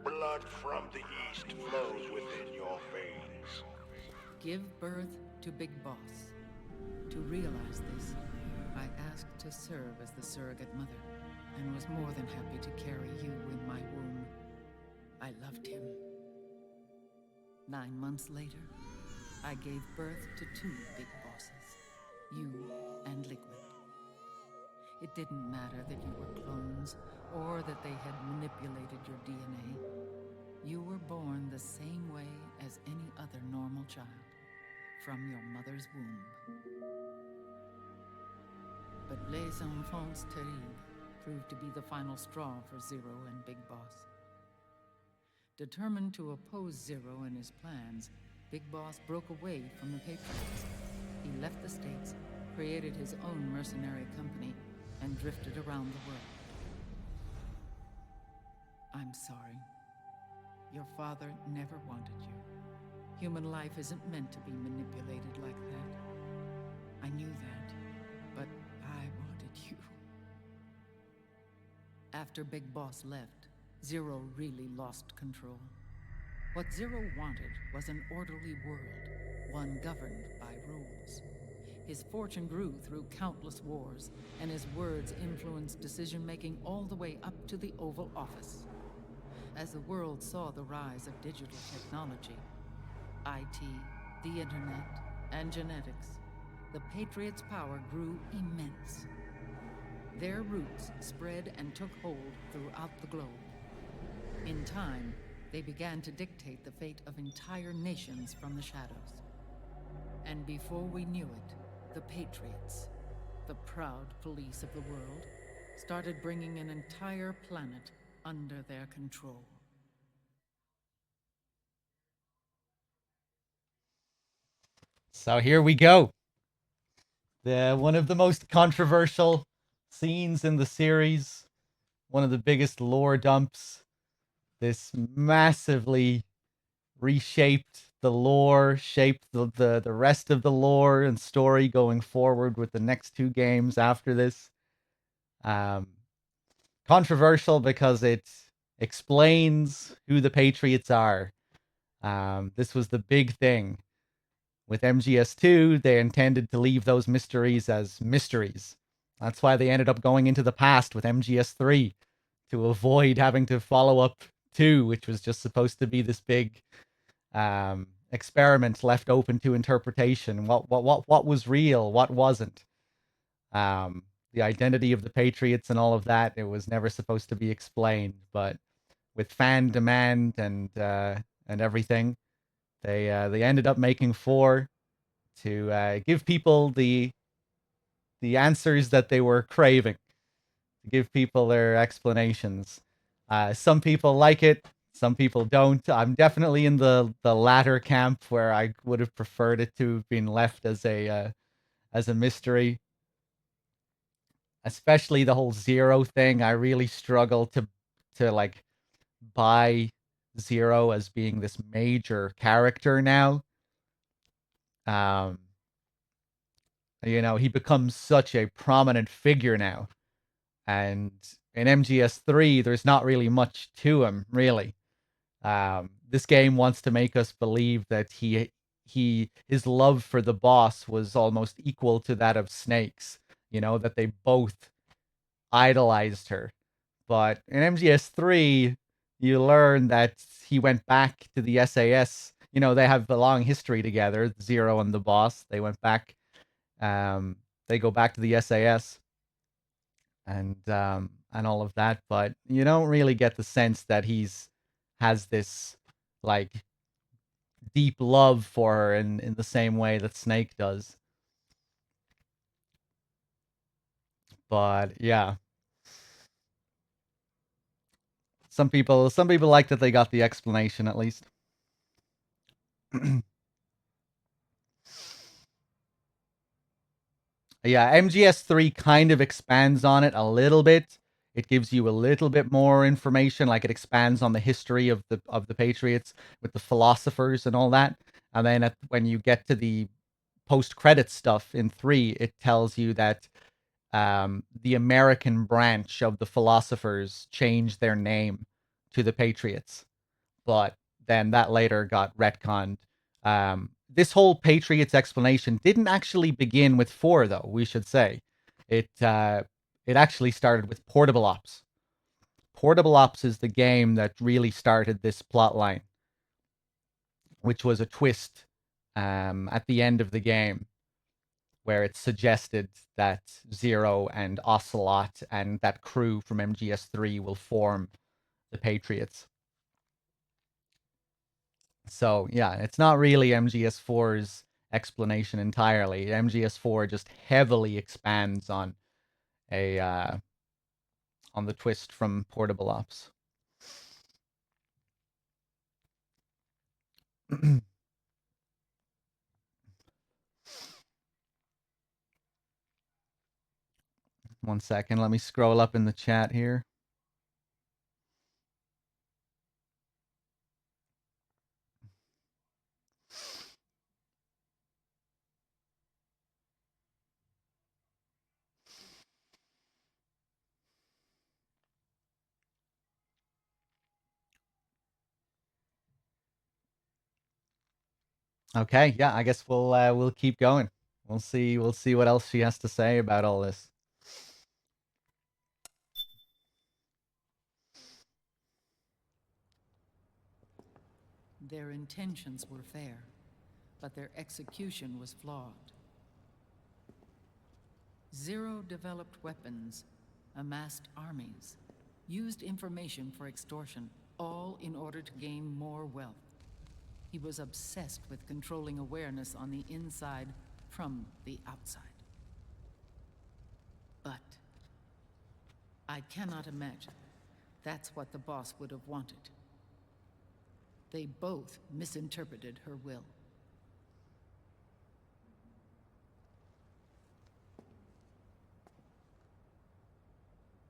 Blood from the east flows within your veins. Give birth to Big Boss. To realize this, I asked to serve as the surrogate mother, and was more than happy to carry you in my womb. I loved him. 9 months later, I gave birth to 2 Big Bosses, you and Liquid. It didn't matter that you were clones, or that they had manipulated your DNA. You were born the same way as any other normal child, from your mother's womb. But Les Enfants Terribles proved to be the final straw for Zero and Big Boss. Determined to oppose Zero and his plans, Big Boss broke away from the Patriots. He left the States, created his own mercenary company, and drifted around the world. I'm sorry. Your father never wanted you. Human life isn't meant to be manipulated like that. I knew that, but I wanted you. After Big Boss left, Zero really lost control. What Zero wanted was an orderly world, one governed by rules. His fortune grew through countless wars, and his words influenced decision-making all the way up to the Oval Office. As the world saw the rise of digital technology, IT, the internet, and genetics, the Patriots' power grew immense. Their roots spread and took hold throughout the globe. In time, they began to dictate the fate of entire nations from the shadows. And before we knew it, the Patriots, the proud police of the world, started bringing an entire planet under their control. So here we go. One of the most controversial scenes in the series, one of the biggest lore dumps. This massively reshaped the lore, shaped the rest of the lore and story going forward with the next two games after this. Controversial because it explains who the Patriots are. This was the big thing. With MGS2, they intended to leave those mysteries as mysteries. That's why they ended up going into the past with MGS3 to avoid having to follow up 2, which was just supposed to be this big experiment left open to interpretation. What was real? What wasn't? The identity of the Patriots and all of that, it was never supposed to be explained. But with fan demand and everything, they ended up making 4 to give people the answers that they were craving, to give people their explanations. Some people like it, some people don't. I'm definitely in the latter camp where I would have preferred it to have been left as a mystery. Especially the whole Zero thing. I really struggle to like buy Zero as being this major character now. You know, he becomes such a prominent figure now. And in MGS3, there's not really much to him, really. This game wants to make us believe that his love for the boss was almost equal to that of Snake's. You know, that they both idolized her. But in MGS3, you learn that he went back to the SAS. You know, they have a long history together, Zero and the boss. They went back. They go back to the SAS and all of that, but you don't really get the sense that has this like deep love for her in the same way that Snake does. But yeah. Some people like that they got the explanation at least. Yeah, MGS3 kind of expands on it a little bit. It gives you a little bit more information, like it expands on the history of the Patriots with the philosophers and all that. And then when you get to the post-credit stuff in 3, it tells you that the American branch of the philosophers changed their name to the Patriots. But then that later got retconned. This whole Patriots explanation didn't actually begin with 4, though, we should say. It actually started with Portable Ops. Portable Ops is the game that really started this plotline, which was a twist at the end of the game, where it suggested that Zero and Ocelot and that crew from MGS3 will form the Patriots. So, yeah, it's not really MGS4's explanation entirely. MGS4 just heavily expands on the twist from Portable Ops. One second, let me scroll up in the chat here. Okay, yeah, I guess we'll keep going. We'll see what else she has to say about all this. Their intentions were fair, but their execution was flawed. Zero developed weapons, amassed armies, used information for extortion, all in order to gain more wealth. He was obsessed with controlling awareness on the inside from the outside. But I cannot imagine that's what the boss would have wanted. They both misinterpreted her will.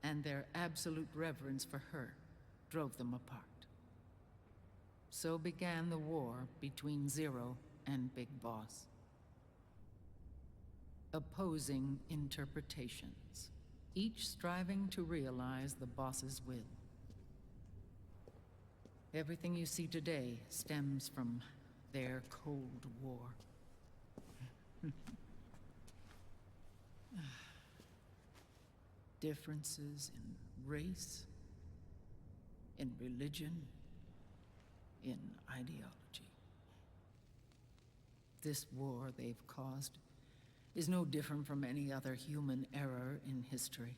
And their absolute reverence for her drove them apart. So began the war between Zero and Big Boss. Opposing interpretations, each striving to realize the boss's will. Everything you see today stems from their Cold War. Differences in race, in religion, in ideology. This war they've caused is no different from any other human error in history.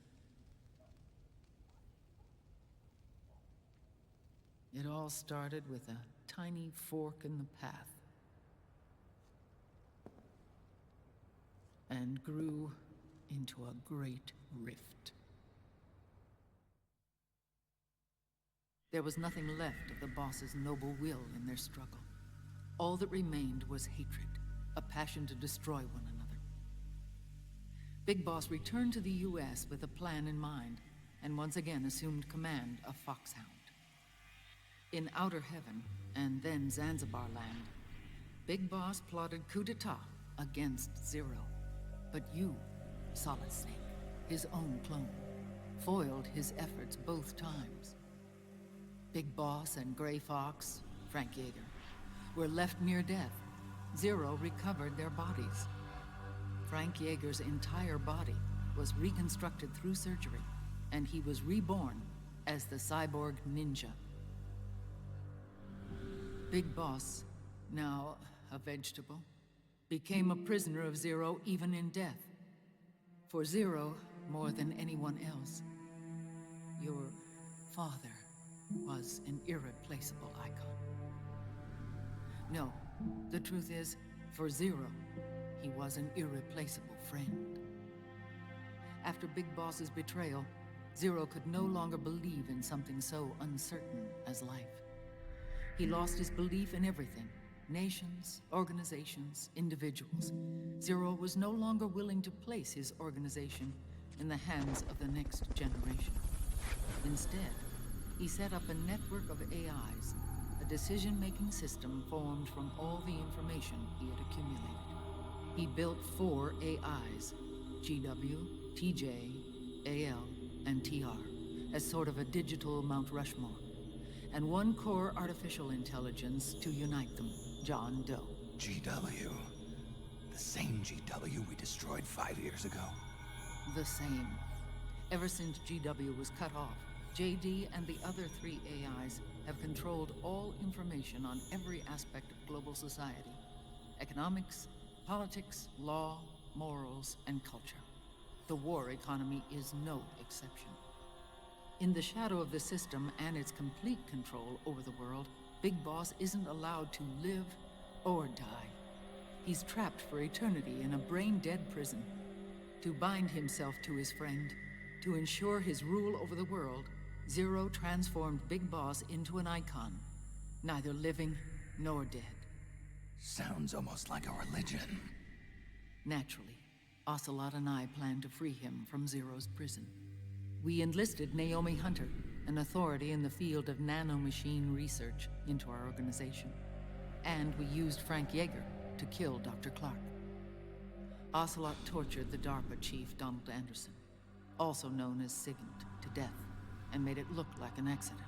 It all started with a tiny fork in the path and grew into a great rift. There was nothing left of the boss's noble will in their struggle. All that remained was hatred, a passion to destroy one another. Big Boss returned to the US with a plan in mind, and once again assumed command of Foxhound. In Outer Heaven, and then Zanzibar Land, Big Boss plotted coup d'etat against Zero. But you, Solid Snake, his own clone, foiled his efforts both times. Big Boss and Gray Fox, Frank Yeager, were left near death. Zero recovered their bodies. Frank Yeager's entire body was reconstructed through surgery, and he was reborn as the cyborg ninja. Big Boss, now a vegetable, became a prisoner of Zero even in death. For Zero, more than anyone else, your father was an irreplaceable icon. No, the truth is, for Zero, he was an irreplaceable friend. After Big Boss's betrayal, Zero could no longer believe in something so uncertain as life. He lost his belief in everything. Nations, organizations, individuals. Zero was no longer willing to place his organization in the hands of the next generation. Instead, he set up a network of AIs, a decision-making system formed from all the information he had accumulated. He built 4 AIs, GW, TJ, AL, and TR, as sort of a digital Mount Rushmore, and 1 core artificial intelligence to unite them, John Doe. GW? The same GW we destroyed 5 years ago? The same. Ever since GW was cut off, JD and the other 3 AIs have controlled all information on every aspect of global society. Economics, politics, law, morals, and culture. The war economy is no exception. In the shadow of the system and its complete control over the world, Big Boss isn't allowed to live or die. He's trapped for eternity in a brain-dead prison. To bind himself to his friend, to ensure his rule over the world, Zero transformed Big Boss into an icon, neither living nor dead. Sounds almost like a religion. Naturally, Ocelot and I plan to free him from Zero's prison. We enlisted Naomi Hunter, an authority in the field of nanomachine research, into our organization. And we used Frank Yeager to kill Dr. Clark. Ocelot tortured the DARPA chief, Donald Anderson, also known as Sigint, to death, and made it look like an accident.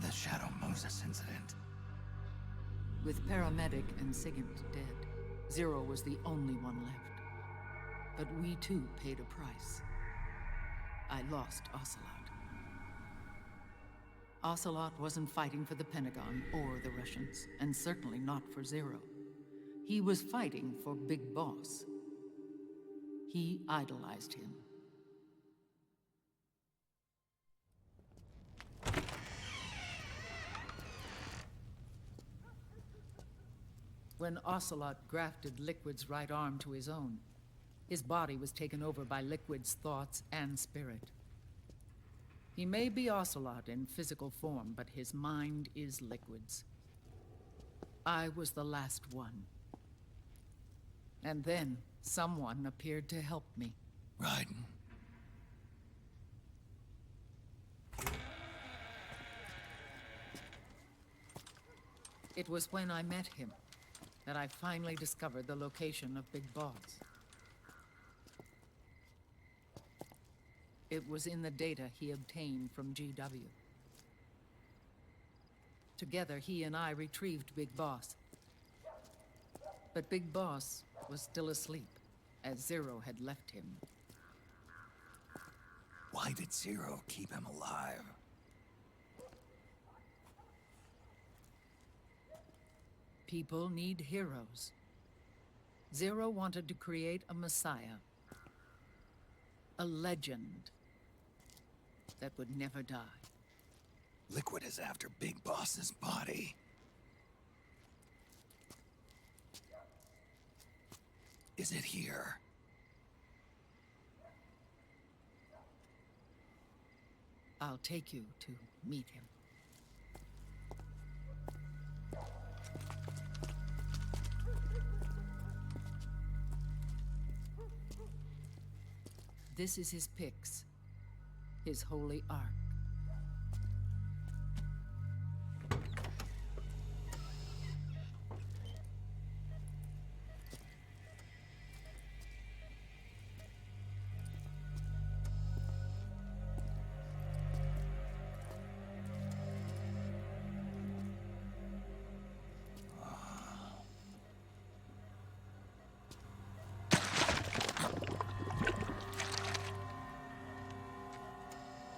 The Shadow Moses incident. With Paramedic and Sigint dead, Zero was the only one left. But we too paid a price. I lost Ocelot. Ocelot wasn't fighting for the Pentagon or the Russians, and certainly not for Zero. He was fighting for Big Boss. He idolized him. When Ocelot grafted Liquid's right arm to his own, his body was taken over by Liquid's thoughts and spirit. He may be Ocelot in physical form, but his mind is Liquid's. I was the last one. And then someone appeared to help me. Raiden. It was when I met him that I finally discovered the location of Big Boss. It was in the data he obtained from GW. Together, he and I retrieved Big Boss. But Big Boss was still asleep, as Zero had left him. Why did Zero keep him alive? People need heroes. Zero wanted to create a messiah. A legend that would never die. Liquid is after Big Boss's body. Is it here? I'll take you to meet him. This is his pyx, his holy ark.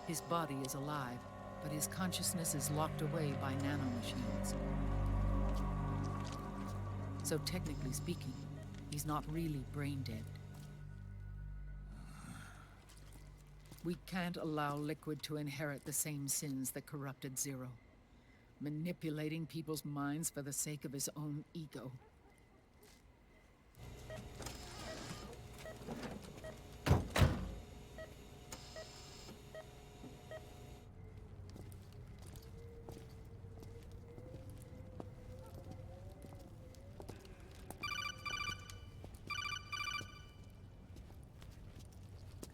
His body is alive, but his consciousness is locked away by nanomachines. So technically speaking, he's not really brain dead. We can't allow Liquid to inherit the same sins that corrupted Zero, manipulating people's minds for the sake of his own ego.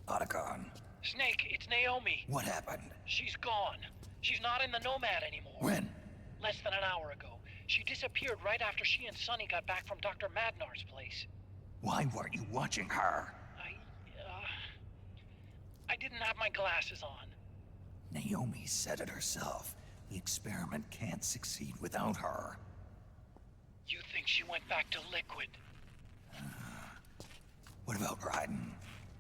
Otacon. Snake, it's Naomi. What happened? She's gone. She's not in the Nomad anymore. When? Less than an hour ago. She disappeared right after she and Sonny got back from Dr. Madnar's place. Why weren't you watching her? I didn't have my glasses on. Naomi said it herself. The experiment can't succeed without her. You think she went back to Liquid? What about Raiden?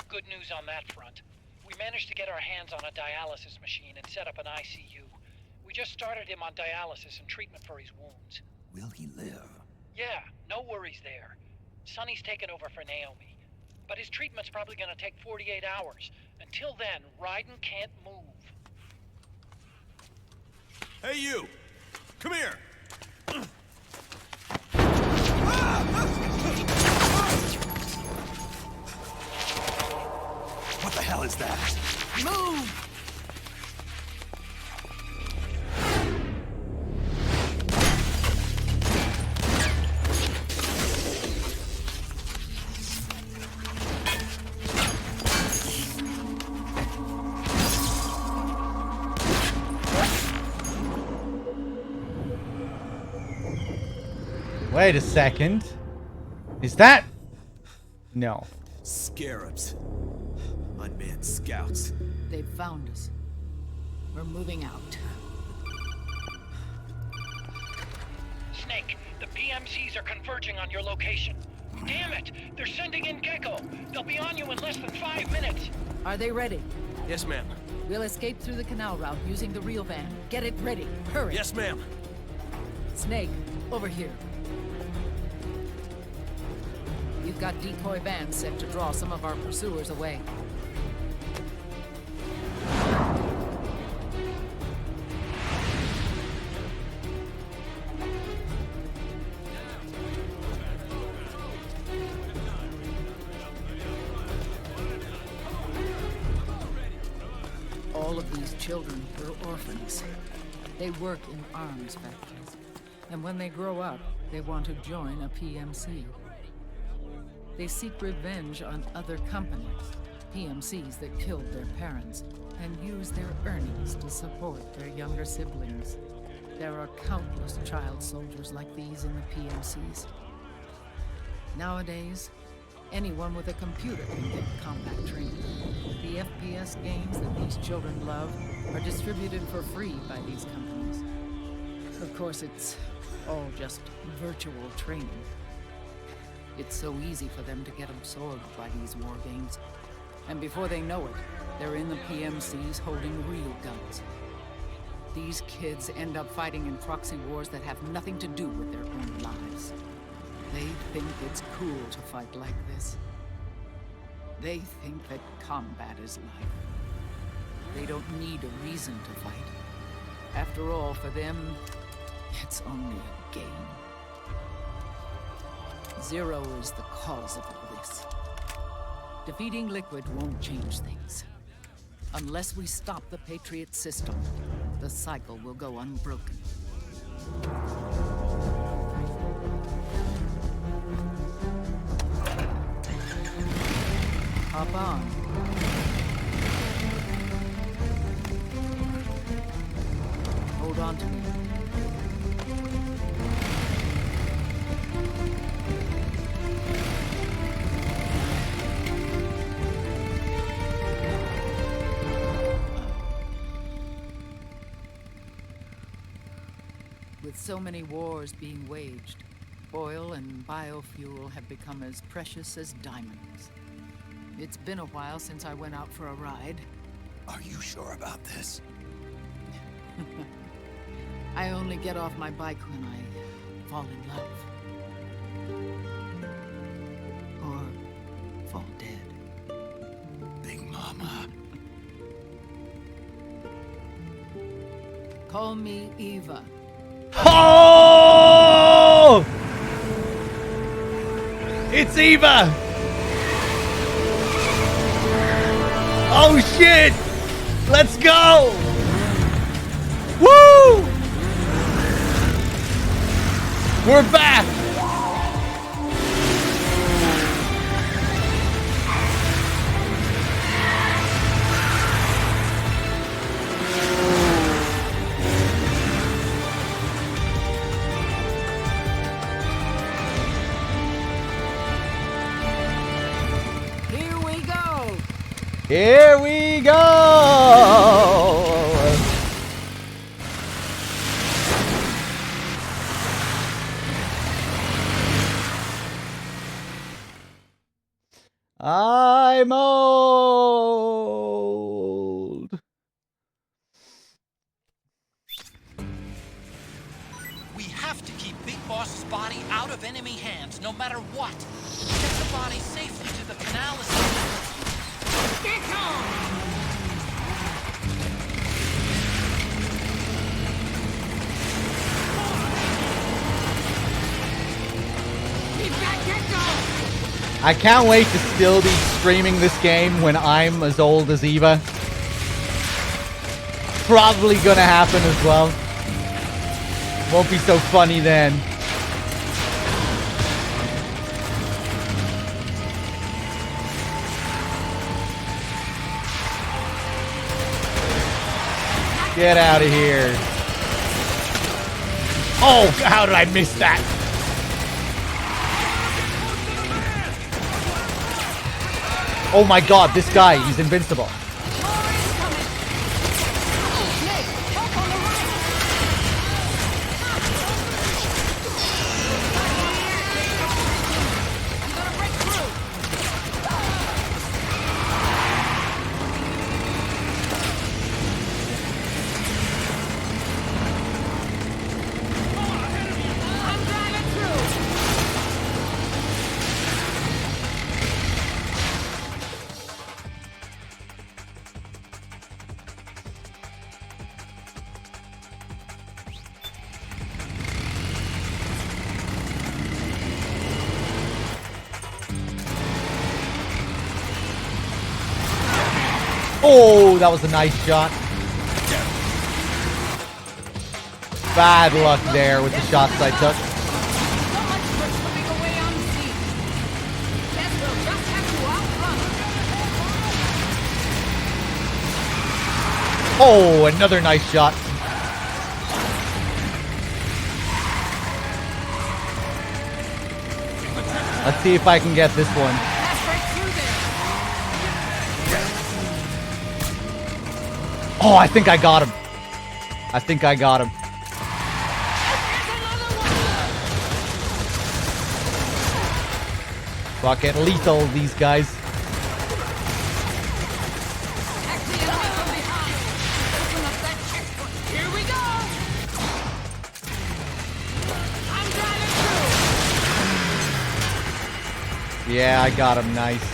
Good news on that front. We managed to get our hands on a dialysis machine and set up an ICU. We just started him on dialysis and treatment for his wounds. Will he live? Yeah, no worries there. Sonny's taken over for Naomi. But his treatment's probably gonna take 48 hours. Until then, Raiden can't move. Hey, you! Come here! What the hell is that? Move! Wait a second. Is that... No. Scarabs. Unmanned scouts. They've found us. We're moving out. Snake, the PMCs are converging on your location. Damn it! They're sending in Gecko. They'll be on you in less than 5 minutes. Are they ready? Yes, ma'am. We'll escape through the canal route using the real van. Get it ready. Hurry. Yes, ma'am. Snake, over here. We've got decoy vans set to draw some of our pursuers away. All of these children were orphans. They work in arms factories. And when they grow up, they want to join a PMC. They seek revenge on other companies, PMCs that killed their parents, and use their earnings to support their younger siblings. There are countless child soldiers like these in the PMCs. Nowadays, anyone with a computer can get combat training. The FPS games that these children love are distributed for free by these companies. Of course, it's all just virtual training. It's so easy for them to get absorbed by these war games. And before they know it, they're in the PMCs holding real guns. These kids end up fighting in proxy wars that have nothing to do with their own lives. They think it's cool to fight like this. They think that combat is life. They don't need a reason to fight. After all, for them, it's only a game. Zero is the cause of all this. Defeating Liquid won't change things. Unless we stop the Patriot system, the cycle will go unbroken. Hop on. Hold on to me. With so many wars being waged, oil and biofuel have become as precious as diamonds. It's been a while since I went out for a ride. Are you sure about this? I only get off my bike when I fall in love. Or fall dead. Big Mama. Call me Eva. Oh! It's Eva! Oh shit! Let's go! Woo! We're back! Here we go! I'm old. We have to keep Big Boss's body out of enemy hands, no matter what. Get the body safely to the canal assembly. Get on! I can't wait to still be streaming this game when I'm as old as Eva. Probably gonna happen as well. Won't be so funny then. Get out of here. Oh, how did I miss that? Oh my god, this guy, he's invincible. Oh, that was a nice shot. Bad luck there with the shots I took. Oh, another nice shot. Let's see if I can get this one. Oh, I think I got him. I think I got him. Fuck it, lethal these guys. Here we go! I'm driving through! Yeah, I got him. Nice.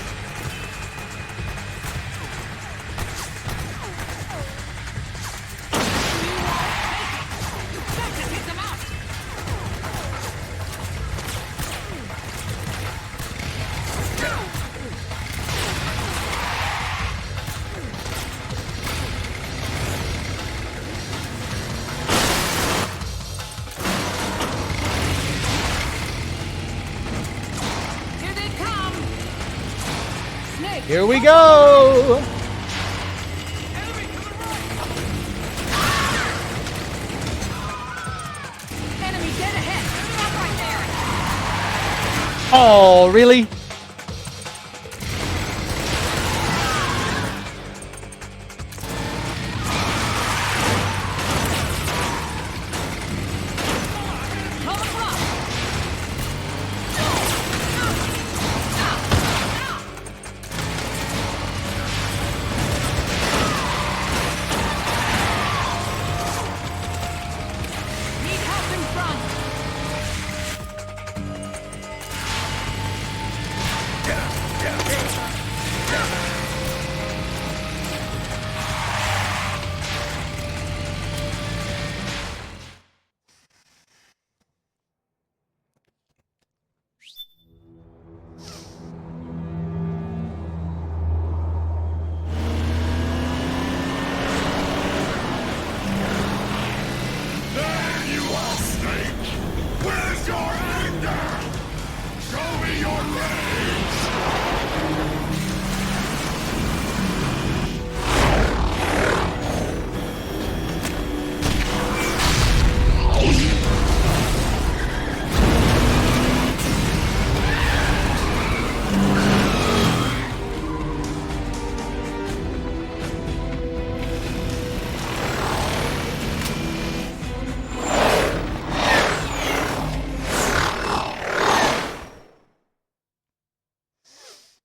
Here they come! Snake! Here we go! Enemy dead ahead! Stop right there! Oh, really? Need help in front! There you are, Snake! Where's your anger? Show me your rage!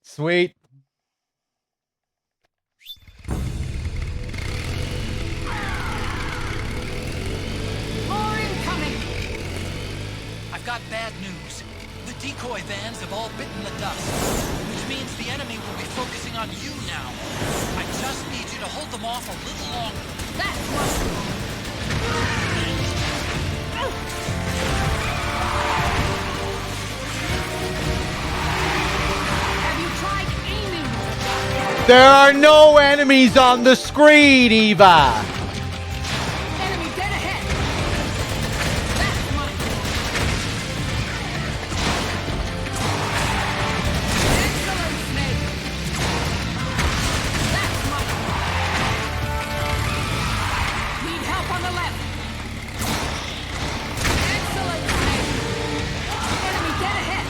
Sweet. More incoming! I've got bad news. The decoy vans have all bitten the dust, which means the enemy will be focusing on you now. I just need you to hold them off a little longer. That's what... Have you tried aiming? There are no enemies on the screen, Eva. Enemy dead ahead! That's mine! Excellent, Snake! That's mine! Need help on the left! Excellent, Snake! Enemy dead ahead!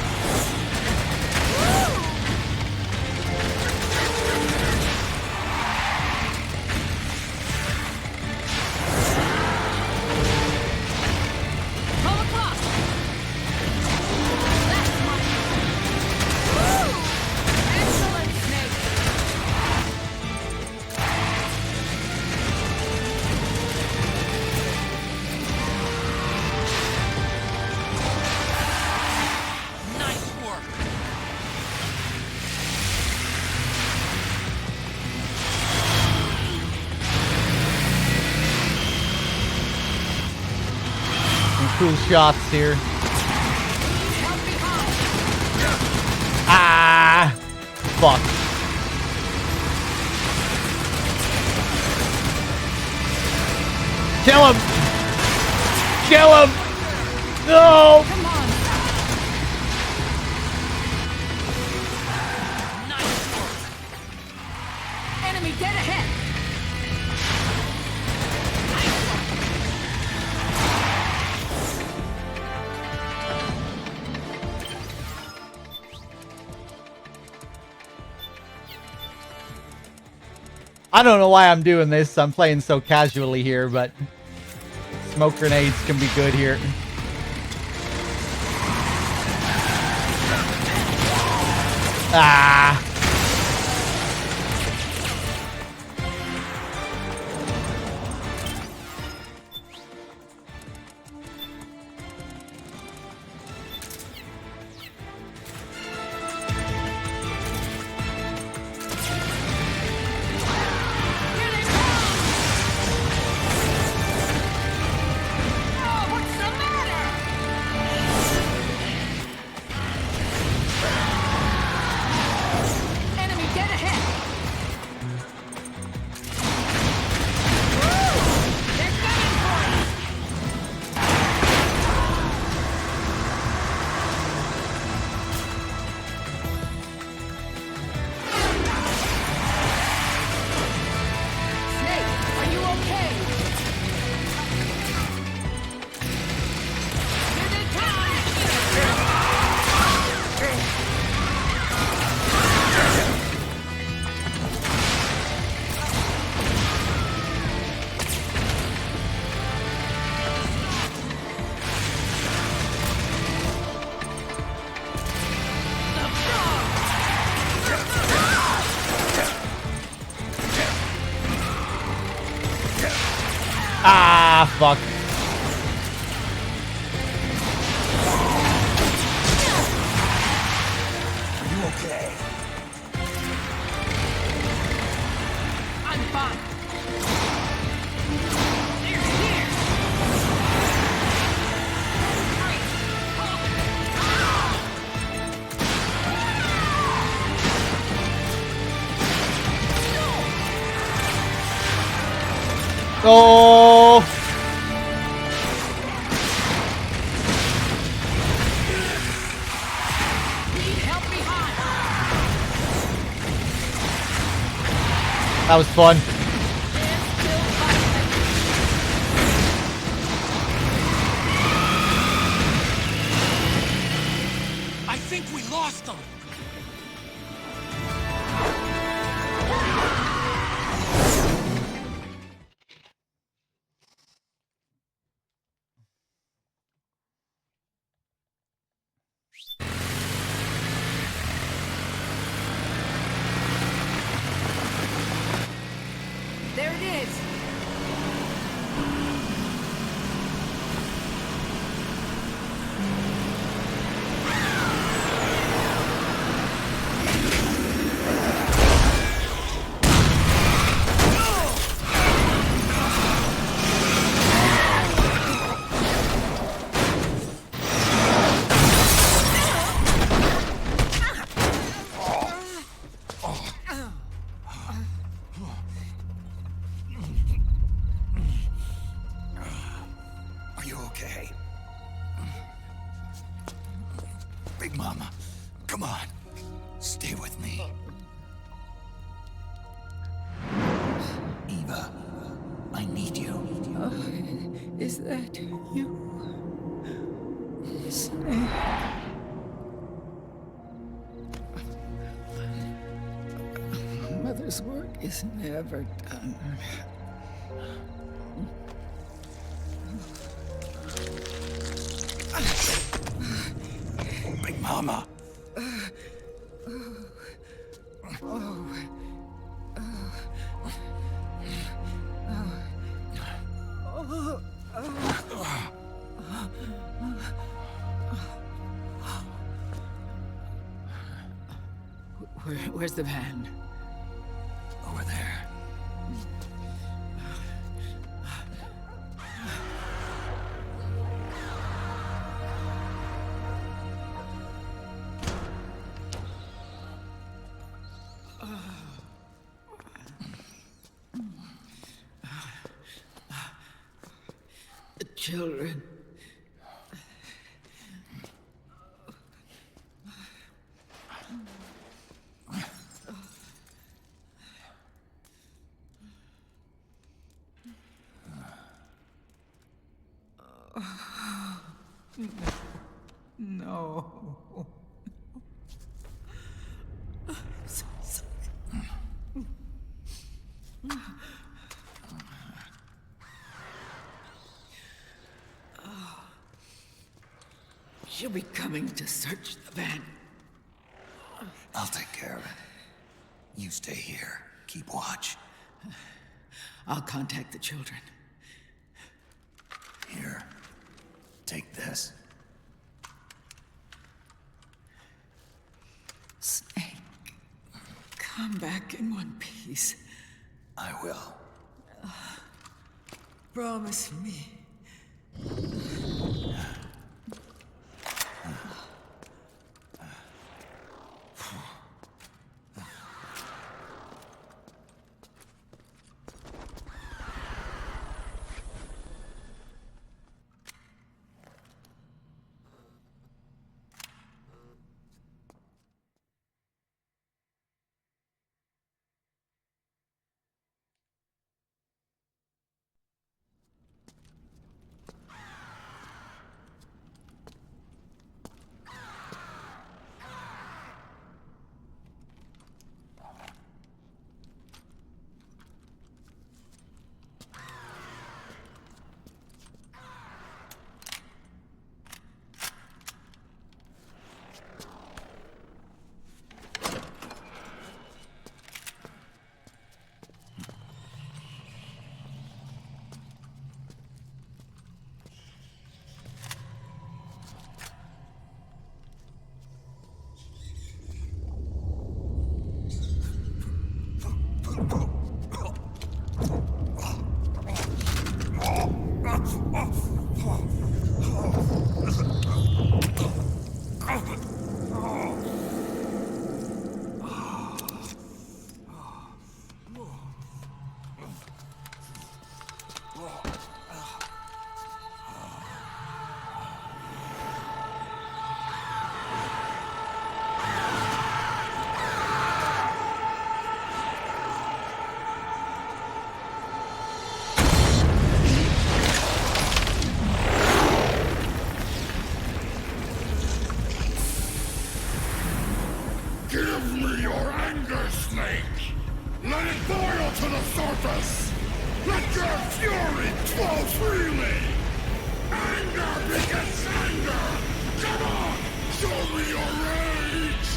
Woo! Come across! That's mine! Woo! Excellent, Snake! Nice work. Some cool shots here. Ah! Fuck. Kill him! Kill him! No! Come on. Nice work. Enemy dead ahead. I don't know why I'm doing this. I'm playing so casually here, but smoke grenades can be good here. Ah! Enemy dead ahead. They're coming for us. Snake, are you okay? Here they Ah, fuck. Are you okay? I'm fine. They're here. Oh! Need help behind. That was fun. I think we lost them. There it is. Are you okay? Big Mama, come on. Stay with me. Eva, I need you. Is that you? Snake. Mother's work is never done. Big Mama. Where's the van? Over there. children. No. I'm so sorry. She'll be coming to search the van. I'll take care of it. You stay here. Keep watch. I'll contact the children. Here. Take this. Snake, come back in one piece. I will. Promise me. Give me your anger, Snake! Let it boil to the surface! Let your fury flow freely! Anger begets anger! Come on! Show me your rage!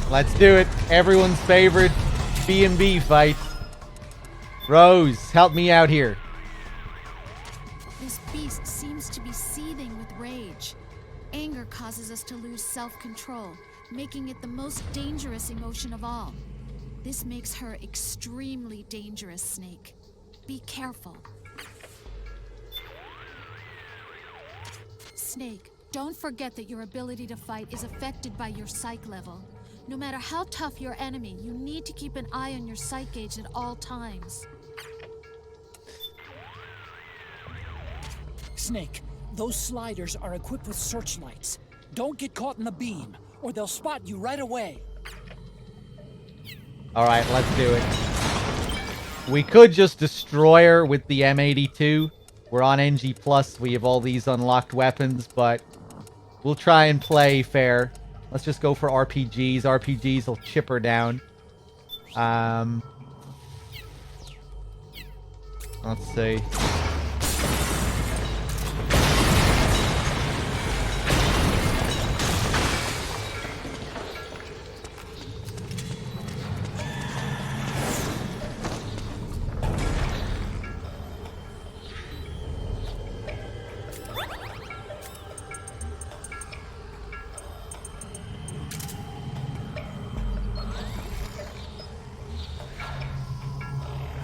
Let's do it. Everyone's favorite B&B fight. Rose, help me out here. This beast seems to be seething with rage. Anger causes us to lose self-control, making it the most dangerous emotion of all. This makes her extremely dangerous, Snake. Be careful. Snake, don't forget that your ability to fight is affected by your psych level. No matter how tough your enemy, you need to keep an eye on your psych gauge at all times. Snake, those sliders are equipped with searchlights. Don't get caught in the beam, or they'll spot you right away. Alright, let's do it. We could just destroy her with the M82. We're on NG+, we have all these unlocked weapons, but we'll try and play fair. Let's just go for RPGs. RPGs will chip her down. Let's see.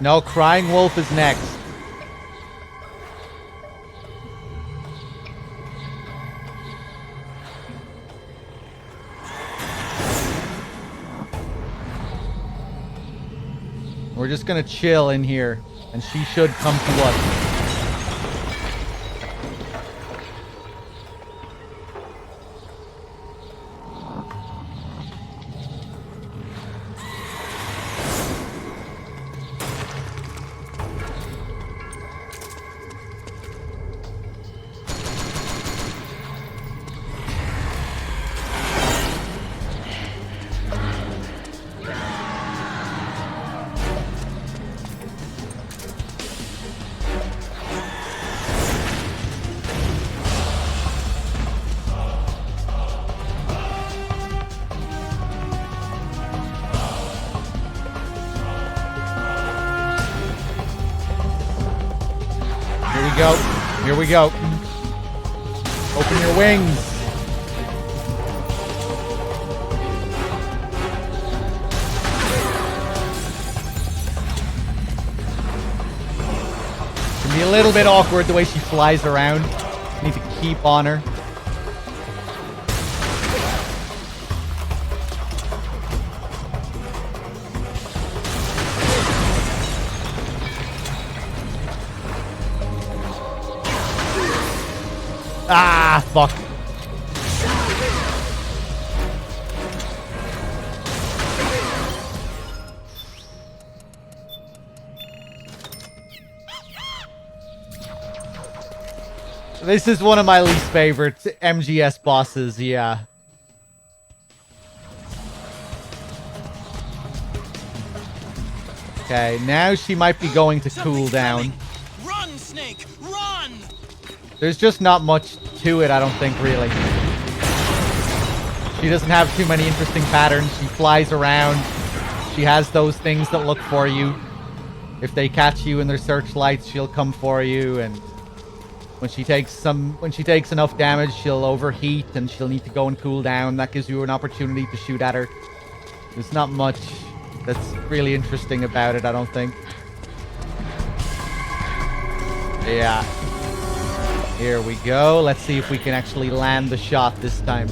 No, Crying Wolf is next. We're just gonna chill in here, and she should come to us. Here we go. Open your wings. It can be a little bit awkward the way she flies around. Need to keep on her. Ah, fuck. This is one of my least favorite MGS bosses, yeah. Okay, now she might be going to cool down. Run, Snake! Run! There's just not much to it, I don't think, really. She doesn't have too many interesting patterns. She flies around. She has those things that look for you. If they catch you in their searchlights, she'll come for you, and when she takes enough damage, she'll overheat and she'll need to go and cool down. That gives you an opportunity to shoot at her. There's not much that's really interesting about it, I don't think. Yeah. Here we go. Let's see if we can actually land the shot this time.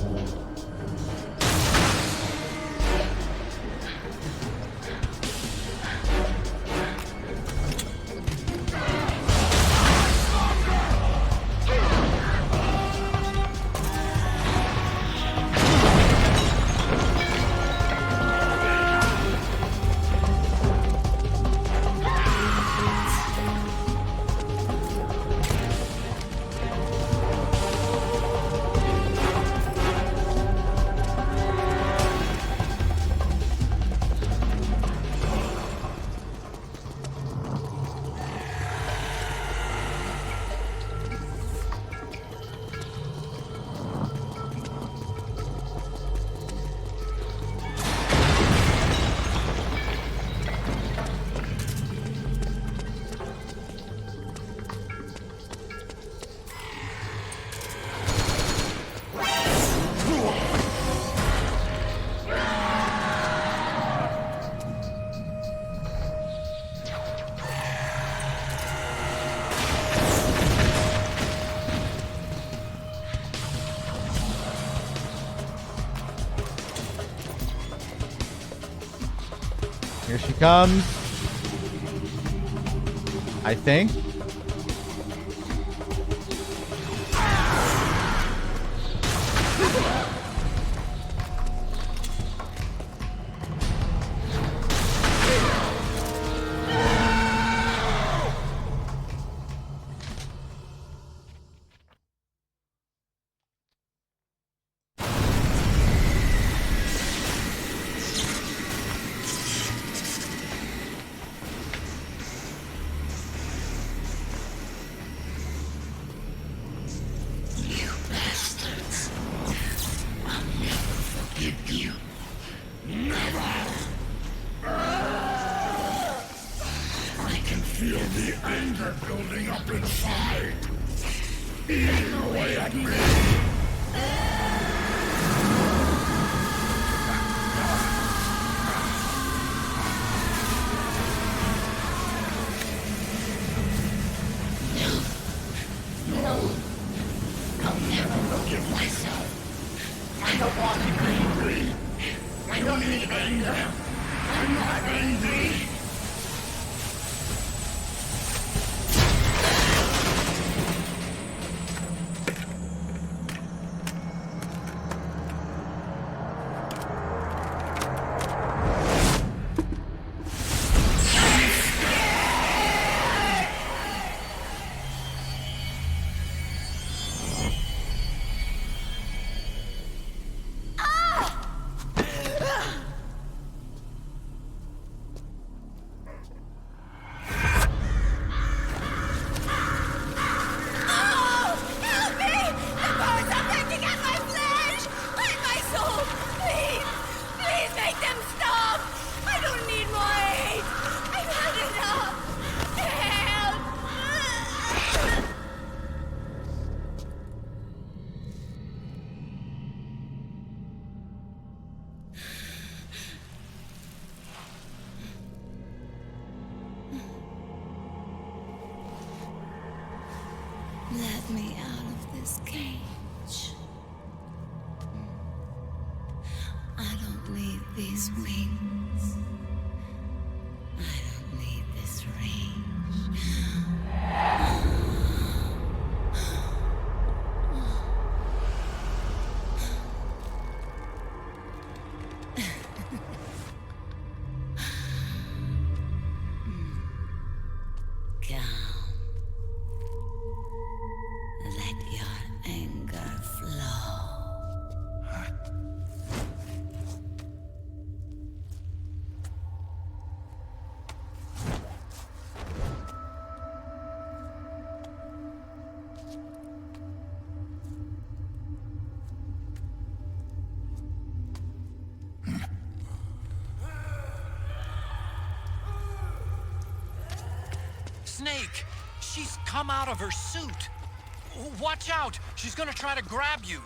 Here she comes. I think. anger. I'm not angry. Let me out of this cage. I don't need these wings. I don't need this range. Calm. Let your anger flow. Snake! She's come out of her suit! Watch out! She's gonna try to grab you!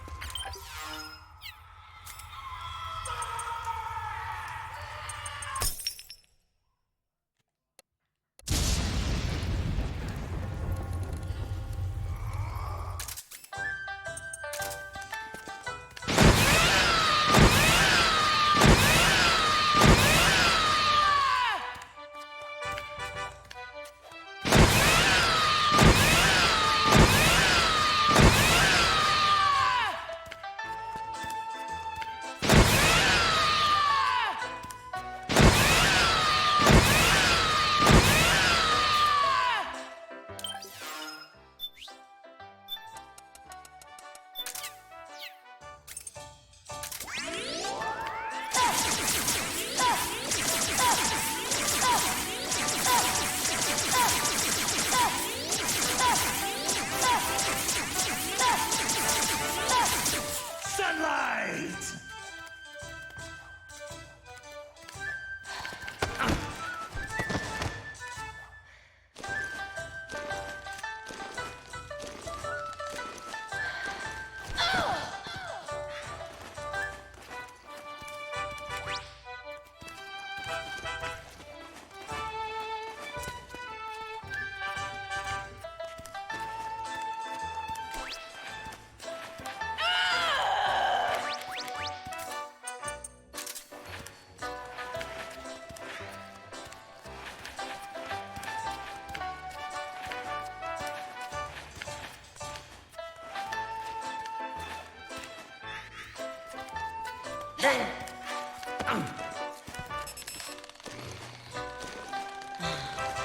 Sunlight!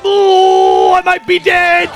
Oh, I might be dead!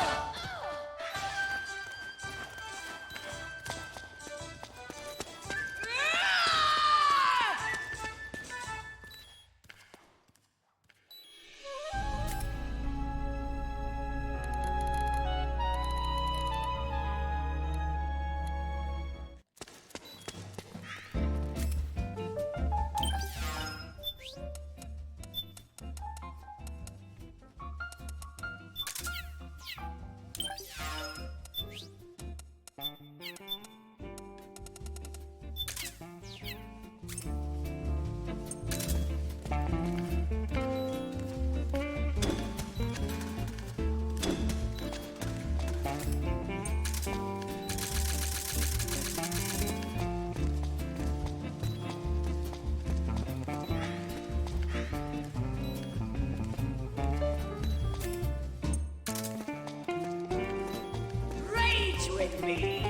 with me.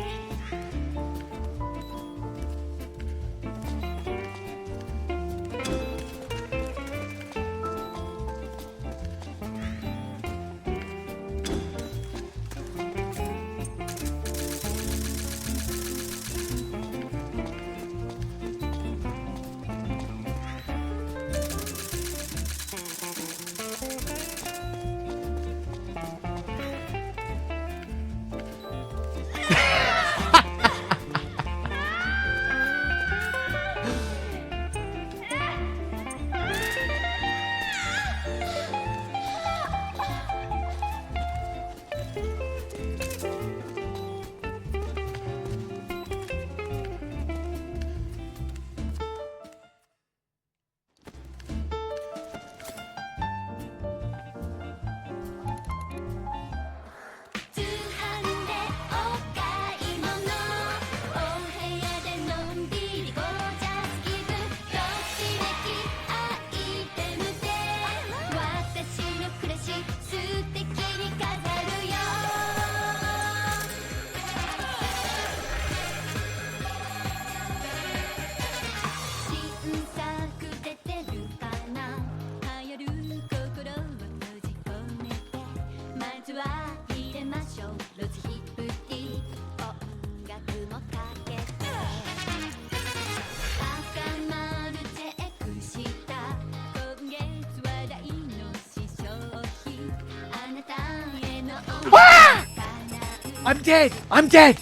I'm dead! I'm dead!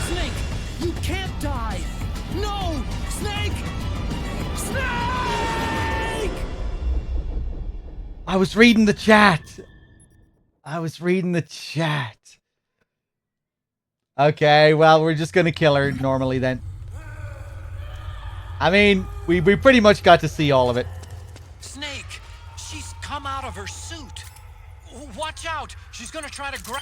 Snake, you can't die! No! Snake! Snake! I was reading the chat. I was reading the chat. Okay, well, we're just gonna kill her normally then. I mean, we pretty much got to see all of it. Snake, she's come out of her suit. Watch out! She's gonna try to grab.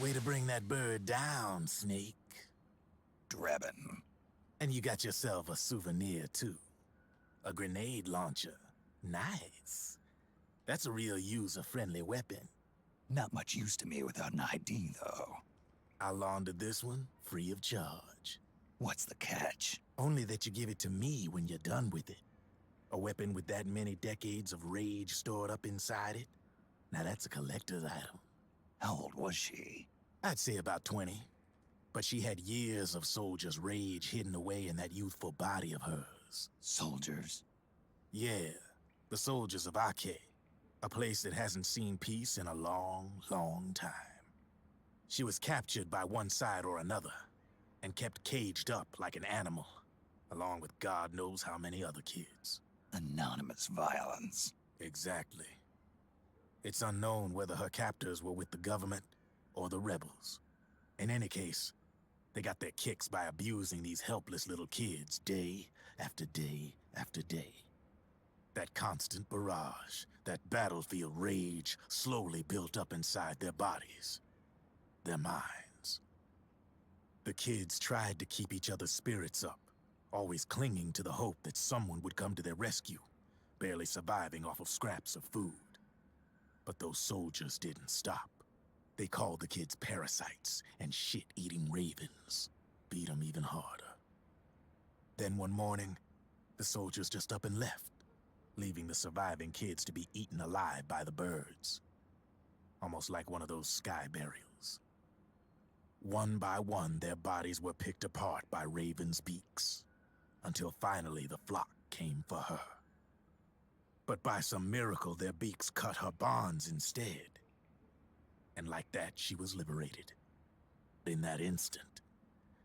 Way to bring that bird down, Snake. Drebin. And you got yourself a souvenir, too. A grenade launcher. Nice. That's a real user-friendly weapon. Not much use to me without an ID, though. I'll launder this one free of charge. What's the catch? Only that you give it to me when you're done with it. A weapon with that many decades of rage stored up inside it? Now that's a collector's item. How old was she? I'd say about 20. But she had years of soldiers' rage hidden away in that youthful body of hers. Soldiers? Yeah, the soldiers of Ake. A place that hasn't seen peace in a long, long time. She was captured by one side or another, and kept caged up like an animal, along with God knows how many other kids. Anonymous violence. Exactly. It's unknown whether her captors were with the government or the rebels. In any case, they got their kicks by abusing these helpless little kids day after day after day. That constant barrage, that battlefield rage slowly built up inside their bodies, their minds. The kids tried to keep each other's spirits up, always clinging to the hope that someone would come to their rescue, barely surviving off of scraps of food. But those soldiers didn't stop. They called the kids parasites and shit-eating ravens, beat them even harder. Then one morning, the soldiers just up and left, leaving the surviving kids to be eaten alive by the birds. Almost like one of those sky burials. One by one, their bodies were picked apart by ravens' beaks, until finally the flock came for her. But by some miracle, their beaks cut her bonds instead. And like that, she was liberated. In that instant,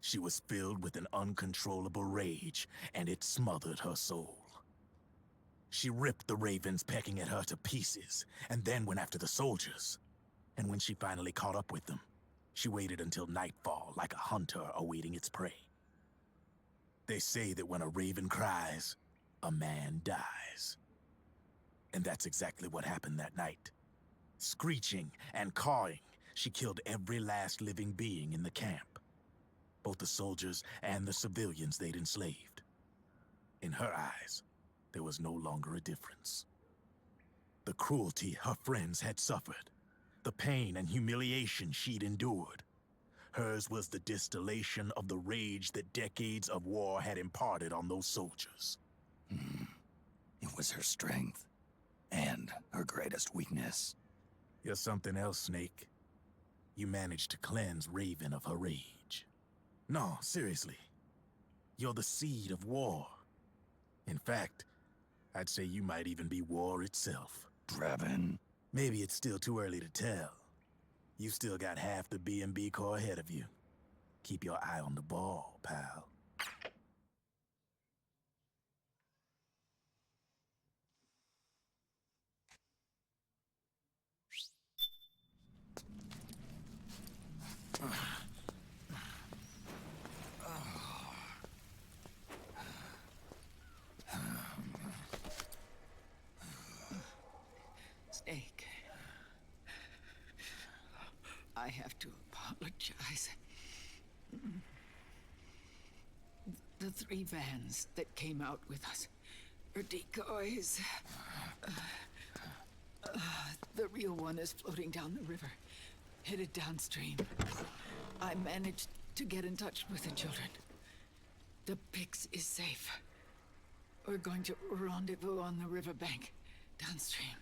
she was filled with an uncontrollable rage, and it smothered her soul. She ripped the ravens pecking at her to pieces, and then went after the soldiers. And when she finally caught up with them, she waited until nightfall like a hunter awaiting its prey. They say that when a raven cries, a man dies. And that's exactly what happened that night. Screeching and cawing, she killed every last living being in the camp. Both the soldiers and the civilians they'd enslaved. In her eyes, there was no longer a difference. The cruelty her friends had suffered, the pain and humiliation she'd endured. Hers was the distillation of the rage that decades of war had imparted on those soldiers. It was her strength, and her greatest weakness. You're something else, Snake. You managed to cleanse Raven of her rage. No, seriously. You're the seed of war. In fact, I'd say you might even be war itself. Drebin? Maybe it's still too early to tell. You still got half the B&B Corps ahead of you. Keep your eye on the ball, pal. Snake. I have to apologize. The 3 vans that came out with us are decoys. The real one is floating down the river, headed downstream. I managed to get in touch with the children. The Pix is safe. We're going to rendezvous on the riverbank, downstream.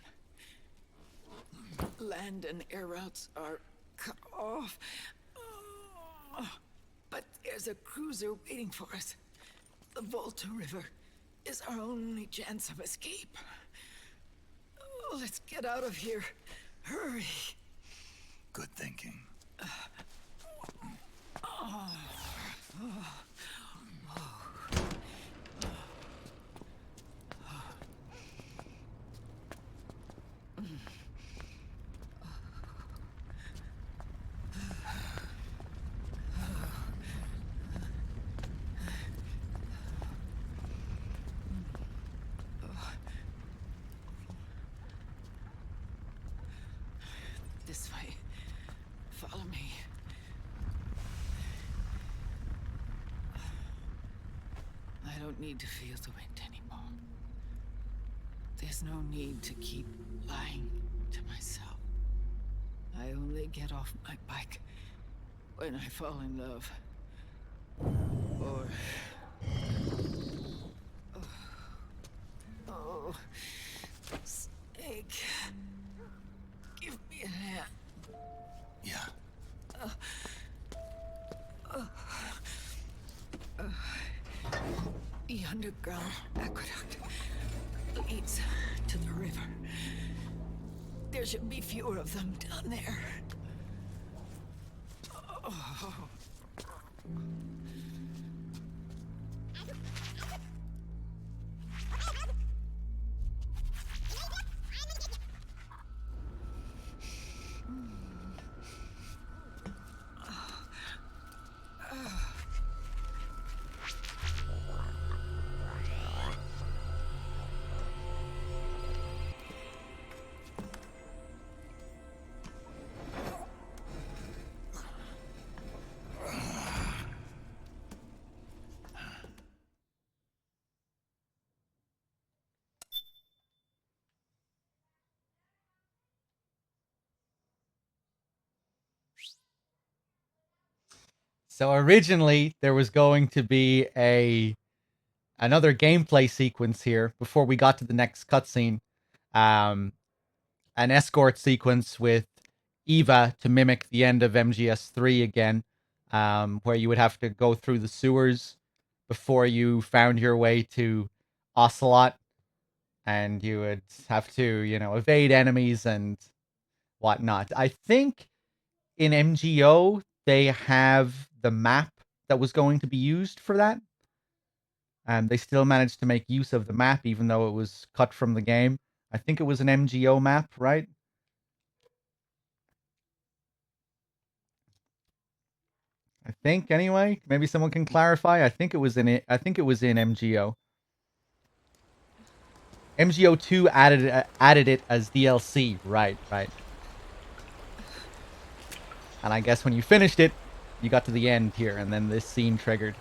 Land and air routes are cut off. But there's a cruiser waiting for us. The Volta River is our only chance of escape. Let's get out of here. Hurry. Good thinking. This way. Follow me. I don't need to feel the wind anymore. There's no need to keep lying to myself. I only get off my bike when I fall in love. Or... Oh... Snake... Give me a hand. Yeah. The underground aqueduct leads to the river. There should be fewer of them down there. Oh. So originally there was going to be another gameplay sequence here before we got to the next cutscene. An escort sequence with Eva to mimic the end of MGS3 again, where you would have to go through the sewers before you found your way to Ocelot, and you would have to, you know, evade enemies and whatnot. I think in MGO they have the map that was going to be used for that. And they still managed to make use of the map, even though it was cut from the game. I think it was an MGO map, right? I think, anyway. Maybe someone can clarify. I think it was in MGO. MGO 2 added it as DLC. Right. And I guess when you finished it, you got to the end here, and then this scene triggered.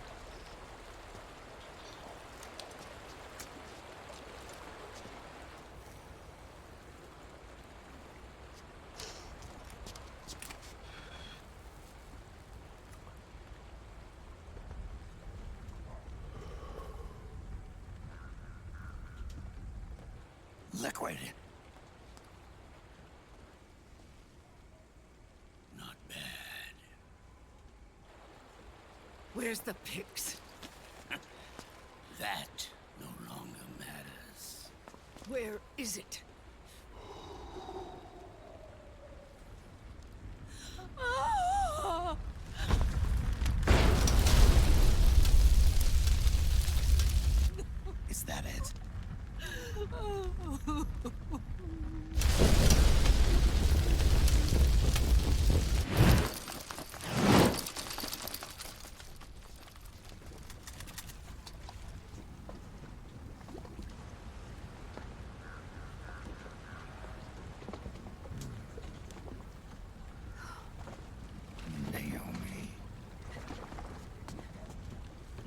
Liquid. Not bad. Where's the pigs? That no longer matters. Where is it? Is that it?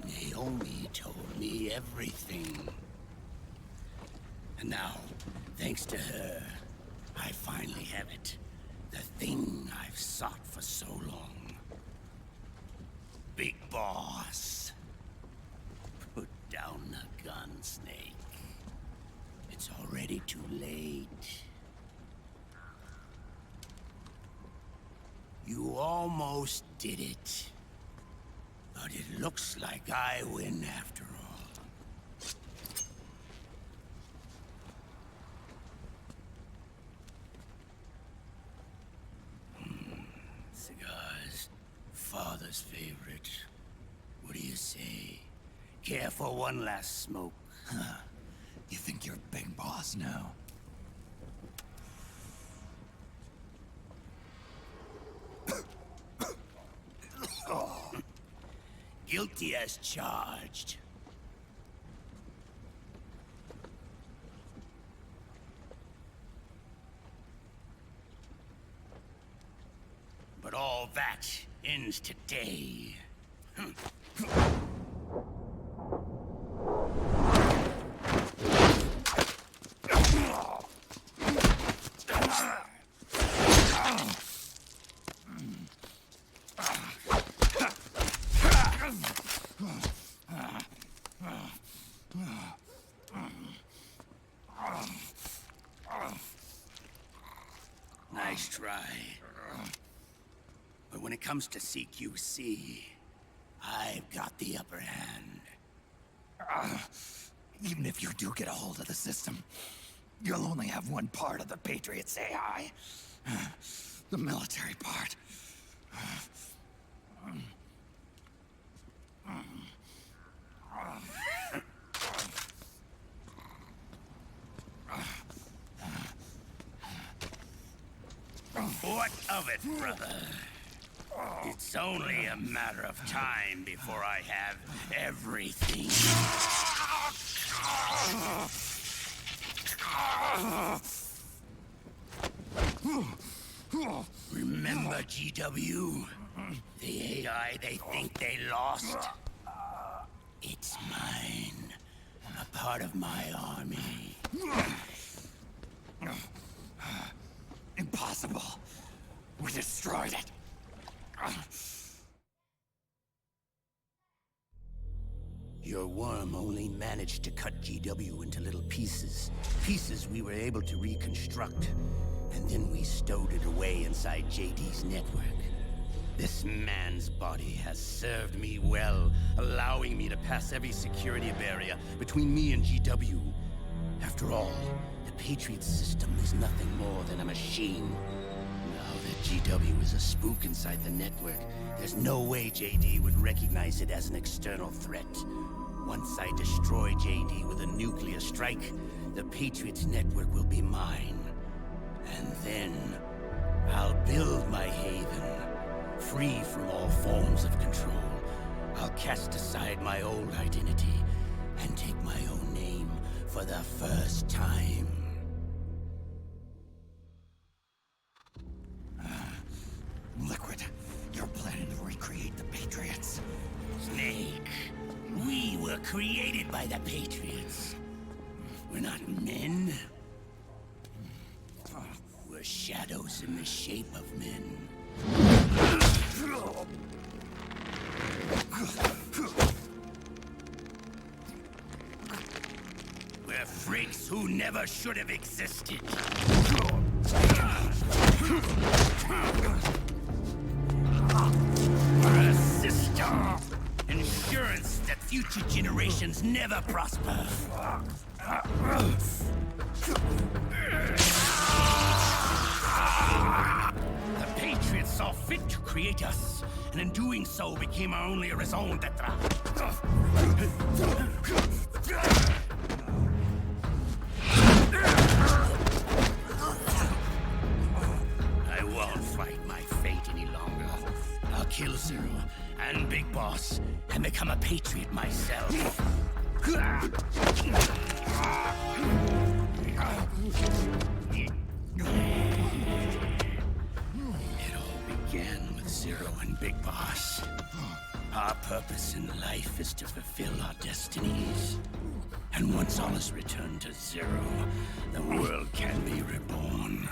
Naomi told me everything. And now, thanks to her, I finally have it. The thing I've sought for so long. Big Boss. Put down the gun, Snake. It's already too late. You almost did it. But it looks like I win after all. Cigars. Father's favorite. What do you say? Care for one last smoke? Huh. You think you're Big Boss now? Guilty as charged. But all that ends today. Nice try. But when it comes to CQC, I've got the upper hand. Even if you do get a hold of the system, you'll only have one part of the Patriots AI. The military part. What of it, brother? It's only a matter of time before I have everything. Remember GW? The AI they think they lost? It's mine. A part of my army. Impossible. We destroyed it. your worm only managed to cut GW into little pieces. Pieces we were able to reconstruct. And then we stowed it away inside JD's network. This man's body has served me well, allowing me to pass every security barrier between me and GW. After all, the Patriot system is nothing more than a machine. Now that GW is a spook inside the network, there's no way JD would recognize it as an external threat. Once I destroy JD with a nuclear strike, the Patriot's network will be mine. And then, I'll build my haven, free from all forms of control. I'll cast aside my old identity and take my own name for the first time. Liquid, you're planning to recreate the Patriots. Snake, we were created by the Patriots. We're not men. We're shadows in the shape of men. We're freaks who never should have existed. We're a system. Insurance that future generations never prosper. The Patriots saw fit to create us, and in doing so became our only raison d'etre. I won't fight my fate any longer. I'll kill Zero and Big Boss and become a Patriot myself. It all began with Zero and Big Boss. Our purpose in life is to fulfill our destinies. And once all is returned to Zero, the world can be reborn.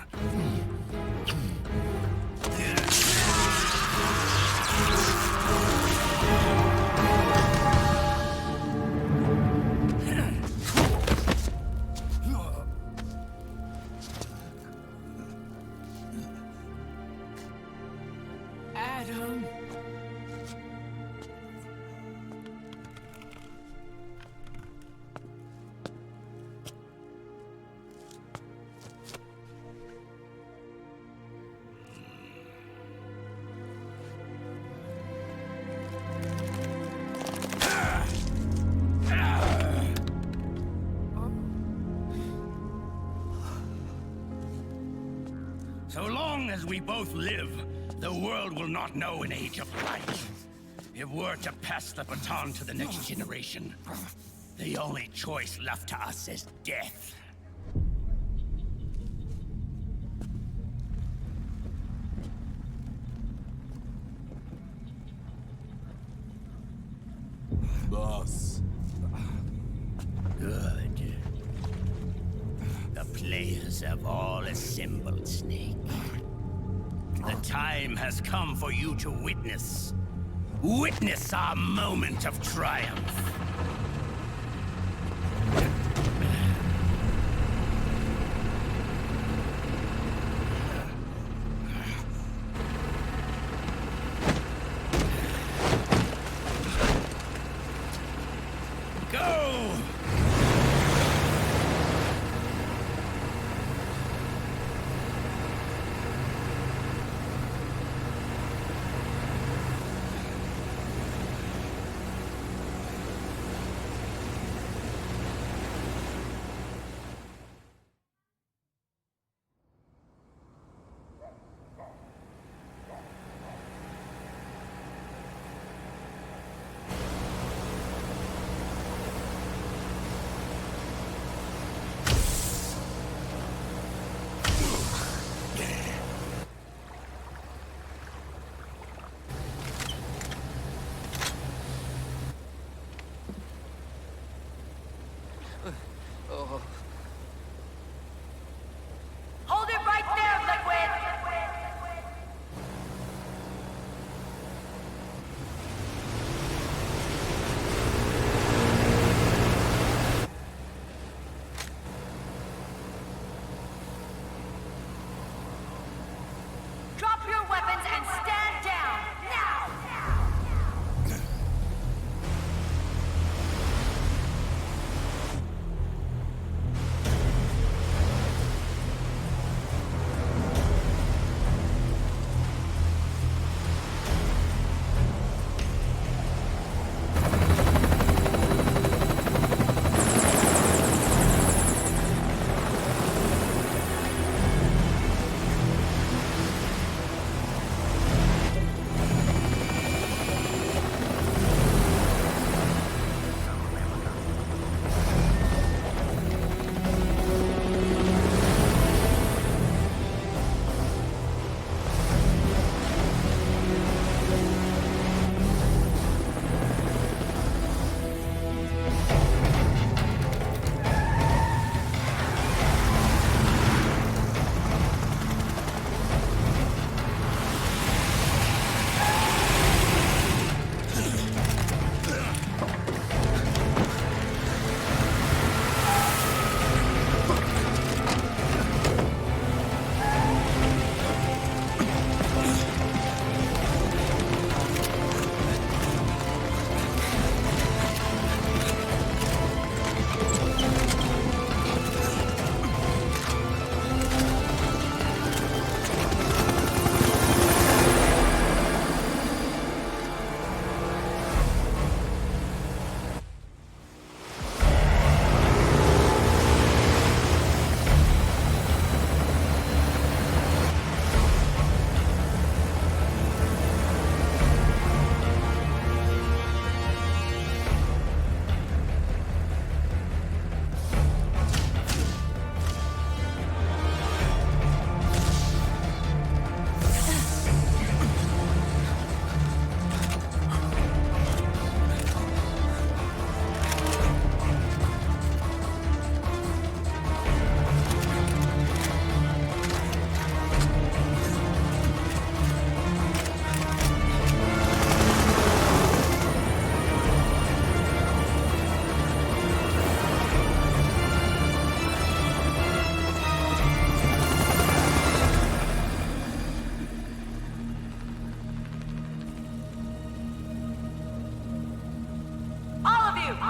Adam. So long as we both live, the world will not know an age of light. If we're to pass the baton to the next generation, the only choice left to us is death. Boss. Good. The players have all assembled, Snake. The time has come for you to witness our moment of triumph. Go! Oh. Hold it right there, Liquid!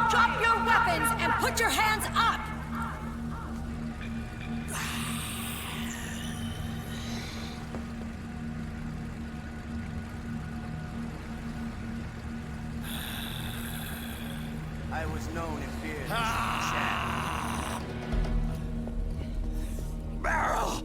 Drop your weapons and put your hands up! I was known and feared. Barrel!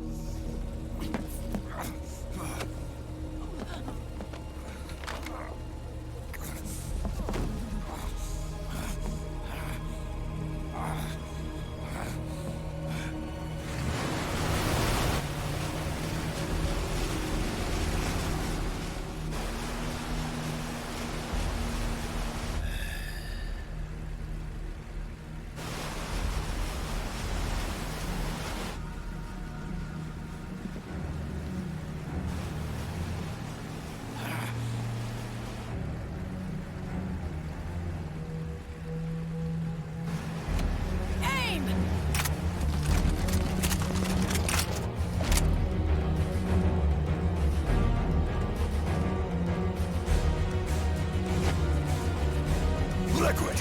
Liquid!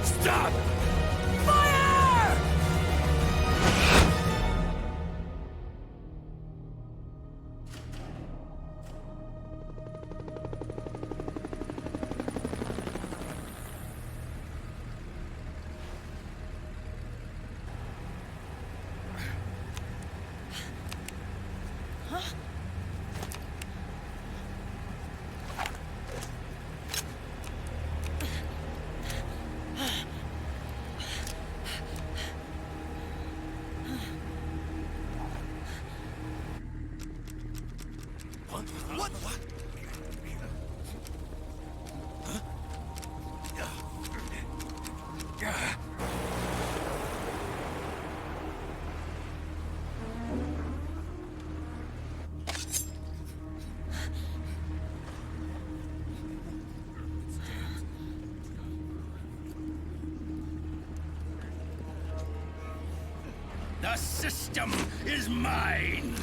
Stop! Fire! What? The system is mine.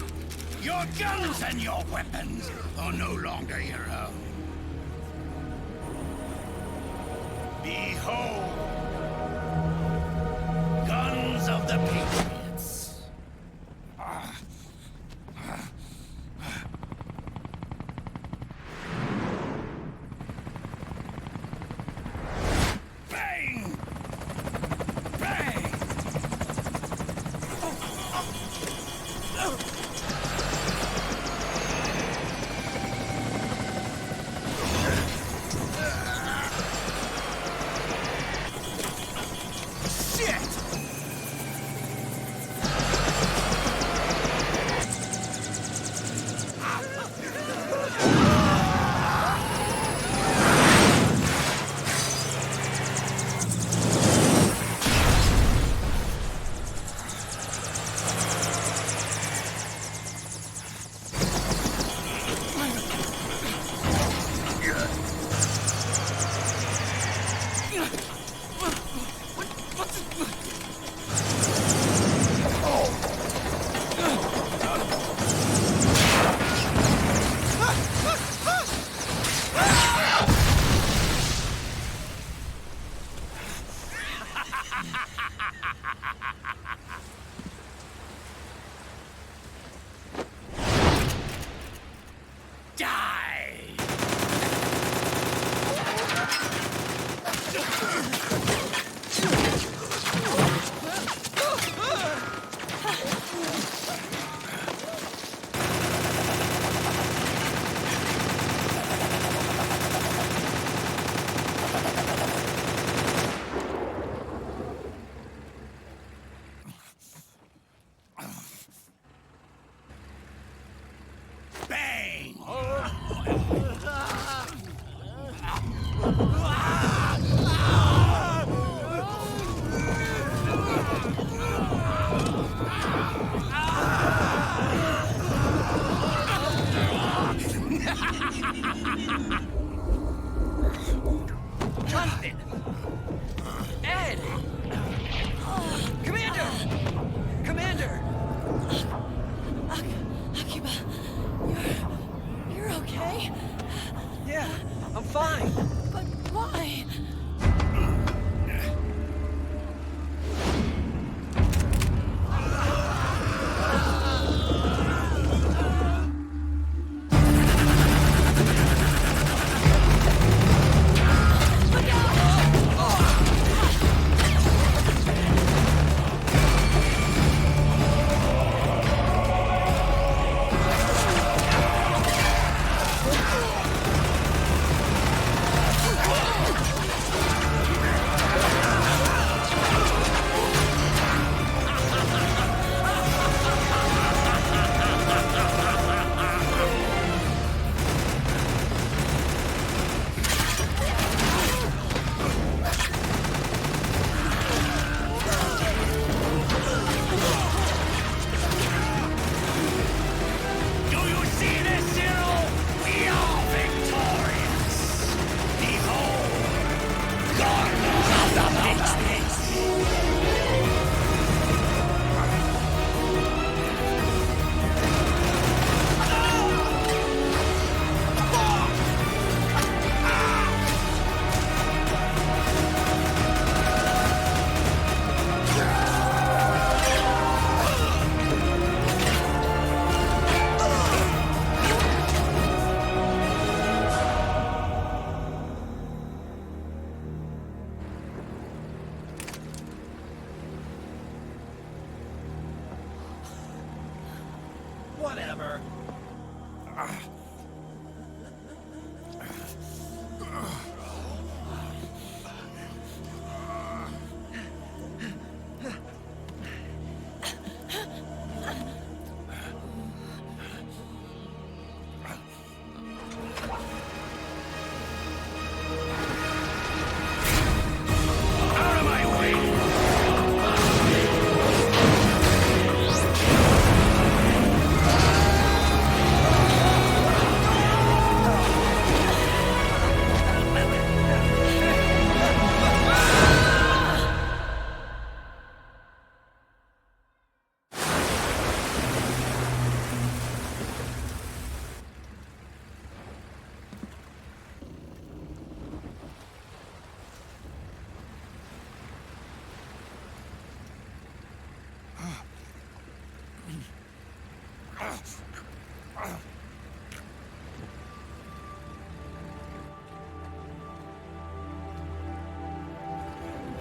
Your guns and your weapons are no longer your own. Behold, guns of the Patriots. Bang! Bang!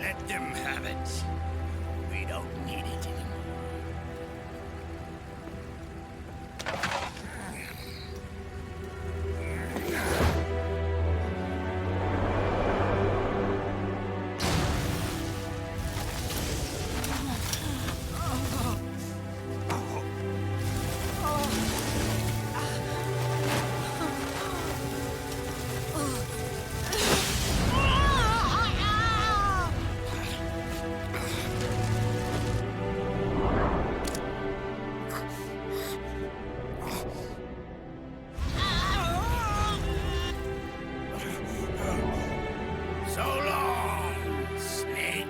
Let them have it. We don't need it anymore. So long, Snake.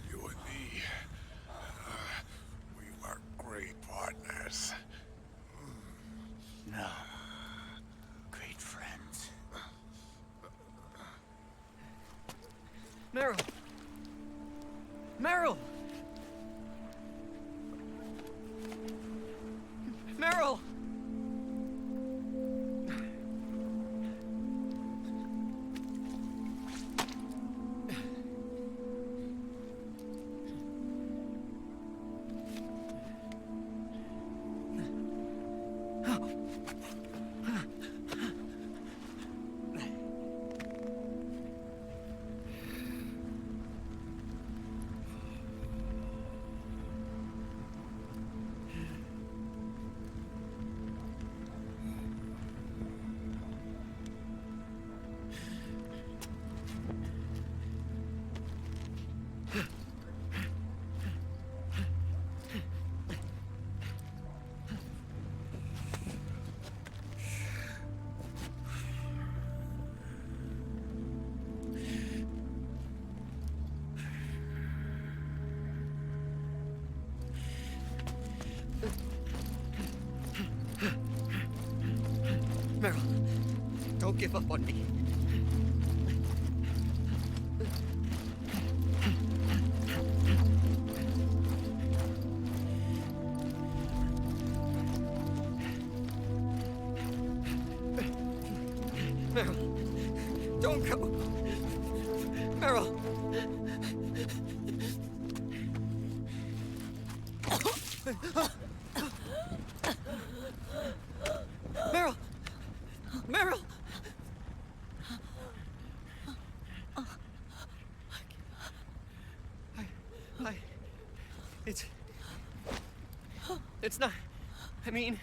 You and me, we were great partners. No. Great friends. Meryl! Meryl! Meryl! Meryl, don't give up on me. Meryl, don't go. Meryl. Meryl. Meryl. It's not. I mean.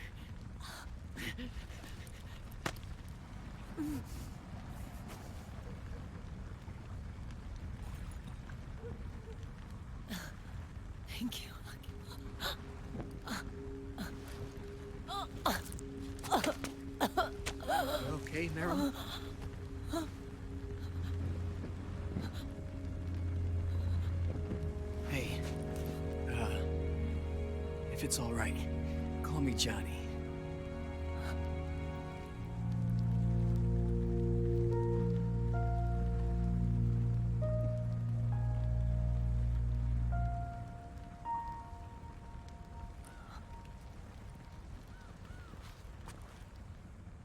Thank you. Okay, Meryl. Hey, if it's all right, call me Johnny.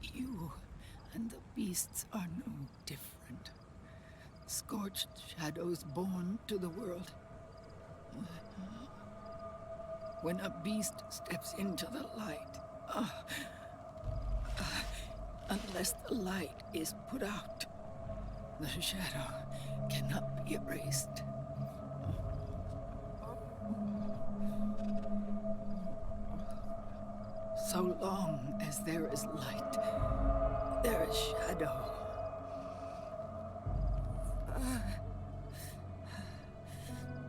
You and the beasts are no different. Scorched shadows born to the world. When a beast steps into the light, unless the light is put out, the shadow cannot be erased. So long as there is light, there is shadow.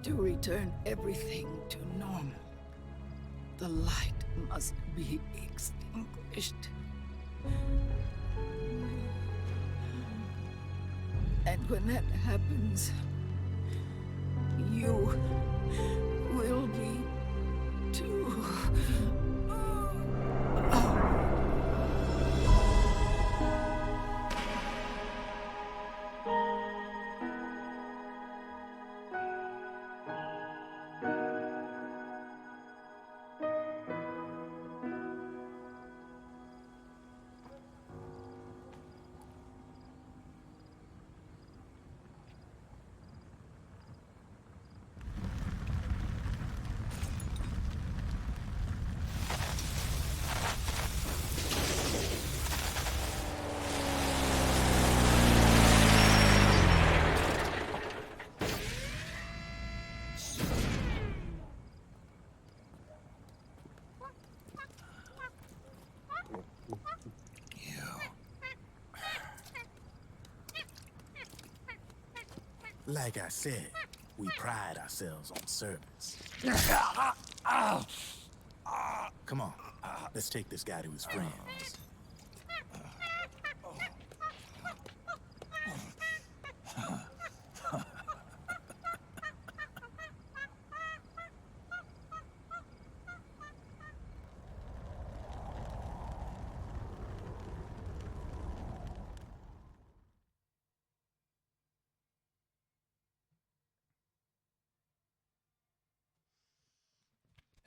To return everything to normal, the light must be extinguished. And when that happens, you will be too. Like I said, we pride ourselves on service. Come on, let's take this guy to his friends.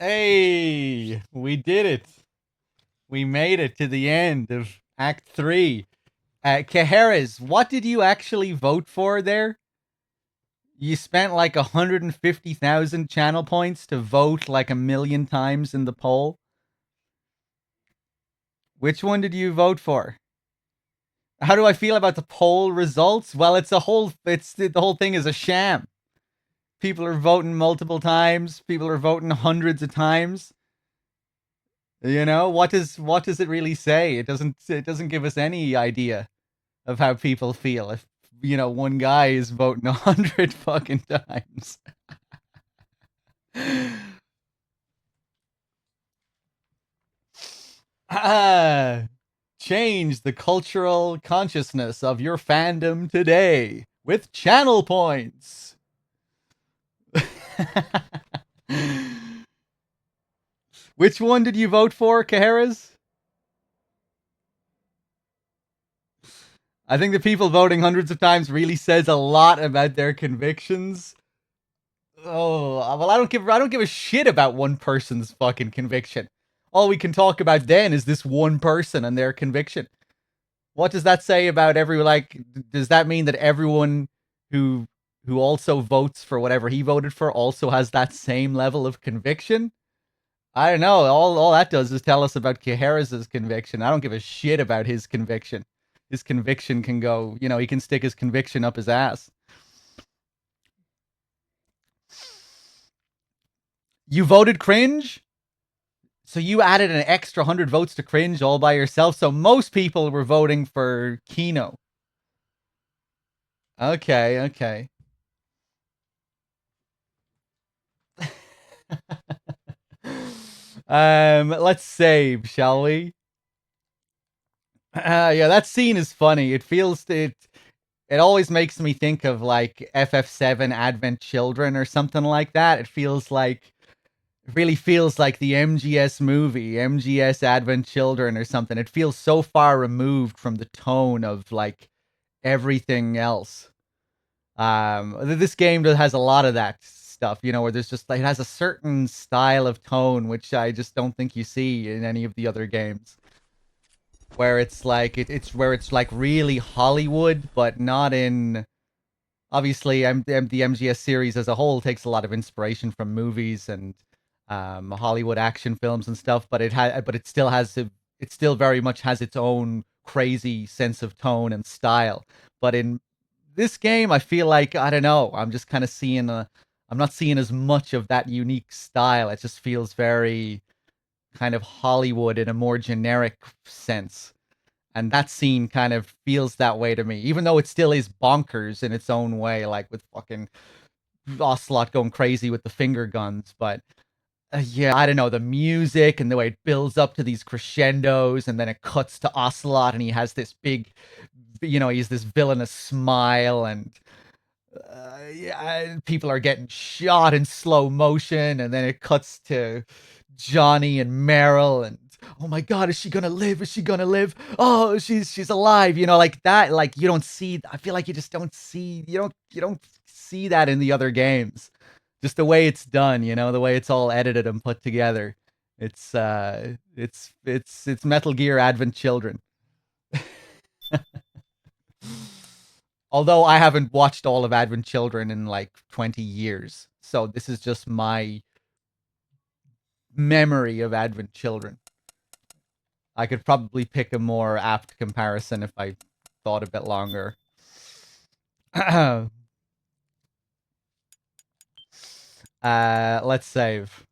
Hey, we did it. We made it to the end of Act 3. Kaharis, what did you actually vote for there? You spent like 150,000 channel points to vote like 1,000,000 times in the poll. Which one did you vote for? How do I feel about the poll results? Well, the whole thing is a sham. People are voting multiple times. People are voting hundreds of times. You know, what does it really say? It doesn't give us any idea of how people feel if, you know, one guy is voting 100 fucking times. Change the cultural consciousness of your fandom today with channel points. Which one did you vote for, Kaharis? I think the people voting hundreds of times really says a lot about their convictions. Oh, well, I don't give a shit about one person's fucking conviction. All we can talk about then is this one person and their conviction. What does that say about does that mean that everyone who also votes for whatever he voted for also has that same level of conviction? I don't know. All that does is tell us about Kiharaz's conviction. I don't give a shit about his conviction. His conviction can go, he can stick his conviction up his ass. You voted cringe? So you added an extra 100 votes to cringe all by yourself. So most people were voting for Kino. Okay. Let's save, shall we? Yeah, that scene is funny. It always makes me think of like FF7 Advent Children or something like that. It really feels like the MGS movie, MGS Advent Children or something. It feels so far removed from the tone of like everything else. This game has a lot of that stuff, where there's just it has a certain style of tone which I just don't think you see in any of the other games. Where it's like it's like really Hollywood, but not in. Obviously, the MGS series as a whole takes a lot of inspiration from movies and Hollywood action films and stuff, but it still very much has its own crazy sense of tone and style. But in this game, I feel like, I don't know, I'm just kind of seeing I'm not seeing as much of that unique style. It just feels very kind of Hollywood in a more generic sense. And that scene kind of feels that way to me, even though it still is bonkers in its own way, like with fucking Ocelot going crazy with the finger guns. But yeah, I don't know, the music and the way it builds up to these crescendos and then it cuts to Ocelot and he has this big, he's this villainous smile and people are getting shot in slow motion and then it cuts to Johnny and Meryl and oh my god, is she gonna live? Is she gonna live? Oh, she's alive, like that. Like you don't see. I feel like you just don't see. You don't see that in the other games. Just the way it's done, the way it's all edited and put together. It's Metal Gear Advent Children. Although I haven't watched all of Advent Children in like 20 years, so this is just my memory of Advent Children. I could probably pick a more apt comparison if I thought a bit longer. Let's save.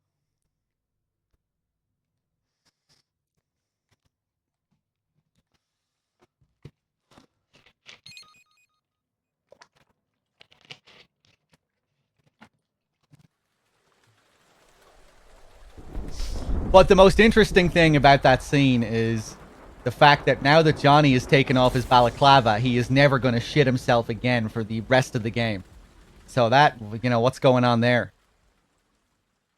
But the most interesting thing about that scene is the fact that now that Johnny has taken off his balaclava, he is never going to shit himself again for the rest of the game. So that, what's going on there?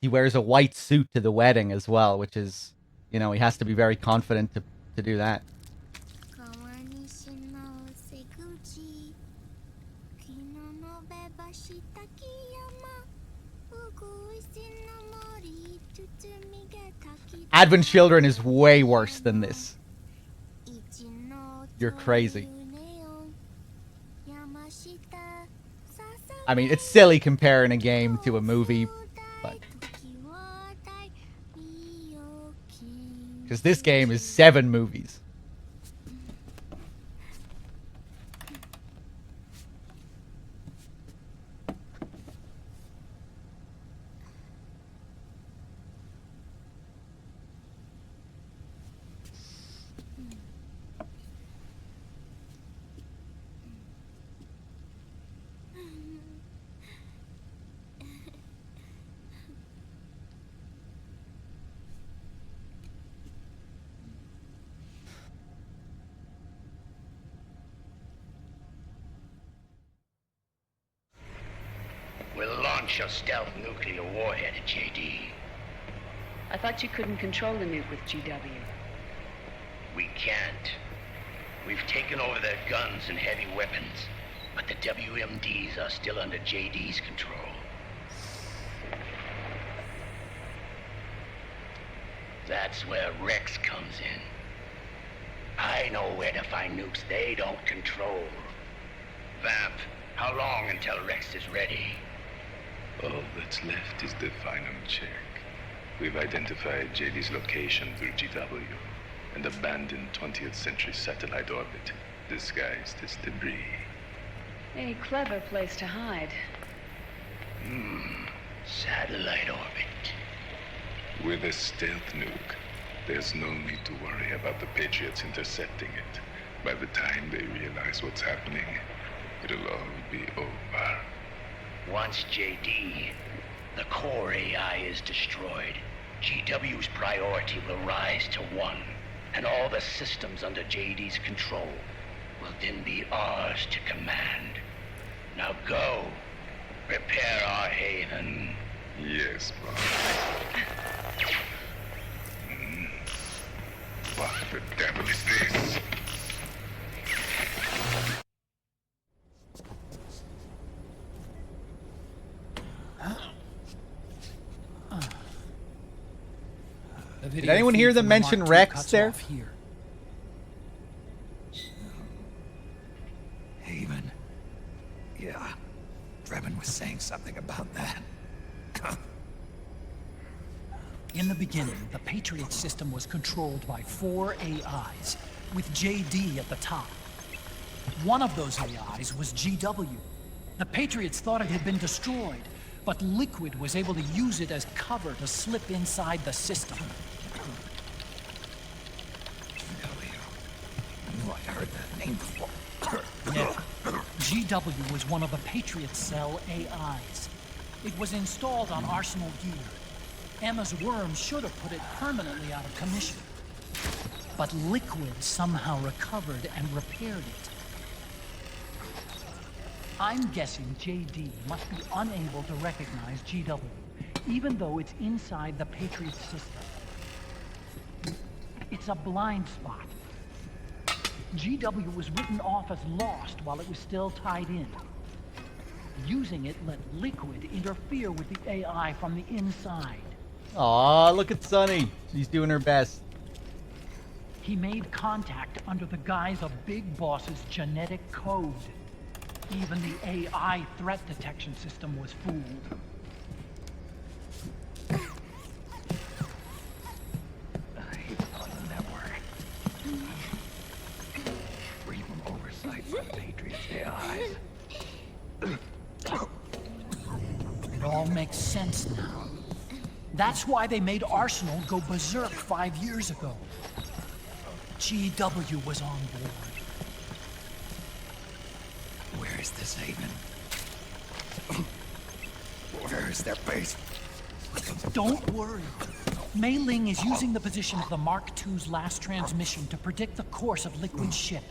He wears a white suit to the wedding as well, which is, he has to be very confident to do that. Advent Children is way worse than this. You're crazy. I mean, it's silly comparing a game to a movie, but... because this game is 7 movies. We'll launch a stealth nuclear warhead at JD. I thought you couldn't control the nuke with GW. We can't. We've taken over their guns and heavy weapons, but the WMDs are still under JD's control. That's where Rex comes in. I know where to find nukes they don't control. Vamp, how long until Rex is ready? All that's left is the final check. We've identified JD's location through GW, an abandoned 20th century satellite orbit, disguised as debris. A clever place to hide. Satellite orbit. With a stealth nuke, there's no need to worry about the Patriots intercepting it. By the time they realize what's happening, it'll all be over. Once JD, the core AI is destroyed, GW's priority will rise to 1, and all the systems under JD's control will then be ours to command. Now go, prepare our haven. Yes, boss. What the devil is this? Did anyone hear them mention Rex there? Haven. Yeah. Drebin was saying something about that. In the beginning, the Patriot system was controlled by 4 AIs, with JD at the top. One of those AIs was GW. The Patriots thought it had been destroyed, but Liquid was able to use it as cover to slip inside the system. I knew I heard that name before. Yeah. GW was one of the Patriot Cell AIs. It was installed on Arsenal gear. Emma's worm should have put it permanently out of commission. But Liquid somehow recovered and repaired it. I'm guessing JD must be unable to recognize GW, even though it's inside the Patriot system. It's a blind spot. GW was written off as lost while it was still tied in. Using it let Liquid interfere with the AI from the inside. Aw, look at Sunny. She's doing her best. He made contact under the guise of Big Boss's genetic code. Even the AI threat detection system was fooled. He's on the network. Free from oversight from Patriots AIs. It all makes sense now. That's why they made Arsenal go berserk 5 years ago. GW was on board. Where is this haven? Where is their base? Don't worry. Mei Ling is using the position of the Mark II's last transmission to predict the course of Liquid's ship.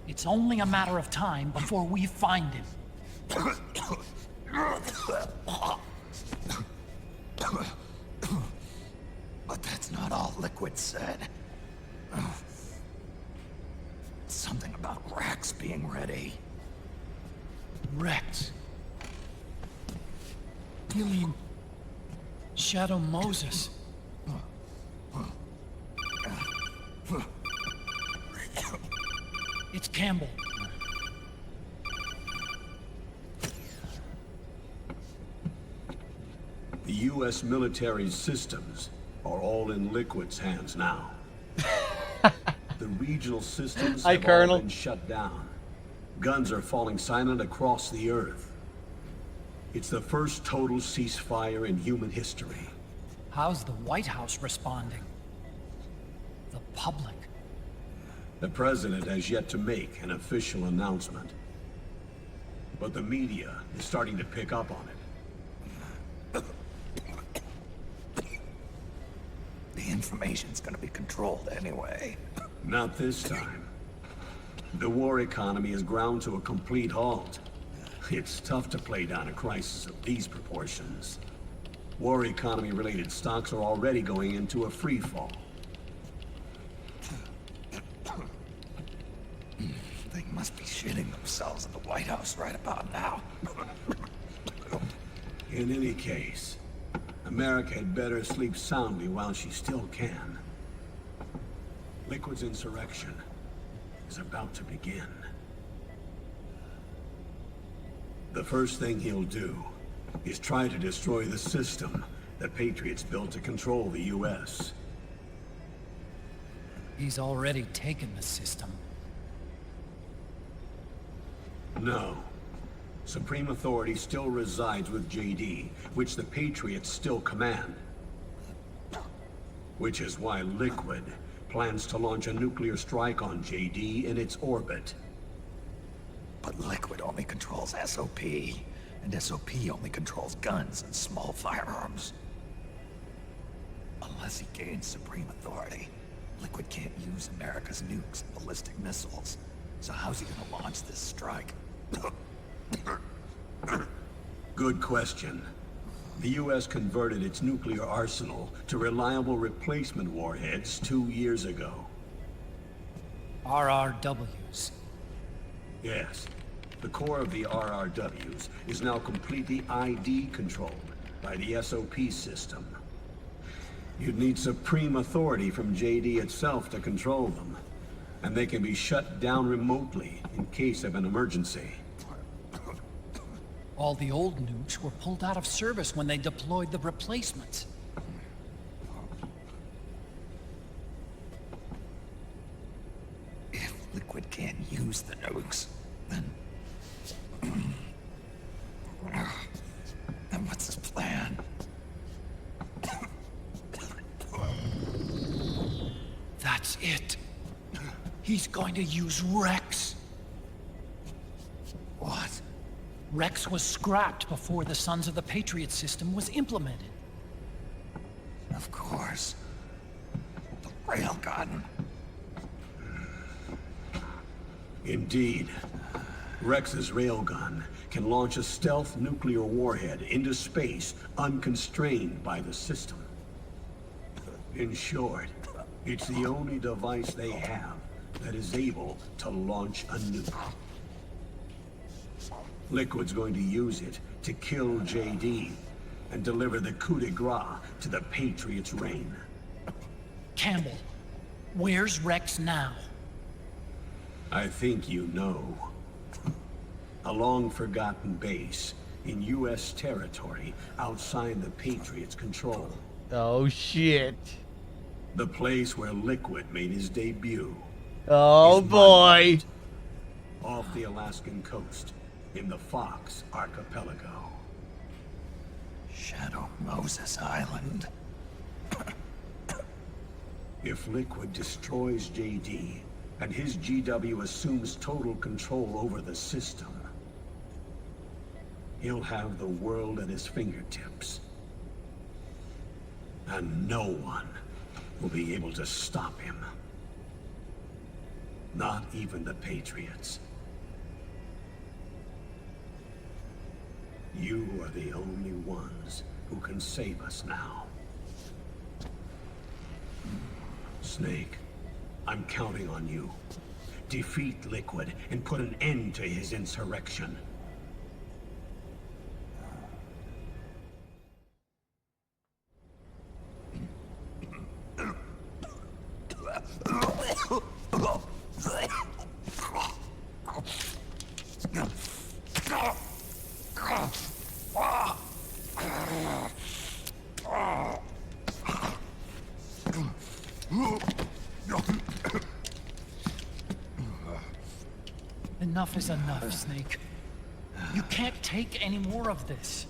It's only a matter of time before we find him. But that's not all Liquid said. Something about Rex being ready. Rex? You mean Shadow Moses? It's Campbell. The U.S. military systems are all in Liquid's hands now. The regional systems Hi, have Colonel. all been shut down. Guns are falling silent across the Earth. It's the first total ceasefire in human history. How's the White House responding? The public? The president has yet to make an official announcement. But the media is starting to pick up on it. The information's gonna be controlled anyway. Not this time. The war economy is ground to a complete halt. It's tough to play down a crisis of these proportions. War economy-related stocks are already going into a free fall. They must be shitting themselves at the White House right about now. In any case, America had better sleep soundly while she still can. Liquid's insurrection is about to begin. The first thing he'll do is try to destroy the system that Patriots built to control the U.S. He's already taken the system. No. Supreme authority still resides with JD, which the Patriots still command. Which is why Liquid plans to launch a nuclear strike on JD in its orbit. But Liquid only controls SOP, and SOP only controls guns and small firearms. Unless he gains supreme authority, Liquid can't use America's nukes and ballistic missiles. So how's he gonna launch this strike? Good question. The U.S. converted its nuclear arsenal to reliable replacement warheads 2 years ago. RRWs. Yes. The core of the RRWs is now completely ID controlled by the SOP system. You'd need supreme authority from JD itself to control them, and they can be shut down remotely in case of an emergency. All the old nukes were pulled out of service when they deployed the replacements. If Liquid can't use the nukes, then what's his plan? That's it. He's going to use Rex. What? Rex was scrapped before the Sons of the Patriot system was implemented. Of course. The railgun. Indeed. Rex's railgun can launch a stealth nuclear warhead into space unconstrained by the system. In short, it's the only device they have that is able to launch a nuke. Liquid's going to use it to kill JD and deliver the coup de grace to the Patriots' reign. Campbell, where's Rex now? I think you know. A long-forgotten base in U.S. territory outside the Patriots' control. Oh, shit. The place where Liquid made his debut. Oh, boy. Off the Alaskan coast, in the Fox Archipelago. Shadow Moses Island. If Liquid destroys JD, and his GW assumes total control over the system, he'll have the world at his fingertips. And no one will be able to stop him. Not even the Patriots. You are the only ones who can save us now. Snake, I'm counting on you. Defeat Liquid and put an end to his insurrection. Enough is enough, Snake. You can't take any more of this.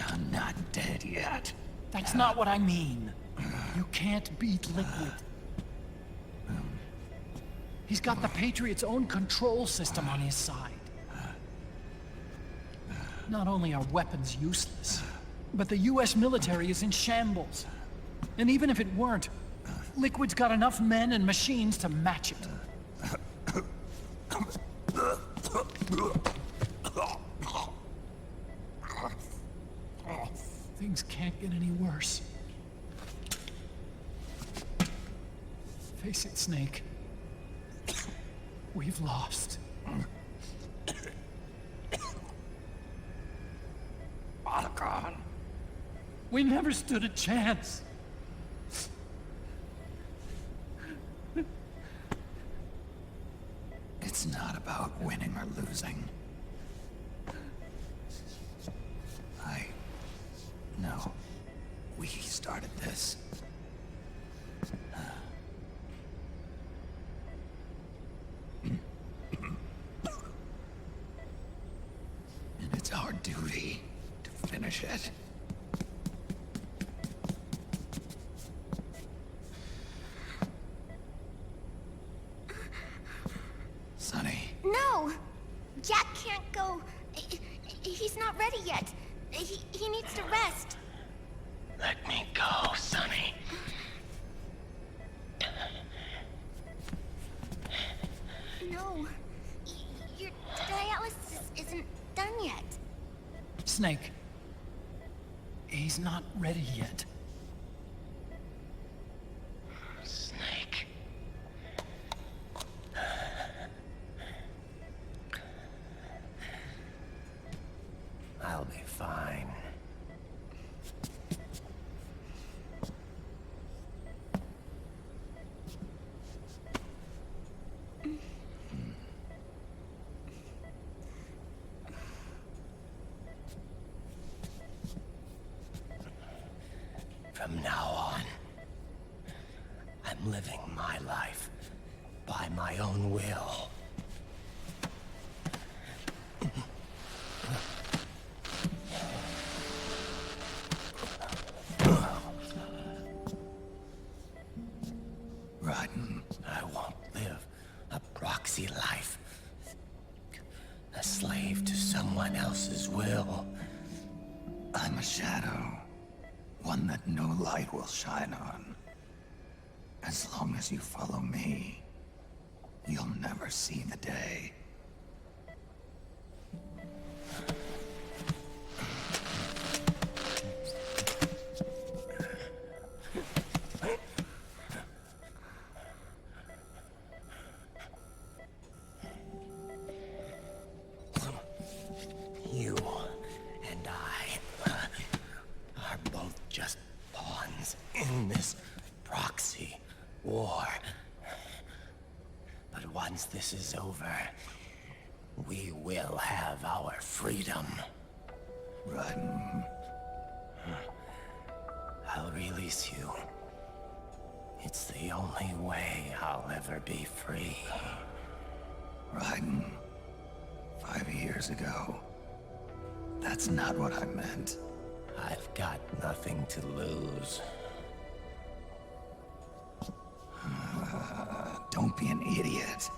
I'm not dead yet. That's not what I mean. You can't beat Liquid. He's got the Patriots' own control system on his side. Not only are weapons useless, but the US military is in shambles. And even if it weren't, Liquid's got enough men and machines to match it. Things can't get any worse. Face it, Snake. We've lost. Otacon. We never stood a chance. It's not about winning or losing. No. We started this. And it's our duty to finish it. Sonny. No! Jack can't go. He's not ready yet. He needs to rest. Let me go, Sonny. No. Your dialysis isn't done yet. Snake. He's not ready yet. Snake. I'll be fine. From now on, I'm living my life by my own will. Raiden. I won't live a proxy life. A slave to someone else's will. I'm a shadow. One that no light will shine on. As long as you follow me, you'll never see the day. You and I are both just pawns in this proxy war. But once this is over, we will have our freedom. Raiden. I'll release you. It's the only way I'll ever be free. Raiden. 5 years ago. That's not what I meant. I've got nothing to lose. Don't be an idiot.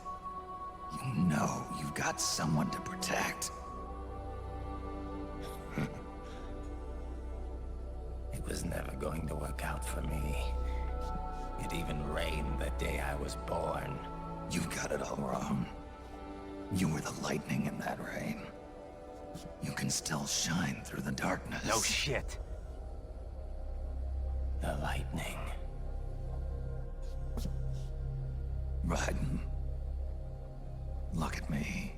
You know you've got someone to protect. It was never going to work out for me. It even rained the day I was born. You got it all wrong. You were the lightning in that rain. You can still shine through the darkness. No shit. The lightning. Raiden. Look at me.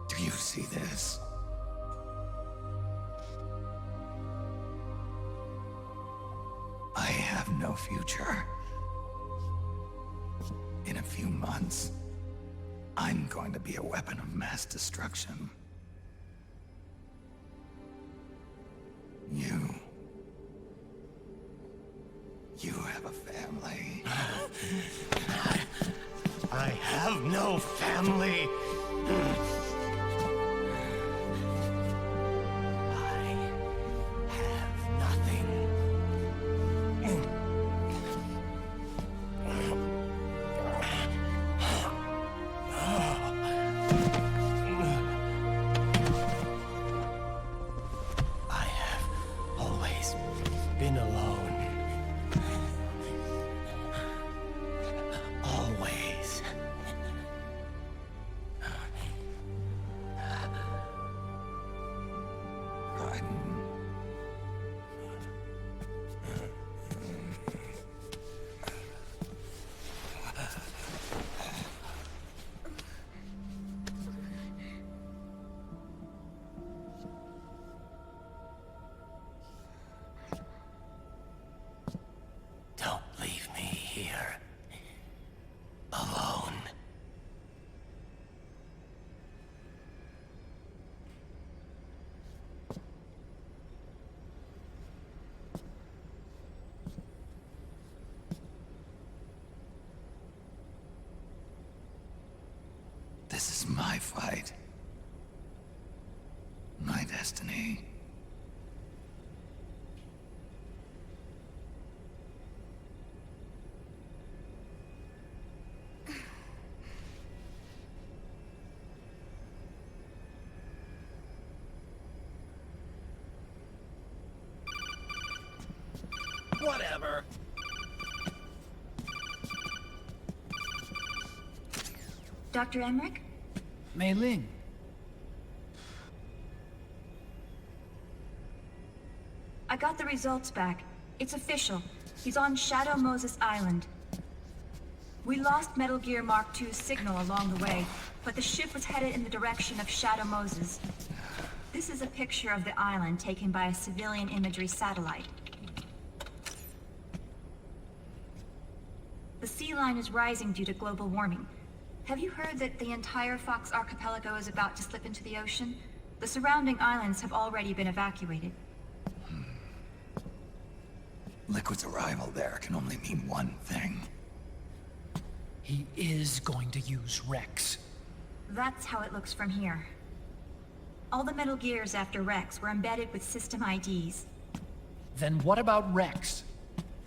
Do you see this? I have no future. In a few months, I'm going to be a weapon of mass destruction. You have a family. I have no family. Been alone. Always. Raiden. my fight. My destiny. Whatever. Dr. Emmerich? Mei Ling. I got the results back. It's official. He's on Shadow Moses Island. We lost Metal Gear Mark II's signal along the way, but the ship was headed in the direction of Shadow Moses. This is a picture of the island taken by a civilian imagery satellite. The sea line is rising due to global warming. Have you heard that the entire Fox Archipelago is about to slip into the ocean? The surrounding islands have already been evacuated. Liquid's arrival there can only mean one thing. He is going to use Rex. That's how it looks from here. All the Metal Gears after Rex were embedded with system IDs. Then what about Rex?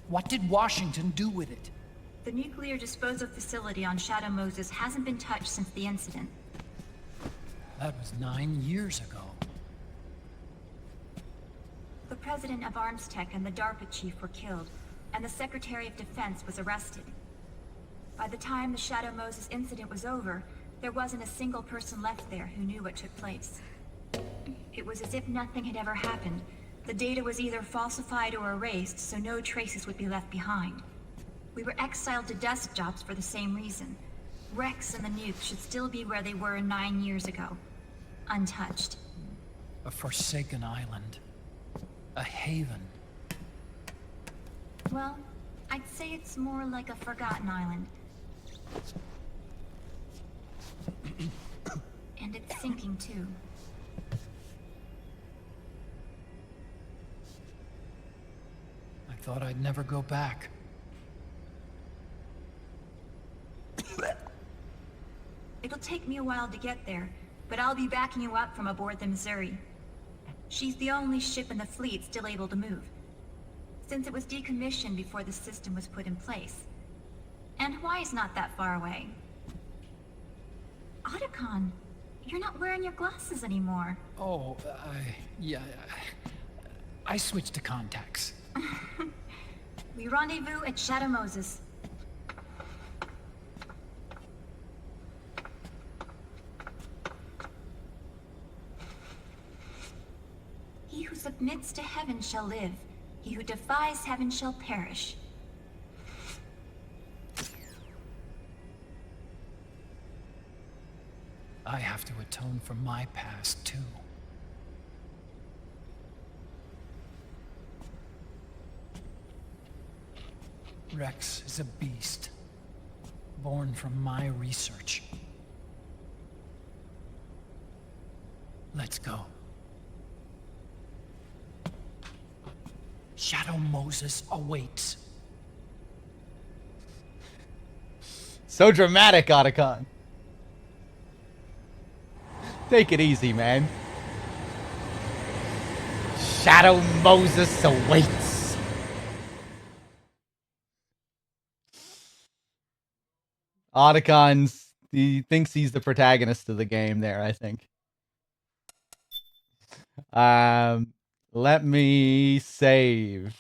What did Washington do with it? The nuclear disposal facility on Shadow Moses hasn't been touched since the incident. That was 9 years ago. The president of ArmsTech and the DARPA chief were killed, and the Secretary of Defense was arrested. By the time the Shadow Moses incident was over, there wasn't a single person left there who knew what took place. It was as if nothing had ever happened. The data was either falsified or erased, so no traces would be left behind. We were exiled to desk jobs for the same reason. Rex and the nuke should still be where they were 9 years ago. Untouched. A forsaken island. A haven. Well, I'd say it's more like a forgotten island. And it's sinking too. I thought I'd never go back. It'll take me a while to get there, but I'll be backing you up from aboard the Missouri. She's the only ship in the fleet still able to move, since it was decommissioned before the system was put in place. And Hawaii's not that far away. Otacon, you're not wearing your glasses anymore. Oh, I switched to contacts. We rendezvous at Shadow Moses. He who submits to heaven shall live. He who defies heaven shall perish. I have to atone for my past, too. Rex is a beast, born from my research. Let's go. Shadow Moses awaits. So dramatic, Otacon. Take it easy, man. Shadow Moses awaits. Otacon's, he thinks he's the protagonist of the game there, I think. Let me save.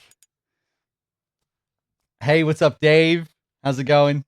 Hey, what's up, Dave? How's it going?